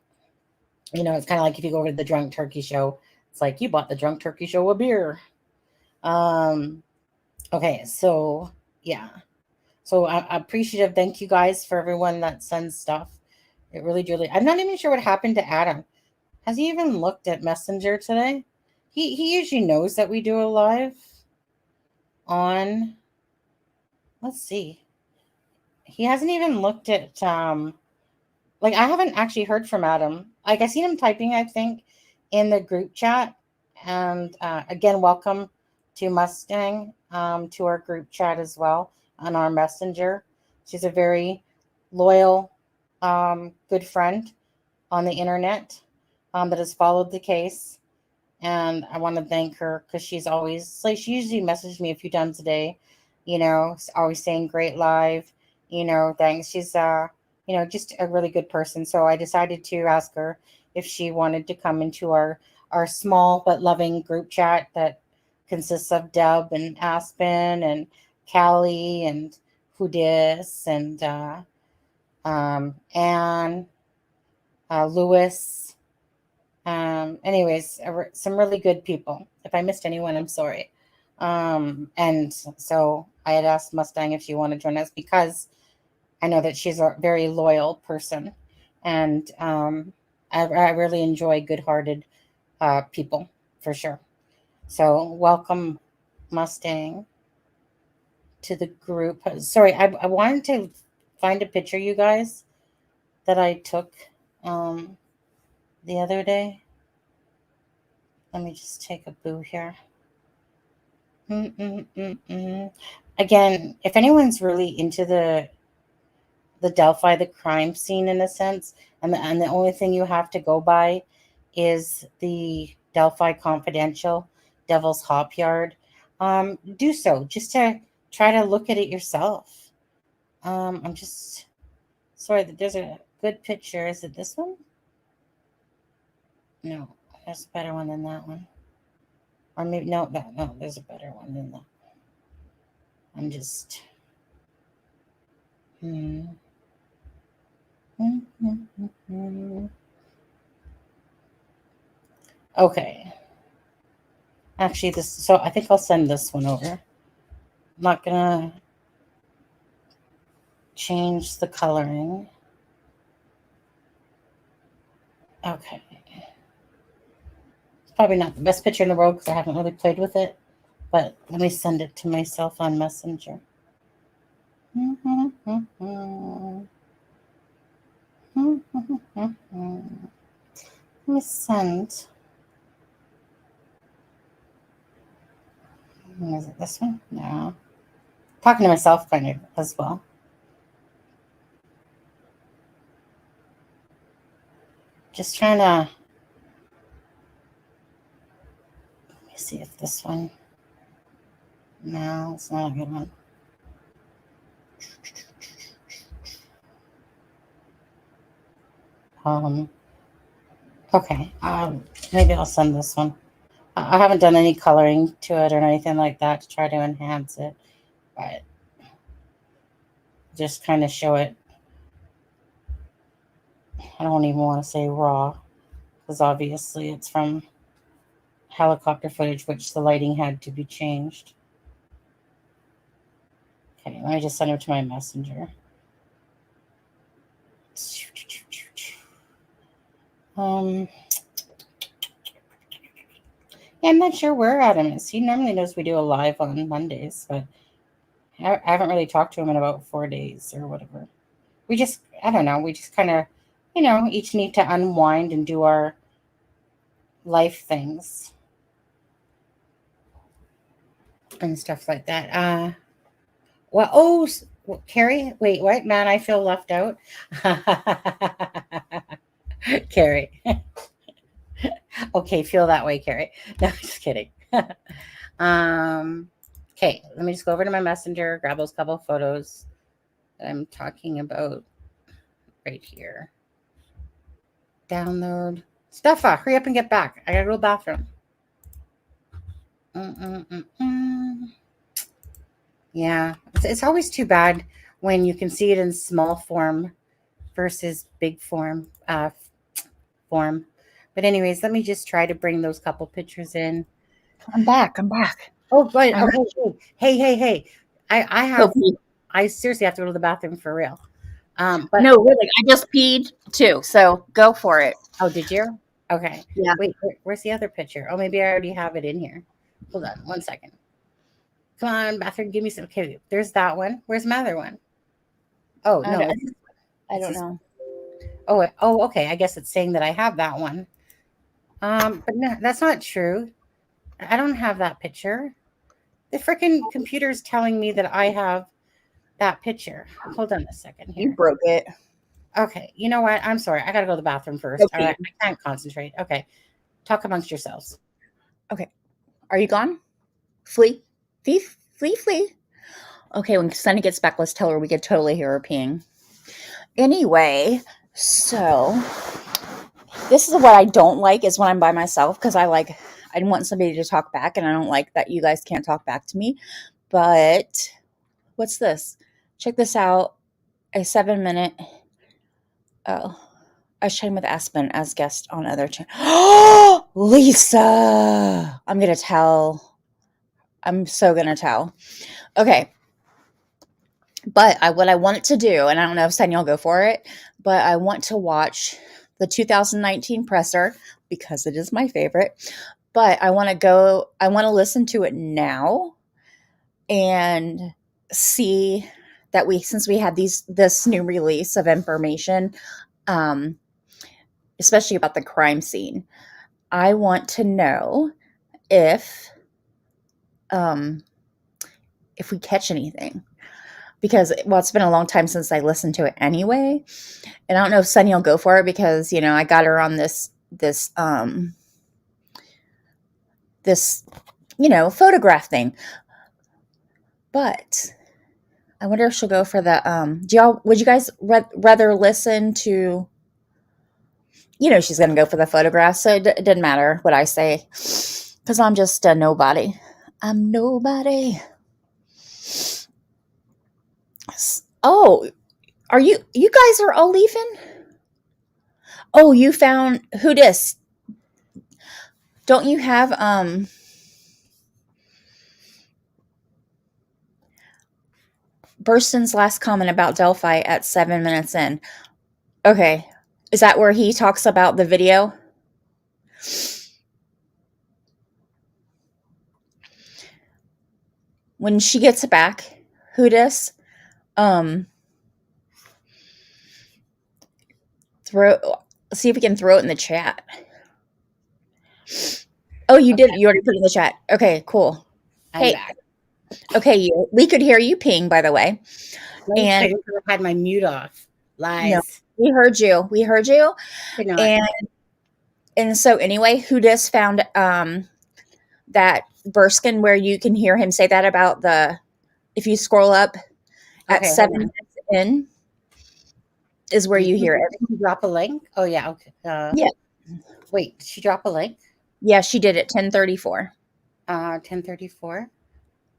it's kind of like if you go over to the Drunk Turkey Show, it's like you bought the Drunk Turkey Show a beer. Okay, so yeah. So I'm appreciative. Thank you guys for everyone that sends stuff. It really, really. I'm not even sure what happened to Adam. Has he even looked at Messenger today? He usually knows that we do a live on. Let's see. He hasn't even looked at like I haven't actually heard from Adam. Like I seen him typing, I think, in the group chat. And again, welcome to Mustang to our group chat as well on our Messenger. She's a very loyal, good friend on the internet that has followed the case. And I want to thank her because she's always like, she usually messages me a few times a day, always saying great live, thanks. She's, just a really good person. So I decided to ask her if she wanted to come into our small but loving group chat that consists of Deb and Aspen and Callie and Hudis and Anne, Lewis. Anyways, some really good people. If I missed anyone, I'm sorry. And so I had asked Mustang if she wanted to join us because I know that she's a very loyal person, and I really enjoy good-hearted people for sure. So welcome, Mustang, to the group. Sorry, I wanted to find a picture, you guys, that I took the other day. Let me just take a boo here. Again, if anyone's really into the Delphi, the crime scene in a sense, and the only thing you have to go by is the Delphi Confidential, Devil's Hop Yard, do so just to try to look at it yourself. I'm just sorry that there's a good picture. Is it this one? No, there's a better one than that one. Or maybe, no, there's a better one than that. I'm just... Okay. Actually, so I think I'll send this one over. I'm not gonna change the coloring. Okay. It's probably not the best picture in the world because I haven't really played with it, but let me send it to myself on Messenger. Let me send. Is it this one? No. Talking to myself kind of as well. Just trying to... Let me see if this one... No, it's not a good one. Okay. Maybe I'll send this one. I haven't done any coloring to it or anything like that to try to enhance it, but just kind of show it. I don't even want to say raw because obviously it's from helicopter footage, which the lighting had to be changed. Okay, let me just send it to my Messenger. Yeah, I'm not sure where Adam is. He normally knows we do a live on Mondays, but I haven't really talked to him in about 4 days or whatever. I don't know, we just kind of, each need to unwind and do our life things and stuff like that. Carrie, wait, what? Man, I feel left out. Carrie. Okay, feel that way, Carrie. No, just kidding. Okay, let me just go over to my messenger, grab those couple photos that I'm talking about right here. Download. Steffa, hurry up and get back. I gotta go to the bathroom. Yeah, it's always too bad when you can see it in small form versus big form. But anyways, let me just try to bring those couple pictures in. I'm back. Oh, but hey. I seriously have to go to the bathroom for real. But no, really, I just peed too, so go for it. Oh, did you? Okay. Yeah. Wait, where's the other picture? Oh, maybe I already have it in here. Hold on 1 second. Come on, bathroom, give me some. Okay, there's that one. Where's my other one? Oh, no. I don't know. Oh, okay. I guess it's saying that I have that one. But no, that's not true. I don't have that picture. The freaking computer's telling me that I have that picture. Hold on a second here. You broke it. Okay. You know what? I'm sorry. I got to go to the bathroom first. Okay. All right. I can't concentrate. Okay. Talk amongst yourselves. Okay. Are you gone? Flee. Okay, when Sunny gets back, let's tell her we could totally hear her peeing. Anyway, so this is what I don't like is when I'm by myself because I want somebody to talk back and I don't like that you guys can't talk back to me. But what's this? Check this out. A 7-minute. Oh, I was chatting with Aspen as guest on other channel. Oh, Lisa! I'm going to tell. I'm so going to tell. Okay. But what I want to do, and I don't know if Sunny will go for it, but I want to watch the 2019 presser because it is my favorite. But I want to listen to it now and see that since we had this new release of information, especially about the crime scene, I want to know if we catch anything. Because, well, it's been a long time since I listened to it anyway. And I don't know if Sunny will go for it because, I got her on this photograph thing. But I wonder if she'll go for the, would you guys rather listen to, she's going to go for the photograph. So it doesn't matter what I say because I'm just a nobody. I'm nobody. Oh, you guys are all leaving? Oh, you found who dis? Don't you have Burston's last comment about Delphi at 7 minutes in? Okay. Is that where he talks about the video? When she gets back, who dis? See if we can throw it in the chat. Oh, you did. You already put it in the chat. Okay, cool. I'm back. Okay, we could hear you ping, by the way. And I had my mute off. Lies. No, we heard you. And so anyway, who just found that Burskin where you can hear him say that about if you scroll up at 7 minutes in is where you hear it. Did you drop a link? Oh yeah. Okay. Yeah. Wait, did she drop a link? Yeah, she did at 10:34. 10:34.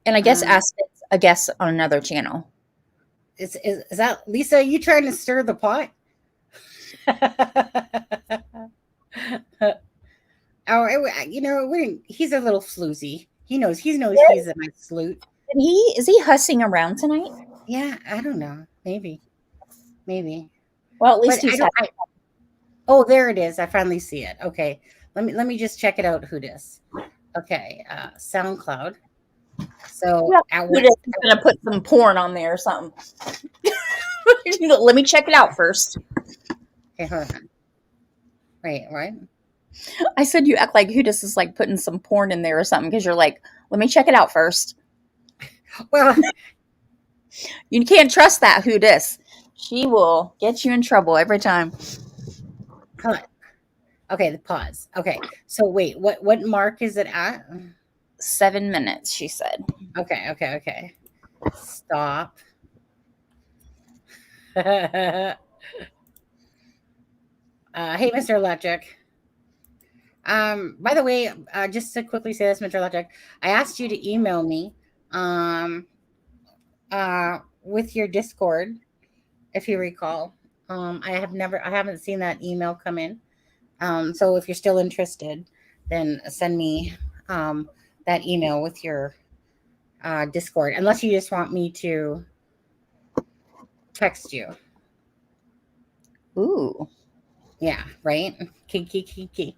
And I guess Aspen's a guest on another channel. Is that Lisa? Are you trying to stir the pot? He's a little floozy. He knows he's a nice sloot. Is he hussing around tonight? Yeah, I don't know. Maybe. Well, at least he's. Oh, there it is. I finally see it. Okay, let me just check it out. Who dis? Okay, SoundCloud. So we're gonna put some porn on there or something. Let me check it out first. Okay, hold on. Wait, what? I said you act like Hudis is like putting some porn in there or something because you're like, let me check it out first. Well, You can't trust that who dis. She will get you in trouble every time. Hold on. Okay, the pause. Okay, so wait, what mark is it at? 7 minutes, she said. Okay. Stop. Hey, Mr. Electric. By the way, just to quickly say this, Mr. Electric, I asked you to email me with your Discord, if you recall. I haven't seen that email come in. So if you're still interested, then send me that email with your Discord, unless you just want me to text you. Ooh. Yeah, right? Kiki.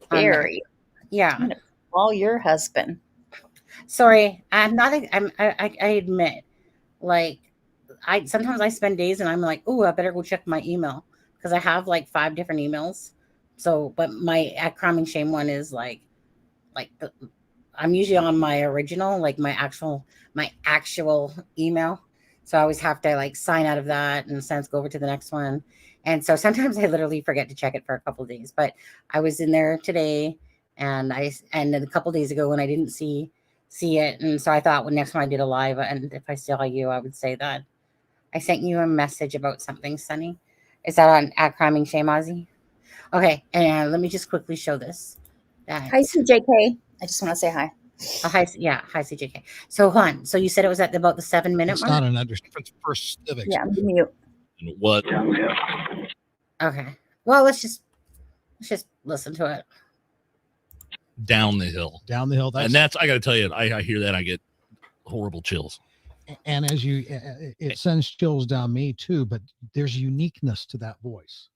Very. Yeah. I'm gonna call your husband. Sorry, I'm not. I admit, like, sometimes I spend days and I'm like, oh, I better go check my email because I have like 5 different emails. So, but my at Crime and Shame one is like I'm usually on my original, like my actual email. So I always have to like sign out of that and since go over to the next one. And so sometimes I literally forget to check it for a couple of days. But I was in there today, and then a couple of days ago when I didn't see it, and so I thought when next time I did a live, and if I saw you, I would say that I sent you a message about something, Sunny. Is that on at Crime and Shame, Ozzy? Okay, and let me just quickly show this. Hi, CJK. I just want to say hi. Oh, hi CJK. So, hon, so you said it was at about the 7 minute It's mark? not an understanding for civics. Yeah, I'm mute. What? Okay. Well, let's just listen to it. Down the hill. Down the hill. And that's, I got to tell you, I hear that, I get horrible chills. And as you, it sends chills down me too, but there's uniqueness to that voice.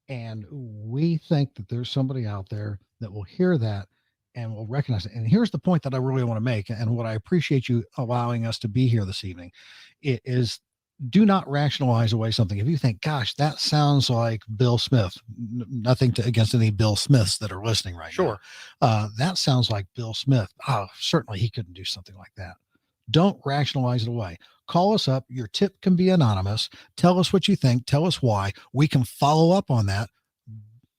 And we think that there's somebody out there that will hear that and will recognize it. And here's the point that I really want to make, and what I appreciate you allowing us to be here this evening, it is, do not rationalize away something. If you think, gosh, that sounds like Bill Smith, nothing against any Bill Smiths that are listening right now. That sounds like Bill Smith. Oh, certainly he couldn't do something like that. Don't rationalize it away. Call us up. Your tip can be anonymous. Tell us what you think. Tell us why. We can follow up on that.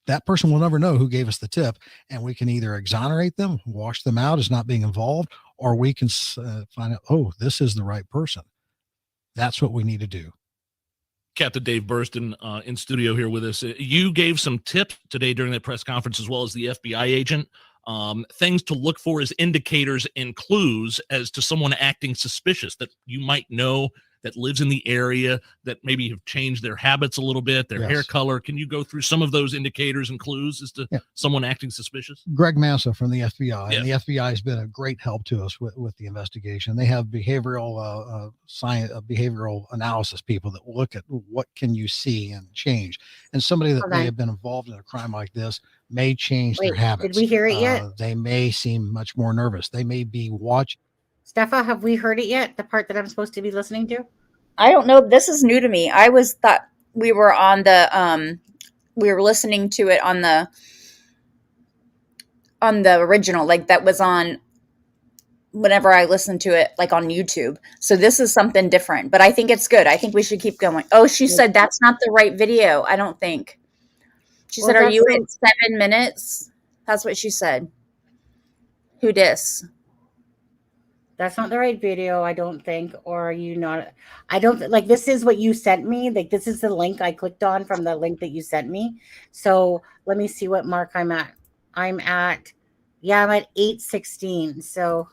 That person will never know who gave us the tip, and we can either exonerate them, wash them out as not being involved, or we can find out, oh, this is the right person. That's what we need to do. Captain Dave Burston in studio here with us. You gave some tips today during that press conference, as well as the FBI agent. Things to look for as indicators and clues as to someone acting suspicious that you might know, that lives in the area, that maybe have changed their habits a little bit, their hair color. Can you go through some of those indicators and clues as to someone acting suspicious? Greg Massa from the FBI, and the FBI has been a great help to us with the investigation. They have behavioral science, behavioral analysis people that look at what can you see and change. And somebody that may have been involved in a crime like this may change their habits. Did we hear it yet? They may seem much more nervous. They may be watching. Steffa, have we heard it yet? The part that I'm supposed to be listening to? I don't know. This is new to me. I thought we were on the we were listening to it on the original, like that was on whenever I listened to it, like on YouTube. So this is something different, but I think it's good. I think we should keep going. Oh, she said that's not the right video. I don't think. She said, "Are you at 7 minutes?" That's what she said. Who dis? That's not the right video, I don't think. Or are you not? I don't like, this is what you sent me. Like, this is the link I clicked on from the link that you sent me. So let me see what mark I'm at. I'm at 8:16. So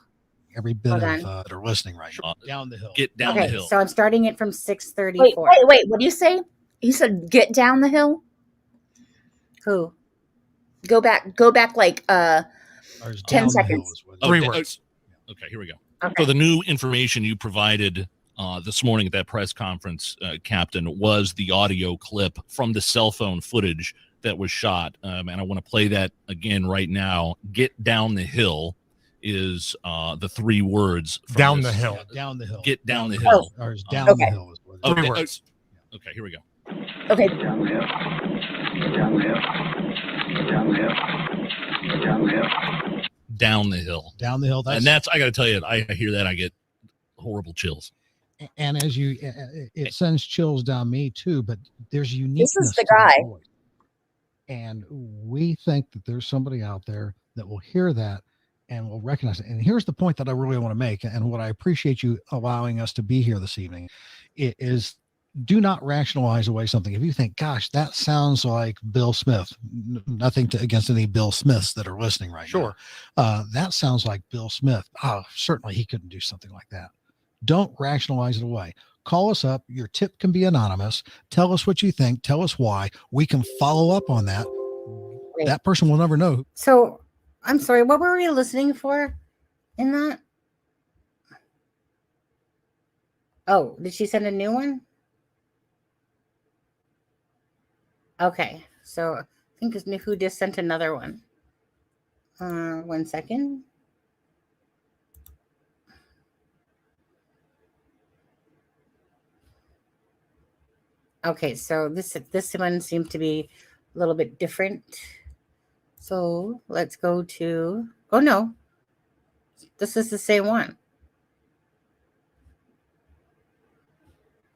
every bit of that are listening right now. Down the hill. Get down the hill. So I'm starting it from 6:34. Wait. What do you say? You said get down the hill? Who? Go back like 10 seconds. 3 words. Okay, here we go. Okay. So the new information you provided this morning at that press conference, Captain, was the audio clip from the cell phone footage that was shot. And I want to play that again right now. Get down the hill is the 3 words. Down the hill. Down the hill. Get down the hill. Or down the hill is what it is. 3 words. Okay, here we go. Okay. Down the hill. Down the hill. Down the hill. Down the hill. Down the hill. Down the hill. And that's, I got to tell you, I hear that, I get horrible chills. And as you, it sends chills down me too, but there's uniqueness the to that guy. voice. And we think that there's somebody out there that will hear that and will recognize it. And here's the point that I really want to make, and what I appreciate you allowing us to be here this evening is, do not rationalize away something. If you think, gosh, that sounds like Bill Smith, nothing against any Bill Smiths that are listening right Sure. now. That sounds like Bill Smith. Oh, certainly he couldn't do something like that. Don't rationalize it away. Call us up. Your tip can be anonymous. Tell us what you think. Tell us why. We can follow up on that. Right. That person will never know. So I'm sorry, what were we listening for in that? Oh, did she send a new one? Okay, so I think who just sent another one. 1 second. Okay, so this one seemed to be a little bit different. So let's go to, oh no, this is the same one.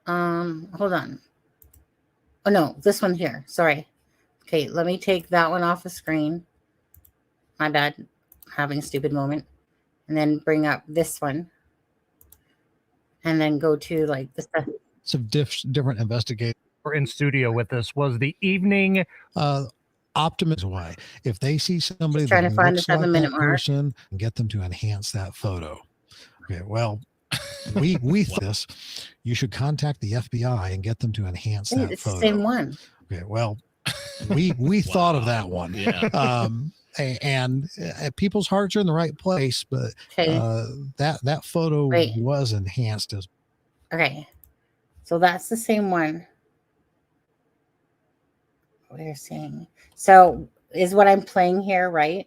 Hold on. Oh no, this one here, sorry. Okay, let me take that one off the screen. My bad, having a stupid moment. And then bring up this one. And then go to like the stuff. Some different investigators In studio with us was the evening. Optimism way. If they see somebody Just trying that to find the looks like 7-minute that mark. person, and get them to enhance that photo. Okay, well, we this. You should contact the FBI and get them to enhance Wait, that it's photo. the same one. Okay, well, we thought of that one. Yeah. And people's hearts are in the right place, but Okay. that photo Wait. was enhanced as. Okay. So that's the same one. We're seeing. So is what I'm playing here, right?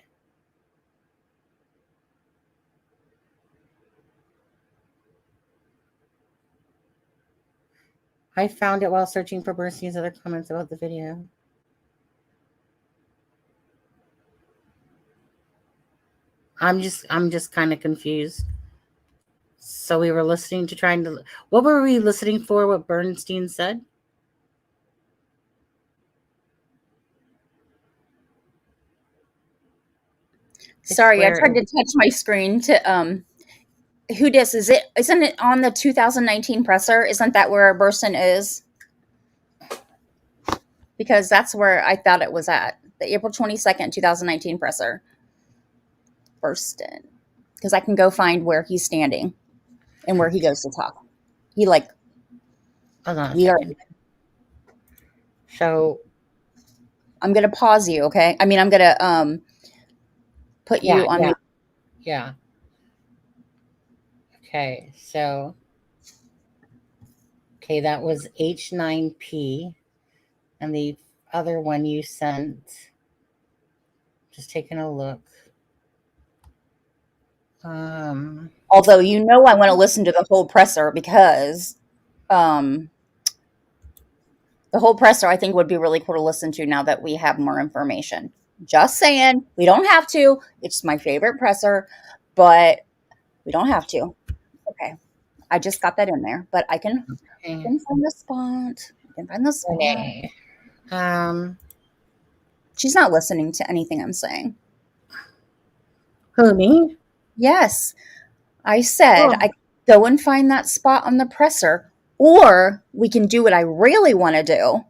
I found it while searching for Bernstein's other comments about the video. I'm just kind of confused. So we were listening to what were we listening for? What Bernstein said? Sorry, I tried to touch my screen to who dis isn't it on the 2019 presser? Isn't that where Burston is? Because that's where I thought it was at. The April 22nd, 2019 presser. Burston. Because I can go find where he's standing and where he goes to talk. He Hold on. we are. So I'm gonna pause you, okay? I mean, I'm gonna put you on mute. Yeah. Okay, so that was H9P, and the other one you sent. Just taking a look. Although I want to listen to the whole presser because the whole presser I think would be really cool to listen to now that we have more information. Just saying, we don't have to. It's my favorite presser, but we don't have to. Okay, I just got that in there, but I can find the spot. I can find the spot. Okay. She's not listening to anything I'm saying. Who, me? Yes, I said I go and find that spot on the presser, or we can do what I really want to do,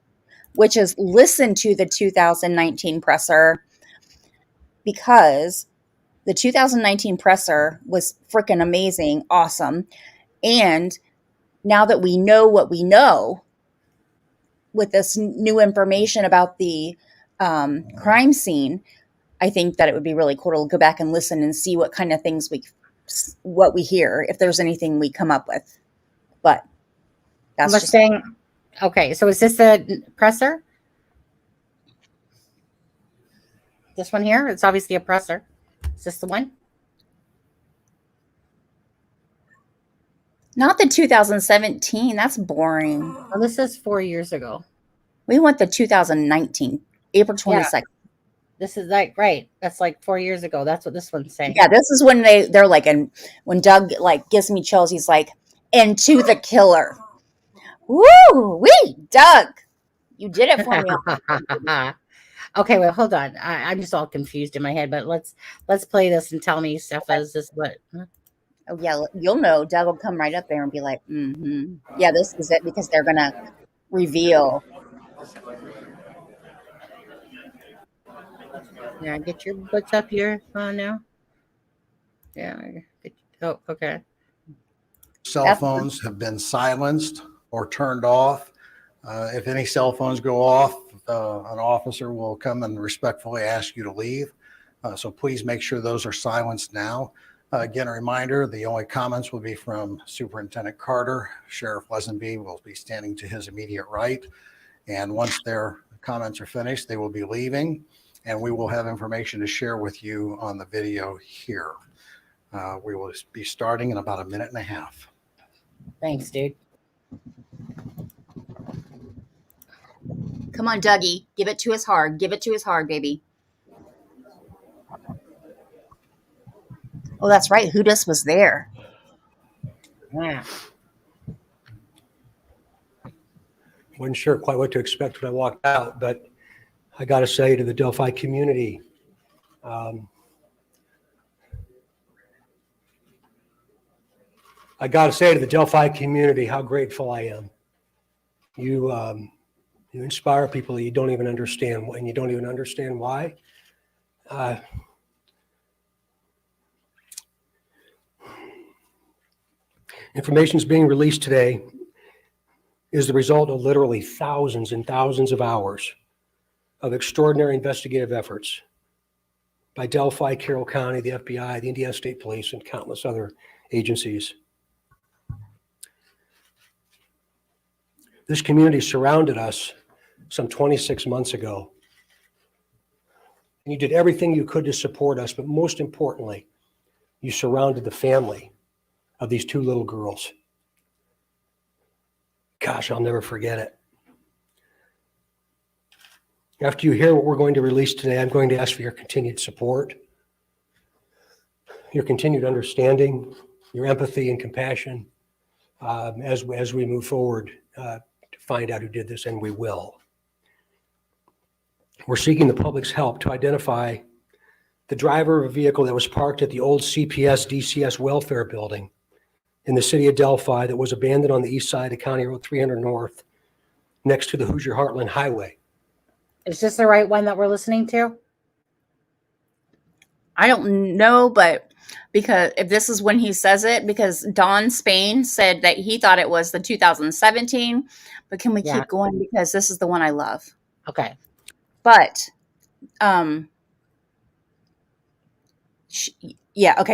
which is listen to the 2019 presser, because the 2019 presser was freaking amazing, awesome. And now that we know what we know with this new information about the crime scene, I think that it would be really cool to go back and listen and see what kind of things what we hear, if there's anything we come up with. But that's just saying. Okay, so is this a presser? This one here? It's obviously a presser. Is this the one? not the 2017. That's boring. Well, this is 4 years ago. We want the 2019, April 22nd. This is like, right. That's like 4 years ago. That's what this one's saying. Yeah, this is when they're like, and when Doug like gives me chills, he's like, into the killer. Woo wee, Doug, you did it for me. Okay, well, hold on. I'm just all confused in my head, but let's play this and tell me, Steph, is this what? Oh yeah, you'll know. Doug will come right up there and be like, yeah, this is it, because they're gonna reveal. Yeah, get your butts up here now. Yeah. Oh, okay. Cell phones have been silenced or turned off. If any cell phones go off, an officer will come and respectfully ask you to leave. So please make sure those are silenced now. Again, a reminder, the only comments will be from Superintendent Carter. Sheriff Lesenby will be standing to his immediate right. And once their comments are finished, they will be leaving, and we will have information to share with you on the video here. We will be starting in about a minute and a half. Thanks, dude. Come on, Dougie, give it to us hard. Give it to us hard, baby. Oh, that's right. Hoodas was there. Yeah. Wasn't sure quite what to expect when I walked out, but I got to say to the Delphi community, how grateful I am. You inspire people that you don't even understand, and you don't even understand why. Information is being released today is the result of literally thousands and thousands of hours of extraordinary investigative efforts by Delphi, Carroll County, the FBI, the Indiana State Police, and countless other agencies. This community surrounded us some 26 months ago. And you did everything you could to support us, but most importantly, you surrounded the family of these two little girls. Gosh, I'll never forget it. After you hear what we're going to release today, I'm going to ask for your continued support, your continued understanding, your empathy and compassion as we move forward to find out who did this, and we will. We're seeking the public's help to identify the driver of a vehicle that was parked at the old CPS DCS welfare building in the city of Delphi that was abandoned on the east side of County Road 300 North next to the Hoosier Heartland Highway. Is this the right one that we're listening to? I don't know, but because if this is when he says it, because Don Spain said that he thought it was the 2017, but can we keep going, because this is the one I love. Okay. But okay,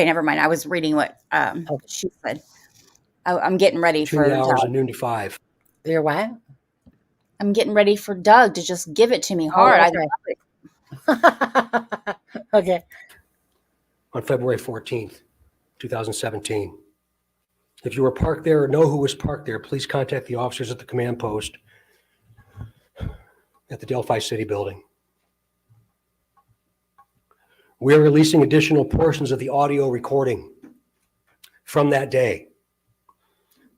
never mind. I was reading what she said. I'm getting ready for Between the hours Doug. of noon to 5. You're what? I'm getting ready for Doug to just give it to me hard. Oh, okay. Okay. On February 14th, 2017. If you were parked there or know who was parked there, please contact the officers at the command post at the Delphi City Building. We are releasing additional portions of the audio recording from that day.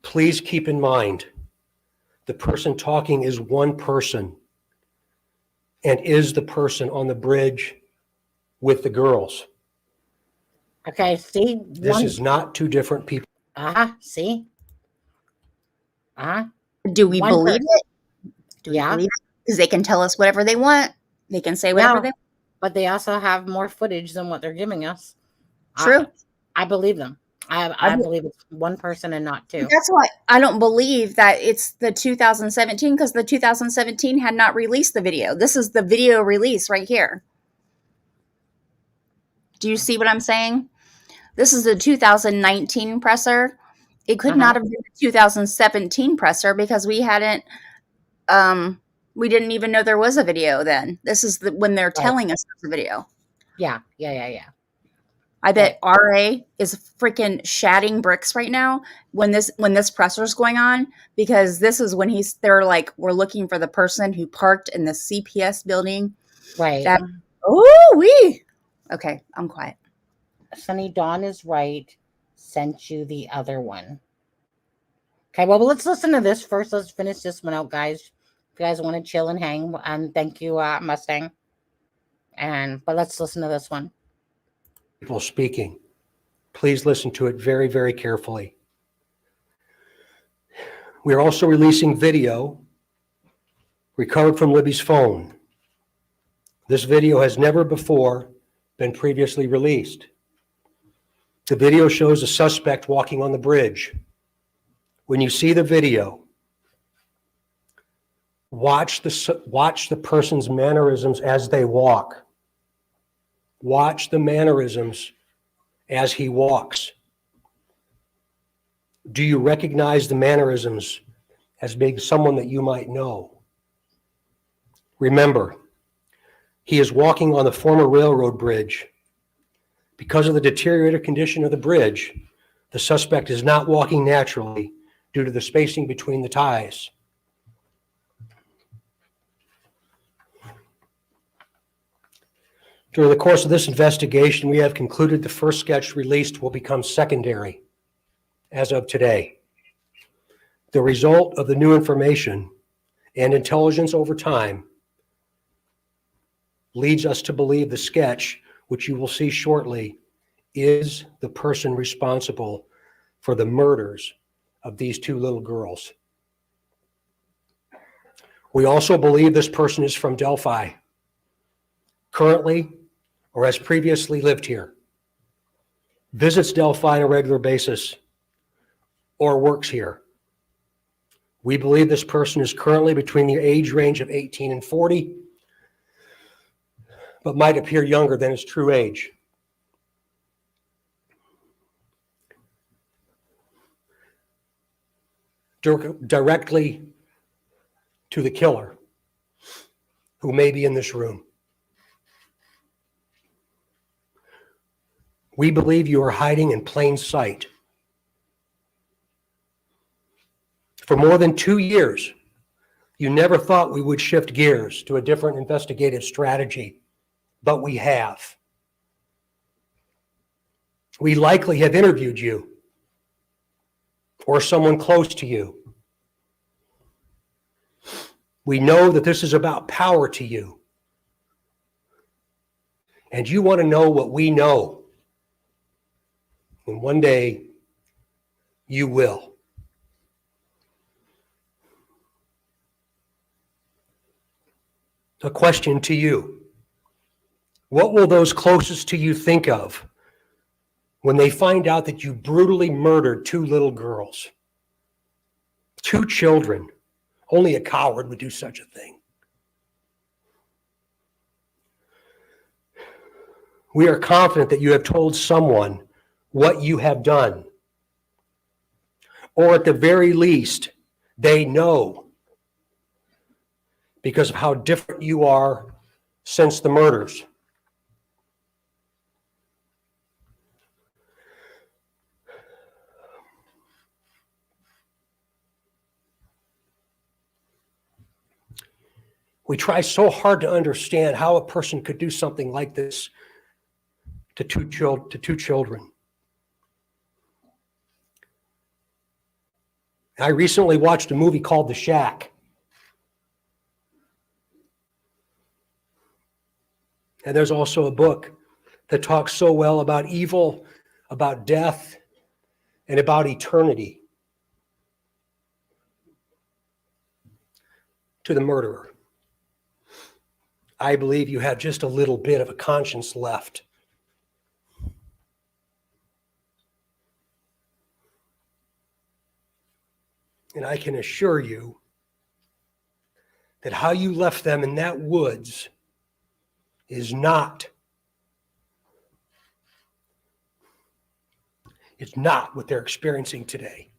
Please keep in mind, the person talking is one person and is the person on the bridge with the girls. Okay, see? This is not two different people. See? Do we believe it? Do we Yeah. believe it? Because they can tell us whatever they want. They can say whatever they want. But they also have more footage than what they're giving us. True. I believe them. I believe it's one person and not two. That's why I don't believe that it's the 2017, because the 2017 had not released the video. This is the video release right here. Do you see what I'm saying? This is the 2019 presser. It could not have been the 2017 presser because we hadn't, we didn't even know there was a video then. This is when they're telling us there's a video. Yeah. I bet RA is freaking shatting bricks right now when this presser is going on, because this is when they're like, we're looking for the person who parked in the CPS building. Right. Okay, I'm quiet. Sunny Dawn is right. Sent you the other one. Okay, well, let's listen to this first. Let's finish this one out, guys. If you guys want to chill and hang, and thank you, Mustang. But let's listen to this one. People speaking. Please listen to it very, very carefully. We are also releasing video recovered from Libby's phone. This video has never before been previously released. The video shows a suspect walking on the bridge. When you see the video, watch the person's mannerisms as they walk. Watch the mannerisms as he walks. Do you recognize the mannerisms as being someone that you might know? Remember, he is walking on the former railroad bridge. Because of the deteriorated condition of the bridge, the suspect is not walking naturally due to the spacing between the ties. During the course of this investigation, we have concluded the first sketch released will become secondary as of today. The result of the new information and intelligence over time leads us to believe the sketch, which you will see shortly, is the person responsible for the murders of these two little girls. We also believe this person is from Delphi, currently or has previously lived here, visits Delphi on a regular basis, or works here. We believe this person is currently between the age range of 18 and 40, but might appear younger than his true age. Directly to the killer, who may be in this room. We believe you are hiding in plain sight. For more than 2 years, you never thought we would shift gears to a different investigative strategy, but we have. We likely have interviewed you or someone close to you. We know that this is about power to you. And you want to know what we know. And one day, you will. A question to you. What will those closest to you think of when they find out that you brutally murdered two little girls? Two children. Only a coward would do such a thing. We are confident that you have told someone what you have done. Or at the very least, they know because of how different you are since the murders. We try so hard to understand how a person could do something like this to two children. I recently watched a movie called The Shack. And there's also a book that talks so well about evil, about death, and about eternity. To the murderer, I believe you have just a little bit of a conscience left. And I can assure you that how you left them in that woods is not what they're experiencing today.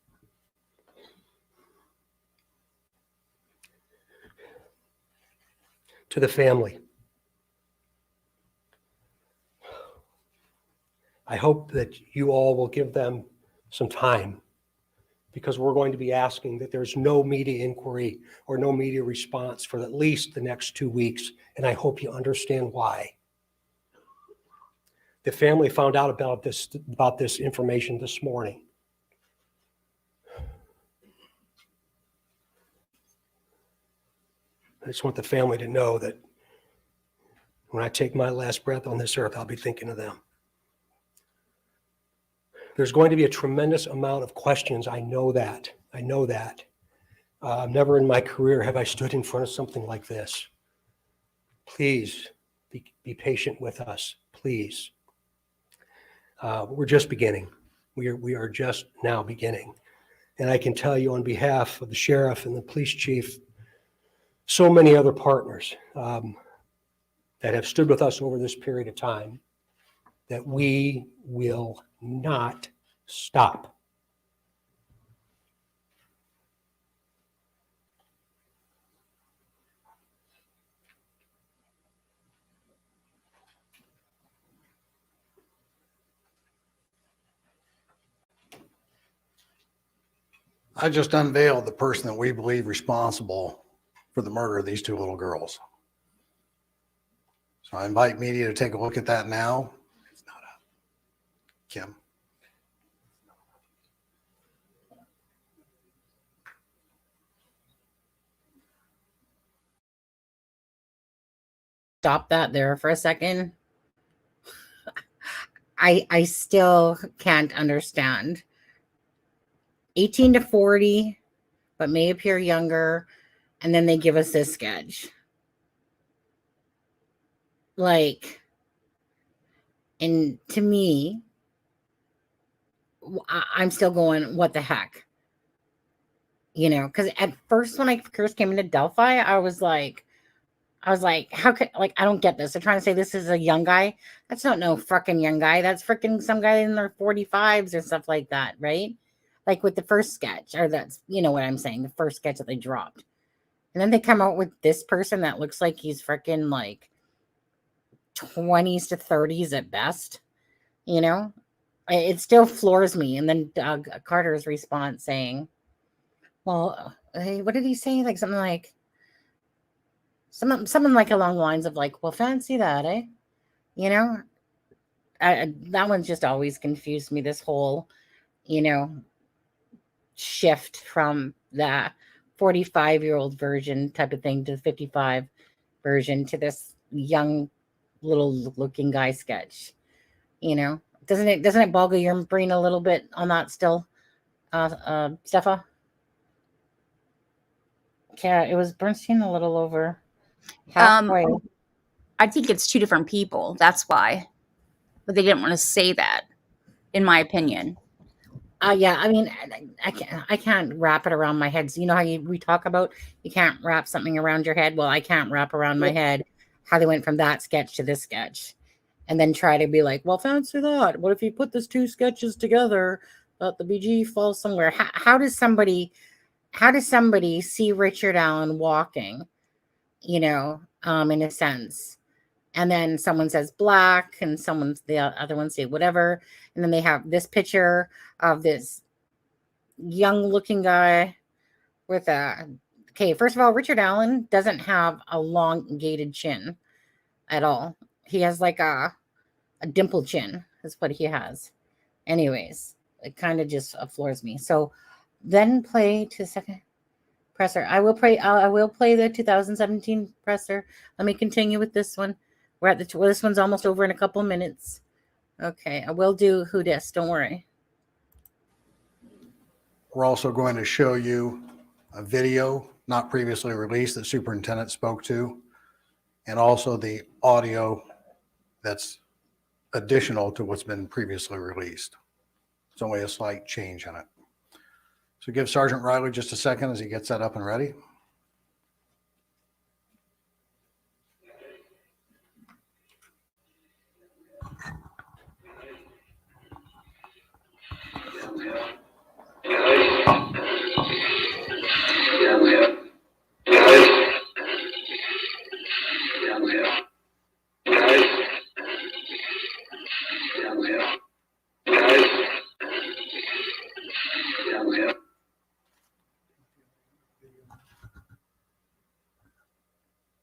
To the family, I hope that you all will give them some time, because we're going to be asking that there's no media inquiry or no media response for at least the next 2 weeks, and I hope you understand why. The family found out about this information this morning. just want the family to know that when I take my last breath on this earth, I'll be thinking of them. There's going to be a tremendous amount of questions. I know that. I know that. Never in my career have I stood in front of something like this. Please be patient with us, please. We're just beginning. We are just now beginning. And I can tell you on behalf of the sheriff and the police chief, so many other partners that have stood with us over this period of time, that we will not stop. I just unveiled the person that we believe responsible for the murder of these two little girls. So I invite media to take a look at that now. It's not up. Kim. Stop that there for a second. I still can't understand. 18 to 40, but may appear younger, and then they give us this sketch. Like, and to me, I'm still going, what the heck? You know, because at first when I first came into Delphi, I was like, how could, like, I don't get this. They're trying to say this is a young guy. That's not no freaking young guy. That's freaking some guy in their 45s or stuff like that, right? Like with the first sketch, or that's, you know what I'm saying, the first sketch that they dropped. And then they come out with this person that looks like he's freaking like 20s to 30s at best, you know? It still floors me. And then Doug Carter's response saying, well, hey, what did he say? Like something like, something like along the lines of like, well, fancy that, eh? You know, that one's just always confused me. This whole, you know, shift from the 45-year-old version type of thing to the 55 version to this young little looking guy sketch. You know, doesn't it boggle your brain a little bit on that still, Steffa? Yeah, it was Bernstein a little over halfway. I think it's two different people. That's why. But they didn't want to say that, in my opinion. Yeah, I mean, I can't wrap it around my head. So you know how we talk about you can't wrap something around your head? Well, I can't wrap around my head how they went from that sketch to this sketch. And then try to be like, well, fancy that. What if you put those two sketches together, but the BG falls somewhere? How does somebody see Richard Allen walking, you know, in a sense? And then someone says black, and the other one say whatever. And then they have this picture of this young looking guy with okay, first of all, Richard Allen doesn't have a elongated chin at all. He has like a dimple chin is what he has. Anyways, it kind of just floors me. So then play to second presser. I will play the 2017 presser. Let me continue with this one. We're at this one's almost over in a couple minutes. Okay, I will do who dis. Don't worry. We're also going to show you a video not previously released that superintendent spoke to, and also the audio that's additional to what's been previously released. It's only a slight change in it. So give Sergeant Riley just a second as he gets that up and ready.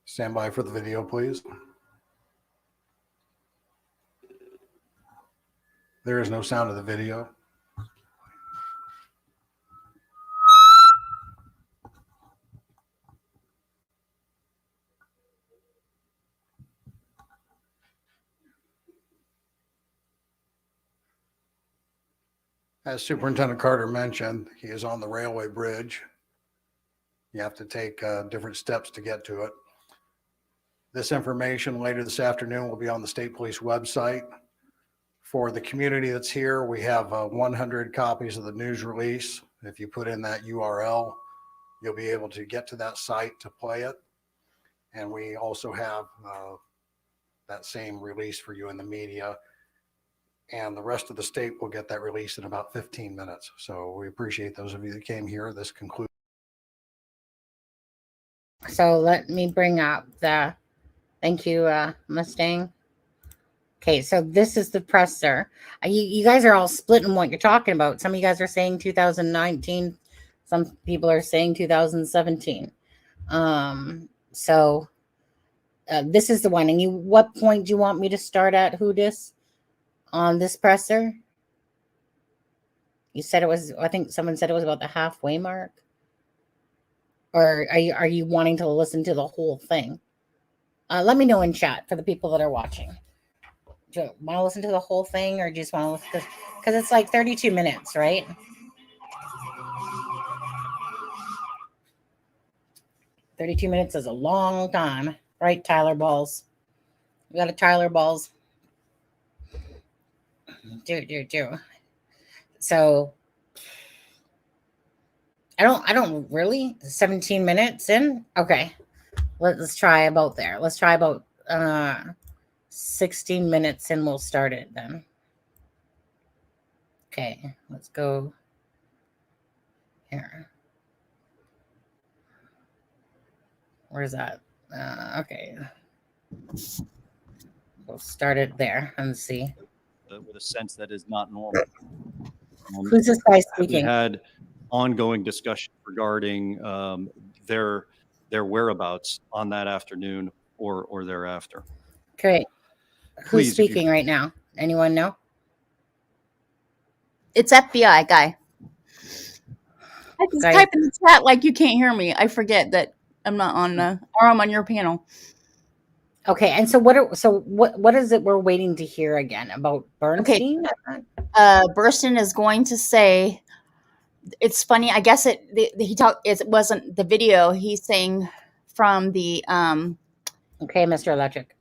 Stand by for the video, please. There is no sound of the video. As Superintendent Carter mentioned, he is on the railway bridge. You have to take different steps to get to it. This information later this afternoon will be on the State Police website. For the community that's here, we have 100 copies of the news release. If you put in that URL, you'll be able to get to that site to play it. And we also have that same release for you in the media. And the rest of the state will get that release in about 15 minutes. So we appreciate those of you that came here. This concludes. So let me bring up thank you, Mustang. Okay, so this is the presser. You guys are all splitting what you're talking about. Some of you guys are saying 2019. Some people are saying 2017. So this is the one. And what point do you want me to start at, Hoodis, on this presser? You said it was, I think someone said it was about the halfway mark. Or are you wanting to listen to the whole thing? Let me know in chat for the people that are watching. Do you want to listen to the whole thing, or do you just want to listen? Because it's like 32 minutes, right? "32 minutes is a long time, right, Tyler Balls? We got a Tyler Balls. Do. So I don't really 17 minutes in. Okay. Let's try about there. Let's try about 16 minutes and we'll start it then. Okay, let's go here. Where's that? Okay. We'll start it there and see. With a sense that is not normal. Who's this guy We speaking? had ongoing discussion regarding their whereabouts on that afternoon or thereafter. Okay. Who's Please, if you- speaking right now? Anyone know? It's FBI guy. I just Guy. type in the chat like you can't hear me. I forget that I'm not on or I'm on your panel. Okay, and so what is it we're waiting to hear again about Bernstein? Burston is going to say, it's funny. I guess it wasn't the video. He's saying from the Okay, Mr. Electric.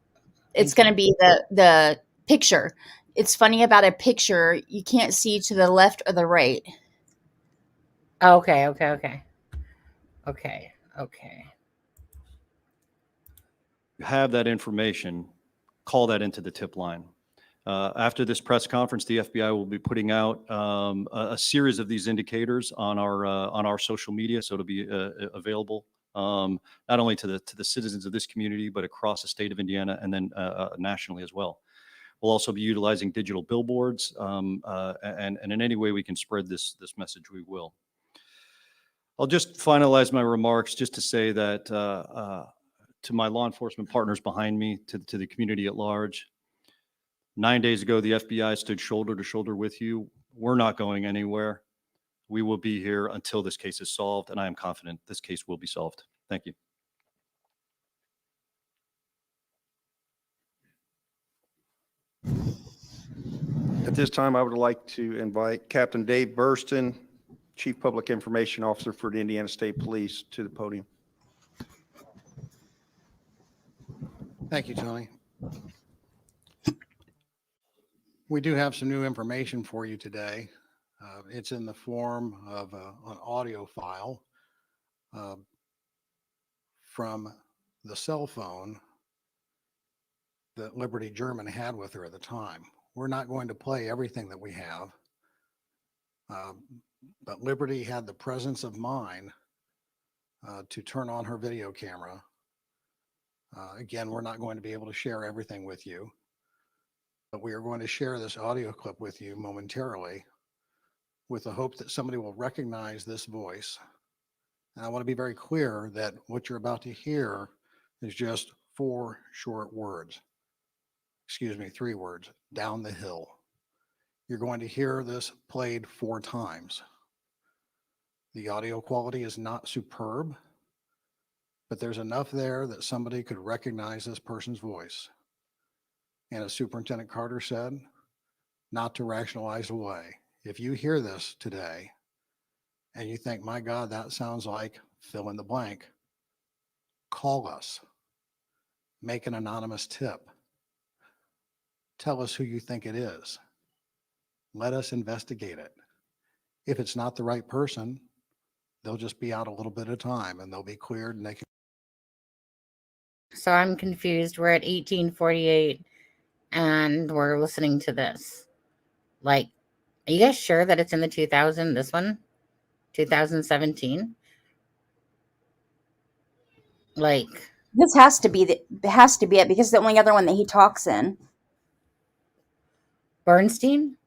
it's going to be the picture. It's funny about a picture. You can't see to the left or the right. Okay. have that information, call that into the tip line. After this press conference, the FBI will be putting out a series of these indicators on our social media, so it'll be available not only to the citizens of this community, but across the state of Indiana and then nationally as well. We'll also be utilizing digital billboards, and in any way we can spread this message, we will. I'll just finalize my remarks just to say that to my law enforcement partners behind me, to the community at large, 9 days ago, the FBI stood shoulder to shoulder with you. We're not going anywhere. We will be here until this case is solved, and I am confident this case will be solved. Thank you. At this time, I would like to invite Captain Dave Burston, Chief Public Information Officer for the Indiana State Police, to the podium. Thank you, Tony. We do have some new information for you today. It's in the form of an audio file from the cell phone that Liberty German had with her at the time. We're not going to play everything that we have, but Liberty had the presence of mind to turn on her video camera. Again, we're not going to be able to share everything with you, but we are going to share this audio clip with you momentarily with the hope that somebody will recognize this voice. And I want to be very clear that what you're about to hear is just 4 short words. Excuse me, 3 words: down the hill. You're going to hear this played 4 times. The audio quality is not superb, but there's enough there that somebody could recognize this person's voice. And as Superintendent Carter said, not to rationalize away. if you hear this today and you think, my God, that sounds like fill in the blank, call us, make an anonymous tip. Tell us who you think it is. Let us investigate it. If it's not the right person, they'll just be out a little bit of time and they'll be cleared and they can. So I'm confused. We're at 1848 and we're listening to this. Like, are you guys sure that it's in the 2000, this one? 2017? Like, This has to be it because the only other one that he talks in. Bernstein?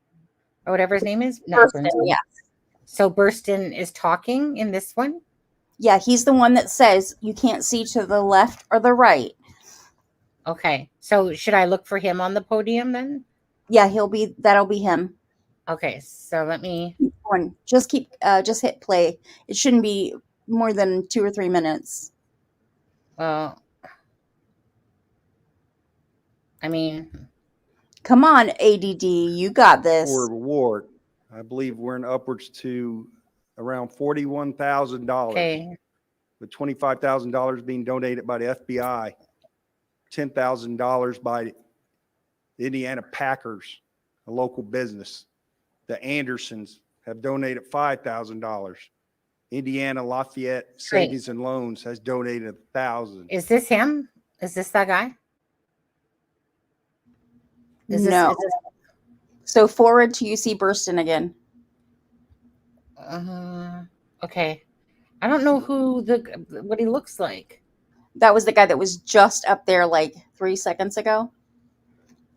Or whatever his name is? Not Burston, Bernstein. yeah. So Burston is talking in this one? Yeah, he's the one that says you can't see to the left or the right. Okay. So should I look for him on the podium then? Yeah, that'll be him. Okay. So let me. Keep going. Just hit play. It shouldn't be more than 2 or 3 minutes. Well, I mean, Come on, ADD, you got this. For reward, I believe we're in upwards to around $41,000. okay. With $25,000 being donated by the FBI, $10,000 by the Indiana Packers, a local business. The Andersons have donated $5,000. Indiana Lafayette Savings and Loans has donated $1,000. Is this him? Is this that guy? No. So forward to UC Burston again. Okay. I don't know what he looks like. That was the guy that was just up there like 3 seconds ago.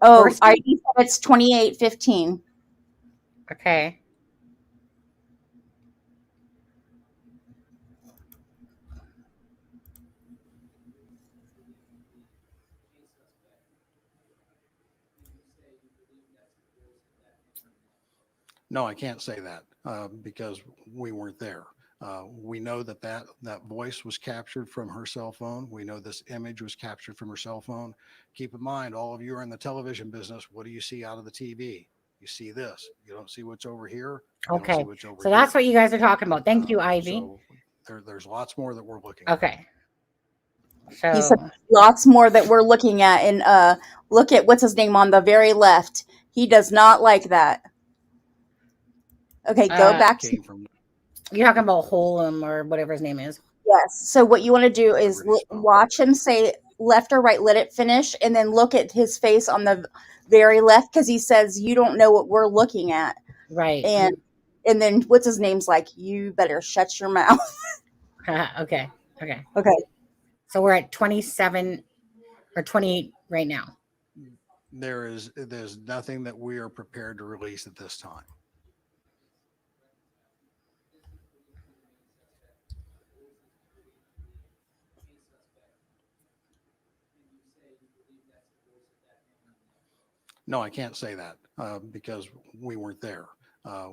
Oh, Burston? ID said it's 2815. Okay. No, I can't say that because we weren't there. We know that voice was captured from her cell phone. We know this image was captured from her cell phone. Keep in mind, all of you are in the television business. What do you see out of the TV? You see this. You don't see what's over here. You don't see Okay. what's over So that's here. what you guys are talking about. Thank you, Ivy. So there's lots more that we're looking at. Okay. So He said lots more that we're looking at, and look at what's his name on the very left. He does not like that. Okay, go back to you're talking about Holm or whatever his name is. yes. So what you want to do is watch him say left or right, let it finish, and then look at his face on the very left because he says you don't know what we're looking at. Right. And then what's his name's like, you better shut your mouth. Okay. Okay. So we're at 27 or 28 right now. There's nothing that we are prepared to release at this time. No, I can't say that because we weren't there.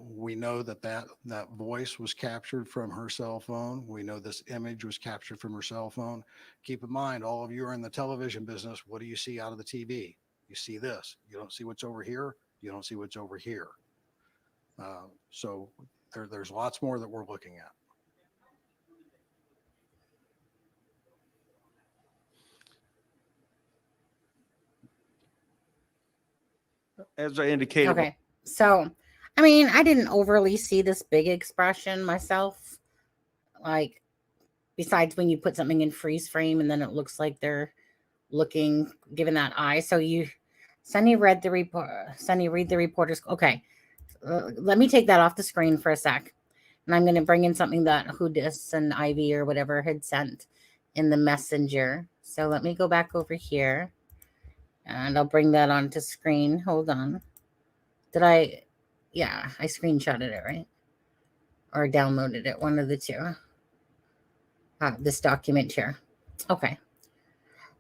We know that voice was captured from her cell phone. We know this image was captured from her cell phone. Keep in mind, all of you are in the television business. What do you see out of the TV? You see this. You don't see what's over here. You don't see what's over here. So there's lots more that we're looking at. As I indicated. Okay. So, I mean, I didn't overly see this big expression myself. Like, besides when you put something in freeze frame and then it looks like they're giving that eye. So Sunny read the report. Sunny, read the reporter's. Okay. Let me take that off the screen for a sec. And I'm going to bring in something that Houdis and Ivy or whatever had sent in the messenger. So let me go back over here. And I'll bring that onto screen. Hold on. Yeah, I screenshotted it, right? Or downloaded it, one of the two. This document here. Okay.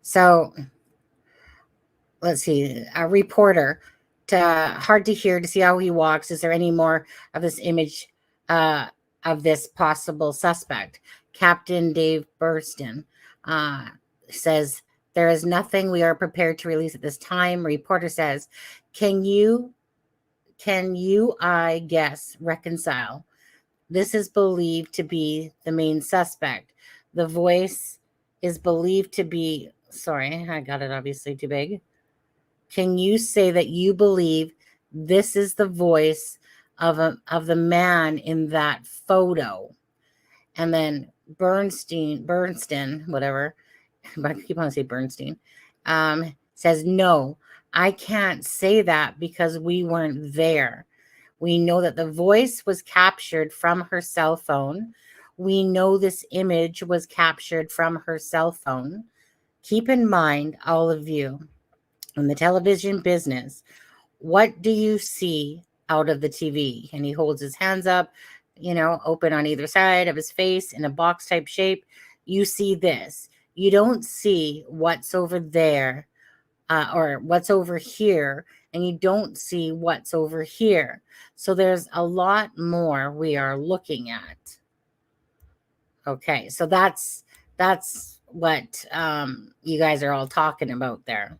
So let's see. A reporter, hard to hear, to see how he walks. Is there any more of this image of this possible suspect? Captain Dave Burston says, there is nothing we are prepared to release at this time. Reporter says, can you can you, I guess, reconcile? This is believed to be the main suspect. The voice is believed to be, sorry, I got it obviously too big. Can you say that you believe this is the voice of the man in that photo? And then Bernstein, whatever, but I keep on saying Bernstein, says, no, I can't say that because we weren't there. We know that the voice was captured from her cell phone. We know this image was captured from her cell phone. Keep in mind, all of you, in the television business, what do you see out of the TV? And he holds his hands up, open on either side of his face in a box type shape. You see this. You don't see what's over there or what's over here, and you don't see what's over here. So there's a lot more we are looking at. Okay, so that's what you guys are all talking about there.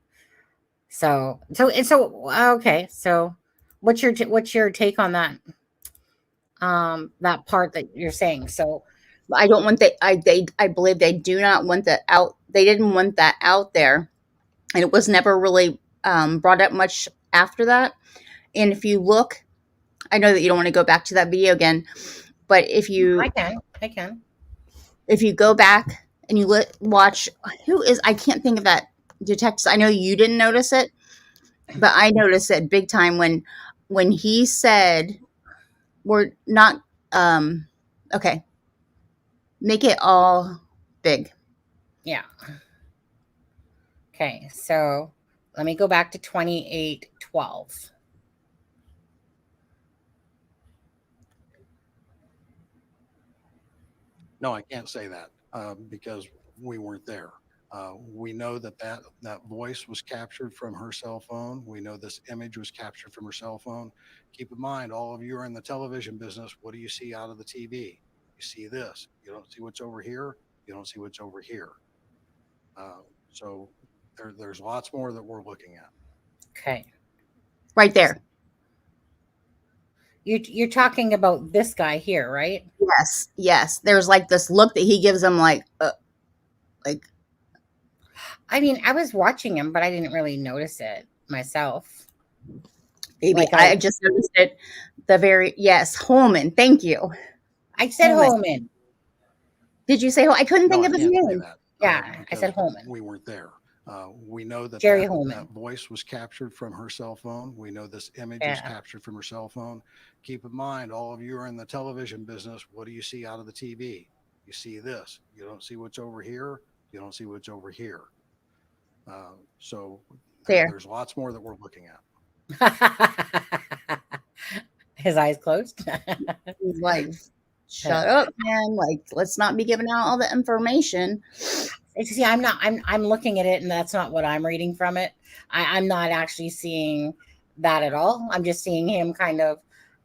So okay. So what's your take on that? That part that you're saying. So I don't want that. I believe they do not want that out. They didn't want that out there, and it was never really brought up much after that. And if you look, I know that you don't want to go back to that video again, but if you I can. If you go back and you watch, I can't think of that detective. I know you didn't notice it, but I noticed it big time when he said, we're not, okay, make it all big. Yeah. Okay, so let me go back to 2812. No, I can't say that because we weren't there. We know that voice was captured from her cell phone. We know this image was captured from her cell phone. Keep in mind, all of you are in the television business. What do you see out of the TV? You see this. You don't see what's over here. You don't see what's over here. So there's lots more that we're looking at. Okay. Right there. You're talking about this guy here, right? Yes. There's like this look that he gives him, like. I mean, I was watching him, but I didn't really notice it myself. Maybe I just noticed it. Holman. Thank you. I said Holman. Did you say Holman? I couldn't think of his name. Yeah, I said Holman. We weren't there. We know that Jerry Holman. That voice was captured from her cell phone. We know this image was captured from her cell phone. Keep in mind, all of you are in the television business. What do you see out of the TV? You see this. You don't see what's over here. You don't see what's over here. So there's lots more that we're looking at. His eyes closed. He's like, shut up, man. Like, let's not be giving out all the information. See, I'm looking at it, and that's not what I'm reading from it. I'm not actually seeing that at all. I'm just seeing him kind of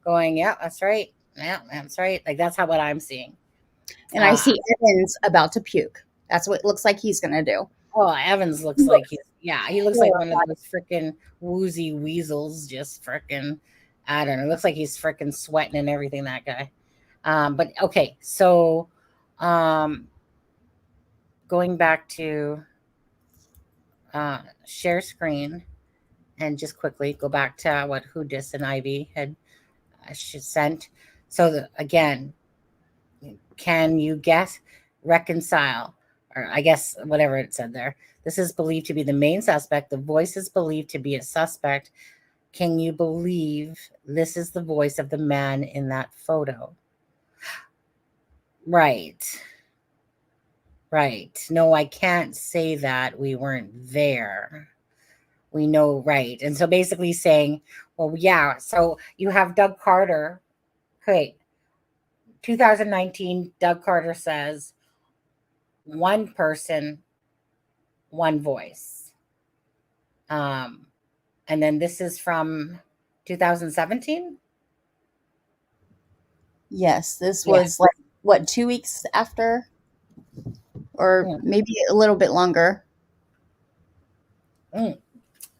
going, yeah, that's right. Yeah, that's right. Like, that's what I'm seeing. And I see Evans about to puke. That's what it looks like he's going to do. Oh, Evans looks like he looks like one of those freaking woozy weasels, just freaking, I don't know. It looks like he's freaking sweating and everything, that guy. But okay, so going back to share screen and just quickly go back to what Houdis and Ivy had sent. So again, can you reconcile, or I guess whatever it said there. This is believed to be the main suspect. The voice is believed to be a suspect. Can you believe this is the voice of the man in that photo? Right. No, I can't say that. We weren't there. We know, right. And so basically saying, well, yeah, so you have Doug Carter. Okay. 2019, Doug Carter says, one person, one voice. And then this is from 2017? Yes, this was like, what, 2 weeks after? Or maybe a little bit longer.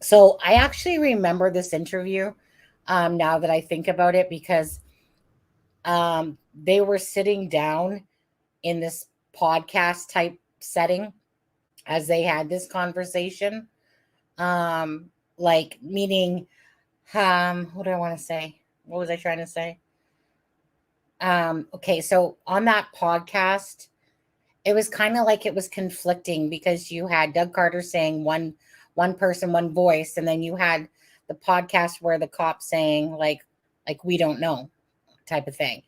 So I actually remember this interview now that I think about it, because they were sitting down in this podcast type setting as they had this conversation. Like, meaning, what do I want to say? What was I trying to say? Okay, so on that podcast, it was kind of like it was conflicting, because you had Doug Carter saying one person, one voice, and then you had the podcast where the cop saying like we don't know type of thing,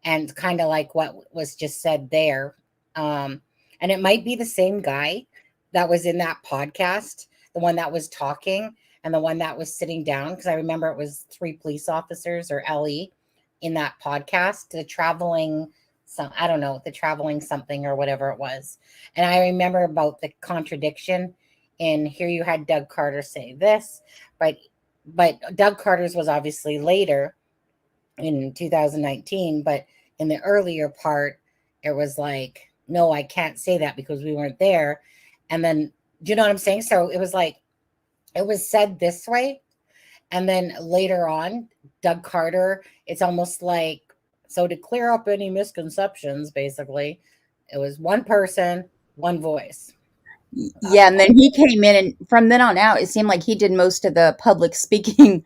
and kind of like what was just said there. And it might be the same guy that was in that podcast, the one that was talking and the one that was sitting down, because I remember it was 3 police officers, or LE, in that podcast, the traveling something or whatever it was. And I remember about the contradiction in here. You had Doug Carter say this, but Doug Carter's was obviously later in 2019, but in the earlier part, it was like, no, I can't say that because we weren't there. And then, do you know what I'm saying? So it was like, it was said this way. And then later on, Doug Carter, it's almost like, so to clear up any misconceptions, basically, it was one person, one voice. Yeah, and then he came in, and from then on out, it seemed like he did most of the public speaking.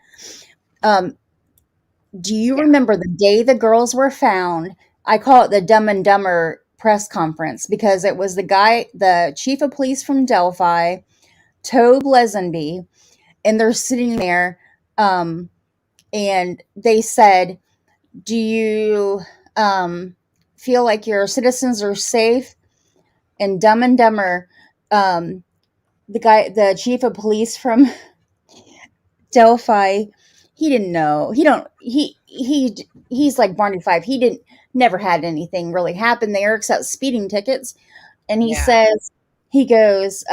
Do you remember the day the girls were found? I call it the Dumb and Dumber press conference, because it was the chief of police from Delphi, Tobe Lesenby, and they're sitting there, and they said, do you feel like your citizens are safe? And Dumb and Dumber, the chief of police from Delphi, he didn't know. He's like Barney Fife. He never had anything really happen there except speeding tickets. And he goes,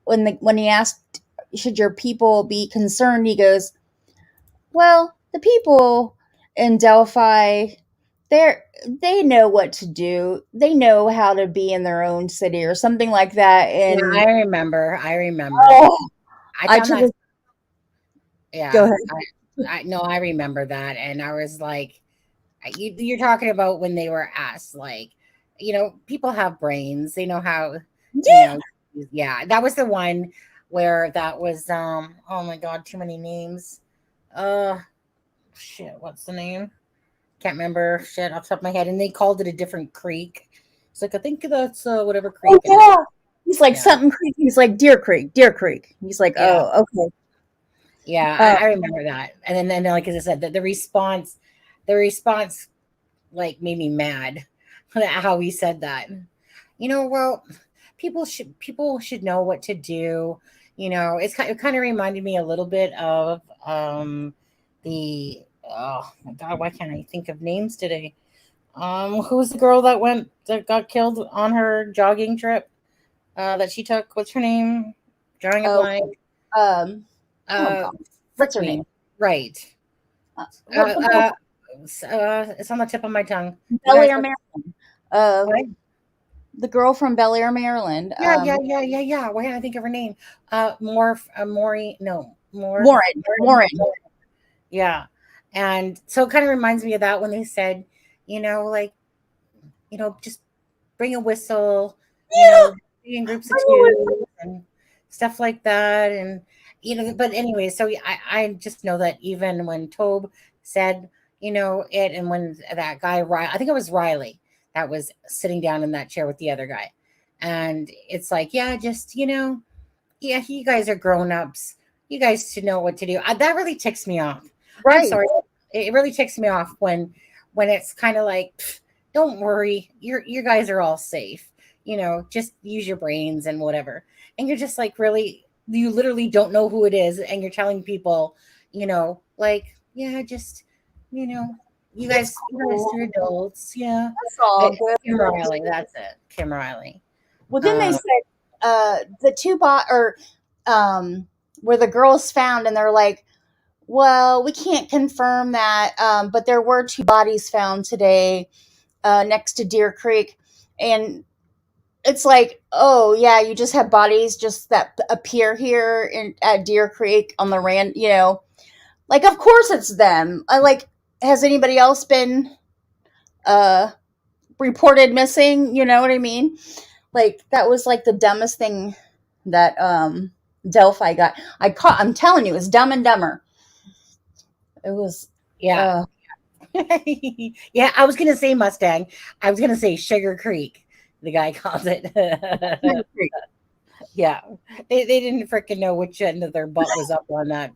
when he asked, should your people be concerned? He goes, well, the people in Delphi, they know what to do. They know how to be in their own city, or something like that. And I remember. oh, I found that. Go ahead. I remember that, and I was like, you're talking about when they were asked, like, people have brains. They know how. Yeah. Yeah, that was the one where that was. Oh my God, too many names. Shit, what's the name? Can't remember. Shit, off the top of my head. And they called it a different creek. It's like, I think that's whatever creek. Oh, yeah. He's like something creek. He's like Deer Creek. He's like, oh, okay. Yeah, I remember that. And then, like as I said, the response, like made me mad how he said that. Well, people should know what to do. It kind of reminded me a little bit of the, oh my God, why can't I think of names today? Who was the girl that got killed on her jogging trip that she took? What's her name? Drawing a blank. What's her name? Right. It's on the tip of my tongue. Bel Air, Maryland. The girl from Bel Air, Maryland. Yeah. Why can't I think of her name? Warren. Yeah. And so it kind of reminds me of that when they said, just bring a whistle, be in groups of 2 and stuff like that. And, but anyway, so I just know that even when Tobe said, it, and when that guy, I think it was Riley, that was sitting down in that chair with the other guy. And it's like, you guys are grown-ups. You guys should know what to do. That really ticks me off. Right. I'm sorry. It really ticks me off when it's kind of like, don't worry, you guys are all safe. Just use your brains and whatever. And you're just like, really, you literally don't know who it is, and you're telling people, you guys are adults. Yeah. That's all good. Kim Riley, that's it. Kim Riley. Well, then they said the two where the girls found, and they're like, well, we can't confirm that, but there were 2 bodies found today next to Deer Creek. And it's like, oh, yeah, you just have bodies just that appear here at Deer Creek on the Like, of course it's them. Has anybody else been reported missing? You know what I mean? Like, that was like the dumbest thing that Delphi got. I'm telling you, it's Dumb and Dumber. It was Yeah. Yeah, I was gonna say Mustang. I was gonna say Sugar Creek. The guy called it. Yeah, they didn't freaking know which end of their butt was up on that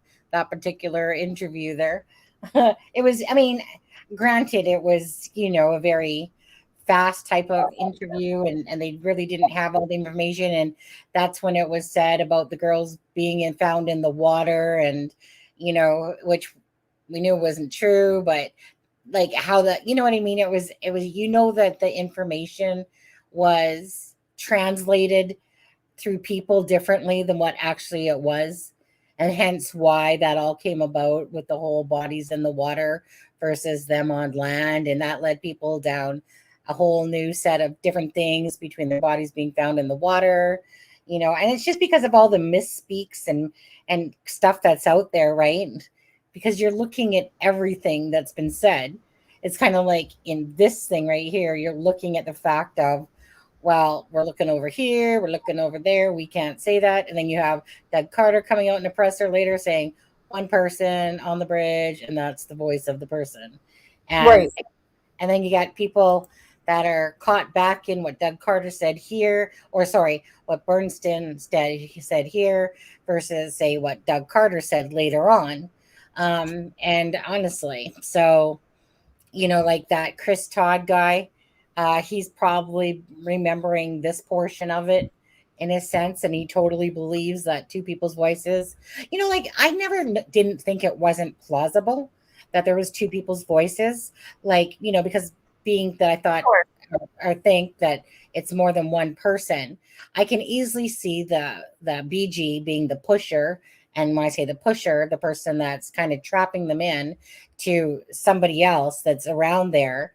particular interview there. It was, I mean, granted, it was a very fast type of interview, and they really didn't have all the information, and that's when it was said about the girls being found in the water, and which we knew wasn't true, but like how you know what I mean? It was that the information was translated through people differently than what actually it was. And hence why that all came about with the whole bodies in the water versus them on land. And that led people down a whole new set of different things between their bodies being found in the water, and it's just because of all the misspeaks and stuff that's out there, right? Because you're looking at everything that's been said. It's kind of like in this thing right here, you're looking at the fact of, well, we're looking over here, we're looking over there, we can't say that. And then you have Doug Carter coming out in a presser later saying one person on the bridge, and that's the voice of the person. And, right. and then you got people that are caught back in what Doug Carter said here, or sorry, what Bernstein said here versus say what Doug Carter said later on. And honestly, so, like that Chris Todd guy, he's probably remembering this portion of it in a sense, and he totally believes that two people's voices. Like I never didn't think it wasn't plausible that there was two people's voices, like because being that I thought or think that it's more than one person, I can easily see the BG being the pusher. And when I say the pusher, the person that's kind of trapping them in to somebody else that's around there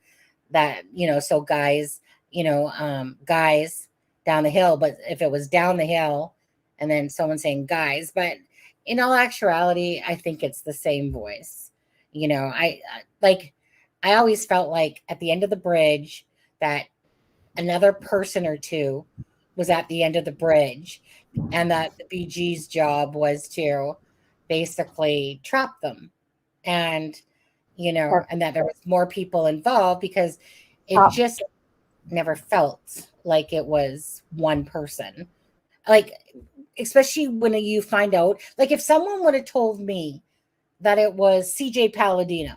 that, so guys, guys down the hill. But if it was down the hill and then someone saying guys, but in all actuality, I think it's the same voice. I always felt like at the end of the bridge that another person or two was at the end of the bridge, and that the BG's job was to basically trap them. And, and that there was more people involved because it just never felt like it was one person. Like, especially when you find out, like if someone would have told me that it was CJ Palladino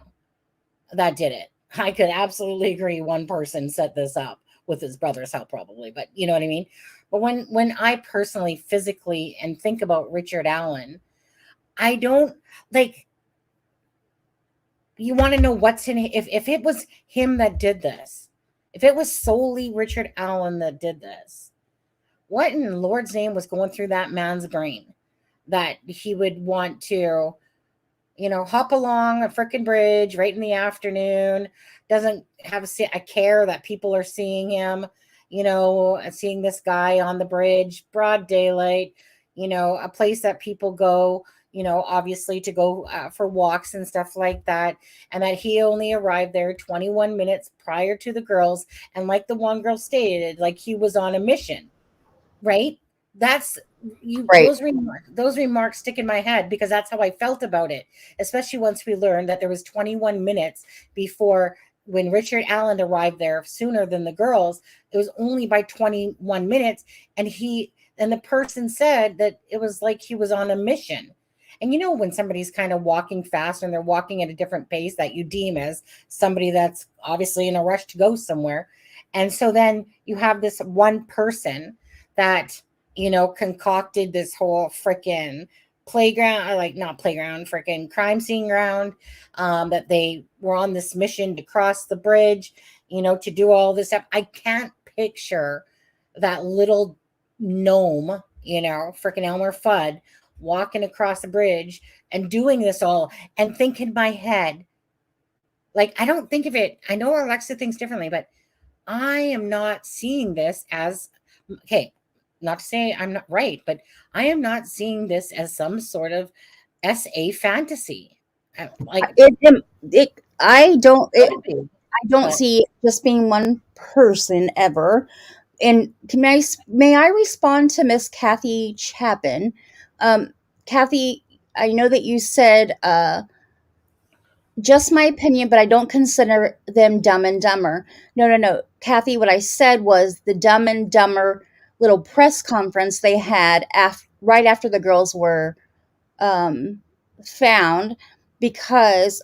that did it, I could absolutely agree one person set this up with his brother's help probably, but you know what I mean? But when I personally physically and think about Richard Allen, I don't like, you want to know what's in it. If it was him that did this, if it was solely Richard Allen that did this, what in Lord's name was going through that man's brain that he would want to, hop along a freaking bridge right in the afternoon, doesn't have a care that people are seeing him, seeing this guy on the bridge, broad daylight, a place that people go, obviously to go for walks and stuff like that. And that he only arrived there 21 minutes prior to the girls. And like the one girl stated, like he was on a mission, right? That's Right. those remarks stick in my head because that's how I felt about it, especially once we learned that there was 21 minutes before when Richard Allen arrived there sooner than the girls. It was only by 21 minutes, and the person said that it was like he was on a mission. And when somebody's kind of walking fast and they're walking at a different pace that you deem as somebody that's obviously in a rush to go somewhere. And so then you have this one person that concocted this whole freaking playground, like not playground, freaking crime scene ground, that they were on this mission to cross the bridge, to do all this stuff. I can't picture that little gnome, freaking Elmer Fudd walking across the bridge and doing this all and think in my head, like, I don't think of it. I know Alexa thinks differently, but I am not seeing this as, okay, not to say I'm not right, but I am not seeing this as some sort of SA fantasy. Like, I don't but- see it just being one person ever. And may I respond to Miss Kathy Chapin? Kathy, I know that you said just my opinion, but I don't consider them Dumb and Dumber. No. Kathy, what I said was the Dumb and Dumber little press conference they had right after the girls were found, because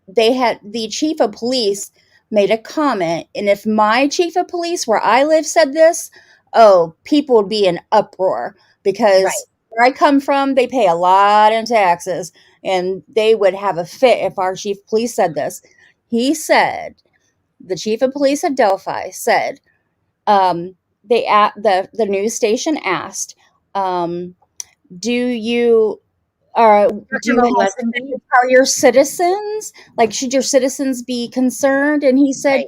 the chief of police made a comment, and if my chief of police where I live said this, oh, people would be in uproar, because Right. where I come from, they pay a lot in taxes, and they would have a fit if our chief of police said this. He said, the chief of police of Delphi said, the news station asked, do you Talking about have Lesenby? to tell your citizens? Like, should your citizens be concerned? And he said, Right.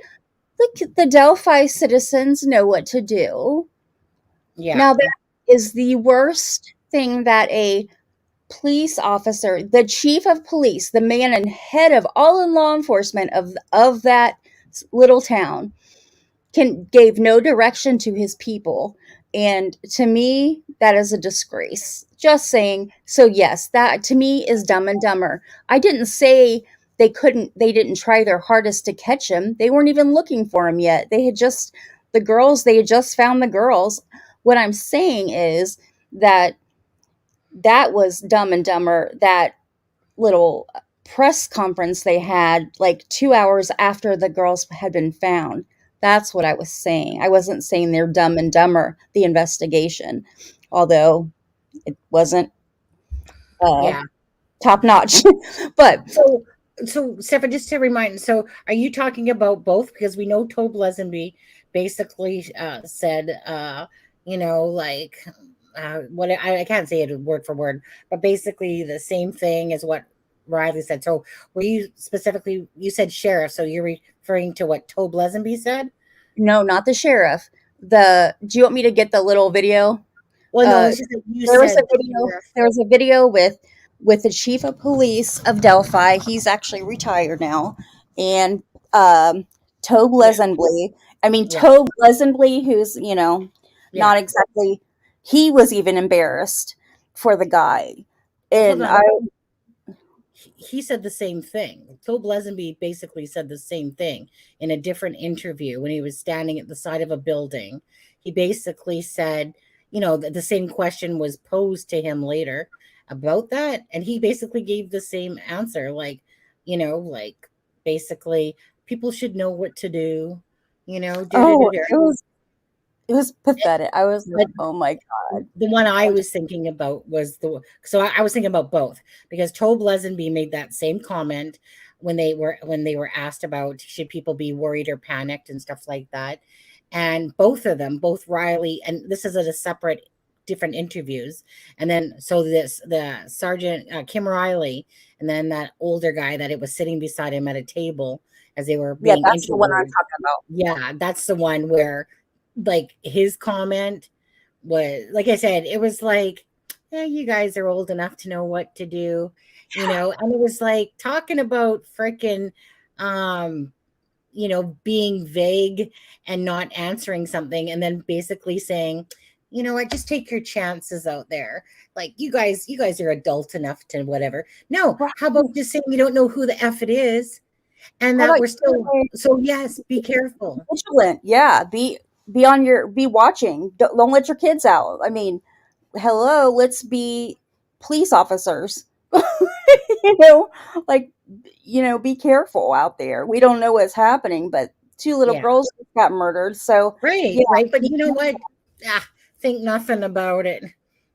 look, the Delphi citizens know what to do. Yeah. Now, that is the worst thing that a police officer, the chief of police, the man and head of all in law enforcement of that little town, gave no direction to his people. And to me, that is a disgrace. Just saying. So yes, that to me is Dumb and Dumber. I didn't say they didn't try their hardest to catch him. They weren't even looking for him yet. They had just found the girls. What I'm saying is that was Dumb and Dumber, that little press conference they had like 2 hours after the girls had been found. That's what I was saying. I wasn't saying they're Dumb and Dumber, the investigation, although it wasn't Yeah. top notch. But So Stefan, just to remind, so are you talking about both? Because we know Tobe Lesenby basically said, like, what I can't say it word for word, but basically the same thing as what Riley said. So were you specifically, you said sheriff, so you're referring to what Tobe Lesenby said? no, not the sheriff. Do you want me to get the little video? Well, no, it's just that you There was said a video. sheriff. There was a video with the chief of police of Delphi. He's actually retired now, and Tobe Lesenby. I mean, Yeah. Tobe Lesenby, who's Yeah. not exactly. He was even embarrassed for the guy, and Hold on. He said the same thing. Tobe Lesenby basically said the same thing in a different interview when he was standing at the side of a building. He basically said, the same question was posed to him later about that. And he basically gave the same answer. Like, basically people should know what to do, it was pathetic. I was like, oh my god. The one I was thinking about was I was thinking about both, because Tobe Lesenby made that same comment when they were asked about should people be worried or panicked and stuff like that. And both of them, both Riley, and this is at a separate different interviews. And then so the Sergeant Kim Riley, and then that older guy that it was sitting beside him at a table as they were being That's the one I'm interviewed. talking about. Yeah, that's the one where, like, his comment was, like I said, it was like, you guys are old enough to know what to do, and it was like talking about freaking, being vague and not answering something, and then basically saying, what, just take your chances out there. Like, you guys are adult enough to whatever. No, how about just saying you don't know who the F it is, and that we're still, so yes, be careful. Vigilant. Yeah. Be watching. Don't let your kids out. I mean, hello, let's be police officers. Be careful out there. We don't know what's happening, but 2 little girls got murdered. So right. But you know what? Think nothing about it.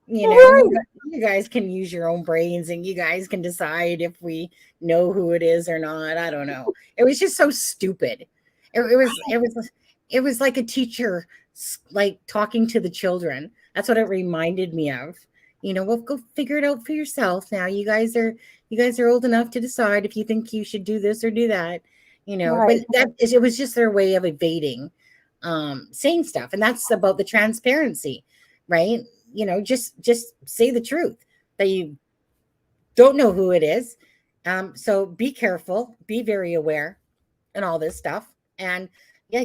Right. You guys can use your own brains, and you guys can decide if we know who it is or not. I don't know. It was just so stupid. It was like a teacher, like, talking to the children. That's what it reminded me of. Well, go figure it out for yourself. Now you guys are old enough to decide if you think you should do this or do that. Right. But it was just their way of evading saying stuff. And that's about the transparency, right? Just say the truth, that you don't know who it is, So be careful, be very aware, and all this stuff. And yeah,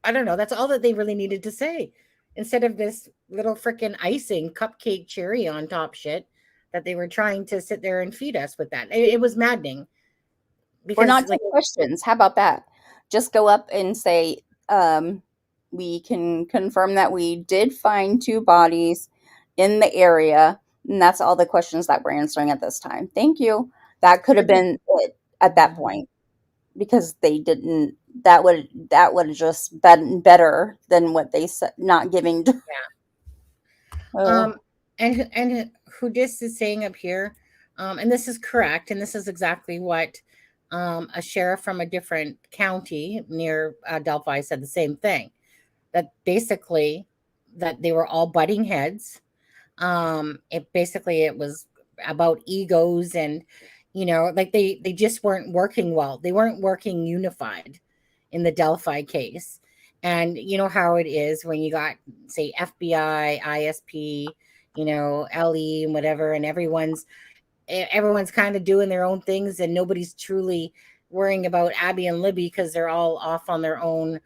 I don't know. That's all that they really needed to say, instead of this little freaking icing, cupcake, cherry on top shit that they were trying to sit there and feed us with. That it was maddening. Or not Because, like, take questions. How about that? Just go up and say, we can confirm that we did find 2 bodies in the area, and that's all the questions that we're answering at this time. Thank you. That could have been it at that point, because they didn't. That would have just been better than what they said, not giving. Oh. And who this is saying up here, and this is correct, and this is exactly what a sheriff from a different county near Delphi said the same thing. That basically that they were all butting heads. It was about egos, and like they just weren't working well. They weren't working unified in the Delphi case. And you know how it is when you got, say, FBI, ISP, LE and whatever, and everyone's kind of doing their own things, and nobody's truly worrying about Abby and Libby because they're all off on their own.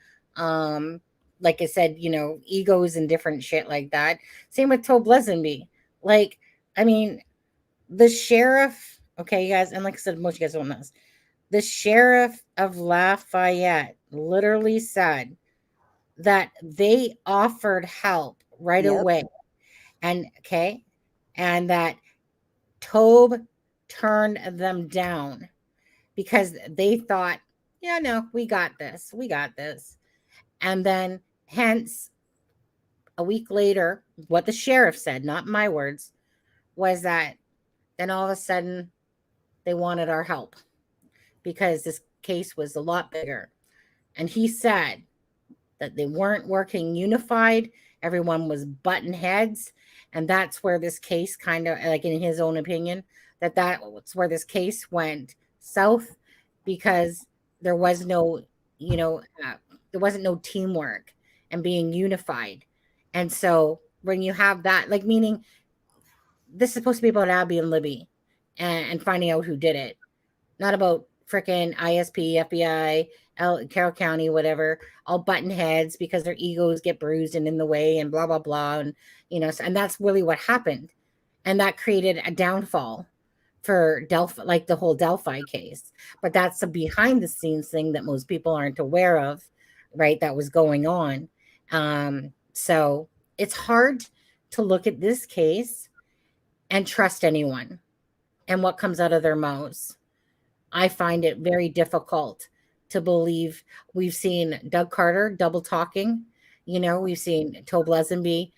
Like I said, egos and different shit like that. Same with Tobe Lesenby. Like, I mean, the sheriff, okay, you guys, and like I said, most of you guys don't know this. The sheriff of Lafayette literally said that they offered help right Yep. away. And that Tobe turned them down because they thought, yeah, no, we got this. We got this. And then hence a week later, what the sheriff said, not my words, was that then all of a sudden they wanted our help because this case was a lot bigger. And he said that they weren't working unified. Everyone was button heads. And that's where this case kind of, like in his own opinion, that's where this case went south, because there was no, there wasn't no teamwork and being unified. And so when you have that, like, meaning this is supposed to be about Abby and Libby and finding out who did it, not about freaking ISP, FBI, Carroll County, whatever, all button heads because their egos get bruised and in the way and blah, blah, blah. And, and that's really what happened. And that created a downfall for Delphi, like the whole Delphi case. But that's a behind the scenes thing that most people aren't aware of, right? That was going on. So it's hard to look at this case and trust anyone and what comes out of their mouths. I find it very difficult to believe. We've seen Doug Carter double talking. We've seen Tobe Lesenby,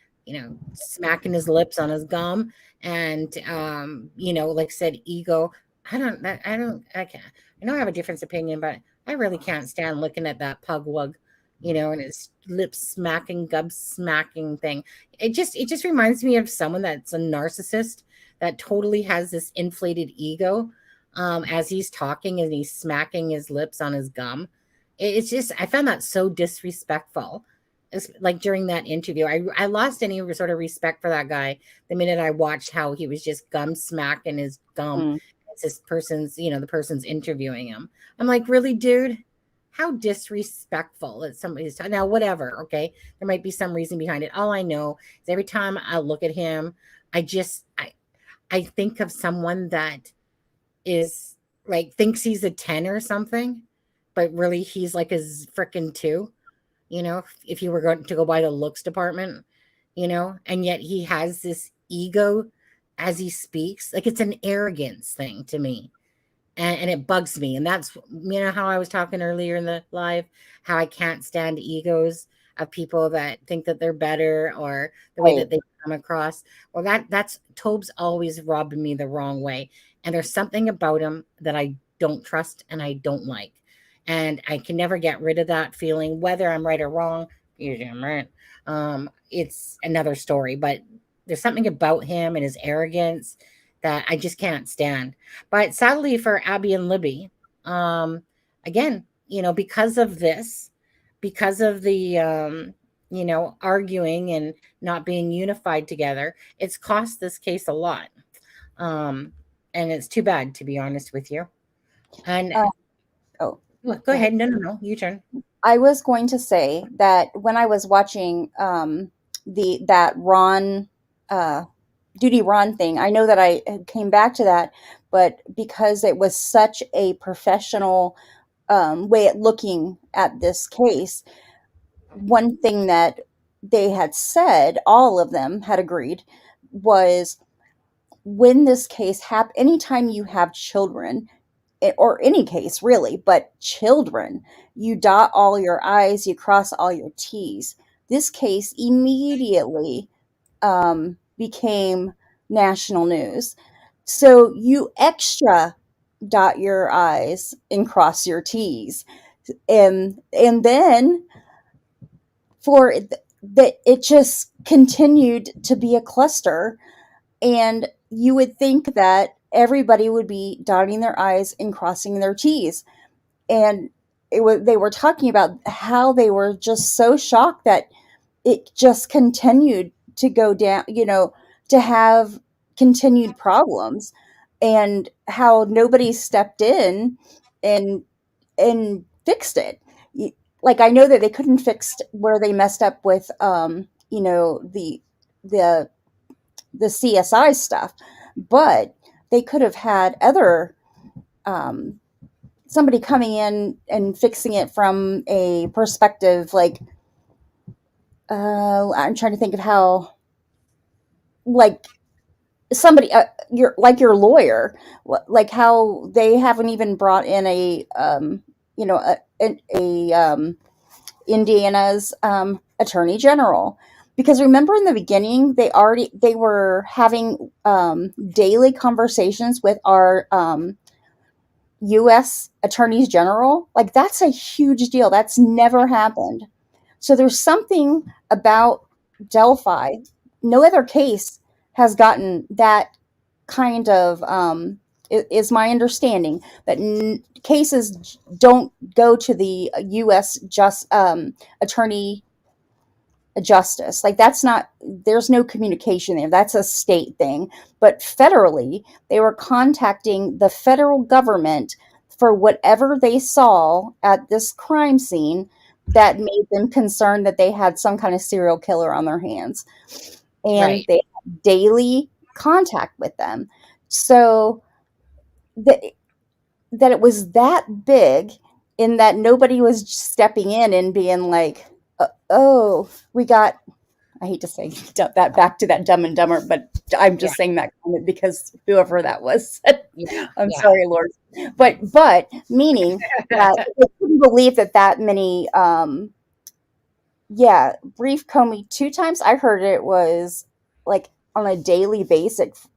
smacking his lips on his gum. And, like I said, ego. I can't. I know I have a different opinion, but I really can't stand looking at that pugwug, and his lip smacking, gub smacking thing. It just reminds me of someone that's a narcissist that totally has this inflated ego. As he's talking and he's smacking his lips on his gum. It's just, I found that so disrespectful. It's like during that interview, I lost any sort of respect for that guy the minute I watched how he was just gum smacking his gum. It's this person's, the person's interviewing him. I'm like, really, dude? How disrespectful that somebody's talking. Now, whatever, okay? There might be some reason behind it. All I know is every time I look at him, I think of someone that is like thinks he's a 10 or something, but really he's like a freaking 2, if you were going to go by the looks department, and yet he has this ego as he speaks. Like, it's an arrogance thing to me, and it bugs me. And that's how I was talking earlier in the live, how I can't stand egos of people that think that they're better or the way that they come across. Well, that's Tobe's always rubbed me the wrong way. And there's something about him that I don't trust and I don't like. And I can never get rid of that feeling, whether I'm right or wrong. Usually I'm right. It's another story, but there's something about him and his arrogance that I just can't stand. But sadly for Abby and Libby, again, because of this, because of the, arguing and not being unified together, it's cost this case a lot. and it's too bad, to be honest with you. And oh, go ahead. No, you turn. I was going to say that when I was watching that Ron Duty Ron thing, I know that I came back to that, but because it was such a professional way at looking at this case, one thing that they had said, all of them had agreed, was when this case happens, anytime you have children, or any case really, but children, you dot all your I's, you cross all your T's. This case immediately became national news. So you extra dot your I's and cross your T's. And then for that, it just continued to be a cluster. And you would think that everybody would be dotting their I's and crossing their T's. And they were talking about how they were just so shocked that it just continued to go down, to have continued problems, and how nobody stepped in and fixed it. Like, I know that they couldn't fix where they messed up with, the CSI stuff, but they could have had other somebody coming in and fixing it from a perspective like I'm trying to think of how, like, somebody your lawyer, like how they haven't even brought in a Indiana's attorney general. Because remember in the beginning, they were having daily conversations with our U.S. attorneys general. Like, that's a huge deal. That's never happened. So there's something about Delphi. No other case has gotten that kind of, is my understanding, that cases don't go to the U.S. attorney justice. Like, there's no communication there. That's a state thing. But federally, they were contacting the federal government for whatever they saw at this crime scene that made them concerned that they had some kind of serial killer on their hands. And they had daily contact with them. So that it was that big, in that nobody was stepping in and being like, oh, we got, I hate to say that back to that Dumb and Dumber, but I'm just saying that comment because whoever that was, I'm sorry, Lord. But meaning that I couldn't believe that many, brief Comey 2 times. I heard it was like on a daily basis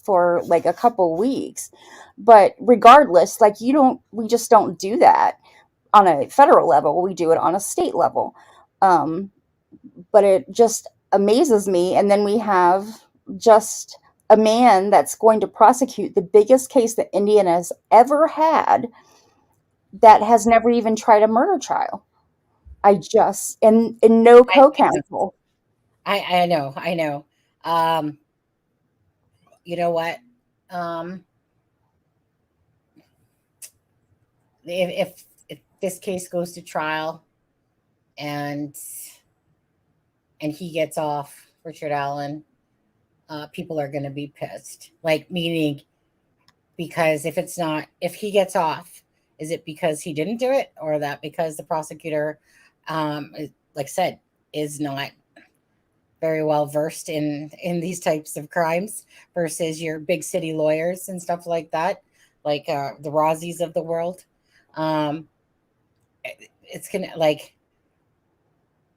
for like a couple weeks. But regardless, like, we just don't do that on a federal level. We do it on a state level. But it just amazes me. And then we have just a man that's going to prosecute the biggest case that Indiana has ever had that has never even tried a murder trial. And no co-counsel. I know. You know what? If this case goes to trial and he gets off, Richard Allen, people are going to be pissed. Like, meaning, because if he gets off, is it because he didn't do it, or that because the prosecutor, like I said, is not very well versed in these types of crimes versus your big city lawyers and stuff like that, like the Rossis of the world. It's gonna, like,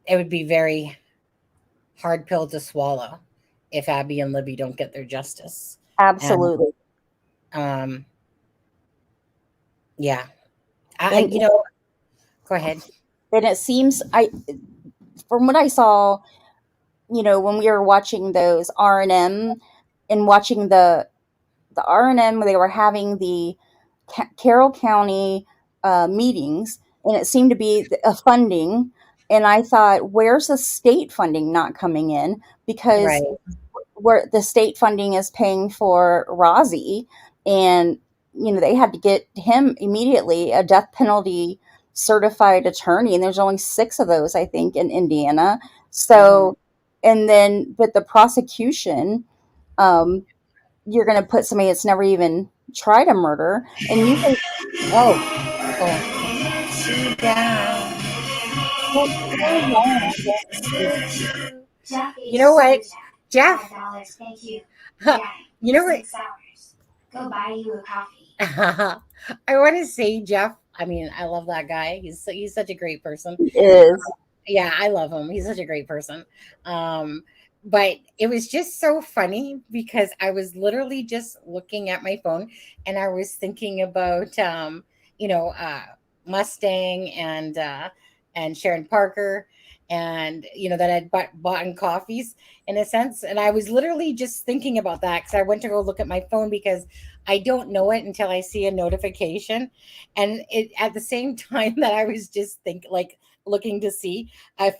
it would be very hard pill to swallow if Abby and Libby don't get their justice. Absolutely. Yeah. Go ahead. And it seems, from what I saw, when we were watching those R&M and watching the R&M where they were having the Carroll County meetings, and it seemed to be a funding. And I thought, where's the state funding not coming in? Because where the state funding is paying for Rozzy, and they had to get him immediately a death penalty certified attorney, and there's only 6 of those, I think, in Indiana. So, and then but the prosecution, you're going to put somebody that's never even tried a murder, and you can You know what, Jeff? $5, thank you. Huh. Yeah, You know what? 6 hours. Go buy you a coffee. I want to say, Jeff, I mean, I love that guy. He's such a great person. is Yeah, I love him. He's such a great person. But it was just so funny because I was literally just looking at my phone and I was thinking about Mustang and Sharon Parker, and that I'd bought in coffees in a sense. And I was literally just thinking about that because I went to go look at my phone because I don't know it until I see a notification. And it at the same time that I was just looking to see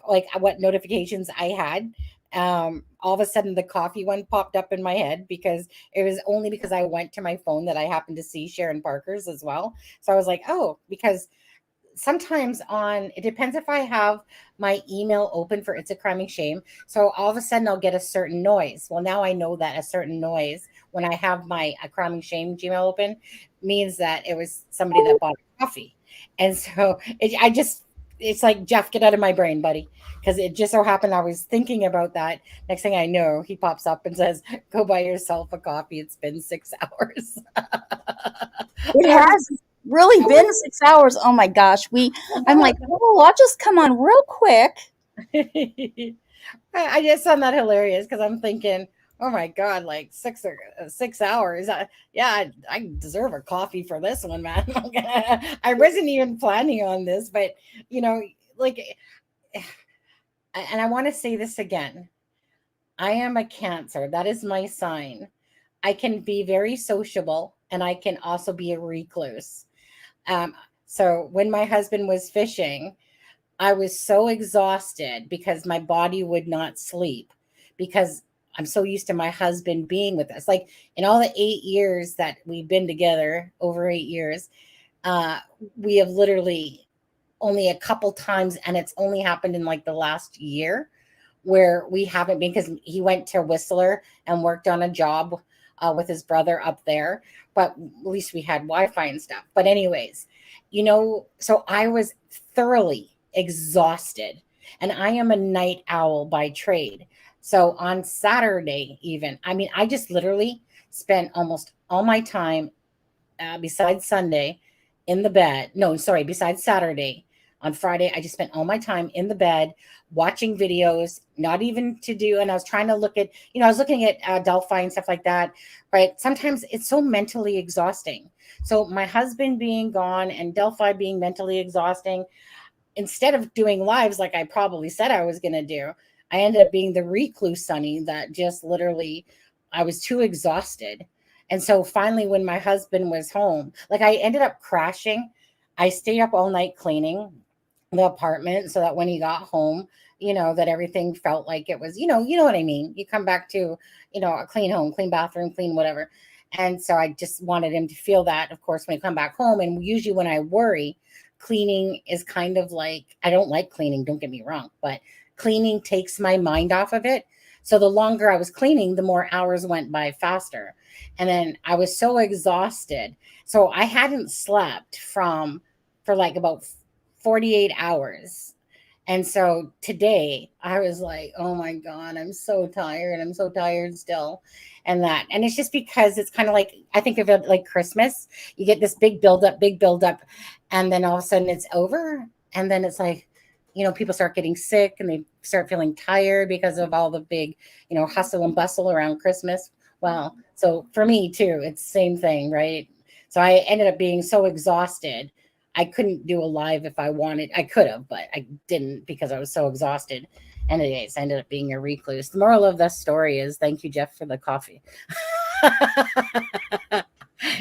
what notifications I had. All of a sudden the coffee one popped up in my head because it was only because I went to my phone that I happened to see Sharon Parker's as well. So I was like, oh, because sometimes it depends if I have my email open for It's a Crime and Shame. So all of a sudden I'll get a certain noise. Well, now I know that a certain noise when I have my A Crime and Shame Gmail open means that it was somebody that bought coffee. And so it's like, Jeff, get out of my brain, buddy. Because it just so happened I was thinking about that. Next thing I know, he pops up and says, go buy yourself a coffee. It's been 6 hours. it has really been 6 hours. Oh my gosh. I'm like, oh, I'll just come on real quick. I just found that hilarious because I'm thinking, oh my God, like 6 hours. I deserve a coffee for this one, man. I wasn't even planning on this, but and I want to say this again. I am a Cancer. That is my sign. I can be very sociable and I can also be a recluse. So when my husband was fishing, I was so exhausted because my body would not sleep because I'm so used to my husband being with us. Like in all the 8 years that we've been together, over 8 years, we have literally only a couple times, and it's only happened in like the last year where we haven't been, because he went to Whistler and worked on a job with his brother up there. But at least we had Wi-Fi and stuff. But anyways, so I was thoroughly exhausted, and I am a night owl by trade. So on Saturday, even, I mean, I just literally spent almost all my time, besides Sunday, in the bed. No, sorry, besides Saturday. On Friday, I just spent all my time in the bed watching videos, not even to do. And I was trying to look at, I was looking at Delphi and stuff like that. But sometimes it's so mentally exhausting. So my husband being gone and Delphi being mentally exhausting, instead of doing lives like I probably said I was going to do, I ended up being the recluse Sunny that just literally, I was too exhausted. And so finally, when my husband was home, like I ended up crashing. I stayed up all night cleaning the apartment so that when he got home, that everything felt like it was, you know what I mean? You come back to, a clean home, clean bathroom, clean whatever. And so I just wanted him to feel that, of course, when I come back home. And usually when I worry, cleaning is kind of like, I don't like cleaning, don't get me wrong, but cleaning takes my mind off of it. So the longer I was cleaning, the more hours went by faster. And then I was so exhausted. So I hadn't slept for like about 48 hours. And so today I was like, oh my God, I'm so tired. I'm so tired still. And it's just because it's kind of like, I think of it like Christmas. You get this big buildup. And then all of a sudden it's over. And then it's like, people start getting sick and they start feeling tired because of all the big, hustle and bustle around Christmas. Well, so for me too, it's the same thing, right? So I ended up being so exhausted. I couldn't do a live if I wanted. I could have, but I didn't because I was so exhausted. And anyways, I ended up being a recluse. The moral of the story is thank you, Jeff, for the coffee.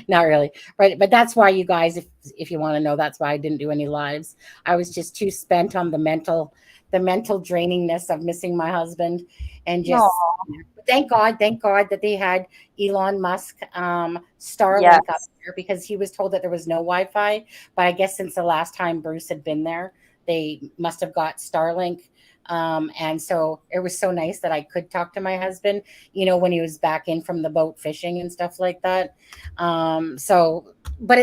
Not really. But that's why, you guys, if you want to know, that's why I didn't do any lives. I was just too spent on the mental the mental drainingness of missing my husband, and just Aw. thank God that they had Elon Musk Starlink Yes. up there, because he was told that there was no Wi-Fi. But I guess since the last time Bruce had been there, they must have got Starlink. And so it was so nice that I could talk to my husband, when he was back in from the boat fishing and stuff like that. But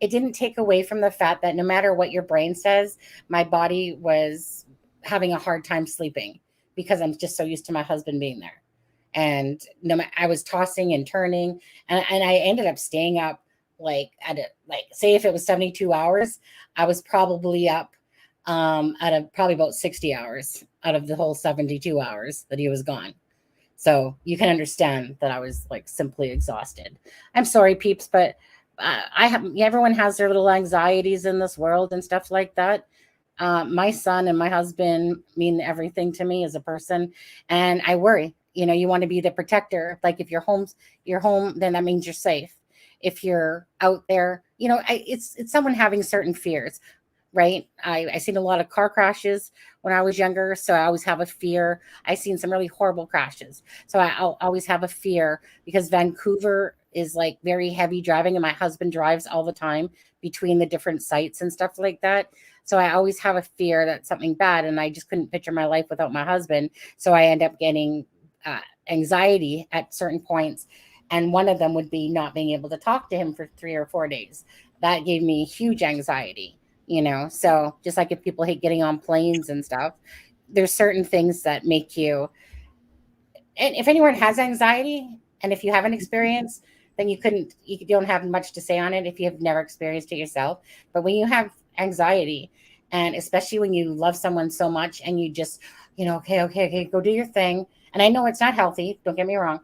it didn't take away from the fact that no matter what your brain says, my body was having a hard time sleeping, because I'm just so used to my husband being there. And I was tossing and turning, and I ended up staying up say if it was 72 hours, I was probably up out of probably about 60 hours out of the whole 72 hours that he was gone. So you can understand that I was simply exhausted. I'm sorry, peeps, but everyone has their little anxieties in this world and stuff like that. My son and my husband mean everything to me as a person, and I worry. You want to be the protector. Like if you're home, then that means you're safe. If you're out there, it's someone having certain fears, right? I seen a lot of car crashes when I was younger, so I always have a fear. I seen some really horrible crashes, so I'll always have a fear, because Vancouver is very heavy driving, and my husband drives all the time between the different sites and stuff like that. So I always have a fear that something bad, and I just couldn't picture my life without my husband. So I end up getting anxiety at certain points. And one of them would be not being able to talk to him for 3 or 4 days. That gave me huge anxiety, So just like if people hate getting on planes and stuff, there's certain things that make you. And if anyone has anxiety, and if you haven't experienced, then you don't have much to say on it if you have never experienced it yourself. But when you have anxiety, and especially when you love someone so much, and you just, okay, go do your thing. And I know it's not healthy, don't get me wrong.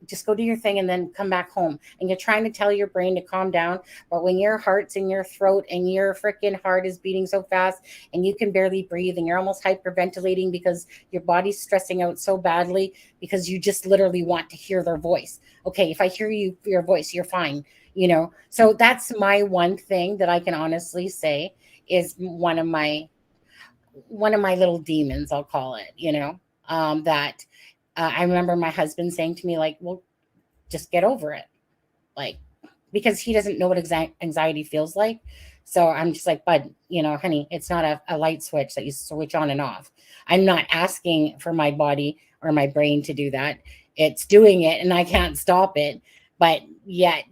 Just go do your thing and then come back home. And you're trying to tell your brain to calm down. But when your heart's in your throat and your freaking heart is beating so fast and you can barely breathe and you're almost hyperventilating because your body's stressing out so badly because you just literally want to hear their voice. Okay, if I hear your voice, you're fine. So that's my one thing that I can honestly say is one of my little demons, I'll call it, that I remember my husband saying to me, well, just get over it. Because he doesn't know what anxiety feels like. So I'm just like, bud, honey, it's not a light switch that you switch on and off. I'm not asking for my body or my brain to do that. It's doing it and I can't stop it. But yet,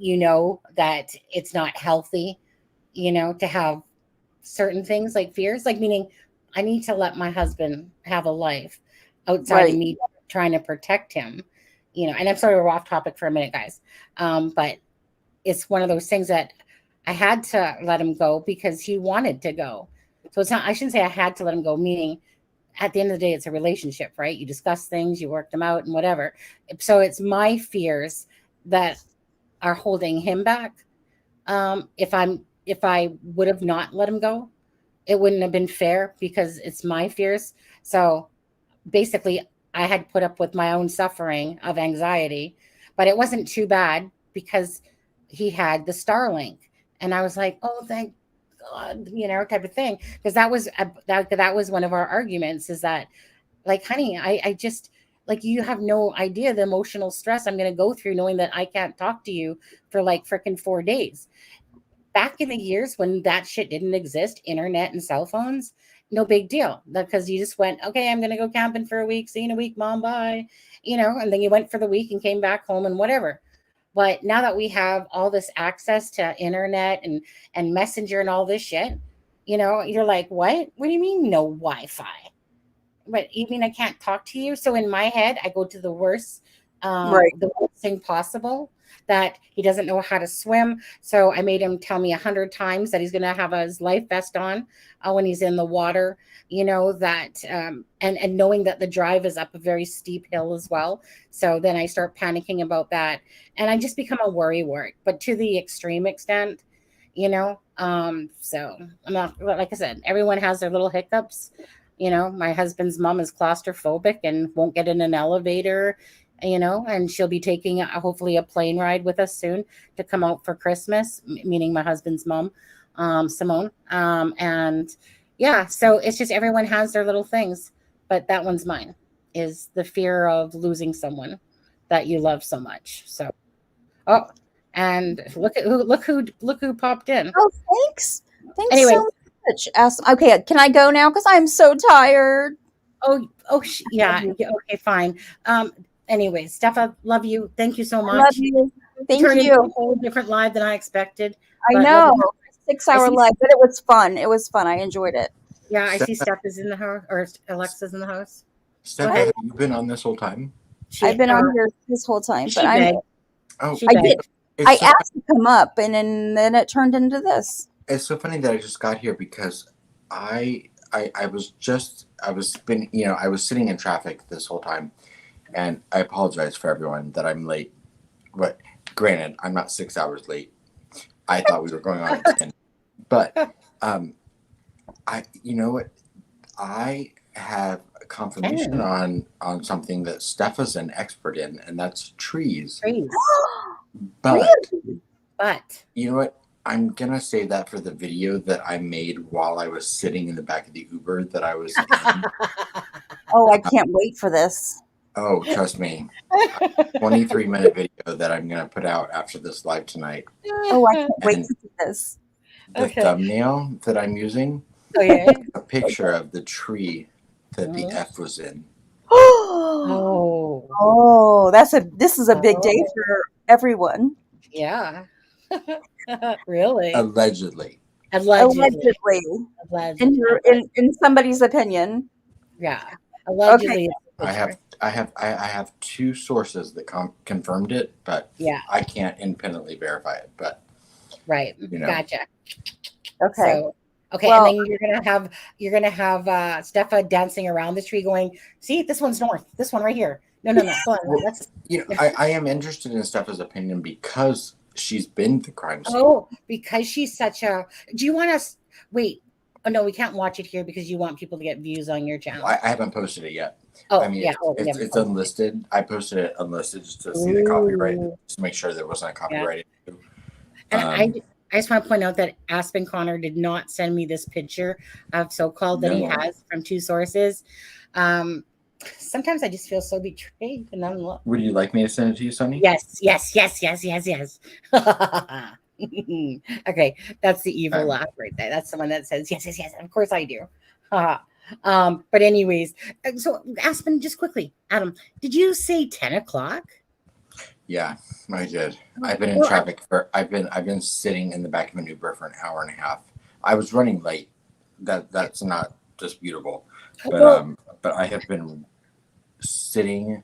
that it's not healthy, to have certain things like fears, meaning I need to let my husband have a life outside of me trying to protect him, and I'm sorry we're off topic for a minute, guys. But it's one of those things that I had to let him go because he wanted to go. So it's not, I shouldn't say I had to let him go, meaning at the end of the day, it's a relationship, right? You discuss things, you work them out and whatever. So it's my fears that are holding him back. If I would have not let him go, it wouldn't have been fair because it's my fears. So basically, I had put up with my own suffering of anxiety, but it wasn't too bad because he had the Starlink. And I was like, oh, thank God, type of thing. Because that was one of our arguments is that, honey, I just, you have no idea the emotional stress I'm going to go through knowing that I can't talk to you for freaking 4 days. Back in the years when that shit didn't exist, internet and cell phones, no big deal, because you just went, okay, I'm going to go camping for a week. See you in a week, mom, bye. And then you went for the week and came back home and whatever. But now that we have all this access to internet and messenger and all this shit, you're like, what do you mean no Wi-Fi? But you mean I can't talk to you? So in my head, I go to the worst thing possible, that he doesn't know how to swim. So I made him tell me 100 times that he's going to have his life vest on when he's in the water, that, and knowing that the drive is up a very steep hill as well. So then I start panicking about that and I just become a worrywart, but to the extreme extent, so I'm not, like I said, everyone has their little hiccups. My husband's mom is claustrophobic and won't get in an elevator, and she'll be taking hopefully a plane ride with us soon to come out for Christmas, meaning my husband's mom, Simone. And, yeah, so it's just everyone has their little things, but that one's mine is the fear of losing someone that you love so much. So, oh, and look who popped in. Oh, thanks. Thanks Anyway. so much. Okay, can I go now? Because I'm so tired. Yeah. Okay, fine. Anyways, Steph, I love you. Thank you so much. I love you. Thank Turned into you. a whole different live than I expected. I but know. love you. 6-hour see- live, but it was fun. It was fun. I enjoyed it. Yeah, I see Steph is in the house, or Alexa's in the house. Steph, ahead. have you been on this whole time? I've been on here this whole time, but I did. I asked to come up, and then it turned into this. It's so funny that I just got here because I was sitting in traffic this whole time, and I apologize for everyone that I'm late. But granted, I'm not 6 hours late. I thought we were going on at 10. But you know what? I have confirmation on something that Steph is an expert in, and that's trees. But you know what? I'm gonna save that for the video that I made while I was sitting in the back of the Uber that I was in. Oh, I can't wait for this. Oh, trust me. 23-minute video that I'm gonna put out after this live tonight. Oh, I can't wait to see this. The thumbnail that I'm using, a picture of the tree that the F was in. Oh, this is a big day for everyone. Yeah. Really? Allegedly. Allegedly. In somebody's opinion. Yeah. Allegedly. Okay. I have two sources that confirmed it, but I can't independently verify it. But Gotcha. Okay. So, and then you're gonna have Steffa dancing around the tree, going, "See, this one's north. This one right here. No. Hold on. I am interested in Steffa's opinion because she's been the crime scene. Oh, because she's such a. Do you want us? Wait. Oh no, we can't watch it here because you want people to get views on your channel. I haven't posted it yet. Oh, I mean, it's unlisted. I posted it unlisted just to see the copyright, just to make sure there wasn't a copyright issue. And I just want to point out that Aspen Connor did not send me this picture of so-called that he has from two sources. Sometimes I just feel so betrayed, and I'm like, would you like me to send it to you, Sonny? Yes. Okay, that's the evil laugh right there. That's someone that says yes. Of course I do. But anyways, so Aspen, just quickly, Adam, did you say 10 o'clock? Yeah, I did. I've been in traffic I've been sitting in the back of an Uber for an hour and a half. I was running late. That's not disputable. But I have been sitting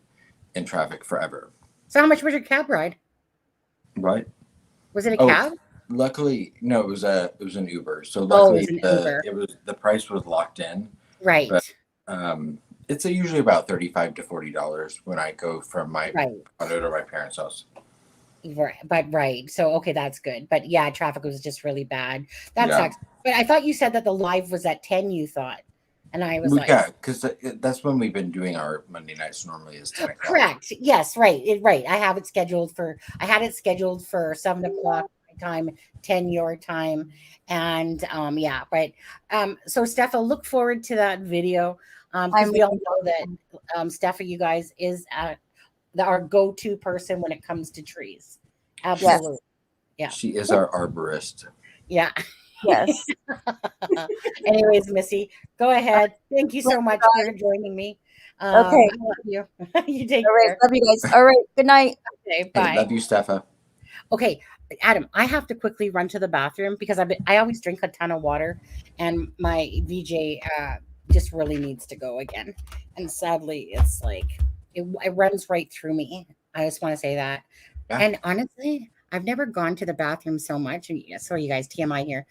in traffic forever. So how much was your cab ride? What? Was it a cab? Luckily, no, it was an Uber. So luckily the price was locked in. Right. But, it's usually about $35 to $40 when I go from my condo to my parents' house. Right. So okay, that's good. But yeah, traffic was just really bad. That sucks. But I thought you said that the live was at 10, you thought. And I was because that's when we've been doing our Monday nights normally is 10 o'clock. Correct. Yes, right. I had it scheduled for 7 o'clock my time, 10 your time. And so Steffa, look forward to that video. Because we all know that Steffa, you guys, is our go-to person when it comes to trees. Absolutely. Yeah. She is our arborist. Yeah. Yes. Anyways, Missy, go ahead. Thank you so much for joining me. Okay. I love you. You take care. Love you guys. All right. Good night. Okay. Bye. Love you, Steffa. Okay. Adam, I have to quickly run to the bathroom because I always drink a ton of water, and my VJ just really needs to go again. And sadly, it's like it runs right through me. I just want to say that. Yeah. And honestly, I've never gone to the bathroom so much. And sorry, you guys, TMI here.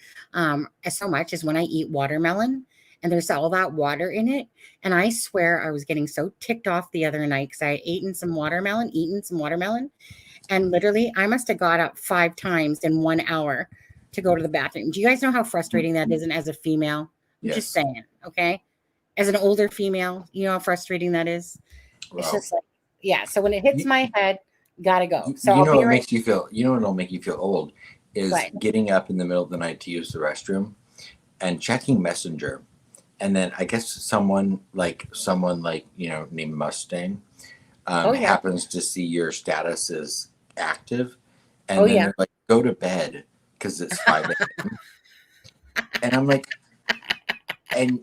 So much as when I eat watermelon, and there's all that water in it. And I swear I was getting so ticked off the other night because I had eaten some watermelon. And literally, I must have got up 5 times in 1 hour to go to the bathroom. Do you guys know how frustrating that is? And as a female, I'm just saying, okay? As an older female, you know how frustrating that is? Wow. It's just like, so when it hits my head, gotta go. So you know what makes you feel, what'll make you feel old is getting up in the middle of the night to use the restroom and checking Messenger and then I guess someone like named Mustang happens to see your status is active, and then they're like, go to bed because it's 5 a.m. And I'm like, and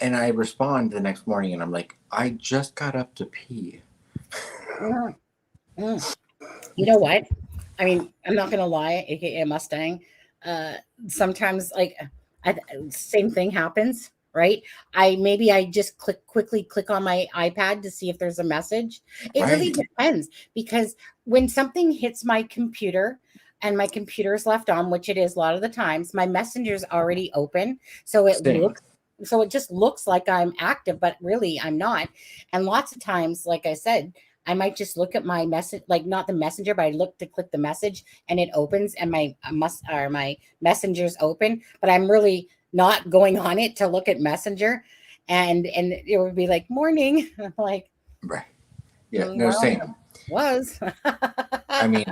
I respond the next morning and I'm like, I just got up to pee. You know what? I mean, I'm not gonna lie, aka Mustang. Sometimes like same thing happens, right? I just quickly click on my iPad to see if there's a message. It really depends, because when something hits my computer and my computer is left on, which it is a lot of the times, my messenger's already open. So it just looks like I'm active, but really I'm not. And lots of times, like I said, I might just look at my message, like not the messenger, but I look to click the message and it opens and my messenger's open, but I'm really not going on it to look at messenger. And it would be like, morning. I'm like, right. Yeah, no, same. Was. I mean,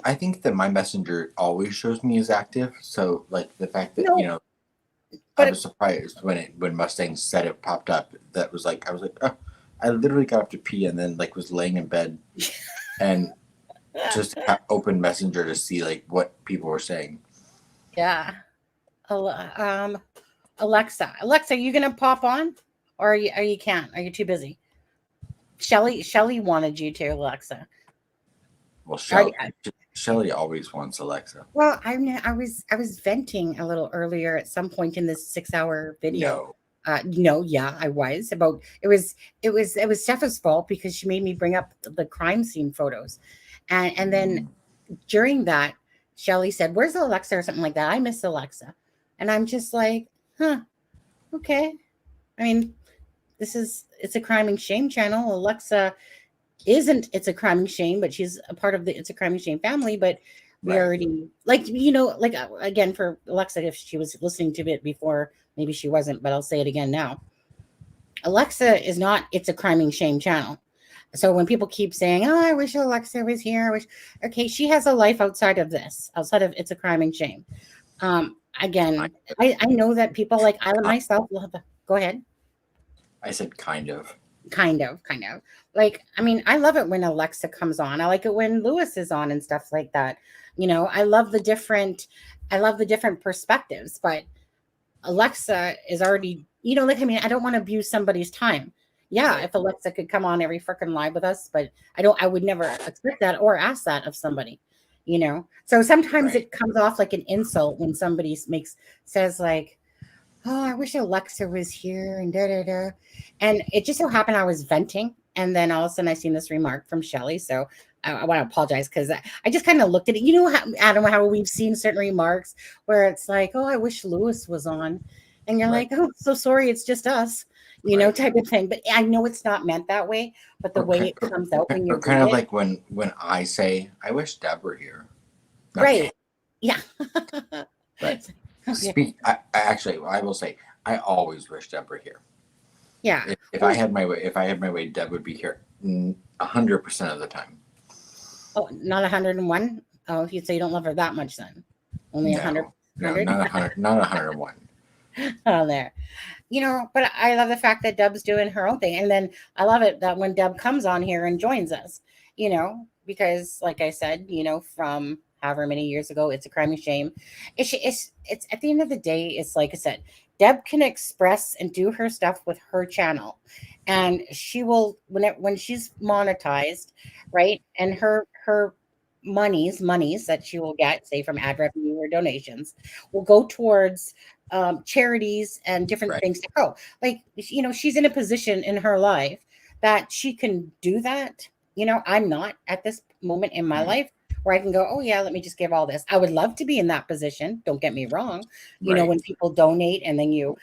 I think that my messenger always shows me as active. So like the fact that, I was surprised when Mustang said it popped up. That was like, I was like, oh. I literally got up to pee and then like was laying in bed and just opened Messenger to see like what people were saying. Yeah. Alexa, are you gonna pop on, or are you can't? Are you too busy? Shelly wanted you to, Alexa. Well, Shelly always wants Alexa. Well, I was venting a little earlier at some point in this 6-hour video. No, yeah, I was about it was Stepha's fault because she made me bring up the crime scene photos. And then during that, Shelly said, "Where's Alexa?" or something like that. I miss Alexa. And I'm just like, okay. I mean, it's a crime and shame channel. Alexa isn't It's a Crime and Shame, but she's a part of the It's a Crime and Shame family. But we already, like, again, for Alexa, if she was listening to it before, maybe she wasn't, but I'll say it again now. Alexa is not It's a Crime and Shame channel. So when people keep saying, "Oh, I wish Alexa was here," okay, she has a life outside of this, outside of It's a Crime and Shame. Again, I know that people like I myself love. Go ahead. I said kind of. Kind of. Like, I mean, I love it when Alexa comes on. I like it when Lewis is on and stuff like that. I love the different perspectives, but Alexa is already, I don't want to abuse somebody's time. Yeah, if Alexa could come on every freaking live with us, but I would never expect that or ask that of somebody, So sometimes it comes off like an insult when somebody says like, "Oh, I wish Alexa was here," and da-da-da. And it just so happened I was venting, and then all of a sudden I seen this remark from Shelly. So I want to apologize because I just kind of looked at it. Adam, how we've seen certain remarks where it's like, "Oh, I wish Lewis was on." And you're like, "Oh, so sorry, it's just us," type of thing. But I know it's not meant that way, but the way it comes out when you're kind of like when I say, "I wish Deb were here." Right. Yeah. Right. I will say, I always wish Deb were here. Yeah. If I had my way, Deb would be here 100% of the time. Oh, not 101? Oh, you say you don't love her that much then. Only 100? No, not 100, not 101. Oh, there. But I love the fact that Deb's doing her own thing. And then I love it that when Deb comes on here and joins us, because like I said, from however many years ago, It's a Crime and Shame. It's at the end of the day, it's like I said, Deb can express and do her stuff with her channel, and she will when she's monetized, right? And her monies that she will get, say from ad revenue or donations, will go towards charities and different things to go. Like, she's in a position in her life that she can do that. I'm not at this moment in my life where I can go, "Oh yeah, let me just give all this." I would love to be in that position. Don't get me wrong. When people donate and then go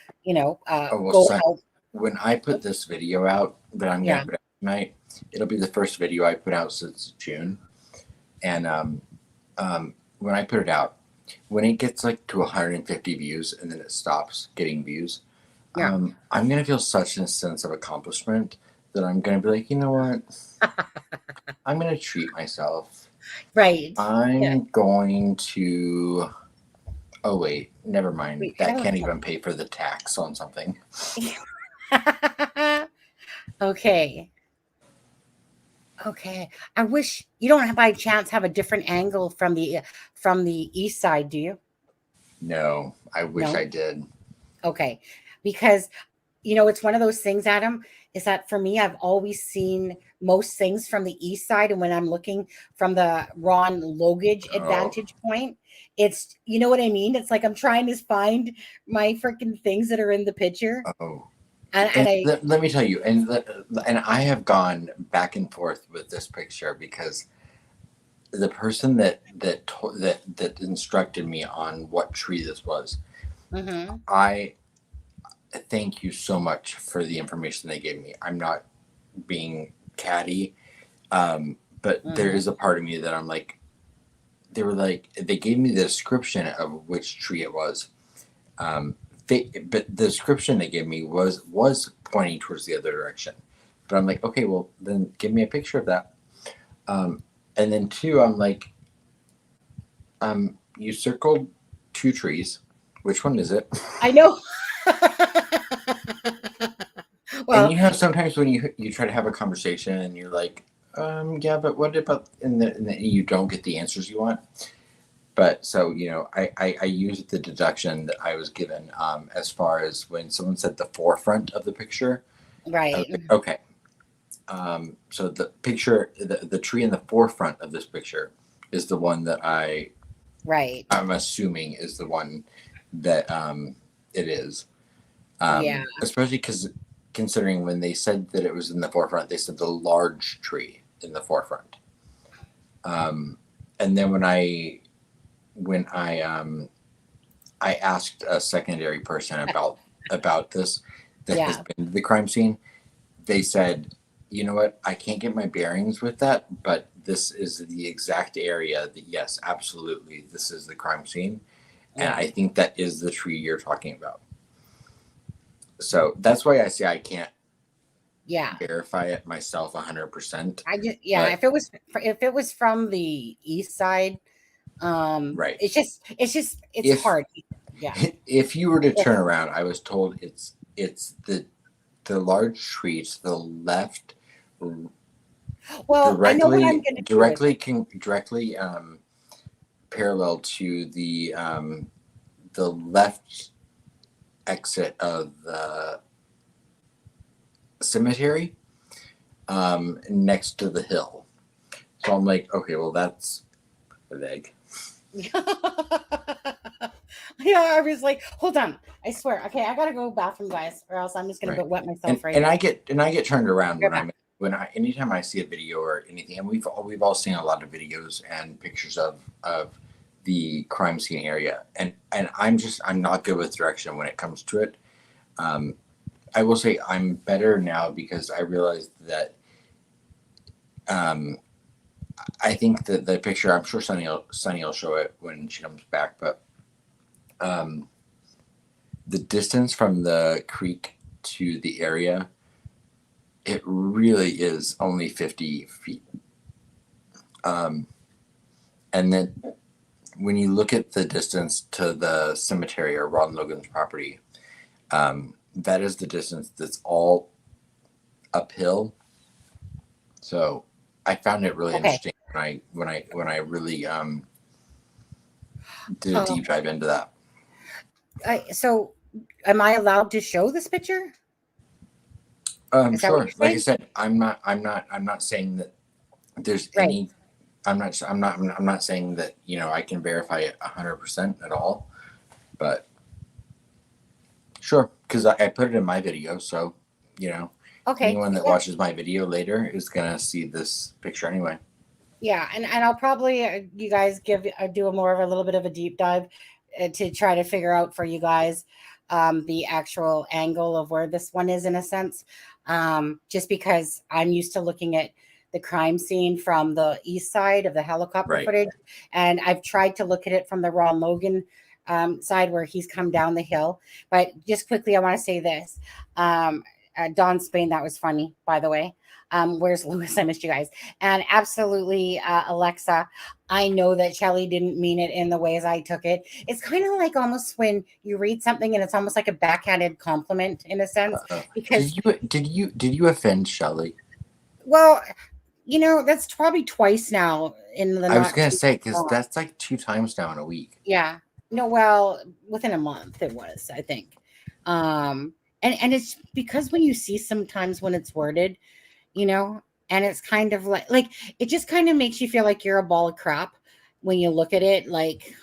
help. When I put this video out that I'm going to put out tonight, it'll be the first video I put out since June. And when I put it out, when it gets like to 150 views and then it stops getting views, I'm going to feel such a sense of accomplishment that I'm going to be like, you know what? I'm going to treat myself. Right. I'm going to Oh wait, never mind. Wait, That can't even pay for the tax on something. Okay. Okay. I wish you don't by chance have a different angle from the east side, do you? No, I wish No? I did. Okay. Because it's one of those things, Adam, is that for me, I've always seen most things from the east side. And when I'm looking from the Ron Logage advantage point, it's, you know what I mean? It's like I'm trying to find my freaking things that are in the picture. Oh. And let me tell you, and I have gone back and forth with this picture because the person that instructed me on what tree this was, I thank you so much for the information they gave me. I'm not being catty, but there is a part of me that I'm like, they gave me the description of which tree it was. But the description they gave me was pointing towards the other direction. But I'm like, okay, well, then give me a picture of that. And then two, I'm like, you circled 2 trees. Which one is it? I know. Well, and sometimes when you try to have a conversation and you're like, yeah, but what about, and then you don't get the answers you want. But so, I used the deduction that I was given as far as when someone said the forefront of the picture. Right. Like, okay. So the picture, the tree in the forefront of this picture is the one that I'm assuming is the one that it is. Yeah. Especially considering when they said that it was in the forefront, they said the large tree in the forefront. And then when I asked a secondary person about this that has been to the crime scene, they said, you know what, I can't get my bearings with that, but this is the exact area that, yes, absolutely, this is the crime scene. And I think that is the tree you're talking about. So that's why I say I can't verify it myself 100%. If it was from the east side, right. It's hard. Yeah. If you were to turn around, I was told it's the large tree to the left. Well, directly, I know what I'm going to directly parallel to the left exit of the cemetery, next to the hill. So I'm like, okay, well, that's vague. Yeah, I was like, hold on. I swear. Okay, I gotta go bathroom, guys, or else I'm just gonna go wet myself and I get turned around anytime I see a video or anything, and we've all seen a lot of videos and pictures of the crime scene area, and I'm not good with direction when it comes to it. I will say I'm better now because I realized that I think that the picture, I'm sure Sunny will show it when she comes back, but the distance from the creek to the area, it really is only 50 feet. And then when you look at the distance to the cemetery or Ron Logan's property, that is the distance that's all uphill. So I found it really interesting when I really did a deep dive into that. So am I allowed to show this picture? Sure. Like I said, I'm not saying that there's any, I'm not saying that, I can verify it 100% at all, but sure. Cause I put it in my video. So, anyone that watches my video later is going to see this picture anyway. Yeah. And I'll probably, you guys do a little bit of a deep dive to try to figure out for you guys the actual angle of where this one is in a sense. Just because I'm used to looking at the crime scene from the east side of the helicopter footage. And I've tried to look at it from the Ron Logan side where he's come down the hill. But just quickly, I want to say this. Don Spain, that was funny, by the way. Where's Lewis? I missed you guys. And absolutely, Alexa, I know that Shelley didn't mean it in the ways I took it. It's kind of like almost when you read something and it's almost like a backhanded compliment in a sense. Because did you offend Shelley? well, that's probably twice now in the. I was gonna say, because that's like 2 times now in a week. Yeah. No, well, within a month it was, I think. And it's because when you see sometimes when it's worded, and it's kind of like it just kind of makes you feel like you're a ball of crap when you look at it, like,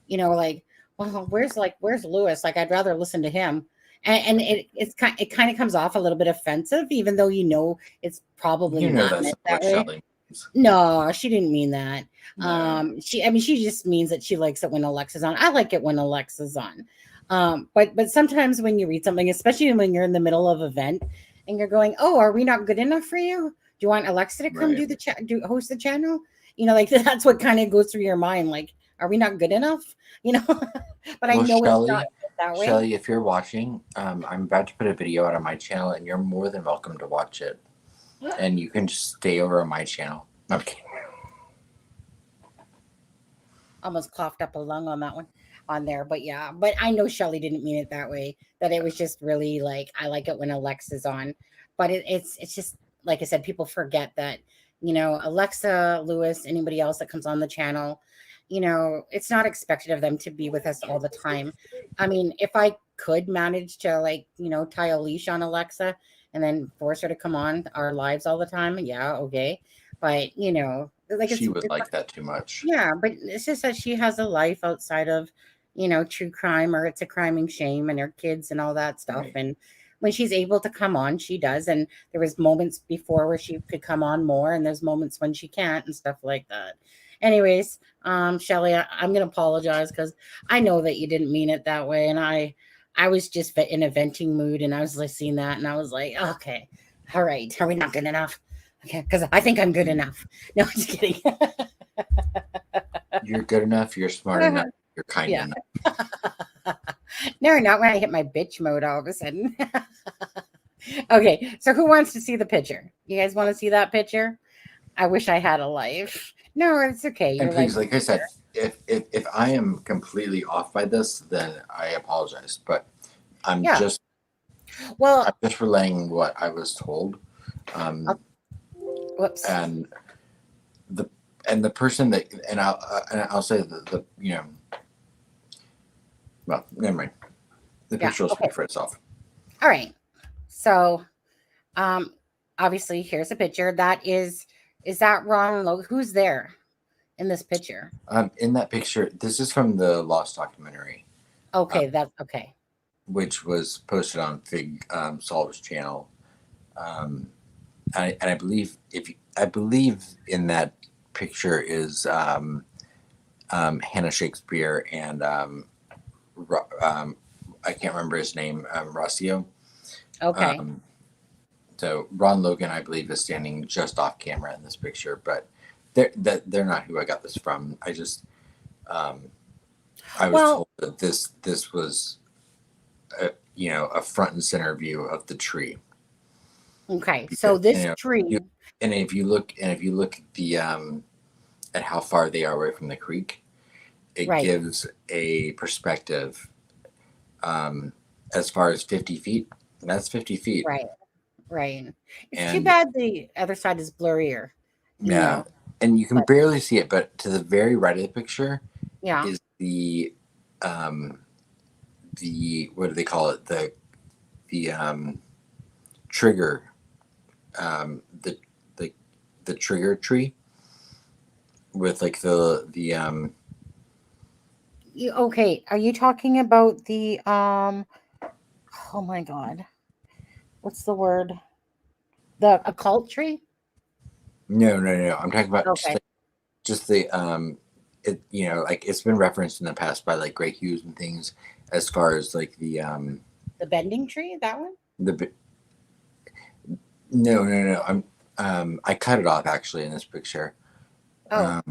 well, where's Lewis? Like, I'd rather listen to him. And it kind of comes off a little bit offensive, even though it's probably not meant that way. Shelley. No, she didn't mean that. No. She just means that she likes it when Alexa's on. I like it when Alexa's on. But sometimes when you read something, especially when you're in the middle of an event and you're going, "Oh, are we not good enough for you? Do you want Alexa to come do the host the channel?" Like that's what kind of goes through your mind. Like, are we not good enough? But I know Shelley, it's not that way. Shelley, if you're watching, I'm about to put a video out on my channel, and you're more than welcome to watch it. And you can just stay over on my channel. Okay. Almost coughed up a lung on that one on there, but yeah. But I know Shelley didn't mean it that way. That it was just really like, I like it when Alexa's on. But it's just like I said, people forget that Alexa, Lewis, anybody else that comes on the channel, it's not expected of them to be with us all the time. I mean, if I could manage to tie a leash on Alexa and then force her to come on our lives all the time, yeah, okay. But she would like that too much. Yeah, but it's just that she has a life outside of true crime, or it's a crime and shame, and her kids and all that stuff. Right. And when she's able to come on, she does. And there was moments before where she could come on more, and there's moments when she can't and stuff like that. Anyways, Shelley, I'm gonna apologize because I know that you didn't mean it that way, and I was just in a venting mood, and I was listening that, and I was like, okay, all right, are we not good enough? Okay, because I think I'm good enough. No, I'm just kidding. You're good enough. You're smart enough. You're kind enough. No, not when I hit my bitch mode all of a sudden. Okay, so who wants to see the picture? You guys want to see that picture? I wish I had a life. No, it's okay. And please, like I said, if I am completely off by this, then I apologize. But I'm just relaying what I was told. Whoops. And the person that I'll say the well, never mind. The picture will speak for itself. All right. So, obviously, here's a picture. That is that Ron Logan? Who's there in this picture? In that picture, this is from the Lost documentary. Okay, that's okay. Which was posted on Fig Solver's channel. And I believe in that picture is Hannah Shakespeare and I can't remember his name, Rossio. Okay. So Ron Logan, I believe, is standing just off camera in this picture, but they're not who I got this from. I just I was told that this was a front and center view of the tree. Okay, so this tree, and if you look at the at how far they are away from the creek, it gives a perspective as far as 50 feet. That's 50 feet. Right. It's too bad the other side is blurrier. Yeah, and you can barely see it, but to the very right of the picture is the what do they call it? The trigger. The trigger tree with like the okay, are you talking about the oh my god, what's the word, the occult tree? No, I'm talking about just the it like it's been referenced in the past by like Grey Hughes and things as far as like the bending tree, that one. No. I cut it off actually in this picture. Oh,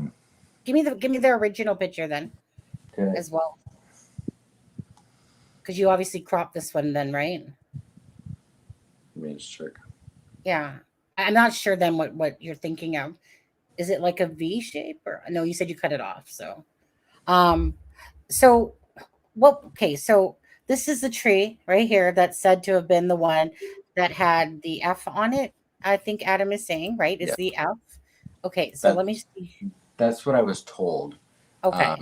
give me the original picture then, as well, because you obviously cropped this one then, right? Let me just check. Yeah, I'm not sure then what you're thinking of. Is it like a V shape or no? You said you cut it off. So okay. So this is the tree right here that's said to have been the one that had the F on it. I think Adam is saying, right? It's the F. Okay. So let me see. That's what I was told. Okay.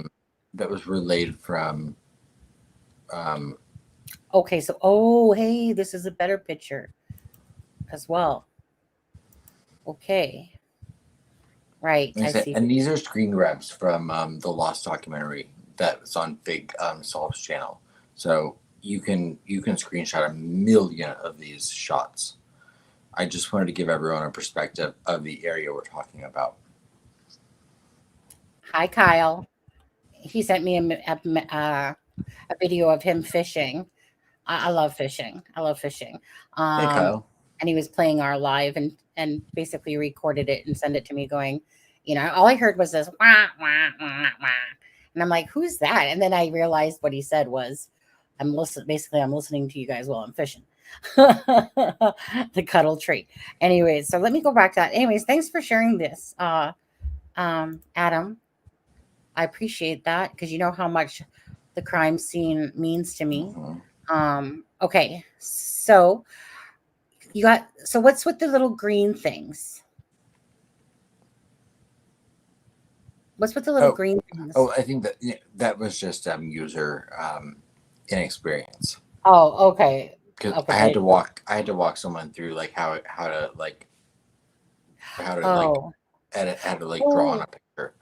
That was relayed from. Okay. So, hey, this is a better picture as well. Okay. Right. I see. And these are screen grabs from the Lost documentary that's on Big Solve's channel. So you can screenshot a million of these shots. I just wanted to give everyone a perspective of the area we're talking about. Hi, Kyle. He sent me a video of him fishing. I love fishing. Hey, Kyle. And he was playing our live and basically recorded it and sent it to me going, all I heard was this wah, wah, wah, wah. And I'm like, who's that? And then I realized what he said was, I'm listening to you guys while I'm fishing. The cuddle tree. Anyways, so let me go back to that. Anyways, thanks for sharing this. Adam, I appreciate that because you know how much the crime scene means to me. Okay, so what's with the little green things? What's with the little green things? I think that was just user inexperience. Oh, okay. Because I had to walk someone through like how to edit, how to draw on a picture.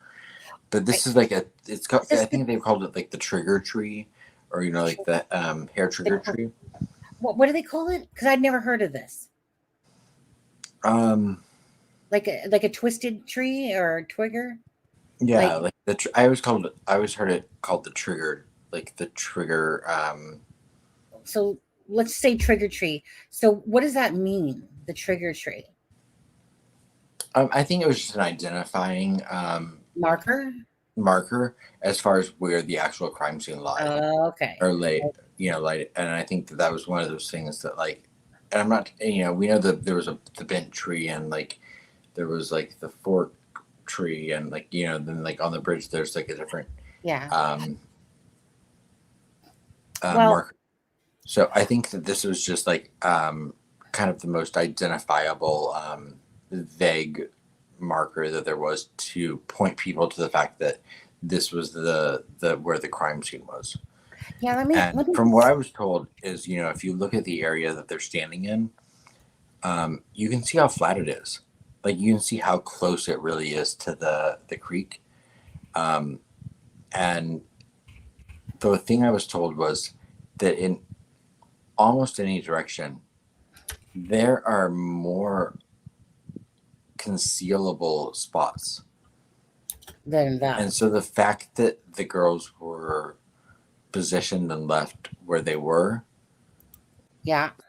But this is like it's called, I think they called it like the trigger tree, or like the hair trigger tree. What do they call it? Because I'd never heard of this. Like a twisted tree or a twigger. Yeah, I always heard it called the trigger, like the trigger. So let's say trigger tree. So what does that mean? The trigger tree. I think it was just an identifying marker as far as where the actual crime scene lied. Okay. Or late, and I think that was one of those things that and I'm not, we know that there was the bent tree and there was the fork tree and then on the bridge there's a different marker. So I think that this was just kind of the most identifiable vague marker that there was to point people to the fact that this was the where the crime scene was. Yeah, let me from what I was told is, if you look at the area that they're standing in, you can see how flat it is. You can see how close it really is to the creek. And the thing I was told was that in almost any direction, there are more concealable spots than that. And so the fact that the girls were positioned and left where they were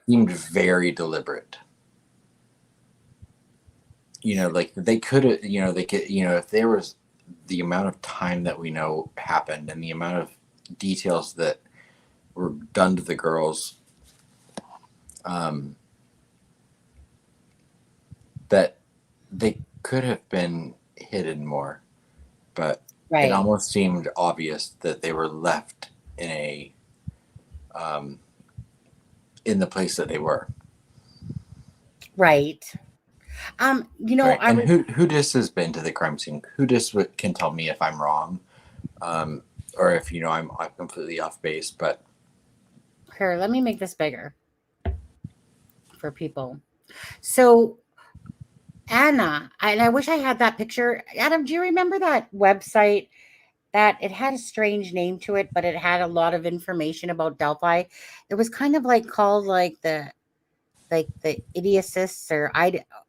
seemed very deliberate. They could have, if there was the amount of time that we know happened and the amount of details that were done to the girls, that they could have been hidden more, but it almost seemed obvious that they were left in the place that they were. Right. And who just has been to the crime scene? Who just can tell me if I'm wrong, or if I'm completely off base. But here, let me make this bigger for people. So Anna, and I wish I had that picture. Adam, do you remember that website that it had a strange name to it, but it had a lot of information about Delphi? It was kind of called the Idiocysts or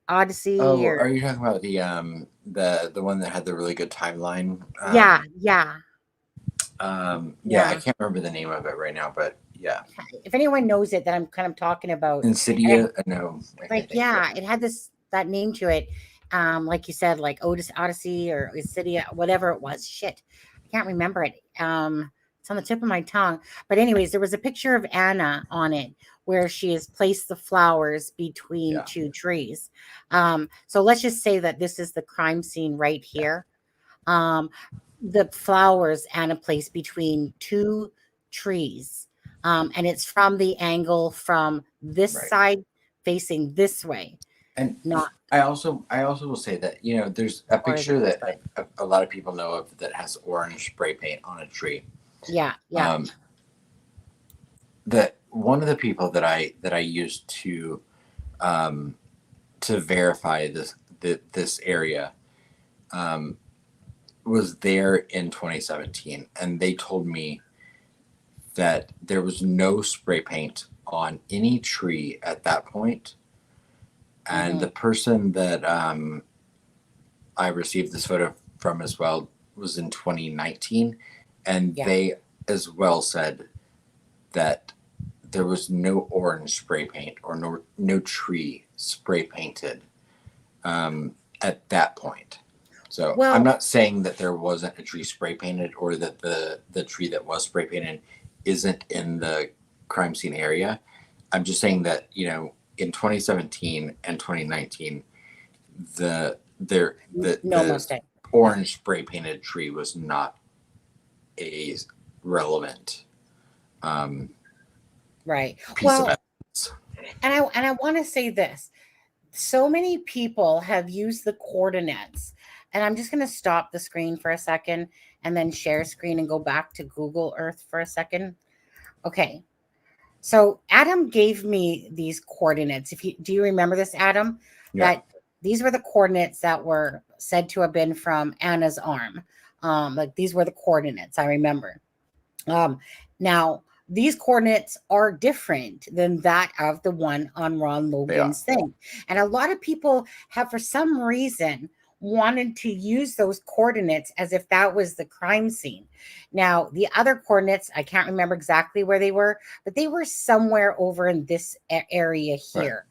Odyssey. Oh, or... are you talking about the one that had the really good timeline? Yeah. I can't remember the name of it right now, but yeah. If anyone knows it, that I'm kind of talking about. Insidia? No. It had that name to it. Like you said, Odyssey or Insidia, whatever it was. Shit, I can't remember it. It's on the tip of my tongue. But anyways, there was a picture of Anna on it where she has placed the flowers between two trees. So let's just say that this is the crime scene right here. The flowers Anna placed between two trees. And it's from the angle from this side facing this way. And not I also will say that, you know, there's a picture that a lot of people know of that has orange spray paint on a tree. Yeah. That one of the people that I used to verify this area was there in 2017, and they told me that there was no spray paint on any tree at that point. And the person that I received this photo from as well was in 2019, and they as well said that there was no orange spray paint or no tree spray painted at that point. So I'm not saying that there wasn't a tree spray painted or that the tree that was spray painted isn't in the crime scene area. I'm just saying that, you know, in 2017 and 2019, the orange spray painted tree was not a relevant piece of evidence. And I want to say this. So many people have used the coordinates, and I'm just going to stop the screen for a second and then share screen and go back to Google Earth for a second. Okay. So Adam gave me these coordinates. Do you remember this, Adam? Yeah. That these were the coordinates that were said to have been from Anna's arm. Like these were the coordinates, I remember. Now these coordinates are different than that of the one on Ron Logan's thing. And a lot of people have, for some reason, wanted to use those coordinates as if that was the crime scene. Now, the other coordinates, I can't remember exactly where they were, but they were somewhere over in this area here.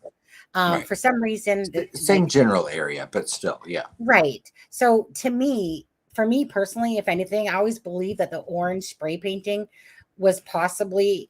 For some reason, same general area, but still, yeah. Right. So for me personally, if anything, I always believe that the orange spray painting was possibly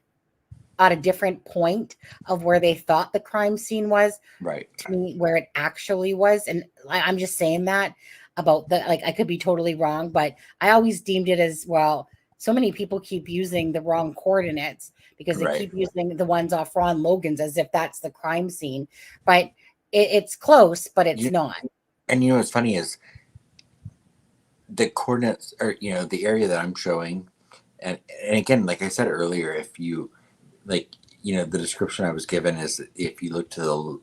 at a different point of where they thought the crime scene was, to me, where it actually was. And I'm just saying that about I could be totally wrong, but I always deemed it as, well, so many people keep using the wrong coordinates because they keep using the ones off Ron Logan's as if that's the crime scene, but it's close, but it's not. And you know, what's funny is the coordinates are, you know, the area that I'm showing. And again, like I said earlier, if you you know, the description I was given is if you look to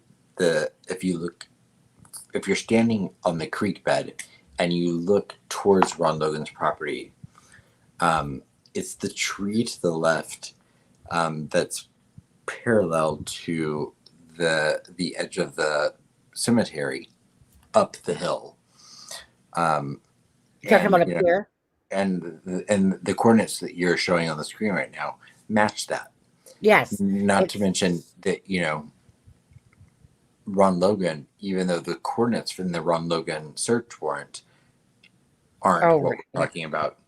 if you're standing on the creek bed and you look towards Ron Logan's property, it's the tree to the left that's parallel to the edge of the cemetery up the hill. Talking about up here? And the coordinates that you're showing on the screen right now match that. Yes. Not to mention that, you know, Ron Logan, even though the coordinates from the Ron Logan search warrant aren't what we're talking about,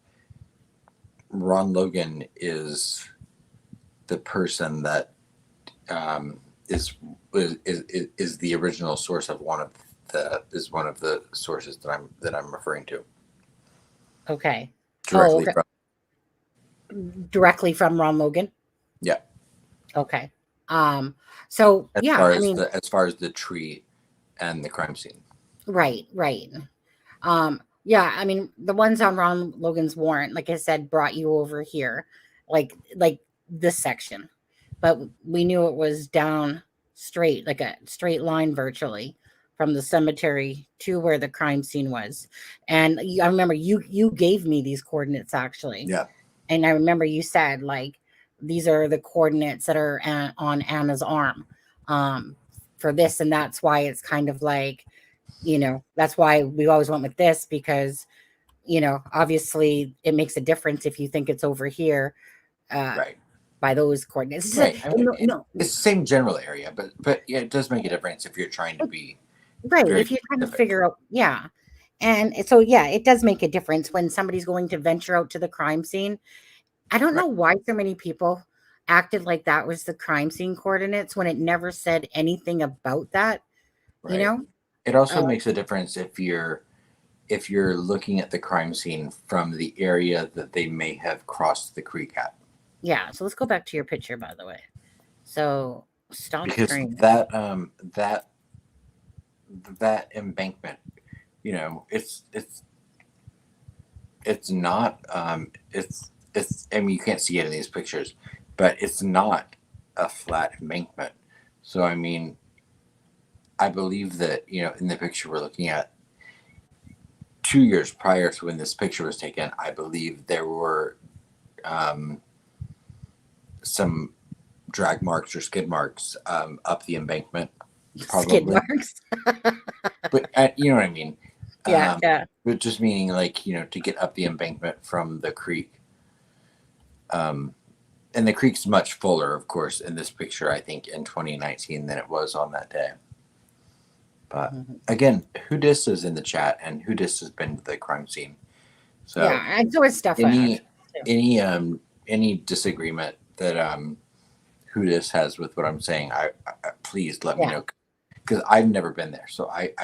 Ron Logan is the person that is the original source of one of the sources that I'm referring to. Okay. Directly from Ron Logan? Yeah. Okay. So as far as the tree and the crime scene. Right. Yeah, I mean, the ones on Ron Logan's warrant, like I said, brought you over here, like this section, but we knew it was down straight, like a straight line virtually from the cemetery to where the crime scene was. And I remember you gave me these coordinates actually. Yeah. And I remember you said, like, these are the coordinates that are on Anna's arm for this. And that's why it's kind of like, you know, that's why we always went with this, because, you know, obviously it makes a difference if you think it's over here by those coordinates. Right. I mean, it's the same general area, but yeah, it does make a difference if you're trying to be if you're trying to figure out. Yeah. And so, yeah, it does make a difference when somebody's going to venture out to the crime scene. I don't know why so many people acted like that was the crime scene coordinates when it never said anything about that. Right. You know, It also makes a difference if you're looking at the crime scene from the area that they may have crossed the creek at. yeah. So let's go back to your picture, by the way. So stop Because screen. that embankment, you know, it's not it's I mean, you can't see it in these pictures, but it's not a flat embankment. So I mean, I believe that, you know, in the picture we're looking at, 2 years prior to when this picture was taken, I believe there were some drag marks or skid marks up the embankment. Probably. Skid marks. But you know what I mean? Yeah, yeah. But just meaning, like, you know, to get up the embankment from the creek. And the creek's much fuller, of course, in this picture, I think, in 2019 than it was on that day. But again, who dis is in the chat, and who dis has been to the crime scene. So yeah, and so is stuff. Any disagreement that who dis has with what I'm saying, I please let me know, because I've never been there, so I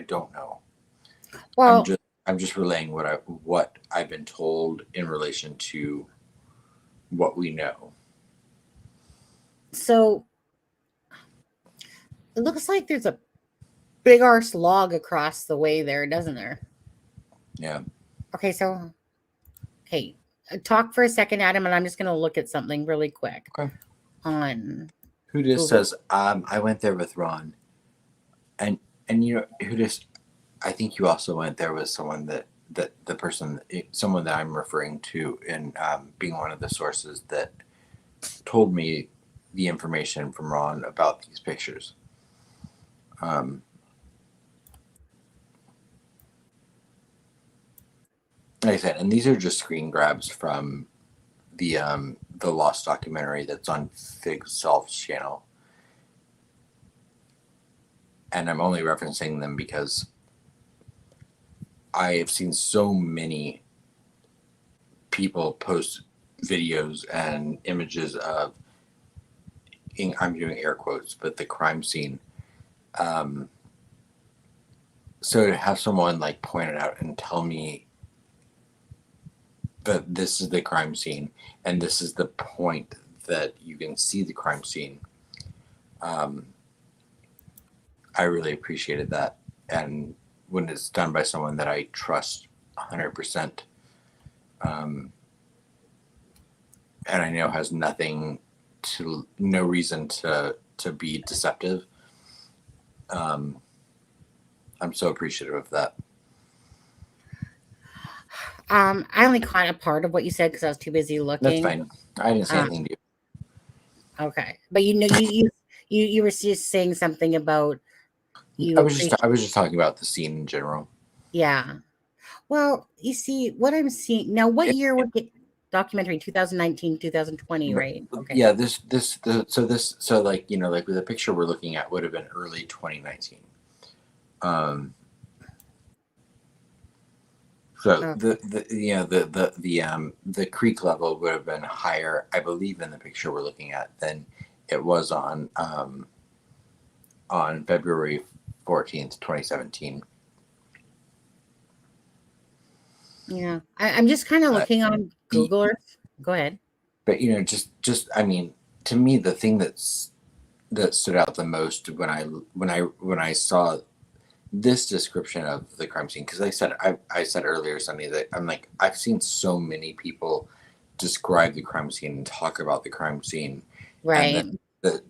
don't know. Well, I'm just relaying what I've been told in relation to what we know. So it looks like there's a big arse log across the way there, doesn't there? Yeah. Okay, so talk for a second, Adam, and I'm just going to look at something really quick. Okay. On who just says I went there with Ron, and you know, who just, I think you also went there with someone someone that I'm referring to in being one of the sources that told me the information from Ron about these pictures. Like I said, and these are just screen grabs from the Lost documentary that's on Fig Solve's channel, and I'm only referencing them because I have seen so many people post videos and images of, I'm doing air quotes, but the crime scene. So to have someone like point it out and tell me that this is the crime scene and this is the point that you can see the crime scene, I really appreciated that. And when it's done by someone that I trust 100%, and I know has no reason to be deceptive, I'm so appreciative of that. I only caught a part of what you said because I was too busy looking. That's fine. I didn't say anything to you. Okay, but you know, you were just saying something about I was just talking about the scene in general. Yeah. Well, you see what I'm seeing now. What year would it? Documentary 2019, 2020, right? Okay. Yeah. So like, you know, like with the picture we're looking at would have been early 2019. So the creek level would have been higher, I believe, in the picture we're looking at than it was on February 14th, 2017. Yeah, I'm just kind of looking on Google Earth. Go ahead. But you know, just I mean, to me, the thing that stood out the most when I saw this description of the crime scene, because I said earlier, Sunny, that I'm like, I've seen so many people describe the crime scene and talk about the crime scene, right? And the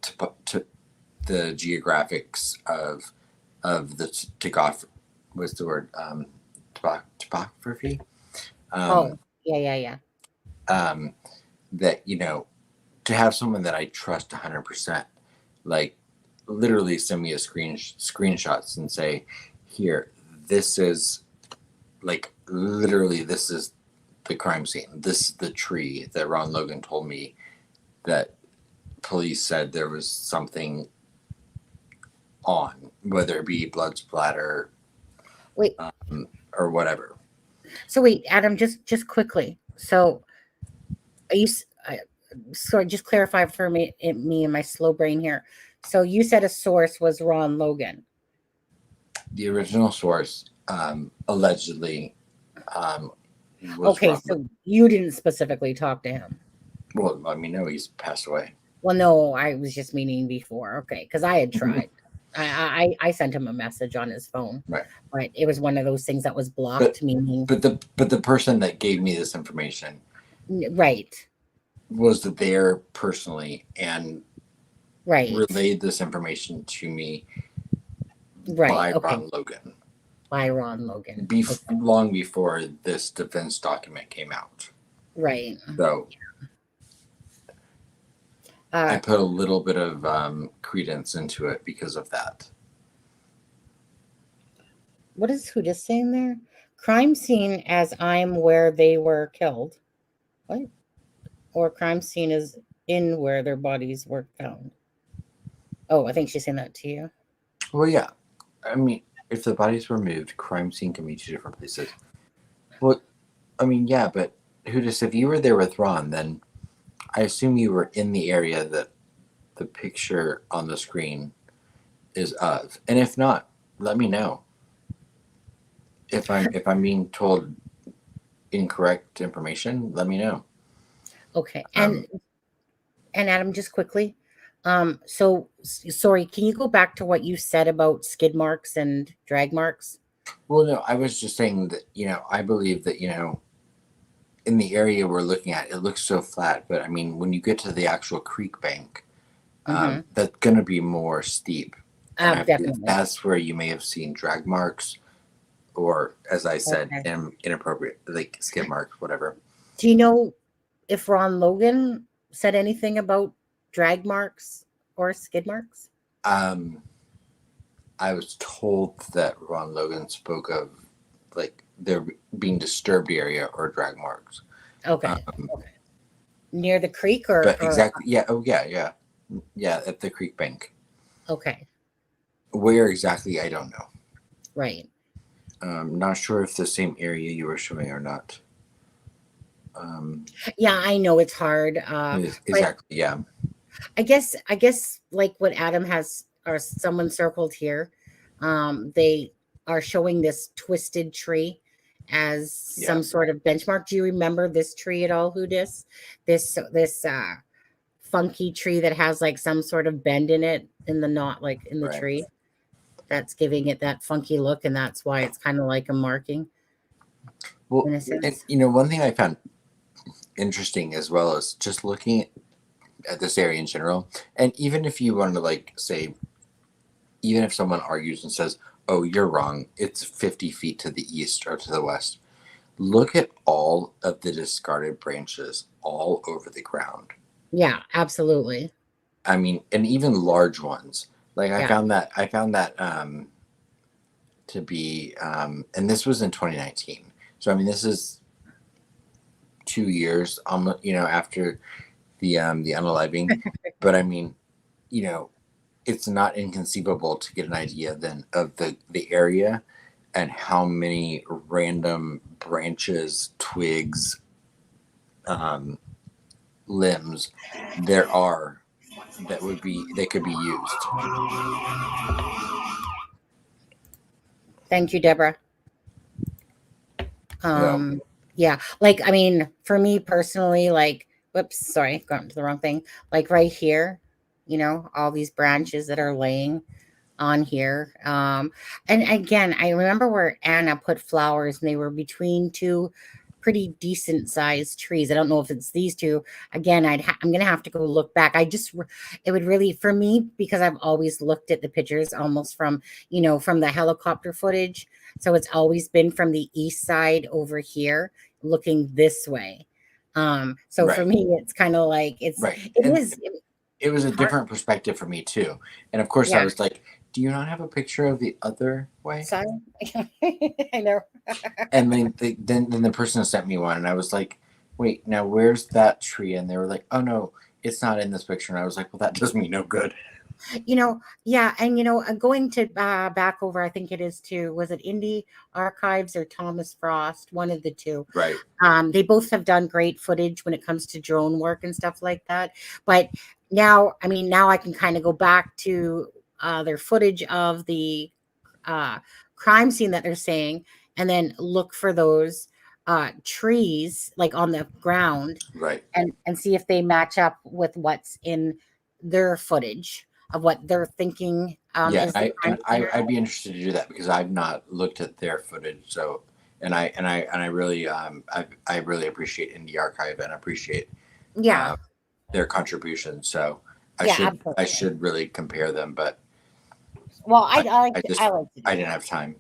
geographics of the topography. Yeah. That, you know, to have someone that I trust 100%, like literally send me a screenshots and say, here, this is like literally, this is the crime scene. This is the tree that Ron Logan told me that police said there was something on, whether it be blood splatter, or whatever. So wait, Adam, just quickly. So are you? Sorry, just clarify for me and my slow brain here. So you said a source was Ron Logan. The original source, allegedly, was Okay, Ron. so you didn't specifically talk to him. Well, I mean, no, he's passed away. Well, no, I was just meaning before. Okay, because I had tried. I sent him a message on his phone, Right. But it was one of those things that was blocked. Meaning, but the person that gave me this information, right, was there personally and right, relayed this information to me, right, by Ron Logan. By Ron Logan, long before this defense document came out. Right. So I put a little bit of credence into it because of that. What is who just saying there? Crime scene as I'm where they were killed. What? Or crime scene is in where their bodies were found. Oh, I think she's saying that to you. Well, yeah. I mean, if the bodies were moved, crime scene can be two different places. Well, I mean, yeah, but if you were there with Ron, then I assume you were in the area that the picture on the screen is of. And if not, let me know. If I'm being told incorrect information, let me know. Okay. And Adam, just quickly. So sorry, can you go back to what you said about skid marks and drag marks? Well, no, I was just saying that, I believe that, in the area we're looking at, it looks so flat, but I mean, when you get to the actual creek bank, that's going to be more steep. Definitely. That's where you may have seen drag marks, or as I said, inappropriate, like skid marks, whatever. Do you know if Ron Logan said anything about drag marks or skid marks? I was told that Ron Logan spoke of like there being disturbed area or drag marks. Okay. Near the creek or exactly. Yeah. Oh, yeah. Yeah. At the creek bank. Okay. Where exactly? I don't know. Right. Not sure if the same area you were showing or not. Yeah, I know it's hard. Exactly. Yeah. I guess like what Adam has or someone circled here, they are showing this twisted tree as some sort of benchmark. Do you remember this tree at all, Hudis? This funky tree that has like some sort of bend in it in the knot, like in the tree. That's giving it that funky look, and that's why it's kind of like a marking. Well, one thing I found interesting as well is just looking at this area in general, and even if you want to like say, even if someone argues and says, oh, you're wrong, it's 50 feet to the east or to the west, look at all of the discarded branches all over the ground. Yeah, absolutely. I mean, and even large ones. Like I found that to be and this was in 2019. So I mean, this is 2 years after the unaliving. But I mean, it's not inconceivable to get an idea then of the area and how many random branches, twigs, limbs there are that could be used. Thank you, Deborah. Yeah, like I mean, for me personally, like, whoops, sorry, got into the wrong thing. Like right here, all these branches that are laying on here. And again, I remember where Anna put flowers, and they were between two pretty decent sized trees. I don't know if it's these two. Again, I'm gonna have to go look back. It would really, for me, because I've always looked at the pictures almost from the helicopter footage. So it's always been from the east side over here, looking this way. So for me, it's kind of like it was a different perspective for me too. And of course, I was like, do you not have a picture of the other way? Sorry. I know. And then the person sent me one, and I was like, wait, now where's that tree? And they were like, oh no, it's not in this picture. And I was like, well, that does me no good. Yeah, and going to back over, I think it is to, was it Indie Archives or Thomas Frost, one of the two. Right. They both have done great footage when it comes to drone work and stuff like that. But now I can kind of go back to their footage of the crime scene that they're saying, and then look for those trees like on the ground, Right. and see if they match up with what's in their footage of what they're thinking. Yeah, Is the crime scene. I'd be interested to do that because I've not looked at their footage. So, I really I really appreciate Indie Archive and appreciate Yeah, their contribution. So yeah, I absolutely. should really compare them, but Well, I like just I like to do I didn't that. have time.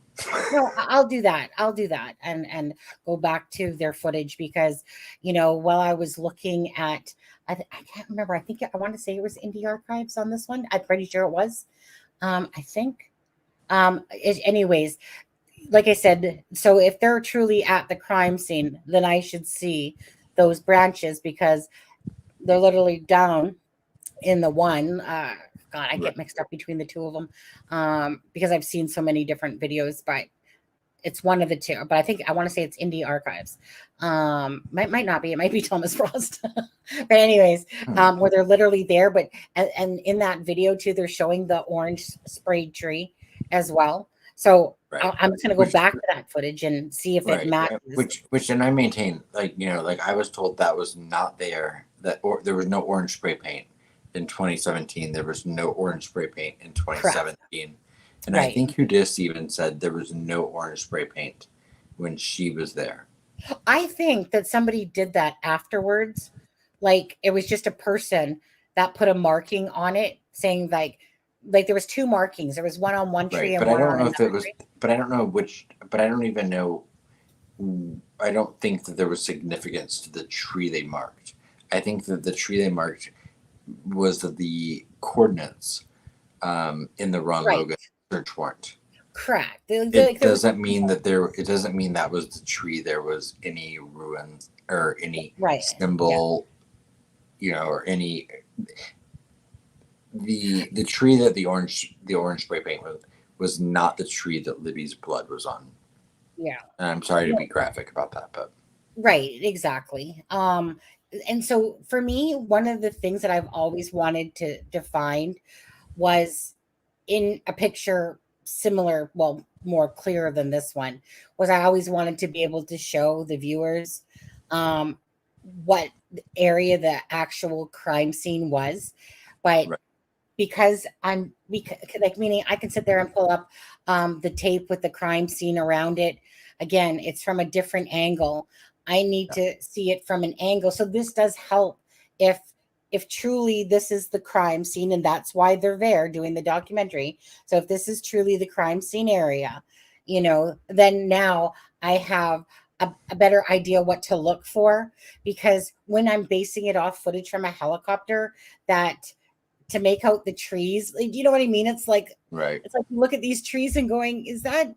No, I'll do that. I'll do that and go back to their footage because, while I was looking at, I can't remember. I think I want to say it was Indie Archives on this one. I'm pretty sure it was. I think. Anyways, like I said, so if they're truly at the crime scene, then I should see those branches because they're literally down in the one. God, I get mixed up between the two of them because I've seen so many different videos, but it's one of the two. But I want to say it's Indie Archives. Might not be. It might be Thomas Frost. But anyways, where they're literally there. But and in that video too, they're showing the orange sprayed tree as well. So I'm just gonna go back to that footage and see if it matches. Which and I maintain, like I was told that was not there. There was no orange spray paint in 2017. There was no orange spray paint in 2017. Correct. And I think Udis even said there was no orange spray paint when she was there. I think that somebody did that afterwards. Like it was just a person that put a marking on it saying like there was two markings. There was one on one tree and but one I don't on know if another it was, tree. but I don't know which, but I don't even know. I don't think that there was significance to the tree they marked. I think that the tree they marked was the coordinates in the wrong logo search warrant. Correct. It doesn't mean that it doesn't mean that was the tree. There was any ruins or any symbol, or any the tree that the orange spray paint was not the tree that Libby's blood was on. Yeah. And I'm sorry to be graphic about that, but right, exactly. And so for me, one of the things that I've always wanted to find was in a picture similar, well, more clear than this one, was I always wanted to be able to show the viewers what area the actual crime scene was. But because meaning I can sit there and pull up the tape with the crime scene around it. Again, it's from a different angle. I need to see it from an angle. So this does help if truly this is the crime scene, and that's why they're there doing the documentary. So if this is truly the crime scene area, then now I have a better idea what to look for, because when I'm basing it off footage from a helicopter, that to make out the trees, you know what I mean? It's like, it's like you look at these trees and going, is that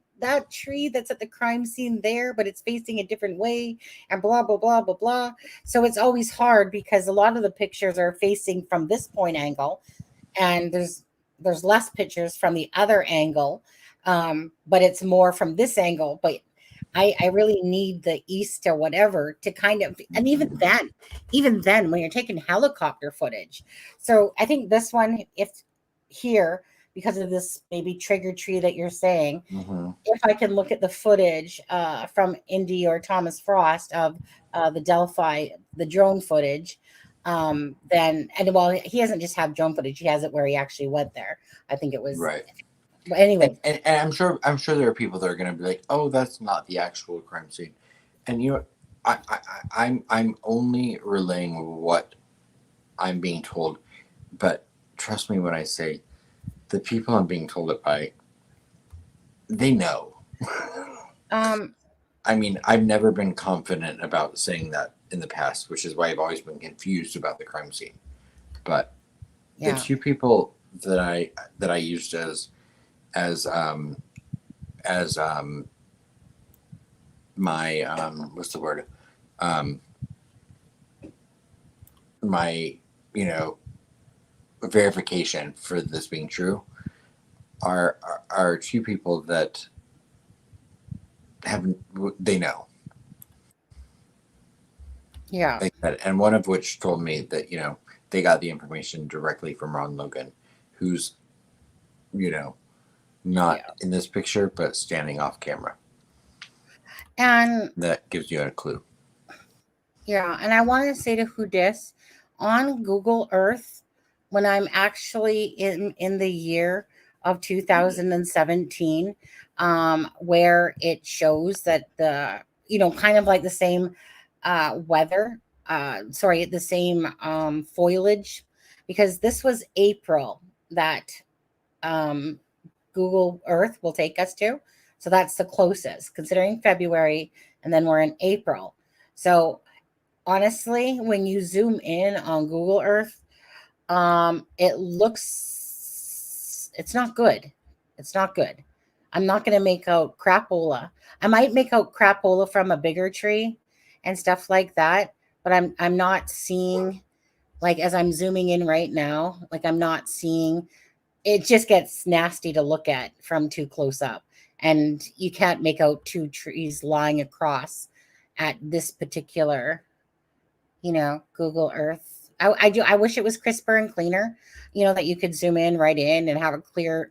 tree that's at the crime scene there, but it's facing a different way, and blah, blah, blah, blah, blah. So it's always hard because a lot of the pictures are facing from this point angle, and there's less pictures from the other angle, but it's more from this angle. But I really need the east or whatever to kind of, and even then, when you're taking helicopter footage. So I think this one, if here, because of this maybe trigger tree that you're saying, if I can look at the footage from Indy or Thomas Frost of the Delphi, the drone footage, then, and well, he doesn't just have drone footage, he has it where he actually went there. I think it was But anyway, and I'm sure there are people that are going to be like, "Oh, that's not the actual crime scene," and I'm only relaying what I'm being told, but trust me when I say the people I'm being told it by, they know. I mean, I've never been confident about saying that in the past, which is why I've always been confused about the crime scene. But the two people that I used as my what's the word, my verification for this being true are two people that they know. Yeah. They said, and one of which told me that, they got the information directly from Ron Logan, who's, not in this picture, but standing off camera. And that gives you a clue. Yeah. And I want to say to Hudis, on Google Earth, when I'm actually in the year of 2017, where it shows that the, kind of like the same weather, the same foliage, because this was April that Google Earth will take us to. So that's the closest, considering February, and then we're in April. So honestly, when you zoom in on Google Earth, it's not good. It's not good. I'm not going to make out crapola. I might make out crapola from a bigger tree and stuff like that, but I'm not seeing, like, as I'm zooming in right now, like I'm not seeing. It just gets nasty to look at from too close up, and you can't make out two trees lying across at this particular, Google Earth. I wish it was crisper and cleaner, that you could zoom in right in and have a clear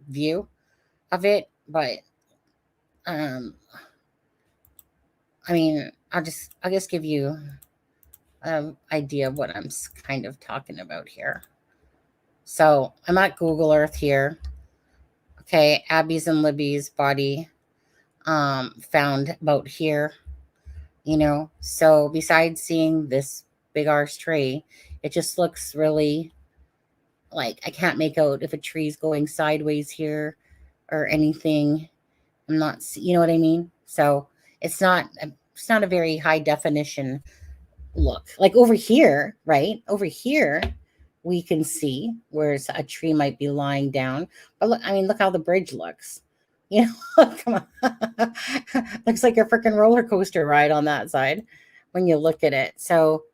view of it. But I mean, I'll just give you an idea of what I'm kind of talking about here. So I'm at Google Earth here. Okay, Abby's and Libby's body found about here. So besides seeing this big arse tree, it just looks really like I can't make out if a tree's going sideways here or anything. I'm not, you know what I mean? So it's not a very high definition look. Like over here, right? Over here, we can see where a tree might be lying down. But look how the bridge looks. Come on. Looks like a freaking roller coaster ride on that side when you look at it. So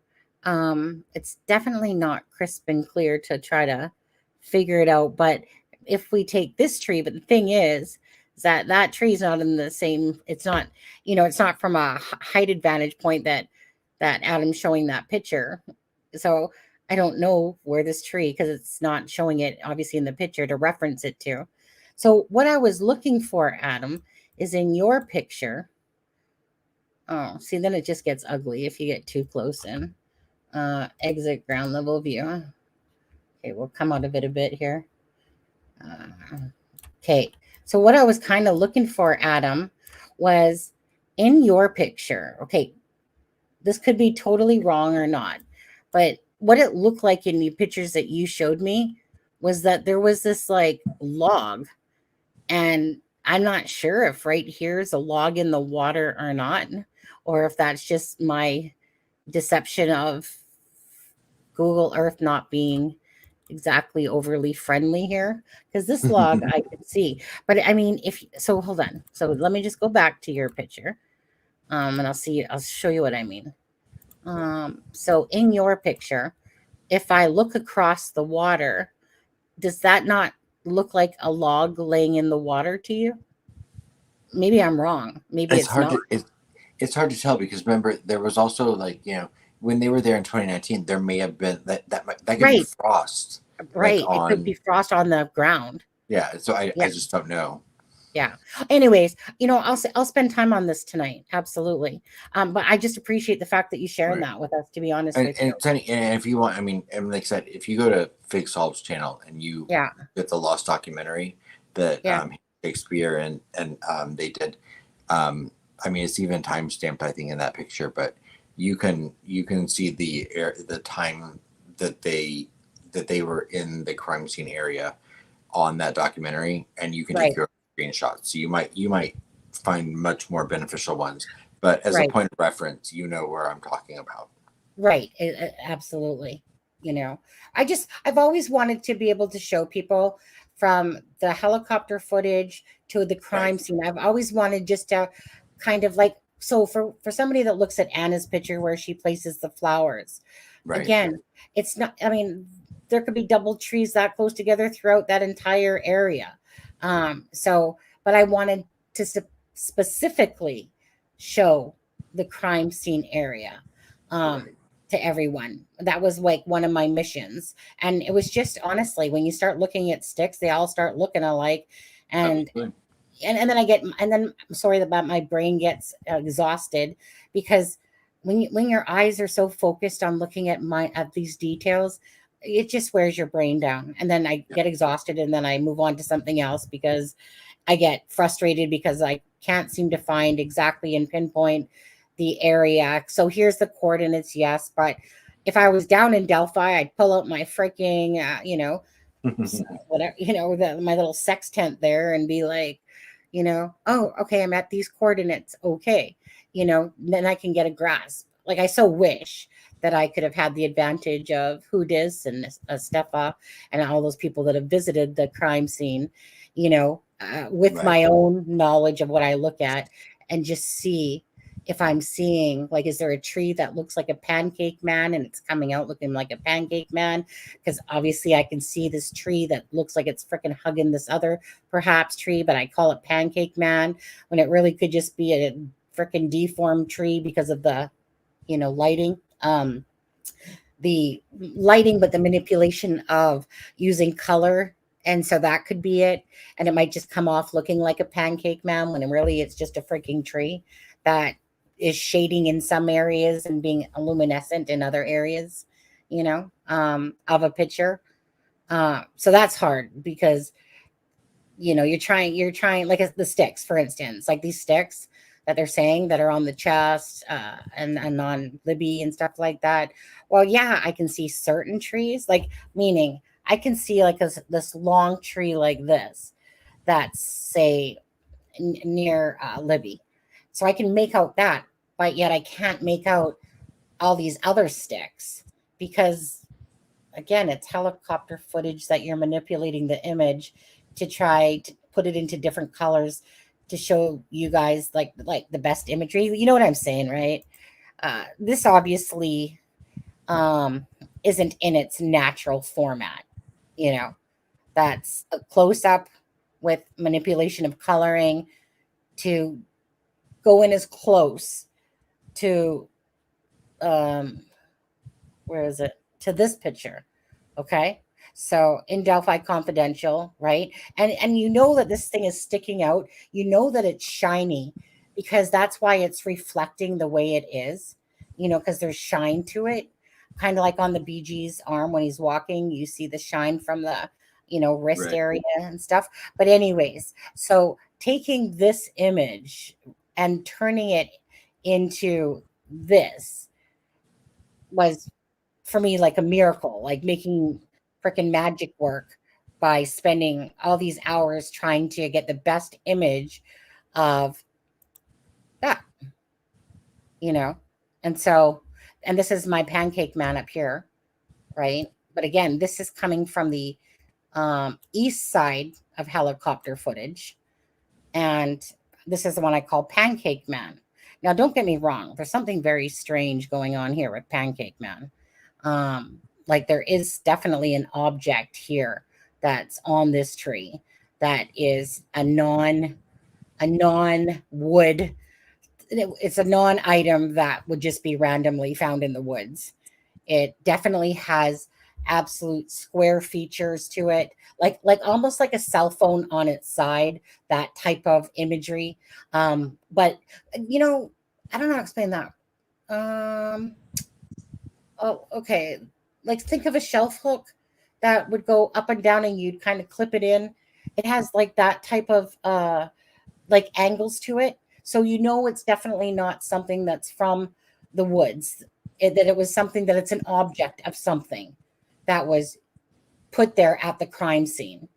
it's definitely not crisp and clear to try to figure it out. But if we take this tree, but the thing is that tree is not in the same, it's not, it's not from a height advantage point that Adam's showing that picture. So I don't know where this tree, because it's not showing it obviously in the picture to reference it to. So what I was looking for, Adam, is in your picture. Oh, see, then it just gets ugly if you get too close in. Exit ground level view. Okay, we'll come out of it a bit here. Okay, so what I was kind of looking for, Adam, was in your picture. Okay, this could be totally wrong or not, but what it looked like in the pictures that you showed me was that there was this like log, and I'm not sure if right here is a log in the water or not, or if that's just my deception of Google Earth not being exactly overly friendly here, because this log I could see. But I mean, hold on. So let me just go back to your picture, and I'll show you what I mean. So in your picture, if I look across the water, does that not look like a log laying in the water to you? Maybe I'm wrong. Maybe it's hard not. It's hard to tell, because remember, there was also when they were there in 2019, there may have been that could be frost. Right. It could be frost on the ground. Yeah. So I just don't know. Yeah. Anyways, I'll spend time on this tonight. Absolutely. But I just appreciate the fact that you sharing that with us, to be honest with you. And if you want, and like I said, if you go to Fig Solve's channel and you get the Lost documentary that Shakespeare and they did, it's even time stamped, I think, in that picture, but you can see the time that they were in the crime scene area on that documentary, and you can take your screenshots. So you might find much more beneficial ones, but as a point of reference, where I'm talking about. Right. Absolutely. I've always wanted to be able to show people from the helicopter footage to the crime scene. I've always wanted just to kind of like, so for somebody that looks at Anna's picture where she places the flowers, again, it's not, there could be double trees that close together throughout that entire area. But I wanted to specifically show the crime scene area to everyone. That was like one of my missions. And it was just, honestly, when you start looking at sticks, they all start looking alike. And then I'm sorry that my brain gets exhausted, because when your eyes are so focused on looking at these details, it just wears your brain down. And then I get exhausted, and then I move on to something else because I get frustrated because I can't seem to find exactly and pinpoint the area. So here's the coordinates, yes, but if I was down in Delphi, I'd pull out my freaking, whatever, my little sextant there and be like, oh, okay, I'm at these coordinates. Okay. Then I can get a grasp. Like, I so wish that I could have had the advantage of Houdis and Stefa and all those people that have visited the crime scene, with my own knowledge of what I look at, and just see if I'm seeing, like, is there a tree that looks like a pancake man and it's coming out looking like a pancake man? Because obviously I can see this tree that looks like it's freaking hugging this other perhaps tree, but I call it pancake man when it really could just be a freaking deformed tree because of the, lighting. The lighting, but the manipulation of using color. And so that could be it. And it might just come off looking like a pancake man when really it's just a freaking tree that is shading in some areas and being luminescent in other areas, of a picture. So that's hard because, you're trying like the sticks, for instance, like these sticks that they're saying that are on the chest and on Libby and stuff like that. Well, yeah, I can see certain trees, like, meaning I can see like this long tree like this, that's say near Libby. So I can make out that, but yet I can't make out all these other sticks because, again, it's helicopter footage that you're manipulating the image to try to put it into different colors to show you guys like the best imagery. You know what I'm saying, right? This obviously isn't in its natural format. That's a close up with manipulation of coloring to go in as close to where is it, to this picture. Okay, so in Delphi Confidential, right? And that this thing is sticking out, that it's shiny because that's why it's reflecting the way it is, because there's shine to it, kind of like on the BG's arm when he's walking, you see the shine from the wrist area and stuff. But anyways, so taking this image and turning it into this was for me like a miracle, like making freaking magic work by spending all these hours trying to get the best image of that, and so, and this is my pancake man up here, right? But again, this is coming from the east side of helicopter footage, and this is the one I call Pancake Man. Now, don't get me wrong, there's something very strange going on here with Pancake Man. Like, there is definitely an object here that's on this tree that is a non-wood. It's a non-item that would just be randomly found in the woods. It definitely has absolute square features to it, like almost like a cell phone on its side, that type of imagery. But I don't know how to explain that. Oh, okay. Like, think of a shelf hook that would go up and down and you'd kind of clip it in. It has like that type of like angles to it. So it's definitely not something that's from the woods. That it was something that it's an object of something that was put there at the crime scene.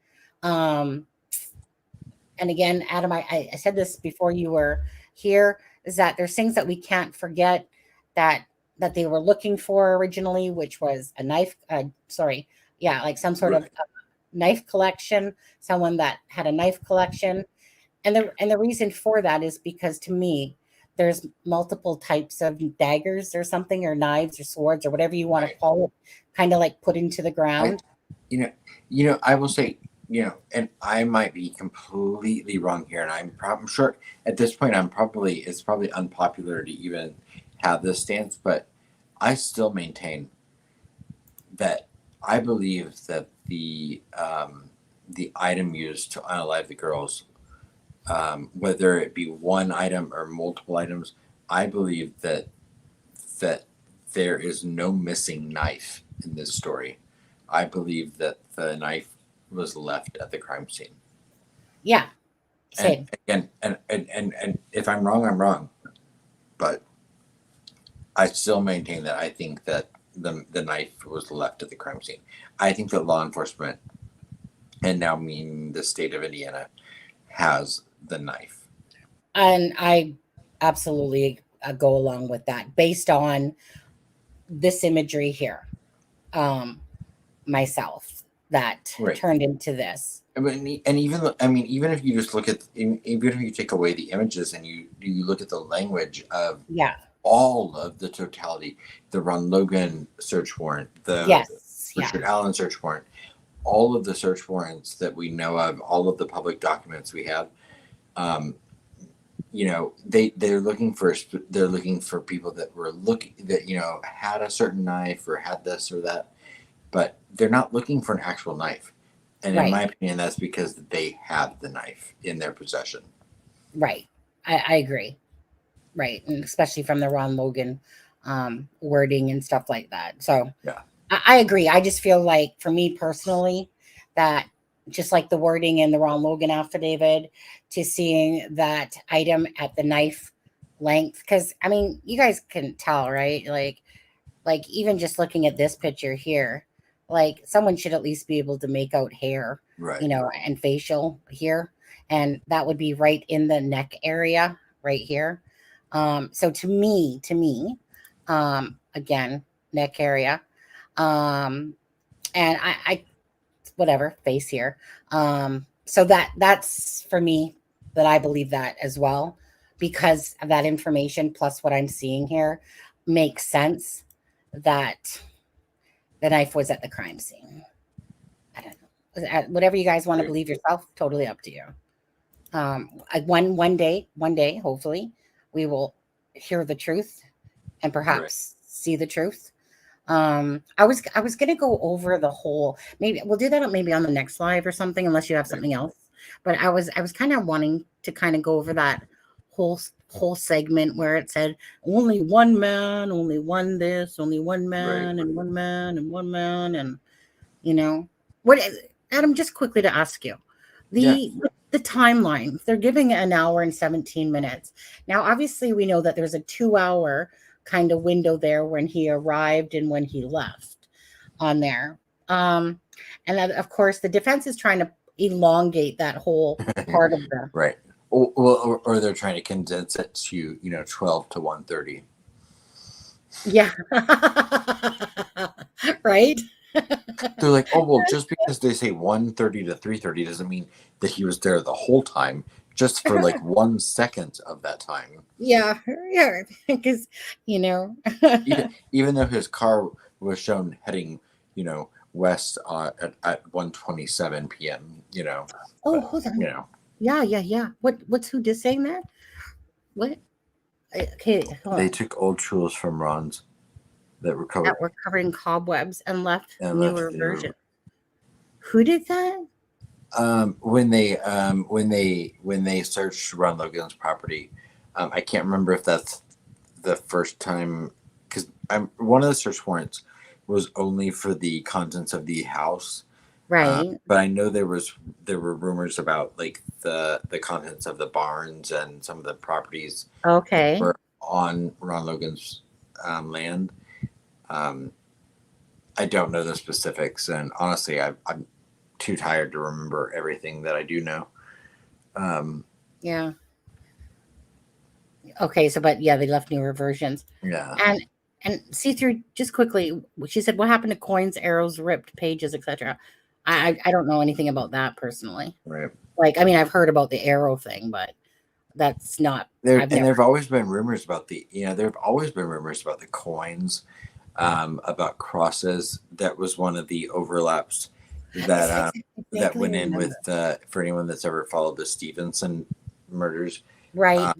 And again, Adam, I said this before you were here, is that there's things that we can't forget that they were looking for originally, which was a knife. Like some sort of knife collection, someone that had a knife collection. And the reason for that is because, to me, there's multiple types of daggers or something, or knives or swords or whatever you want to call it, kind of like put into the ground. I will say, and I might be completely wrong here, and I'm sure at this point it's probably unpopular to even have this stance, but I still maintain that I believe that the item used to unalive the girls, whether it be one item or multiple items, I believe that there is no missing knife in this story. I believe that the knife was left at the crime scene. Yeah. Same. And if I'm wrong, I'm wrong. But I still maintain that I think that the knife was left at the crime scene. I think that law enforcement, and now meaning the state of Indiana, has the knife. And I absolutely go along with that based on this imagery here. Myself that turned into this. And even if you just look at, even if you take away the images and you look at the language of all of the totality, the Ron Logan search warrant, the Richard Allen search warrant, all of the search warrants that we know of, all of the public documents we have, they're looking for people that had a certain knife or had this or that, but they're not looking for an actual knife. And in my opinion, that's because they have the knife in their possession. Right. I agree. Right. And especially from the Ron Logan wording and stuff like that. So I agree. I just feel like, for me personally, that just like the wording in the Ron Logan affidavit, to seeing that item at the knife length, because I mean, you guys can tell, right? Like even just looking at this picture here, like someone should at least be able to make out hair, and facial here, and that would be right in the neck area right here. So to me, again, neck area, and I whatever, face here. So that's for me, that I believe that as well, because of that information plus what I'm seeing here makes sense that the knife was at the crime scene. I don't know. Whatever you guys want to believe yourself, totally up to you. One day, hopefully, we will hear the truth and perhaps see the truth. I was going to go over the whole, maybe we'll do that maybe on the next live or something, unless you have something else. But I was kind of wanting to kind of go over that whole segment where it said only one man, only one this, only one man, and one man, and one man, and what, Adam, just quickly to ask you, the timeline, they're giving an hour and 17 minutes. Now, obviously, we know that there's a 2-hour kind of window there when he arrived and when he left on there. And that, of course, the defense is trying to elongate that whole part of the or they're trying to condense it to 12 to 1:30. Yeah. Right. They're like, oh well, just because they say 1:30 to 3:30 doesn't mean that he was there the whole time, just for like 1 second of that time. Yeah, because even though his car was shown heading west at 1:27 p.m. Oh, hold on. Yeah. What's who just saying that? What? Okay. They took old tools from Ron's that were covered in cobwebs and left newer version. Who did that? When they searched Ron Logan's property, I can't remember if that's the first time, because one of the search warrants was only for the contents of the house, right? But I know there were rumors about like the contents of the barns and some of the properties. Okay. Were on Ron Logan's land. I don't know the specifics, and honestly, I'm too tired to remember everything that I do know. Yeah. Okay, so but they left newer versions. Yeah. And see through, just quickly, she said, what happened to coins, arrows, ripped pages, etc. I don't know anything about that personally. Right. Like, I mean, I've heard about the arrow thing, but that's not. And there've always been rumors about there've always been rumors about the coins, about crosses. That was one of the overlaps that that went in with for anyone that's ever followed the Stevenson murders. Right.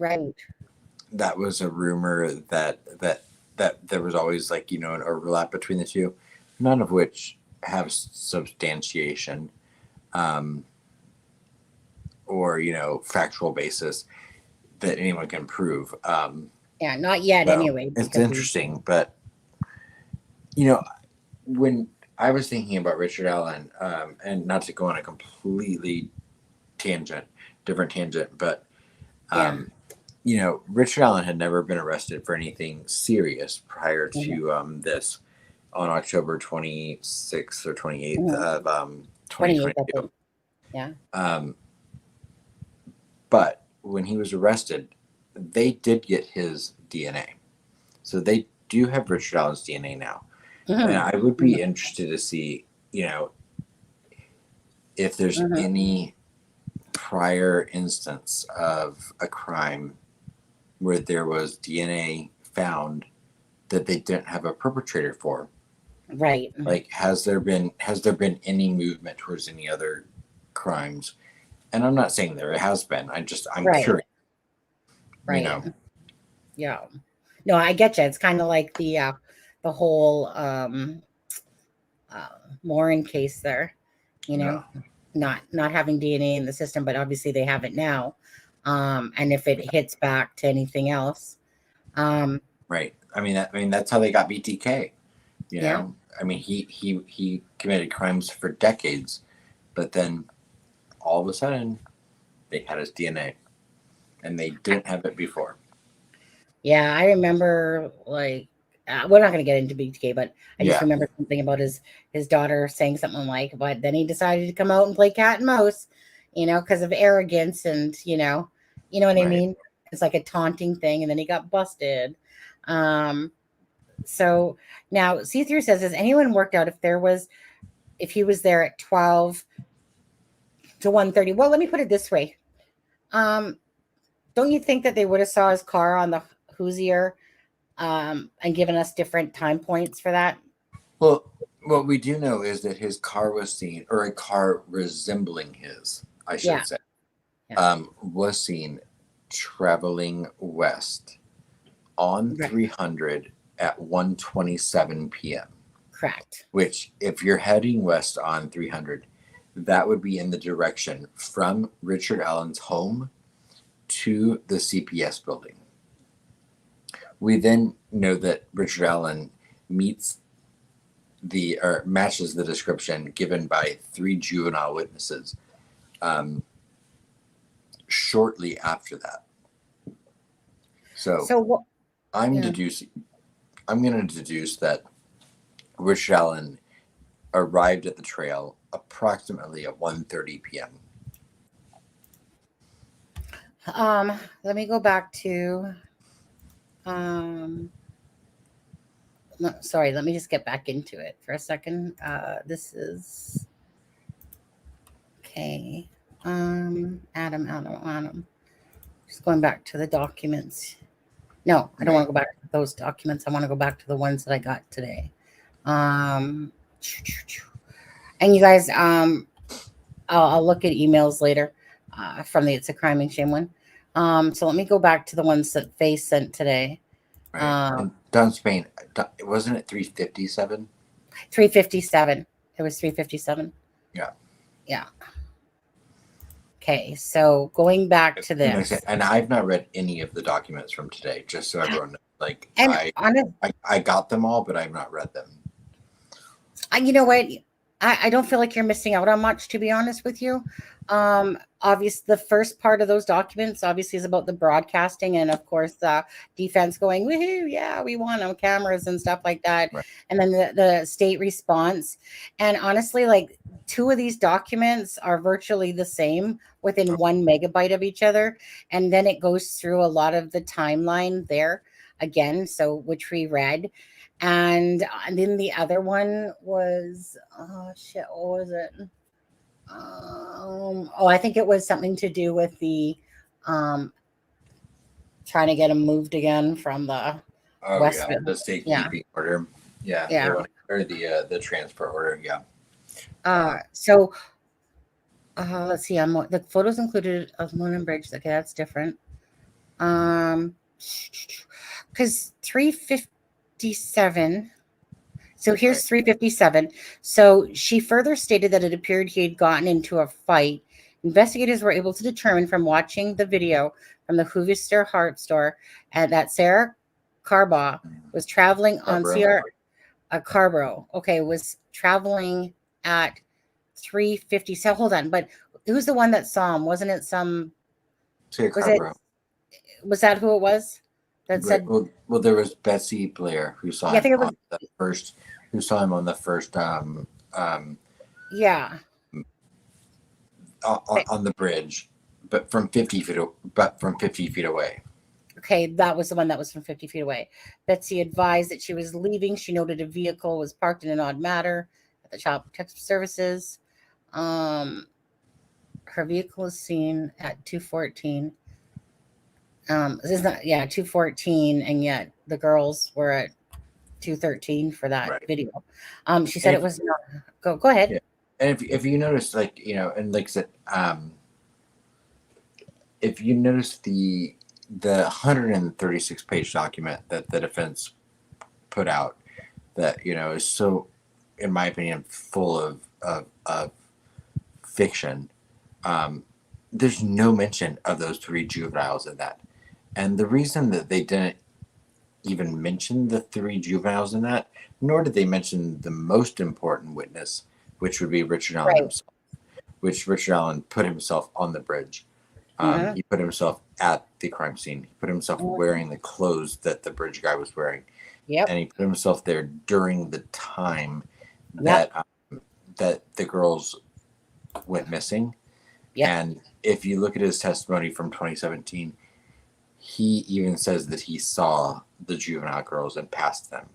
That was a rumor that there was always like, an overlap between the two, none of which have substantiation, or, factual basis that anyone can prove. Yeah, not yet anyway. It's interesting, but, when I was thinking about Richard Allen, and not to go on a completely different tangent, but, Richard Allen had never been arrested for anything serious prior to this on October 26th or 28th of 2022. Yeah. But when he was arrested, they did get his DNA. So they do have Richard Allen's DNA now. And I would be interested to see, if there's any prior instance of a crime where there was DNA found that they didn't have a perpetrator for. Right. Like, has there been any movement towards any other crimes? And I'm not saying there has been. I'm curious. Right. Yeah. No, I get you. It's kind of like the whole Lauren case there, not having DNA in the system, but obviously they have it now. And if it hits back to anything else. Right. I mean, that's how they got BTK. I mean, he committed crimes for decades, but then all of a sudden they had his DNA and they didn't have it before. Yeah, I remember, like, we're not going to get into BTK, but I just remember something about his daughter saying something like, but then he decided to come out and play cat and mouse, because of arrogance and, you know what I mean? It's like a taunting thing. And then he got busted. So now see-through says, has anyone worked out if he was there at 12 to 1:30? Well, let me put it this way. Don't you think that they would have saw his car on the Hoosier and given us different time points for that? Well, what we do know is that his car was seen, or a car resembling his, I should say, was seen traveling west on 300 at 1:27 p.m. Correct. Which, if you're heading west on 300, that would be in the direction from Richard Allen's home to the CPS building. We then know that Richard Allen matches the description given by 3 juvenile witnesses shortly after that. So I'm going to deduce that Richard Allen arrived at the trail approximately at 1:30 p.m. Let me go back to sorry, let me just get back into it for a second. This is okay. Adam. Just going back to the documents. No, I don't want to go back to those documents. I want to go back to the ones that I got today. And you guys, I'll look at emails later from the It's a Crime and Shame one. So let me go back to the ones that Faye sent today. Right. Don Spain, wasn't it 357? 357. It was 357. Yeah. Yeah. Okay, so going back to this, and I've not read any of the documents from today, just so everyone knows. Like, I got them all, but I've not read them. You know what? I don't feel like you're missing out on much, to be honest with you. Obviously, the first part of those documents obviously is about the broadcasting, and of course, the defense going, "Woohoo! Yeah, we won on cameras and stuff like that." Right. And then the state response. And honestly, like 2 of these documents are virtually the same within 1 megabyte of each other, and then it goes through a lot of the timeline there again. So which we read. And then the other one was, what was it? I think it was something to do with the trying to get him moved again from the Oh West. yeah, the safekeeping order. Yeah, Yeah. They want to, or the transfer order. Yeah. So let's see. The photos included of Moon and Bridge. Okay, that's different. Because 357. So here's 357. So she further stated that it appeared he had gotten into a fight. Investigators were able to determine from watching the video from the Hoovister Heart Store that Sarah Carbaugh was traveling on Carborough. Okay, was traveling at 350. So hold on, but who's the one that saw him? Wasn't it some? Was that who it was? That said. Well, there was Betsy Blair who saw him on the first. Who saw him on the first? Yeah. On the bridge, but from 50 feet. But from 50 feet away. Okay, that was the one that was from 50 feet away. Betsy advised that she was leaving. She noted a vehicle was parked in an odd manner at the Child Protective Services. Her vehicle was seen at 214. This is not, 214, and yet the girls were at 213 for that video. She said it was not. Go ahead. Yeah. And if you notice, and like I said, if you notice the 136 page document that the defense put out, that is so, in my opinion, full of fiction. There's no mention of those 3 juveniles in that. And the reason that they didn't even mention the 3 juveniles in that, nor did they mention the most important witness, which would be Richard Allen himself, which Richard Allen put himself on the bridge. He put himself at the crime scene. He put himself wearing the clothes that the bridge guy was wearing. Yep. And he put himself there during the time that that the girls went missing. Yep. And if you look at his testimony from 2017, he even says that he saw the juvenile girls and passed them,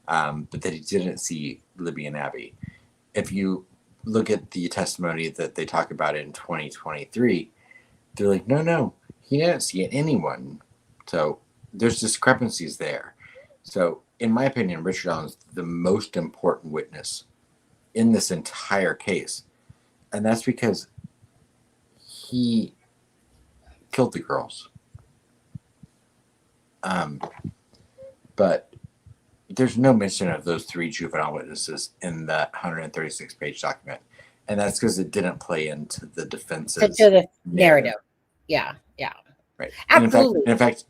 but that he didn't see Libby and Abby. If you look at the testimony that they talk about in 2023, they're like, no, he didn't see anyone. So there's discrepancies there. So in my opinion, Richard Allen's the most important witness in this entire case. And that's because he killed the girls. But there's no mention of those 3 juvenile witnesses in that 136 page document. And that's because it didn't play into the defense's narrative. Yeah. Right. Absolutely. In fact,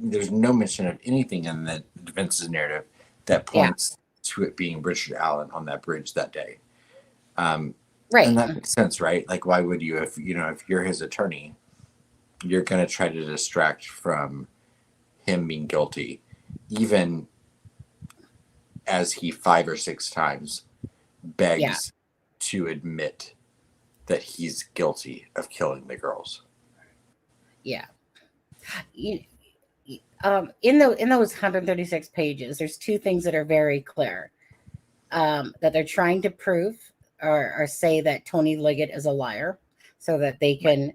there's no mention of anything in the defense's narrative that points to it being Richard Allen on that bridge that day. Right. And that makes sense, right? Like, why would you, if you're his attorney, you're going to try to distract from him being guilty, even as he 5 or 6 times begs to admit that he's guilty of killing the girls. Yeah. In those 136 pages, there's 2 things that are very clear, that they're trying to prove or say that Tony Liggett is a liar, so that they can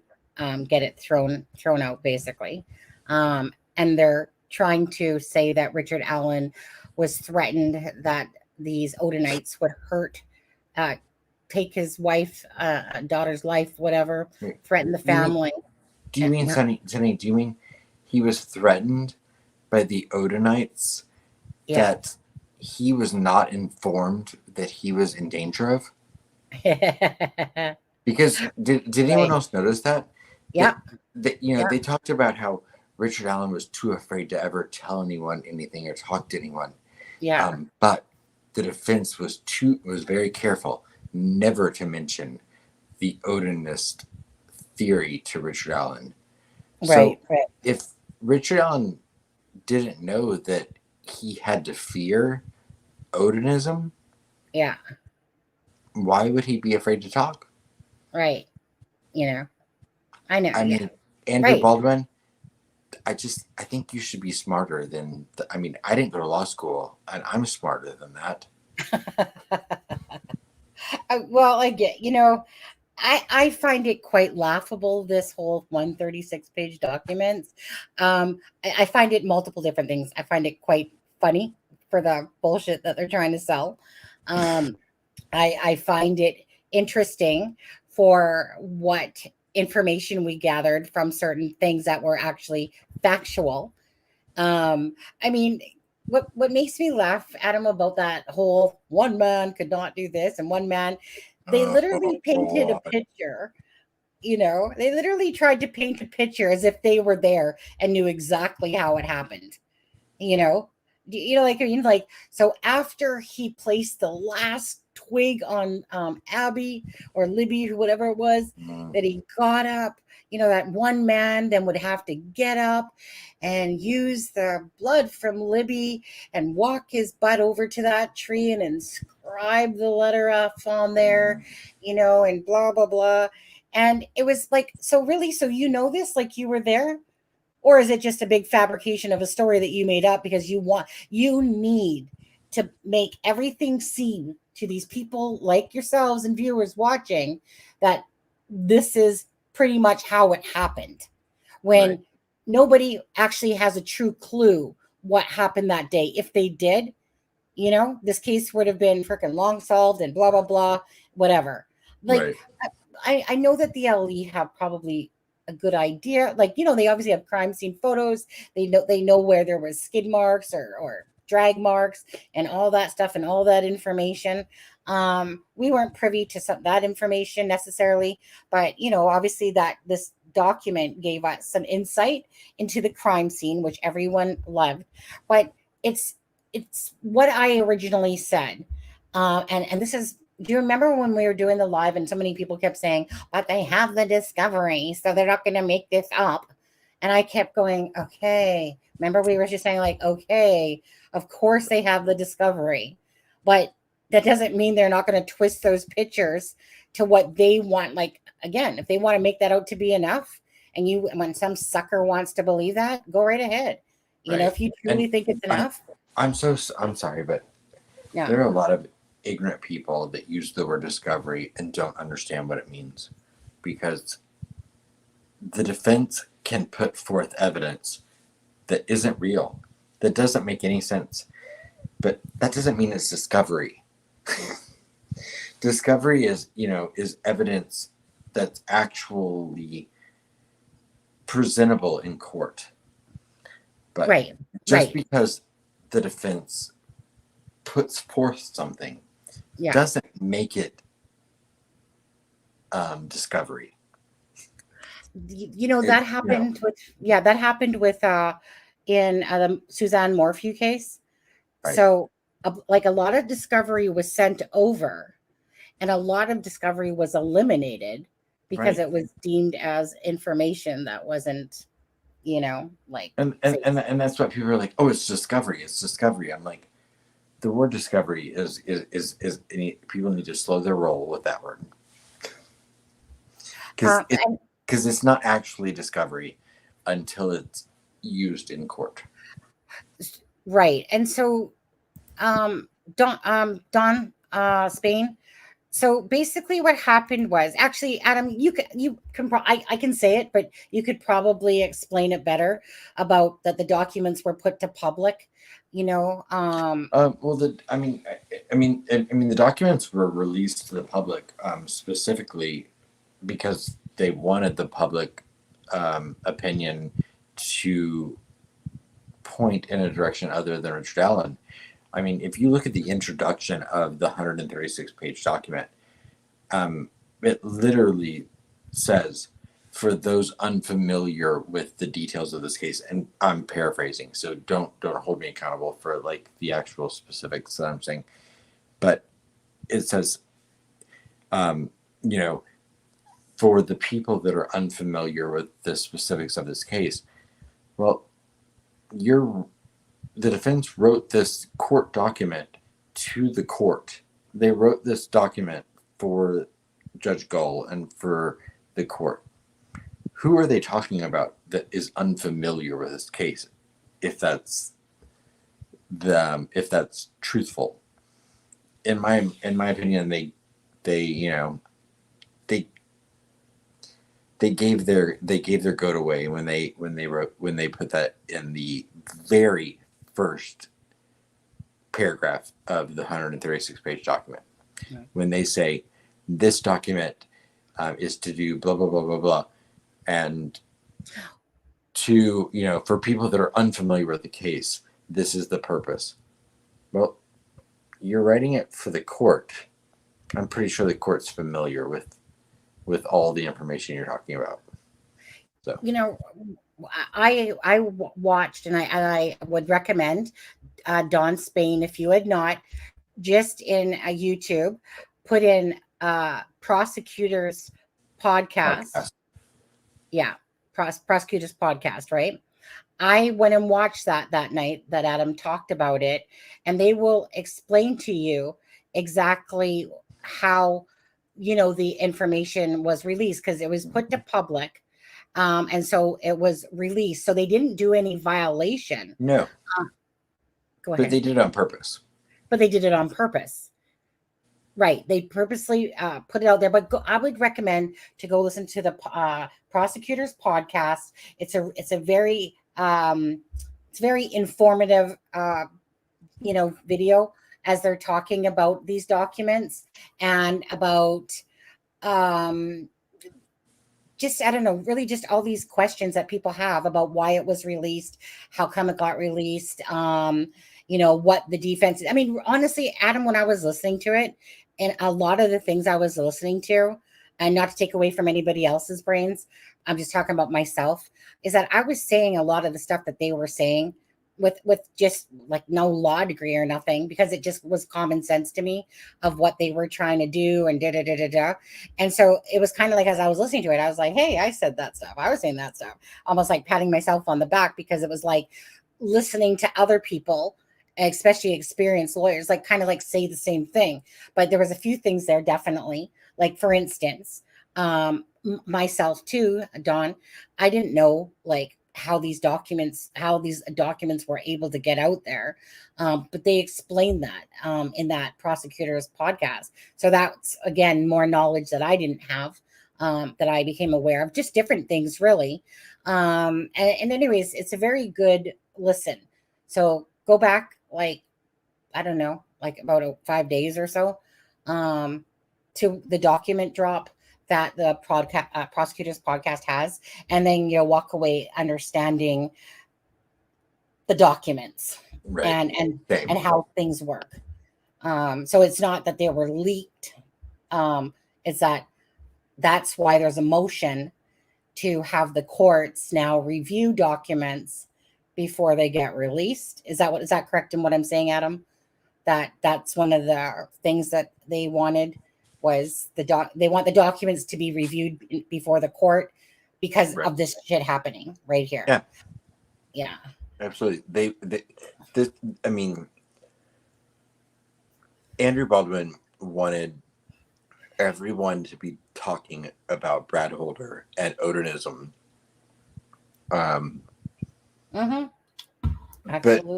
get it thrown out, basically. And they're trying to say that Richard Allen was threatened that these Odinites would take his wife, daughter's life, whatever, threaten the family. Do you mean, Sonny, do you mean he was threatened by the Odinites that he was not informed that he was in danger of? Because did anyone else notice that? Yeah. They talked about how Richard Allen was too afraid to ever tell anyone anything or talk to anyone. Yeah. But the defense was very careful never to mention the Odinist theory to Richard Allen. Right. If Richard Allen didn't know that he had to fear Odinism, why would he be afraid to talk? Right. I know. I mean, Andrew Baldwin, I think you should be smarter than, I didn't go to law school, and I'm smarter than that. Well, I get, I find it quite laughable, this whole 136-page documents. I find it multiple different things. I find it quite funny for the bullshit that they're trying to sell. I find it interesting for what information we gathered from certain things that were actually factual. I mean, what makes me laugh, Adam, about that whole one man could not do this and one man, they literally painted a picture. They literally tried to paint a picture as if they were there and knew exactly how it happened. Like, so after he placed the last twig on Abby or Libby, or whatever it was, that he got up, that one man then would have to get up and use the blood from Libby and walk his butt over to that tree and inscribe the letter F on there, and blah, blah, blah. And it was like, so really, so this, like you were there? Or is it just a big fabrication of a story that you made up because you need to make everything seem to these people like yourselves and viewers watching that this is pretty much how it happened, when nobody actually has a true clue what happened that day. If they did, this case would have been freaking long solved and blah, blah, blah, whatever. Like, I know that the LE have probably a good idea. Like, they obviously have crime scene photos. They know where there was skid marks or drag marks and all that stuff and all that information. We weren't privy to that information necessarily, but obviously that this document gave us some insight into the crime scene, which everyone loved. But it's what I originally said. And this is, do you remember when we were doing the live and so many people kept saying, but they have the discovery, so they're not going to make this up? And I kept going, okay. Remember, we were just saying, like, okay, of course they have the discovery, but that doesn't mean they're not going to twist those pictures to what they want. Like, again, if they want to make that out to be enough, and when some sucker wants to believe that, go right ahead. If you truly think it's enough. I'm sorry, but there are a lot of ignorant people that use the word discovery and don't understand what it means, because the defense can put forth evidence that isn't real, that doesn't make any sense, but that doesn't mean it's discovery. Discovery is evidence that's actually presentable in court. But because the defense puts forth something doesn't make it discovery. That happened with in the Suzanne Morphew case. So like a lot of discovery was sent over and a lot of discovery was eliminated because it was deemed as information that wasn't, like, and that's what people are like, oh, it's discovery. I'm like, the word discovery is people need to slow their roll with that word, because it's not actually discovery until it's used in court. Right. And so Don Spain. So basically what happened was, actually, Adam, I can say it, but you could probably explain it better about that the documents were put to public, well, the documents were released to the public specifically because they wanted the public opinion to point in a direction other than Richard Allen. I mean, if you look at the introduction of the 136-page document, it literally says, for those unfamiliar with the details of this case, and I'm paraphrasing, so don't hold me accountable for like the actual specifics that I'm saying, but it says, for the people that are unfamiliar with the specifics of this case, well, the defense wrote this court document to the court. They wrote this document for Judge Gull and for the court. Who are they talking about that is unfamiliar with this case? If that's truthful, in my opinion, they they gave their go away when they put that in the very first paragraph of the 136-page document. Right. When they say this document is to do blah blah blah blah blah, and to, you know, for people that are unfamiliar with the case, this is the purpose. Well, you're writing it for the court. I'm pretty sure the court's familiar with all the information you're talking about. So, You know, I watched, and I would recommend Don Spain, if you had not, just in a YouTube, put in prosecutors podcast. Yeah, prosecutors podcast, right? I went and watched that night that Adam talked about it, and they will explain to you exactly how, you know, the information was released, because it was put to public, and so it was released. So they didn't do any violation. no, Go ahead. but they did it on purpose. But they did it on purpose. Right. They purposely put it out there. But I would recommend to go listen to the prosecutors podcast. It's a very it's very informative you know, video, as they're talking about these documents and about just, I don't know, really just all these questions that people have about why it was released, how come it got released, you know, what the defense is. I mean, honestly, Adam, when I was listening to it, and a lot of the things I was listening to, and not to take away from anybody else's brains, I'm just talking about myself, is that I was saying a lot of the stuff that they were saying with just like no law degree or nothing, because it just was common sense to me of what they were trying to do and da. And so it was kind of like, as I was listening to it, I was like, hey, I said that stuff. I was saying that stuff, almost like patting myself on the back, because it was like listening to other people, especially experienced lawyers, like kind of like say the same thing. But there was a few things there, definitely. Like, for instance, myself too, Don, I didn't know like how these documents were able to get out there. But they explained that in that prosecutor's podcast. So that's, again, more knowledge that I didn't have, that I became aware of, just different things, really. And anyways, it's a very good listen. So go back, like, I don't know, like about 5 days or so, to the document drop that the prosecutors podcast has, and then you'll walk away understanding the documents, Right. and how things work. So it's not that they were leaked. It's that's why there's a motion to have the courts now review documents before they get released. Is that correct in what I'm saying, Adam? That's one of the things that they wanted, was they want the documents to be reviewed before the court, because of this shit happening right here. Yeah, Absolutely. I mean, Andrew Baldwin wanted everyone to be talking about Brad Holder and Odinism. But,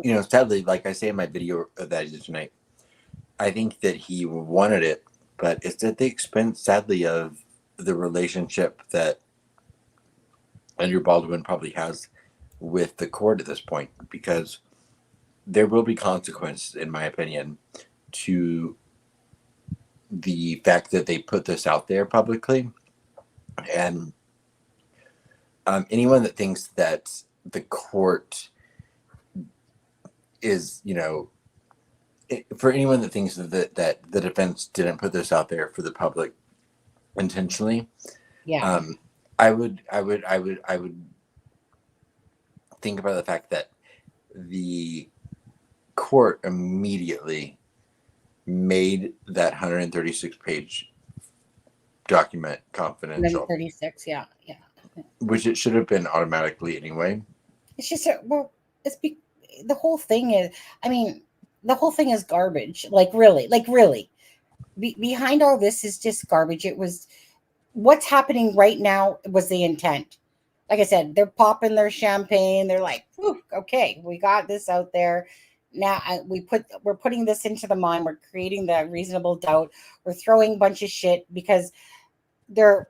you know, sadly, like I say in my video that I did tonight, I think that he wanted it, but it's at the expense, sadly, of the relationship that Andrew Baldwin probably has with the court at this point, because there will be consequences, in my opinion, to the fact that they put this out there publicly. And anyone that thinks that the court is, you know, for anyone that thinks that the defense didn't put this out there for the public intentionally, I would think about the fact that the court immediately made that 136-page document confidential. 136, yeah. Which it should have been automatically anyway. It's just the whole thing is, I mean, the whole thing is garbage. Like really. Behind all this is just garbage. It was what's happening right now was the intent. Like I said, they're popping their champagne. They're like, okay, we got this out there. Now we're putting this into the mind. We're creating the reasonable doubt. We're throwing a bunch of shit because they're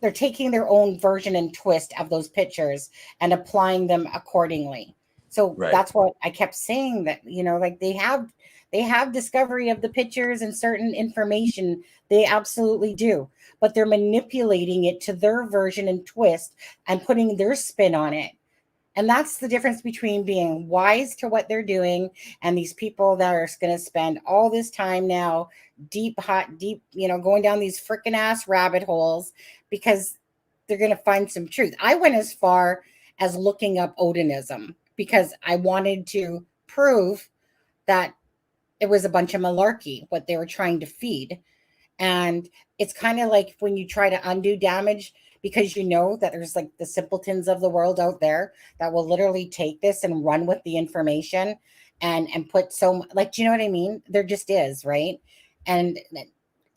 they're taking their own version and twist of those pictures and applying them accordingly. So that's what I kept saying, that, you know, like they have discovery of the pictures and certain information. They absolutely do, but they're manipulating it to their version and twist and putting their spin on it. And that's the difference between being wise to what they're doing and these people that are going to spend all this time now deep, you know, going down these freaking ass rabbit holes because they're going to find some truth. I went as far as looking up Odinism because I wanted to prove that it was a bunch of malarkey, what they were trying to feed. And it's kind of like when you try to undo damage, because you know that there's like the simpletons of the world out there that will literally take this and run with the information and put so, like, do you know what I mean? There just is, right? And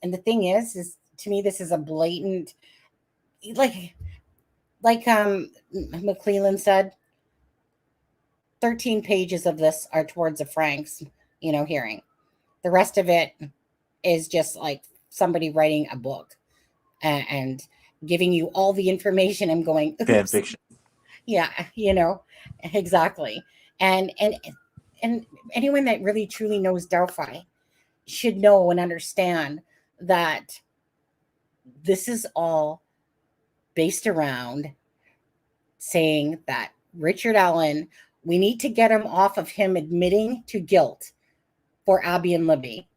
the thing is to me, this is a blatant, like McClellan said, 13 pages of this are towards a Frank's, you know, hearing. The rest of it is just like somebody writing a book and giving you all the information and going, fan fiction. Yeah, you know, exactly. And anyone that really truly knows Delphi should know and understand that this is all based around saying that Richard Allen, we need to get him off of him admitting to guilt for Abby and Libby.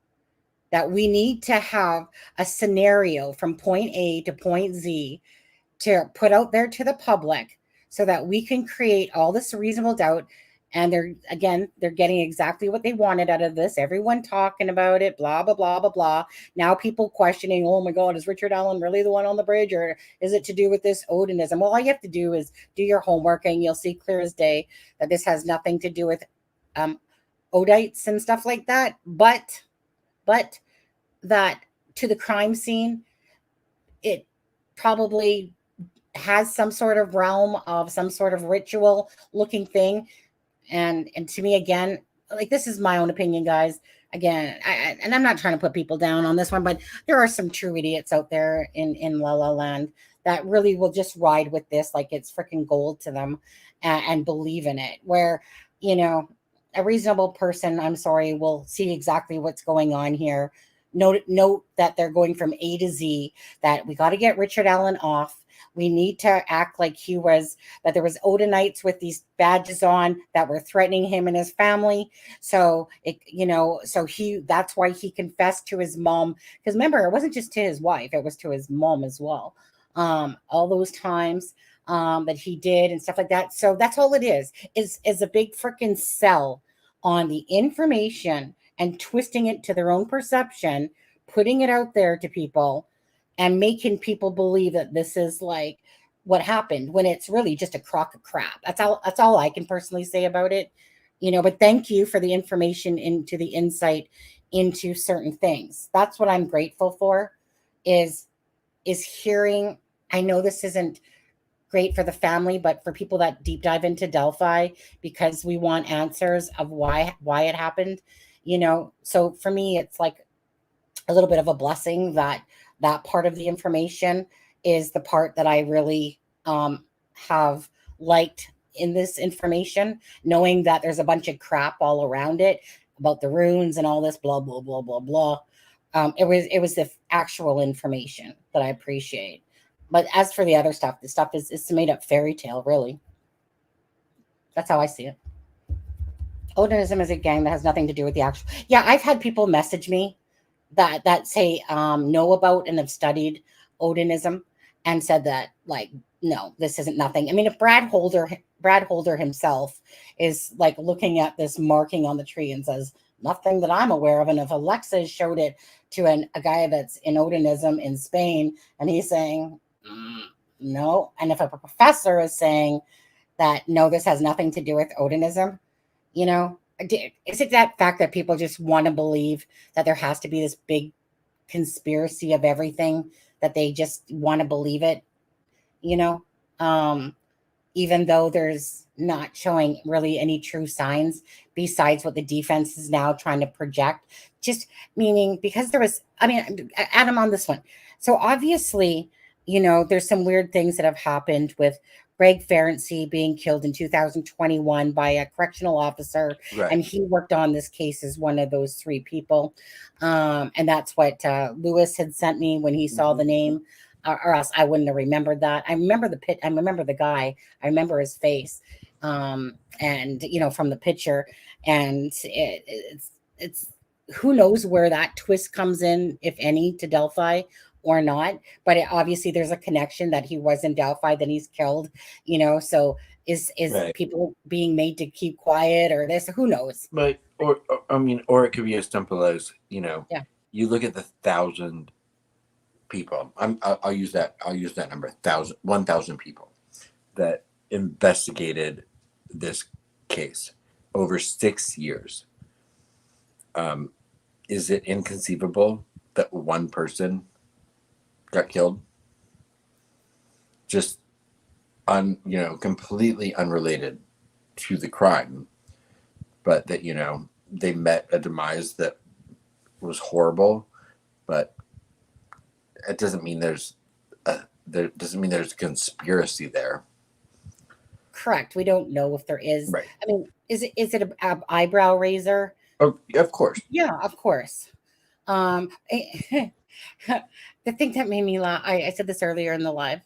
That we need to have a scenario from point A to point Z to put out there to the public so that we can create all this reasonable doubt. And they're getting exactly what they wanted out of this. Everyone talking about it, blah, blah, blah, blah, blah. Now people questioning, oh my God, is Richard Allen really the one on the bridge, or is it to do with this Odinism? Well, all you have to do is do your homework and you'll see clear as day that this has nothing to do with Odites and stuff like that. But that to the crime scene, it probably has some sort of realm of some sort of ritual looking thing. And to me, again, like, this is my own opinion, guys. Again, and I'm not trying to put people down on this one, but there are some true idiots out there in La La Land that really will just ride with this like it's freaking gold to them and believe in it. Where, you know, a reasonable person, I'm sorry, will see exactly what's going on here. Note that they're going from A to Z, that we got to get Richard Allen off. We need to act like he was, that there was Odinites with these badges on that were threatening him and his family. So that's why he confessed to his mom. Because remember, it wasn't just to his wife, it was to his mom as well. All those times that he did and stuff like that. So that's all it is a big freaking sell on the information and twisting it to their own perception, putting it out there to people and making people believe that this is like what happened when it's really just a crock of crap. That's all I can personally say about it. You know, but thank you for the information into the insight into certain things. That's what I'm grateful for is hearing. I know this isn't great for the family, but for people that deep dive into Delphi, because we want answers of why it happened. You know, so for me, it's like a little bit of a blessing that part of the information is the part that I really have liked in this information, knowing that there's a bunch of crap all around it about the runes and all this blah, blah, blah, blah, blah. It was the actual information that I appreciate. But as for the other stuff, the stuff is made up fairy tale, really. That's how I see it. Odinism is a gang that has nothing to do with the actual. Yeah, I've had people message me that say know about and have studied Odinism and said that, like, no, this isn't nothing. I mean, if Brad Holder himself is like looking at this marking on the tree and says nothing that I'm aware of, and if Alexa showed it to a guy that's in Odinism in Spain and he's saying no, and if a professor is saying that no, this has nothing to do with Odinism, you know, is it that fact that people just want to believe that there has to be this big conspiracy of everything, that they just want to believe it, you know, even though there's not showing really any true signs besides what the defense is now trying to project, just meaning because there was, I mean, Adam, on this one. So obviously, there's some weird things that have happened with Greg Ferenczi being killed in 2021 by a correctional officer. Right. And he worked on this case as one of those 3 people. And that's what Lewis had sent me when he saw the name, or else I wouldn't have remembered that. I remember I remember the guy. I remember his face. And, from the picture. And it's who knows where that twist comes in, if any, to Delphi or not, but obviously there's a connection that he was in Delphi, then he's killed, so is Right. people being made to keep quiet, or this, who knows? But or it could be as simple as, Yeah. you look at the 1,000 people. I'll use that number, 1,000 people that investigated this case over 6 years. Is it inconceivable that one person got killed? Just completely unrelated to the crime, but that, they met a demise that was horrible, but it doesn't mean there's a conspiracy there. Correct. We don't know if there is. Right. I mean, is it an eyebrow raiser? Oh, of course. Yeah, of course. The thing that made me laugh, I said this earlier in the live,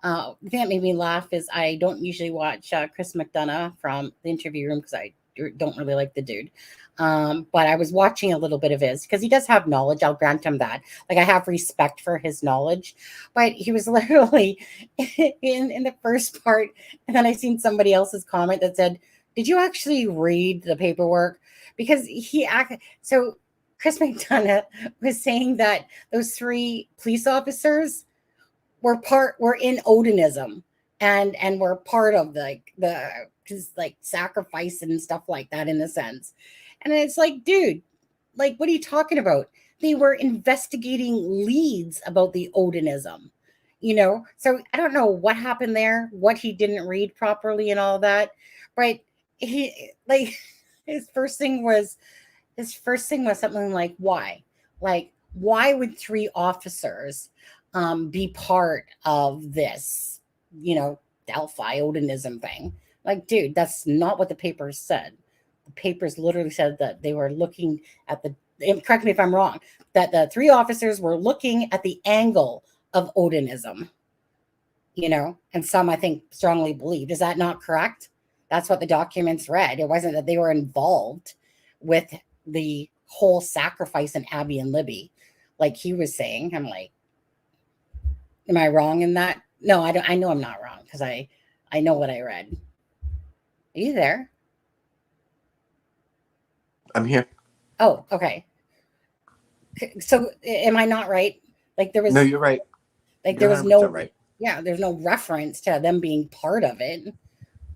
the thing that made me laugh is I don't usually watch Chris McDonough from the interview room because I don't really like the dude. But I was watching a little bit of his because he does have knowledge. I'll grant him that. Like, I have respect for his knowledge, but he was literally in the first part. And then I seen somebody else's comment that said, "Did you actually read the paperwork?" Because so Chris McDonough was saying that those 3 police officers were in Odinism and were part of the sacrifice and stuff like that, in a sense. And it's like, dude, like, what are you talking about? They were investigating leads about the Odinism, So I don't know what happened there, what he didn't read properly and all that, but his first thing was something like, why? Like, why would 3 officers be part of this, Delphi Odinism thing? Like, dude, that's not what the papers said. The papers literally said that they were looking at correct me if I'm wrong, that the 3 officers were looking at the angle of Odinism, and some, I think, strongly believed. Is that not correct? That's what the documents read. It wasn't that they were involved with the whole sacrifice in Abby and Libby, like he was saying. I'm like, am I wrong in that? No, I don't. I know I'm not wrong because I know what I read. Are you there? I'm here. Oh, okay. So am I not right? Like, there was No, you're right. Like, You're there was no right. Yeah, there's no reference to them being part of it.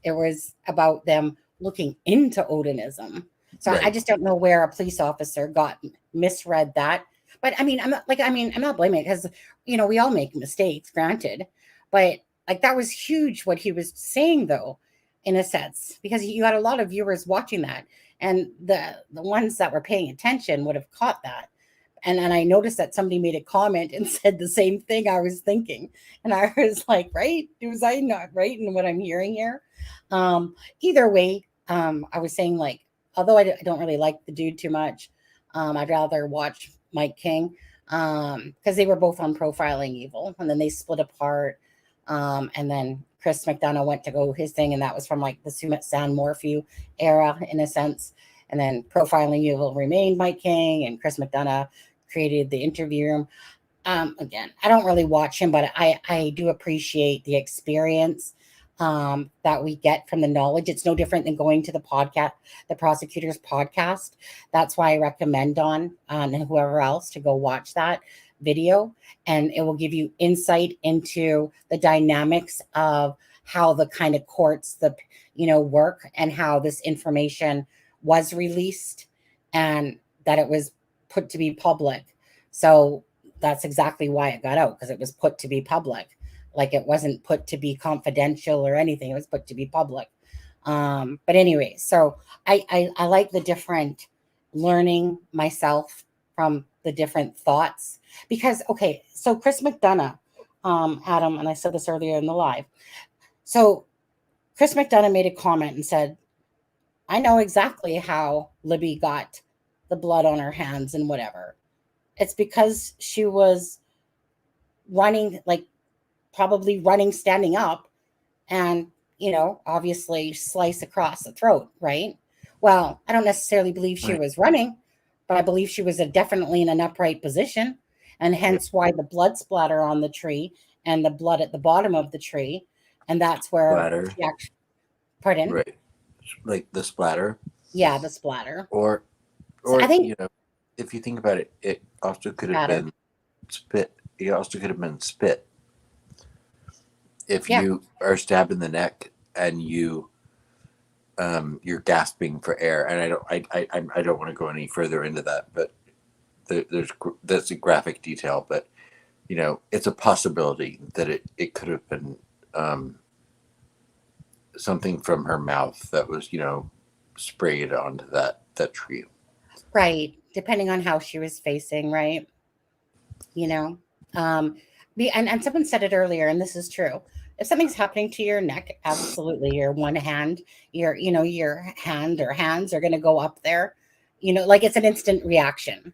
It was about them looking into Odinism. So Right. I just don't know where a police officer misread that. But I'm not blaming it because, we all make mistakes, granted. But like, that was huge what he was saying, though, in a sense, because you had a lot of viewers watching that, and the ones that were paying attention would have caught that. And I noticed that somebody made a comment and said the same thing I was thinking. And I was like, right? Was I not right in what I'm hearing here? Either way, I was saying, like, although I don't really like the dude too much, I'd rather watch Mike King because they were both on Profiling Evil, and then they split apart. And then Chris McDonough went to go his thing, and that was from like the Sumit San Morphew era, in a sense. And then Profiling Evil remained Mike King, and Chris McDonough created the interview room. Again, I don't really watch him, but I do appreciate the experience that we get from the knowledge. It's no different than going to the podcast, the prosecutor's podcast. That's why I recommend on whoever else to go watch that video, and it will give you insight into the dynamics of how the kind of courts work, and how this information was released, and that it was put to be public. So that's exactly why it got out, because it was put to be public. Like, it wasn't put to be confidential or anything. It was put to be public. But anyway, so I like the different learning myself from the different thoughts, because, okay, so Chris McDonough, Adam, and I said this earlier in the live. So Chris McDonough made a comment and said, I know exactly how Libby got the blood on her hands and whatever. It's because she was running, like probably running, standing up, and, you know, obviously slice across the throat, right? Well, I don't necessarily believe she was running, but I believe she was definitely in an upright position, and hence why the blood splatter on the tree and the blood at the bottom of the tree. And that's where Splatter. she actually, pardon? Right. Like the splatter. Yeah, the splatter. Or So I think, you know, if you think about it, it also could have been spit. It also could have been spit. If you are stabbed in the neck and you're gasping for air, and I don't want to go any further into that, but that's a graphic detail, but you know, it's a possibility that it could have been something from her mouth that was, you know, sprayed onto that tree. right, depending on how she was facing, right? You know, and someone said it earlier, and this is true. If something's happening to your neck, absolutely, your one hand, your hand or hands are going to go up there. You know, like it's an instant reaction.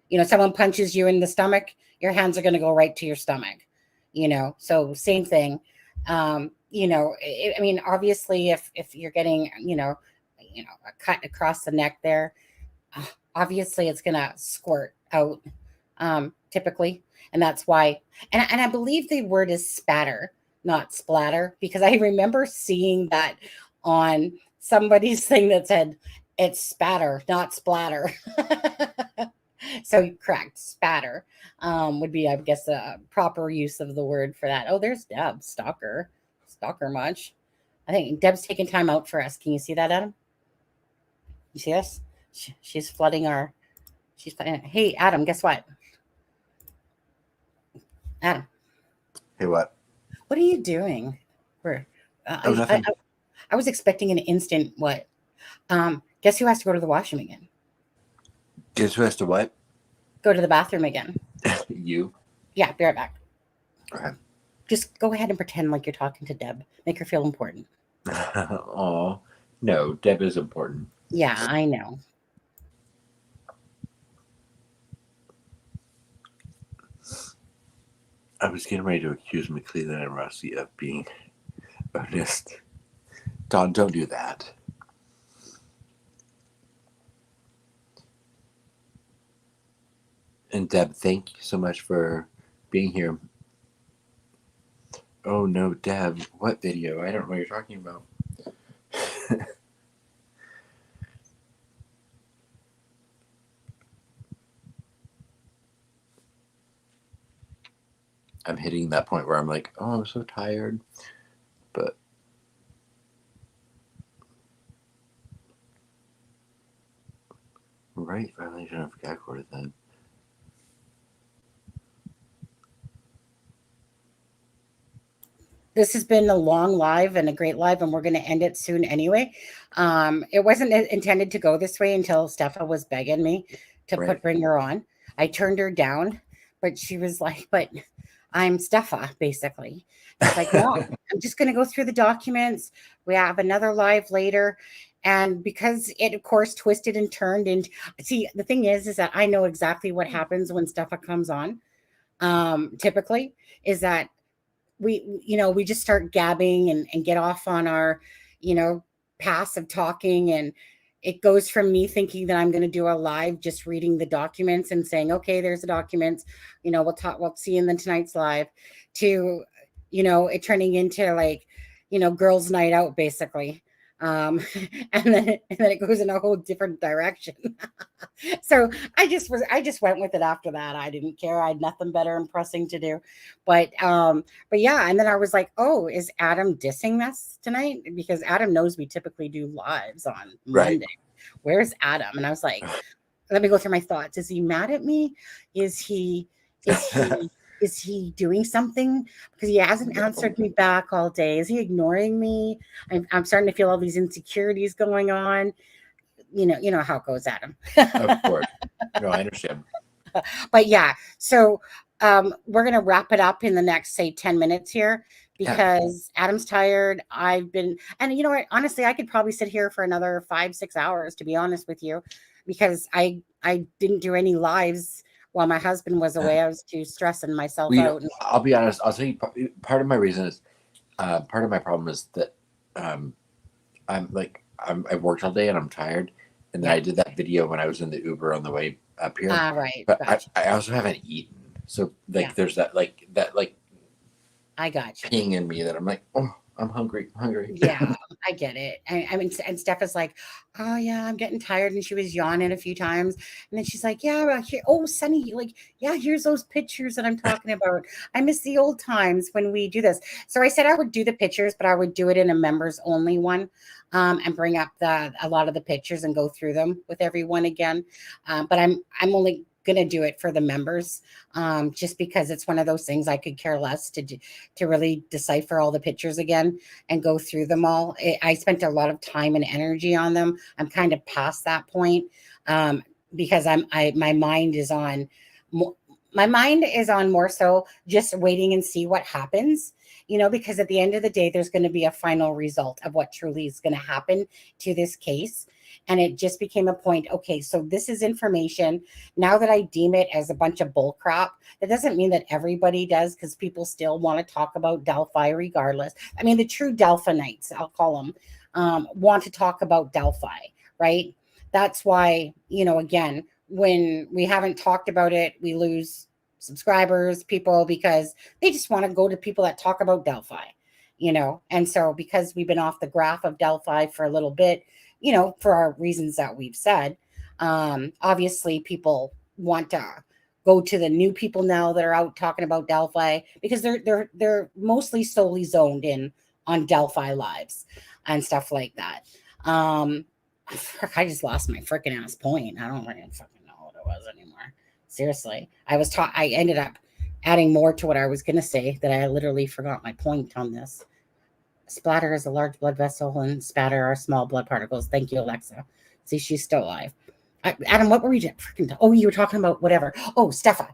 You know, someone punches you in the stomach, your hands are going to go right to your stomach. You know, so same thing. You know, I mean, obviously, if you're getting, you know, a cut across the neck there, obviously it's going to squirt out, typically. And that's why, and I believe the word is spatter, not splatter, because I remember seeing that on somebody's thing that said it's spatter, not splatter. So correct, spatter would be, I guess, a proper use of the word for that. Oh, there's Deb, stalker much. I think Deb's taking time out for us. Can you see that, Adam? You see us? She's flooding our. Hey, Adam, guess what? Adam. Hey, what? What are you doing? Nothing. I was expecting an instant what? Guess who has to go to the washroom again? Guess who has to what? Go to the bathroom again. You? Yeah, be right back. Okay. Just go ahead and pretend like you're talking to Deb. Make her feel important. Oh, no, Deb is important. Yeah, I know. I was getting ready to accuse McClellan and Rossi of being honest. Don, don't do that. And Deb, thank you so much for being here. Oh no, Deb, what video? I don't know what you're talking about. I'm hitting that point where I'm like, oh, I'm so tired. But right, violation of gag order then. This has been a long live and a great live, and we're going to end it soon anyway. It wasn't intended to go this way until Steffa was begging me to bring her on. I turned her down, but she was like, but I'm Steffa, basically. It's like, no, I'm just going to go through the documents. We have another live later. And because it, of course, twisted and turned. And see, the thing is that I know exactly what happens when Steffa comes on. Typically is that we just start gabbing and get off on our, passive talking. And it goes from me thinking that I'm going to do a live, just reading the documents and saying, okay, there's the documents, we'll see you in tonight's live, to, it turning into like, girls' night out, basically. And then it goes in a whole different direction. So I just went with it after that. I didn't care. I had nothing better and pressing to do. But yeah. And then I was like, oh, is Adam dissing us tonight? Because Adam knows we typically do lives on Monday. Where's Adam? And I was like, let me go through my thoughts. Is he mad at me? Is he doing something? Because he hasn't answered me back all day. Is he ignoring me? I'm starting to feel all these insecurities going on. You know how it goes, Adam. Of course. No, I understand. But yeah, so we're going to wrap it up in the next, say, 10 minutes here because Adam's tired. I've been, and you know what, honestly, I could probably sit here for another 5-6 hours, to be honest with you, because I didn't do any lives while my husband was away. I was too stressing myself out. I'll be honest. I'll tell you, part of my reason is, part of my problem is that I worked all day and I'm tired. And then I did that video when I was in the Uber on the way up here. Right. But gotcha. I also haven't eaten. So there's that I got you. ping in me that I'm like, oh, I'm hungry. Yeah, I get it. I mean, and Steph is like, oh yeah, I'm getting tired. And she was yawning a few times. And then she's like, yeah, here, oh, Sunny, like, yeah, here's those pictures that I'm talking about. I miss the old times when we do this. So I said I would do the pictures, but I would do it in a members only one, and bring up a lot of the pictures and go through them with everyone again. But I'm only gonna do it for the members, just because it's one of those things I could care less to really decipher all the pictures again and go through them all. I spent a lot of time and energy on them. I'm kind of past that point, because my mind is on more so just waiting and see what happens, because at the end of the day, there's going to be a final result of what truly is going to happen to this case. And it just became a point. Okay, so this is information. Now that I deem it as a bunch of bull crap, that doesn't mean that everybody does, because people still want to talk about Delphi regardless. I mean, the true Delphinites, I'll call them, want to talk about Delphi, right? That's why, again, when we haven't talked about it, we lose subscribers, people, because they just want to go to people that talk about Delphi, And so because we've been off the graph of Delphi for a little bit, for our reasons that we've said, obviously people want to go to the new people now that are out talking about Delphi, because they're mostly solely zoned in on Delphi lives and stuff like that. I just lost my freaking ass point. I don't really fucking know what it was anymore. Seriously, I ended up adding more to what I was going to say that I literally forgot my point on this. Splatter is a large blood vessel and spatter are small blood particles. Thank you, Alexa. See, she's still alive. Adam, what were you doing? Oh, you were talking about whatever. Oh, Steffa.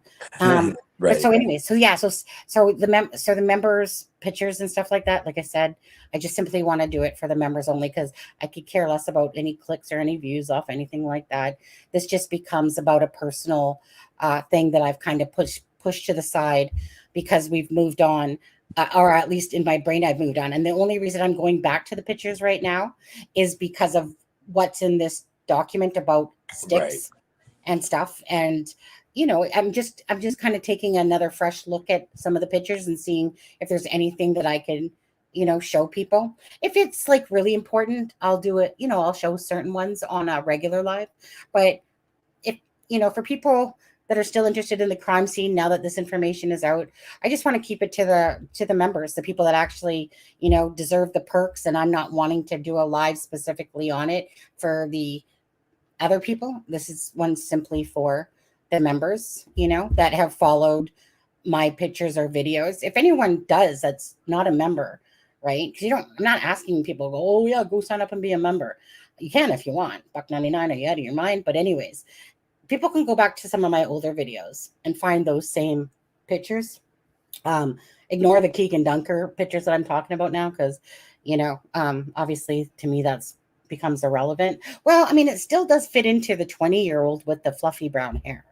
Right. So anyway, so the members' pictures and stuff like that, like I said, I just simply want to do it for the members only, because I could care less about any clicks or any views off anything like that. This just becomes about a personal thing that I've kind of pushed to the side because we've moved on. Or at least in my brain, I've moved on. And the only reason I'm going back to the pictures right now is because of what's in this document about sticks and stuff. And, I'm just kind of taking another fresh look at some of the pictures and seeing if there's anything that I can, show people. If it's like really important, I'll do it. I'll show certain ones on a regular live. But if, for people that are still interested in the crime scene now that this information is out, I just want to keep it to the members, the people that actually, deserve the perks. And I'm not wanting to do a live specifically on it for the other people. This is one simply for the members, that have followed my pictures or videos. If anyone does, that's not a member, right? Because I'm not asking people, oh yeah, go sign up and be a member. You can if you want, $1.99, are you out of your mind? But anyways, people can go back to some of my older videos and find those same pictures. Ignore the Keegan Dunker pictures that I'm talking about now, because, obviously to me that's becomes irrelevant. Well, I mean, it still does fit into the 20-year-old with the fluffy brown hair.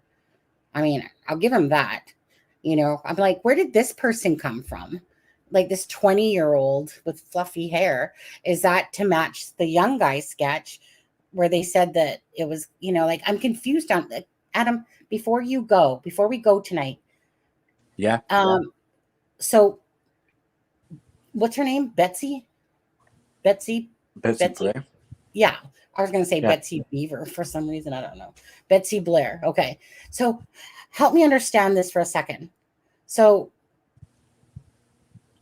I mean, I'll give him that. I'm like, where did this person come from? Like this 20-year-old with fluffy hair, is that to match the young guy sketch where they said that it was, like, I'm confused on Adam, before we go tonight. Yeah. So what's her name? Betsy Blair? Yeah. I was going to say Betsy Beaver for some reason. I don't know. Betsy Blair. Okay. So help me understand this for a second. So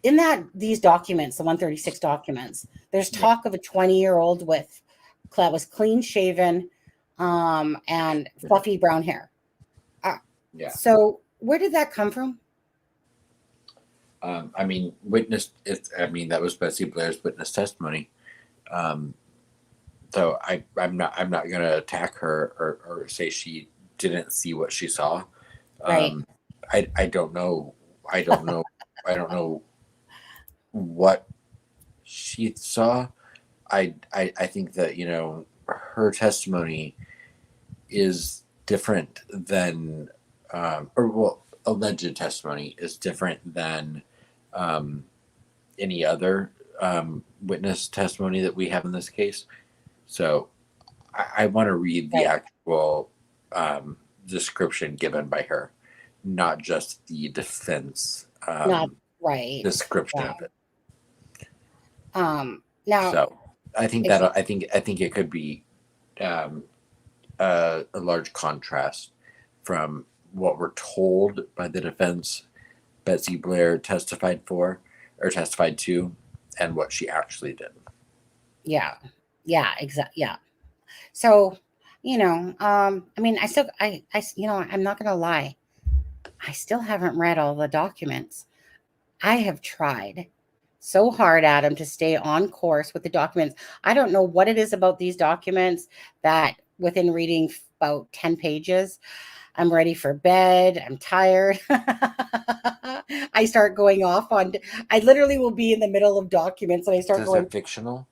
in these documents, the 136 documents, there's talk of a 20-year-old that was clean shaven, and fluffy brown hair. So where did that come from? I mean, that was Betsy Blair's witness testimony. So I'm not going to attack her or say she didn't see what she saw. Right. I don't know. I don't know. I don't know what she saw. I think that, you know, her testimony is different than, or well, alleged testimony is different than any other witness testimony that we have in this case. So I want to read the actual description given by her, not just the defense Not right. description Yeah. of it. Now, So I think that I think it could be a large contrast from what we're told by the defense Betsy Blair testified to, and what she actually did. yeah, exactly. Yeah. So, you know, I mean, you know, I'm not gonna lie, I still haven't read all the documents. I have tried so hard, Adam, to stay on course with the documents. I don't know what it is about these documents that within reading about 10 pages, I'm ready for bed. I'm tired. I start going off on, I literally will be in the middle of documents and I start going. Fictional?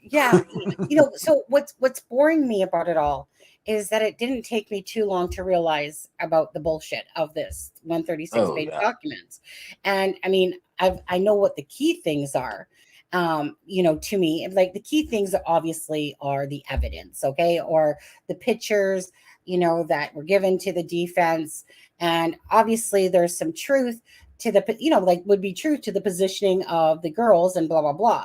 Yeah. You know, so what's boring me about it all is that it didn't take me too long to realize about the bullshit of this 136 page documents. And I mean, I know what the key things are. You know, to me, like the key things obviously are the evidence, okay, or the pictures, you know, that were given to the defense. And obviously there's some truth to the, you know, like would be truth to the positioning of the girls and blah, blah, blah.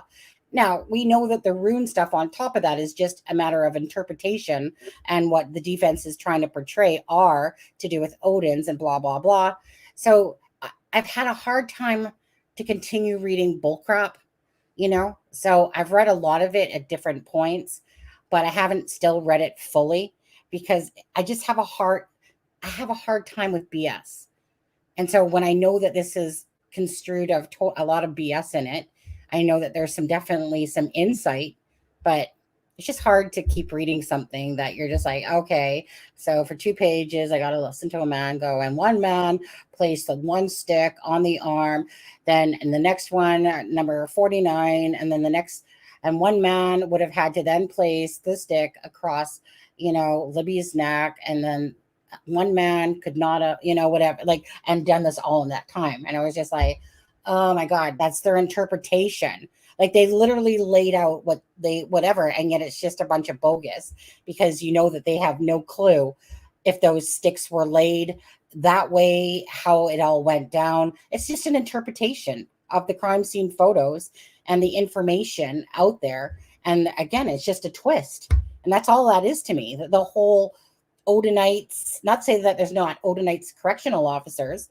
Now, we know that the rune stuff on top of that is just a matter of interpretation, and what the defense is trying to portray are to do with Odins and blah, blah, blah. So I've had a hard time to continue reading bullcrap, you know? So I've read a lot of it at different points, but I haven't still read it fully because I just have a hard time with BS. And so when I know that this is construed of a lot of BS in it, I know that there's definitely some insight, but it's just hard to keep reading something that you're just like, okay, so for 2 pages, I got to listen to a man go, and one man placed the one stick on the arm, then in the next one, number 49, and then the next, and one man would have had to then place the stick across, you know, Libby's neck, and then one man could not have, you know, whatever, like, and done this all in that time. And I was just like, oh my God, that's their interpretation. Like they literally laid out whatever, and yet it's just a bunch of bogus, because you know that they have no clue if those sticks were laid that way, how it all went down. It's just an interpretation of the crime scene photos and the information out there. And again, it's just a twist. And that's all that is to me. The whole Odinites, not say that there's not Odinites correctional officers,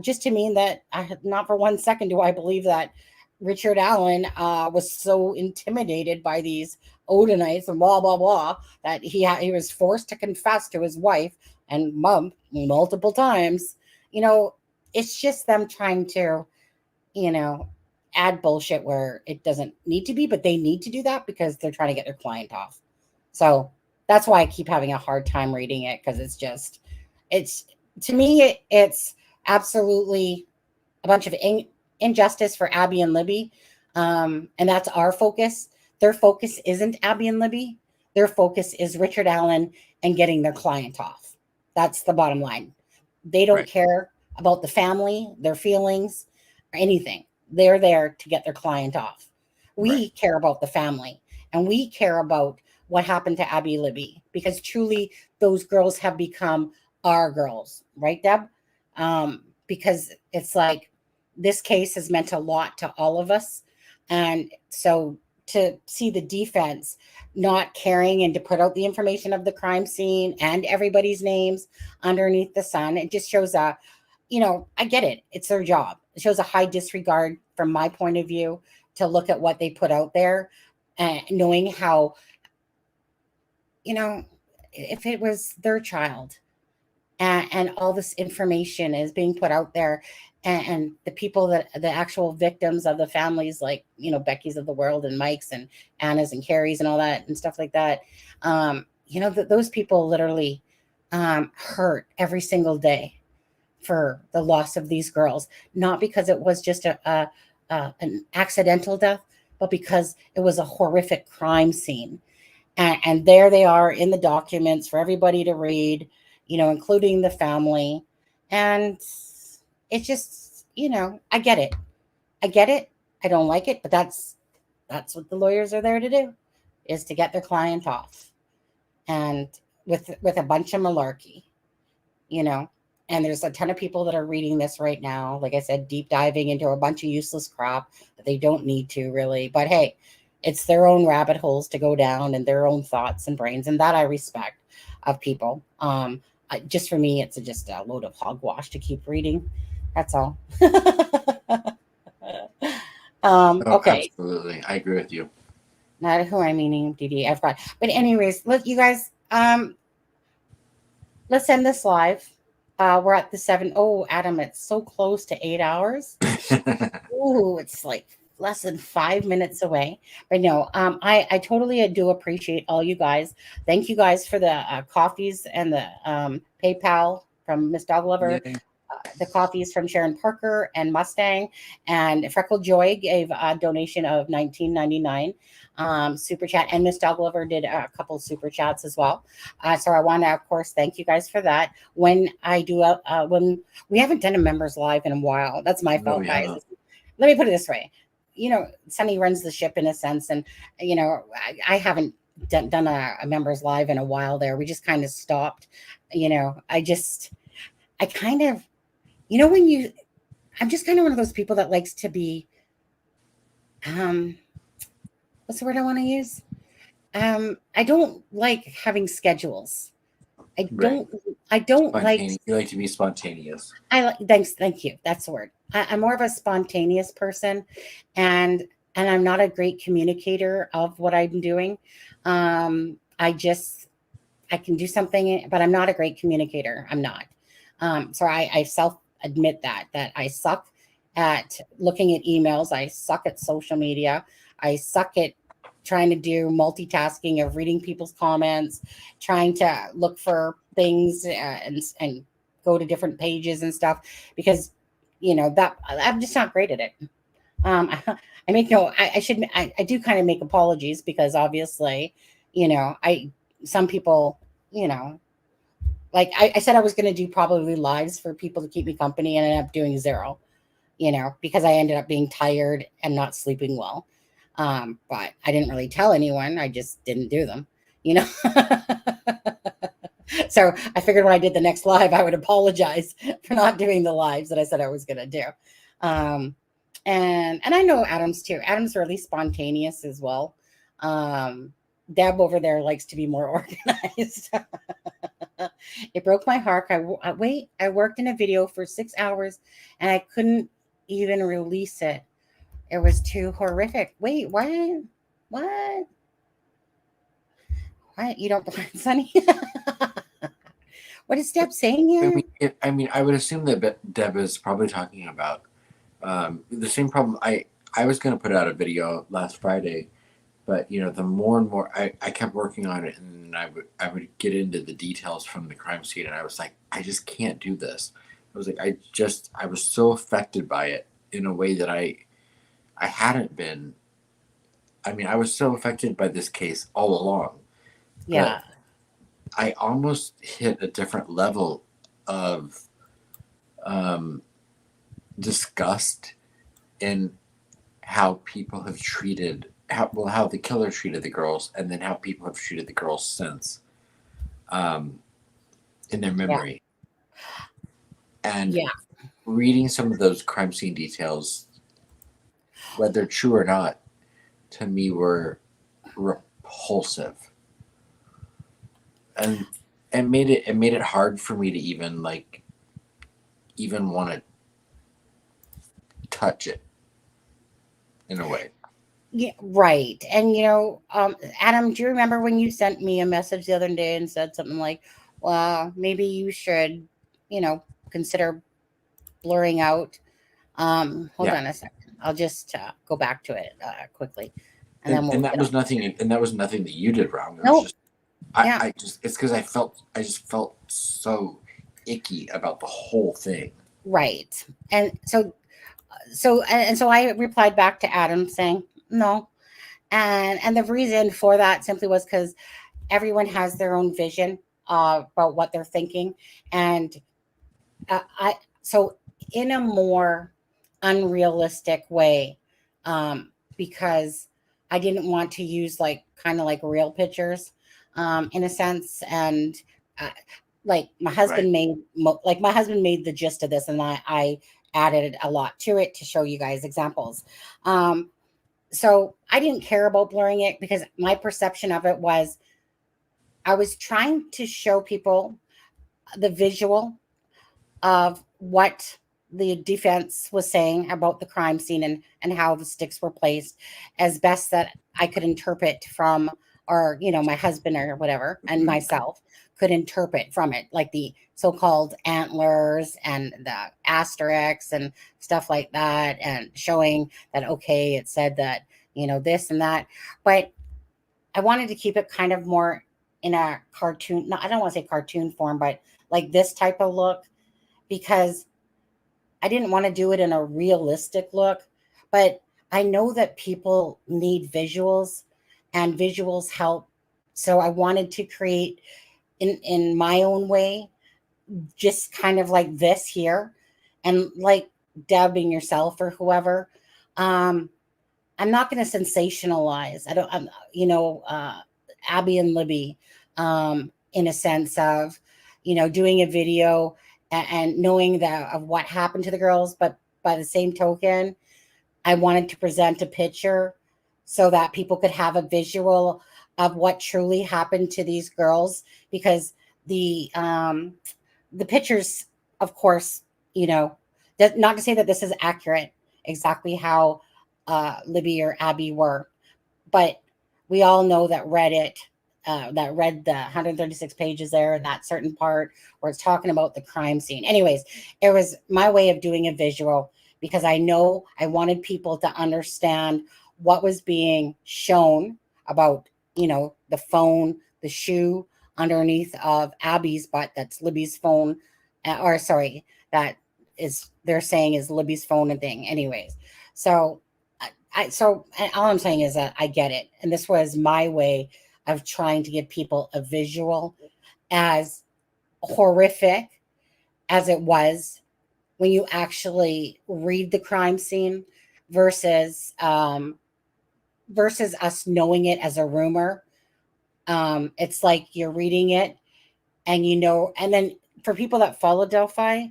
just to mean that not for 1 second do I believe that Richard Allen was so intimidated by these Odinites and blah, blah, blah, that he was forced to confess to his wife and mom multiple times. You know, it's just them trying to, you know, add bullshit where it doesn't need to be, but they need to do that because they're trying to get their client off. So that's why I keep having a hard time reading it, because it's to me, it's absolutely a bunch of injustice for Abby and Libby. And that's our focus. Their focus isn't Abby and Libby. Their focus is Richard Allen and getting their client off. That's the bottom line. They don't care about the family, their feelings, or anything. They're there to get their client off. We care about the family, and we care about what happened to Abby Libby, because truly those girls have become our girls, right, Deb? Because it's like this case has meant a lot to all of us. And so to see the defense not caring and to put out the information of the crime scene and everybody's names underneath the sun, it just shows you know, I get it. It's their job. It shows a high disregard from my point of view to look at what they put out there, and knowing how, you know, if it was their child and all this information is being put out there, and the people that the actual victims of the families, like, you know, Becky's of the world and Mike's and Anna's and Carrie's and all that and stuff like that, you know, those people literally hurt every single day. for the loss of these girls, not because it was just an accidental death, but because it was a horrific crime scene. And there they are in the documents for everybody to read, including the family. And it's just, I get it. I get it. I don't like it, but that's what the lawyers are there to do, is to get their client off. And with a bunch of malarkey, and there's a ton of people that are reading this right now, like I said, deep diving into a bunch of useless crap that they don't need to really. But hey, it's their own rabbit holes to go down and their own thoughts and brains, and that I respect of people. Just for me, it's just a load of hogwash to keep reading. That's all. Okay. Absolutely, I agree with you. Not who I'm meaning, DD. I forgot. But anyways, look, you guys, let's end this live. We're at the 7. Oh, Adam, it's so close to 8 hours. Ooh, it's like less than 5 minutes away. But no, I totally do appreciate all you guys. Thank you guys for the coffees and the PayPal from Miss Dog Lover. Yay. The coffees from Sharon Parker and Mustang, and Freckle Joy gave a donation of $19.99 super chat, and Miss Dog Lover did a couple super chats as well. So I want to, of course, thank you guys for that. When I do when we haven't done a members live in a while, that's my fault, guys. Let me put it this way. Sunny runs the ship in a sense, and I haven't done a members live in a while there. We just kind of stopped. I kind of, I'm just kind of one of those people that likes to be, what's the word I want to use? I don't like having schedules. I don't like. You like to be spontaneous. Thank you. That's the word. I'm more of a spontaneous person, and I'm not a great communicator of what I'm doing. I can do something, but I'm not a great communicator. I'm not. So I self-admit that I suck at looking at emails. I suck at social media. I suck at trying to do multitasking of reading people's comments, trying to look for things and go to different pages and stuff, because that I'm just not great at it. I do kind of make apologies, because obviously, some people, like I said, I was going to do probably lives for people to keep me company, and I ended up doing 0, because I ended up being tired and not sleeping well. But I didn't really tell anyone. I just didn't do them, So I figured when I did the next live, I would apologize for not doing the lives that I said I was going to do. And I know Adam's too. Adam's really spontaneous as well. Deb over there likes to be more organized. It broke my heart. I worked in a video for 6 hours and I couldn't even release it. It was too horrific. Wait, what? What? You don't believe Sunny? What is Deb saying here? I would assume that Deb is probably talking about the same problem. I was going to put out a video last Friday, but the more and more I kept working on it, and I would get into the details from the crime scene, and I was like, I just can't do this. I was like, I was so affected by it in a way that I hadn't been. I was so affected by this case all along. Yeah. I almost hit a different level of disgust in how people have treated how the killer treated the girls, and then how people have treated the girls since in their memory. And reading some of those crime scene details, whether true or not, to me were repulsive. And it made it hard for me to even want to touch it in a way. Yeah, right. And Adam, do you remember when you sent me a message the other day and said something like, well, maybe you should, consider blurring out. Hold on a second. I'll just go back to it quickly. And that was nothing that you did wrong. No. It's because I just felt so icky about the whole thing. Right. And so I replied back to Adam saying, no. And the reason for that simply was because everyone has their own vision about what they're thinking. And so in a more unrealistic way, because I didn't want to use like kind of like real pictures in a sense. And like my husband made the gist of this, and I added a lot to it to show you guys examples. So I didn't care about blurring it because my perception of it was I was trying to show people the visual of what the defense was saying about the crime scene and how the sticks were placed as best that I could interpret from, or, you know, my husband or whatever, and myself could interpret from it, like the so-called antlers and the asterisks and stuff like that, and showing that, okay, it said that, you know, this and that. But I wanted to keep it kind of more in a cartoon, no, I don't want to say cartoon form, but like this type of look, because I didn't want to do it in a realistic look. But I know that people need visuals, and visuals help. So I wanted to create in my own way, just kind of like this here, and like dubbing yourself or whoever. I'm not going to sensationalize. Abby and Libby, in a sense of, you know, doing a video and knowing that of what happened to the girls. But by the same token, I wanted to present a picture so that people could have a visual of what truly happened to these girls, because the pictures, of course, you know, not to say that this is accurate exactly how Libby or Abby were, but we all know that Reddit, that read the 136 pages there, that certain part where it's talking about the crime scene. Anyways, it was my way of doing a visual because I know I wanted people to understand what was being shown about, you know, the phone, the shoe underneath of Abby's butt. That's Libby's phone, that is, they're saying is Libby's phone and thing. Anyways, so all I'm saying is that I get it. And this was my way of trying to give people a visual, as horrific as it was when you actually read the crime scene versus us knowing it as a rumor. It's like you're reading it and, you know, and then for people that follow Delphi,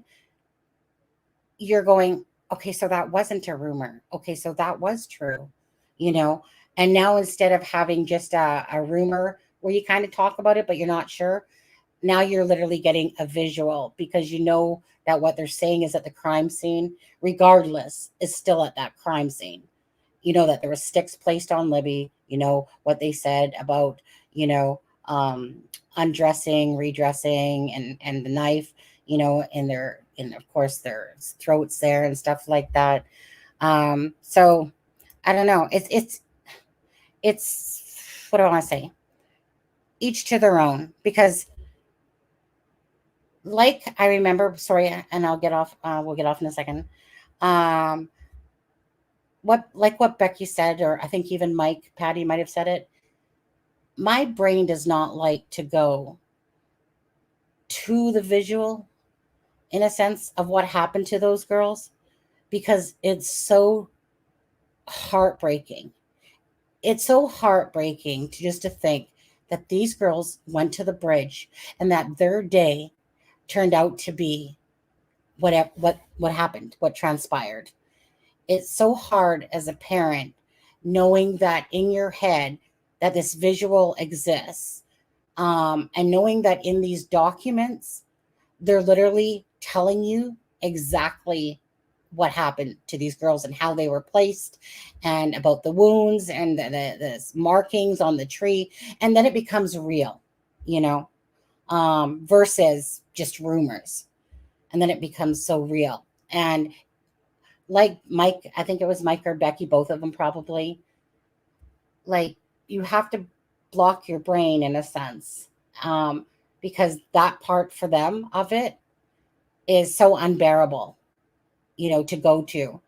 you're going, okay, so that wasn't a rumor. Okay, so that was true, you know. And now instead of having just a rumor where you kind of talk about it, but you're not sure, now you're literally getting a visual, because you know that what they're saying is at the crime scene, regardless, is still at that crime scene. You know that there were sticks placed on Libby, you know, what they said about, you know, undressing, redressing, and the knife, you know, and of course their throats there and stuff like that. So I don't know. It's what do I want to say? Each to their own, because like I remember, sorry, and I'll get off. We'll get off in a second. What Becky said, or I think even Patty might have said it. My brain does not like to go to the visual, in a sense, of what happened to those girls, because it's so heartbreaking. It's so heartbreaking to think that these girls went to the bridge and that their day turned out to be what happened, what transpired. It's so hard as a parent knowing that in your head that this visual exists, and knowing that in these documents they're literally telling you exactly what happened to these girls and how they were placed, and about the wounds and the markings on the tree. And then it becomes real, you know, versus just rumors. And then it becomes so real. And like Mike, I think it was Mike or Becky, both of them probably, like, you have to block your brain in a sense, because that part for them of it is so unbearable, to go to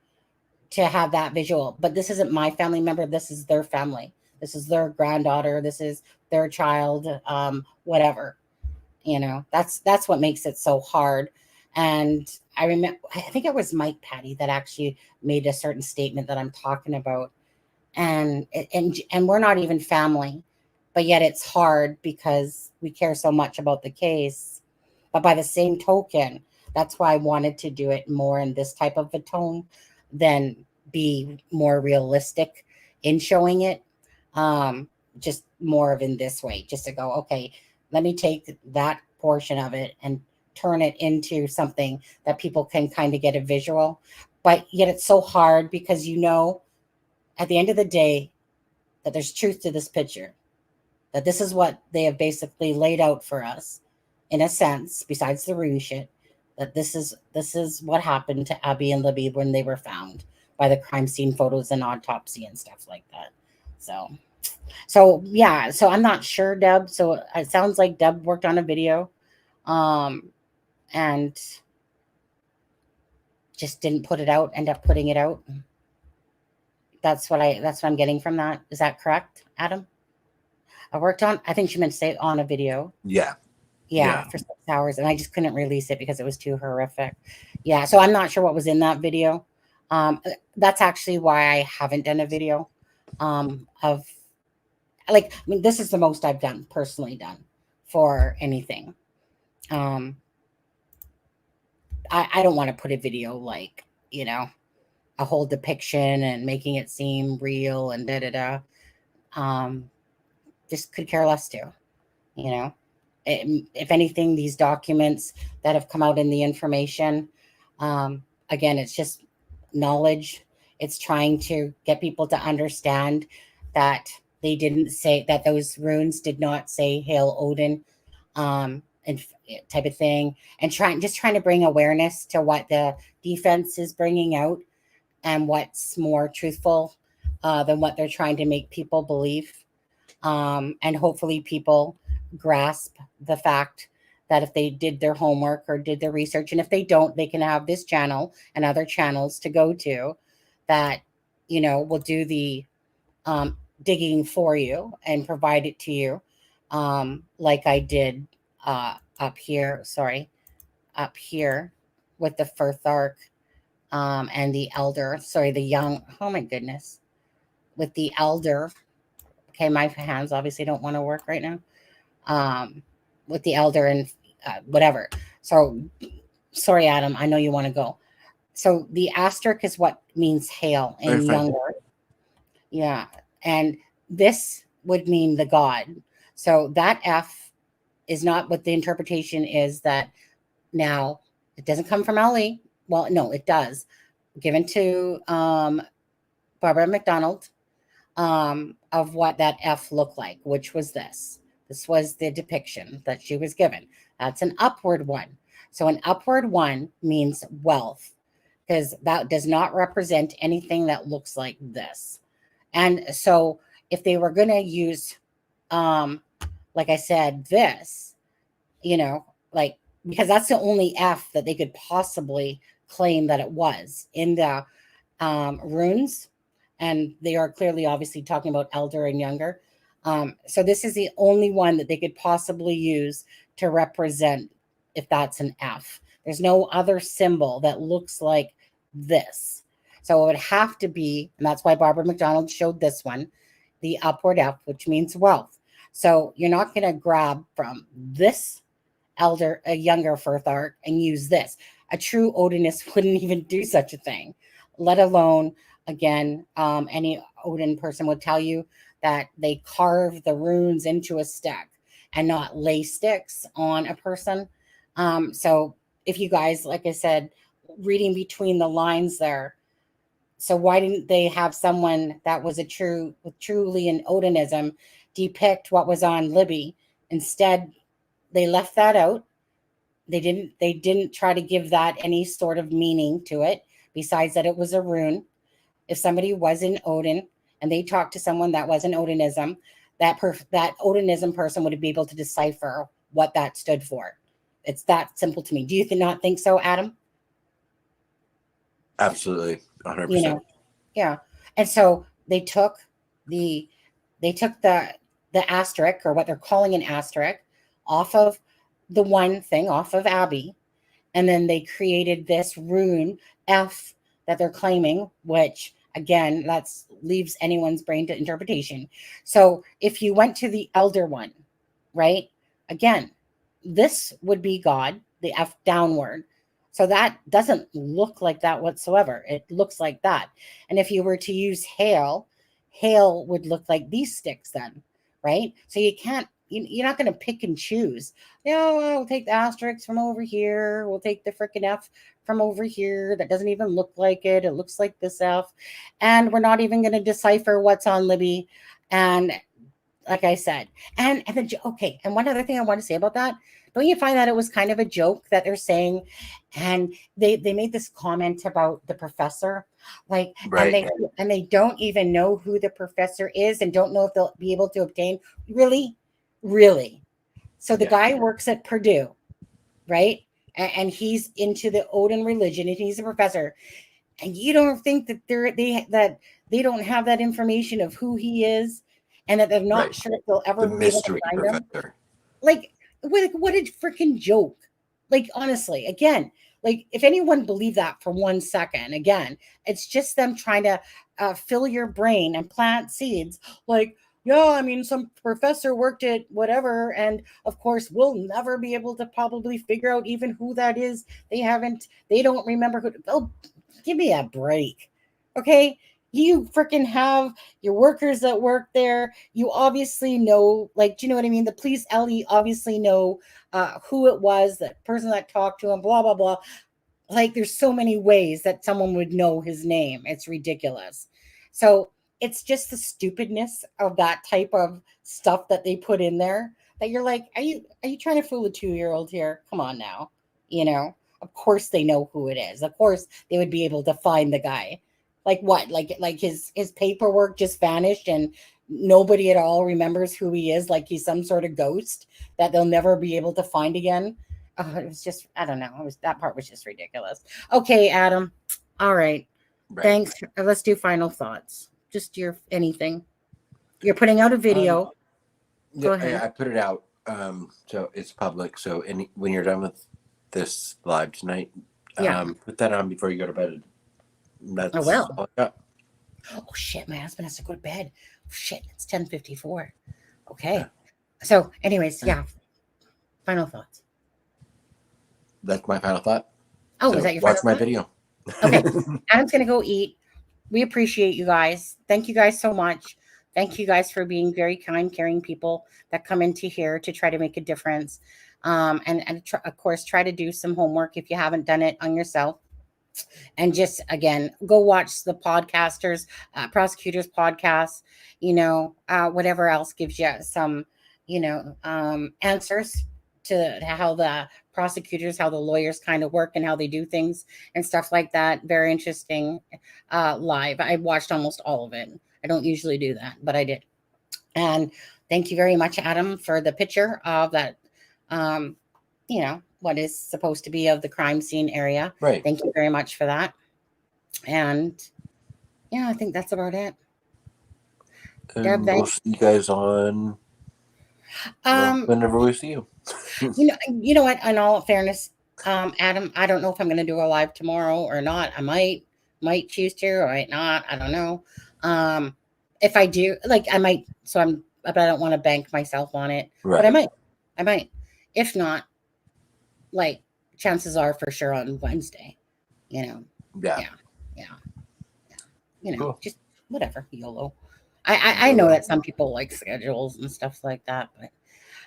have that visual. But this isn't my family member. This is their family. This is their granddaughter. This is their child, whatever. That's what makes it so hard. And I remember, I think it was Mike Patty that actually made a certain statement that I'm talking about. And we're not even family, but yet it's hard because we care so much about the case. But by the same token, that's why I wanted to do it more in this type of a tone than be more realistic in showing it. Just more of in this way, just to go, okay, let me take that portion of it and turn it into something that people can kind of get a visual. But yet it's so hard because at the end of the day, that there's truth to this picture, that this is what they have basically laid out for us, in a sense, besides the rune shit, that this is what happened to Abby and Libby when they were found by the crime scene photos and autopsy and stuff like that. So yeah, so I'm not sure, Deb. So it sounds like Deb worked on a video, and just didn't put it out, end up putting it out. That's what I'm getting from that. Is that correct, Adam? I think she meant to say on a video. Yeah. For 6 hours, and I just couldn't release it because it was too horrific. Yeah, so I'm not sure what was in that video. That's actually why I haven't done a video of, like, I mean, this is the most I've personally done for anything. I don't want to put a video like, a whole depiction and making it seem real and just could care less to, if anything, these documents that have come out in the information, again, it's just knowledge. It's trying to get people to understand that they didn't say that those runes did not say Hail Odin, and type of thing, and trying to bring awareness to what the defense is bringing out and what's more truthful than what they're trying to make people believe. And hopefully people grasp the fact that if they did their homework or did their research, and if they don't, they can have this channel and other channels to go to that, will do the digging for you and provide it to you, like I did up here with the Firth Arc and the Elder. Sorry, the young. Oh my goodness, with the Elder. Okay, my hands obviously don't want to work right now. With the Elder and whatever. So, sorry, Adam. I know you want to go. So the asterisk is what means hail in younger. Yeah, and this would mean the god. So that F is not what the interpretation is. That now it doesn't come from Ellie. Well, no, it does. Given to Barbara McDonald. Of what that F looked like, which was this. This was the depiction that she was given. That's an upward one. So an upward one means wealth, because that does not represent anything that looks like this. And so if they were going to use, like I said, this, because that's the only F that they could possibly claim that it was in the runes. And they are clearly, obviously, talking about elder and younger. So this is the only one that they could possibly use to represent if that's an F. There's no other symbol that looks like this. So it would have to be, and that's why Barbara McDonald showed this one, the upward F, which means wealth. So you're not going to grab from this elder, a younger Firth Arc, and use this. A true Odinist wouldn't even do such a thing, let alone... Again, any Odin person would tell you that they carve the runes into a stick and not lay sticks on a person. So if you guys, like I said, reading between the lines there, so why didn't they have someone that was truly an Odinism depict what was on Libby? Instead, they left that out. They didn't try to give that any sort of meaning to it, besides that it was a rune. If somebody was in Odin and they talked to someone that was in Odinism, that Odinism person would be able to decipher what that stood for. It's that simple to me. Do you not think so, Adam? Absolutely, 100%. You know, yeah. And so they took the asterisk, or what they're calling an asterisk, off of the one thing, off of Abby, and then they created this rune F that they're claiming, which again, that's leaves anyone's brain to interpretation. So if you went to the elder one, right? Again, this would be God, the F downward. So that doesn't look like that whatsoever. It looks like that. And if you were to use hail would look like these sticks then, right? So you can't, you're not going to pick and choose. We'll take the asterisk from over here. We'll take the freaking F from over here. That doesn't even look like it. It looks like this F. And we're not even going to decipher what's on Libby. And like I said, and then, okay. And one other thing I want to say about that, don't you find that it was kind of a joke that they're saying, and they made this comment about the professor, like, right. and they don't even know who the professor is and don't know if they'll be able to obtain. Really? So the guy works at Purdue, right? And he's into the Odin religion, and he's a professor. And you don't think that they don't have that information of who he is, and that they're not sure if they'll ever be able to find him? Like, what a freaking joke. Like, honestly, again, like, if anyone believed that for 1 second, again, it's just them trying to fill your brain and plant seeds. Like, yeah, I mean, some professor worked at whatever, and of course, we'll never be able to probably figure out even who that is. They don't remember who. Oh, give me a break. Okay? You freaking have your workers that work there. You obviously know, like, do you know what I mean? The police, Ellie, obviously know who it was, that person that talked to him, blah, blah, blah. Like, there's so many ways that someone would know his name. It's ridiculous. So it's just the stupidness of that type of stuff that they put in there that you're like, are you trying to fool a 2-year-old here? Come on now. Of course they know who it is. Of course they would be able to find the guy. Like what? Like his paperwork just vanished and nobody at all remembers who he is. Like he's some sort of ghost that they'll never be able to find again. It was just, I don't know. That part was just ridiculous. Okay, Adam. All right. Thanks. Let's do final thoughts. Just anything. You're putting out a video. Go ahead. I put it out. So it's public. So when you're done with this live tonight, put that on before you go to bed. That's all I got. Oh shit, my husband has to go to bed. Shit, it's 10:54. Okay. So anyways, final thoughts. That's my final thought. Oh, is that your final thought? Watch my video. Okay. Adam's gonna go eat. We appreciate you guys. Thank you guys so much. Thank you guys for being very kind, caring people that come into here to try to make a difference. And of course, try to do some homework if you haven't done it on yourself. And just, again, go watch the podcasters, prosecutors podcasts, whatever else gives you some, answers to how the prosecutors, how the lawyers kind of work and how they do things and stuff like that. Very interesting live. I watched almost all of it. I don't usually do that, but I did. And thank you very much, Adam, for the picture of that, what is supposed to be of the crime scene area. Right. Thank you very much for that. And I think that's about it. And we'll see you guys on whenever we see you. You know what? In all fairness, Adam, I don't know if I'm going to do a live tomorrow or not. I might choose to, or might not. I don't know. If I do, I might. But I don't want to bank myself on it. Right. But I might. If not, chances are for sure on Wednesday. Yeah. Cool. Just whatever, YOLO. I know that some people like schedules and stuff like that, but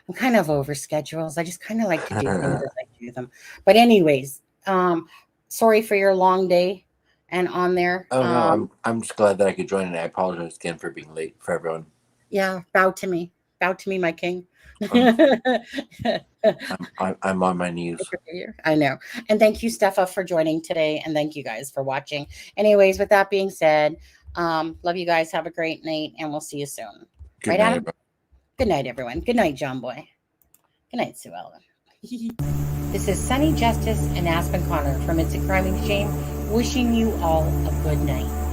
I'm kind of over schedules. I just kind of like to do things as I do them. But anyways, sorry for your long day and on there. Oh no, I'm just glad that I could join, and I apologize again for being late for everyone. Yeah, bow to me, my king. I'm on my knees. I know. And thank you, Steffa, for joining today. And thank you guys for watching. Anyways, with that being said, love you guys. Have a great night, and we'll see you soon. Good night, Adam? Good night, everyone. Good night, John Boy. Good night, Sue Ellen. This is Sunny Justice and Aspen Connor from It's a Crime and Shame, wishing you all a good night.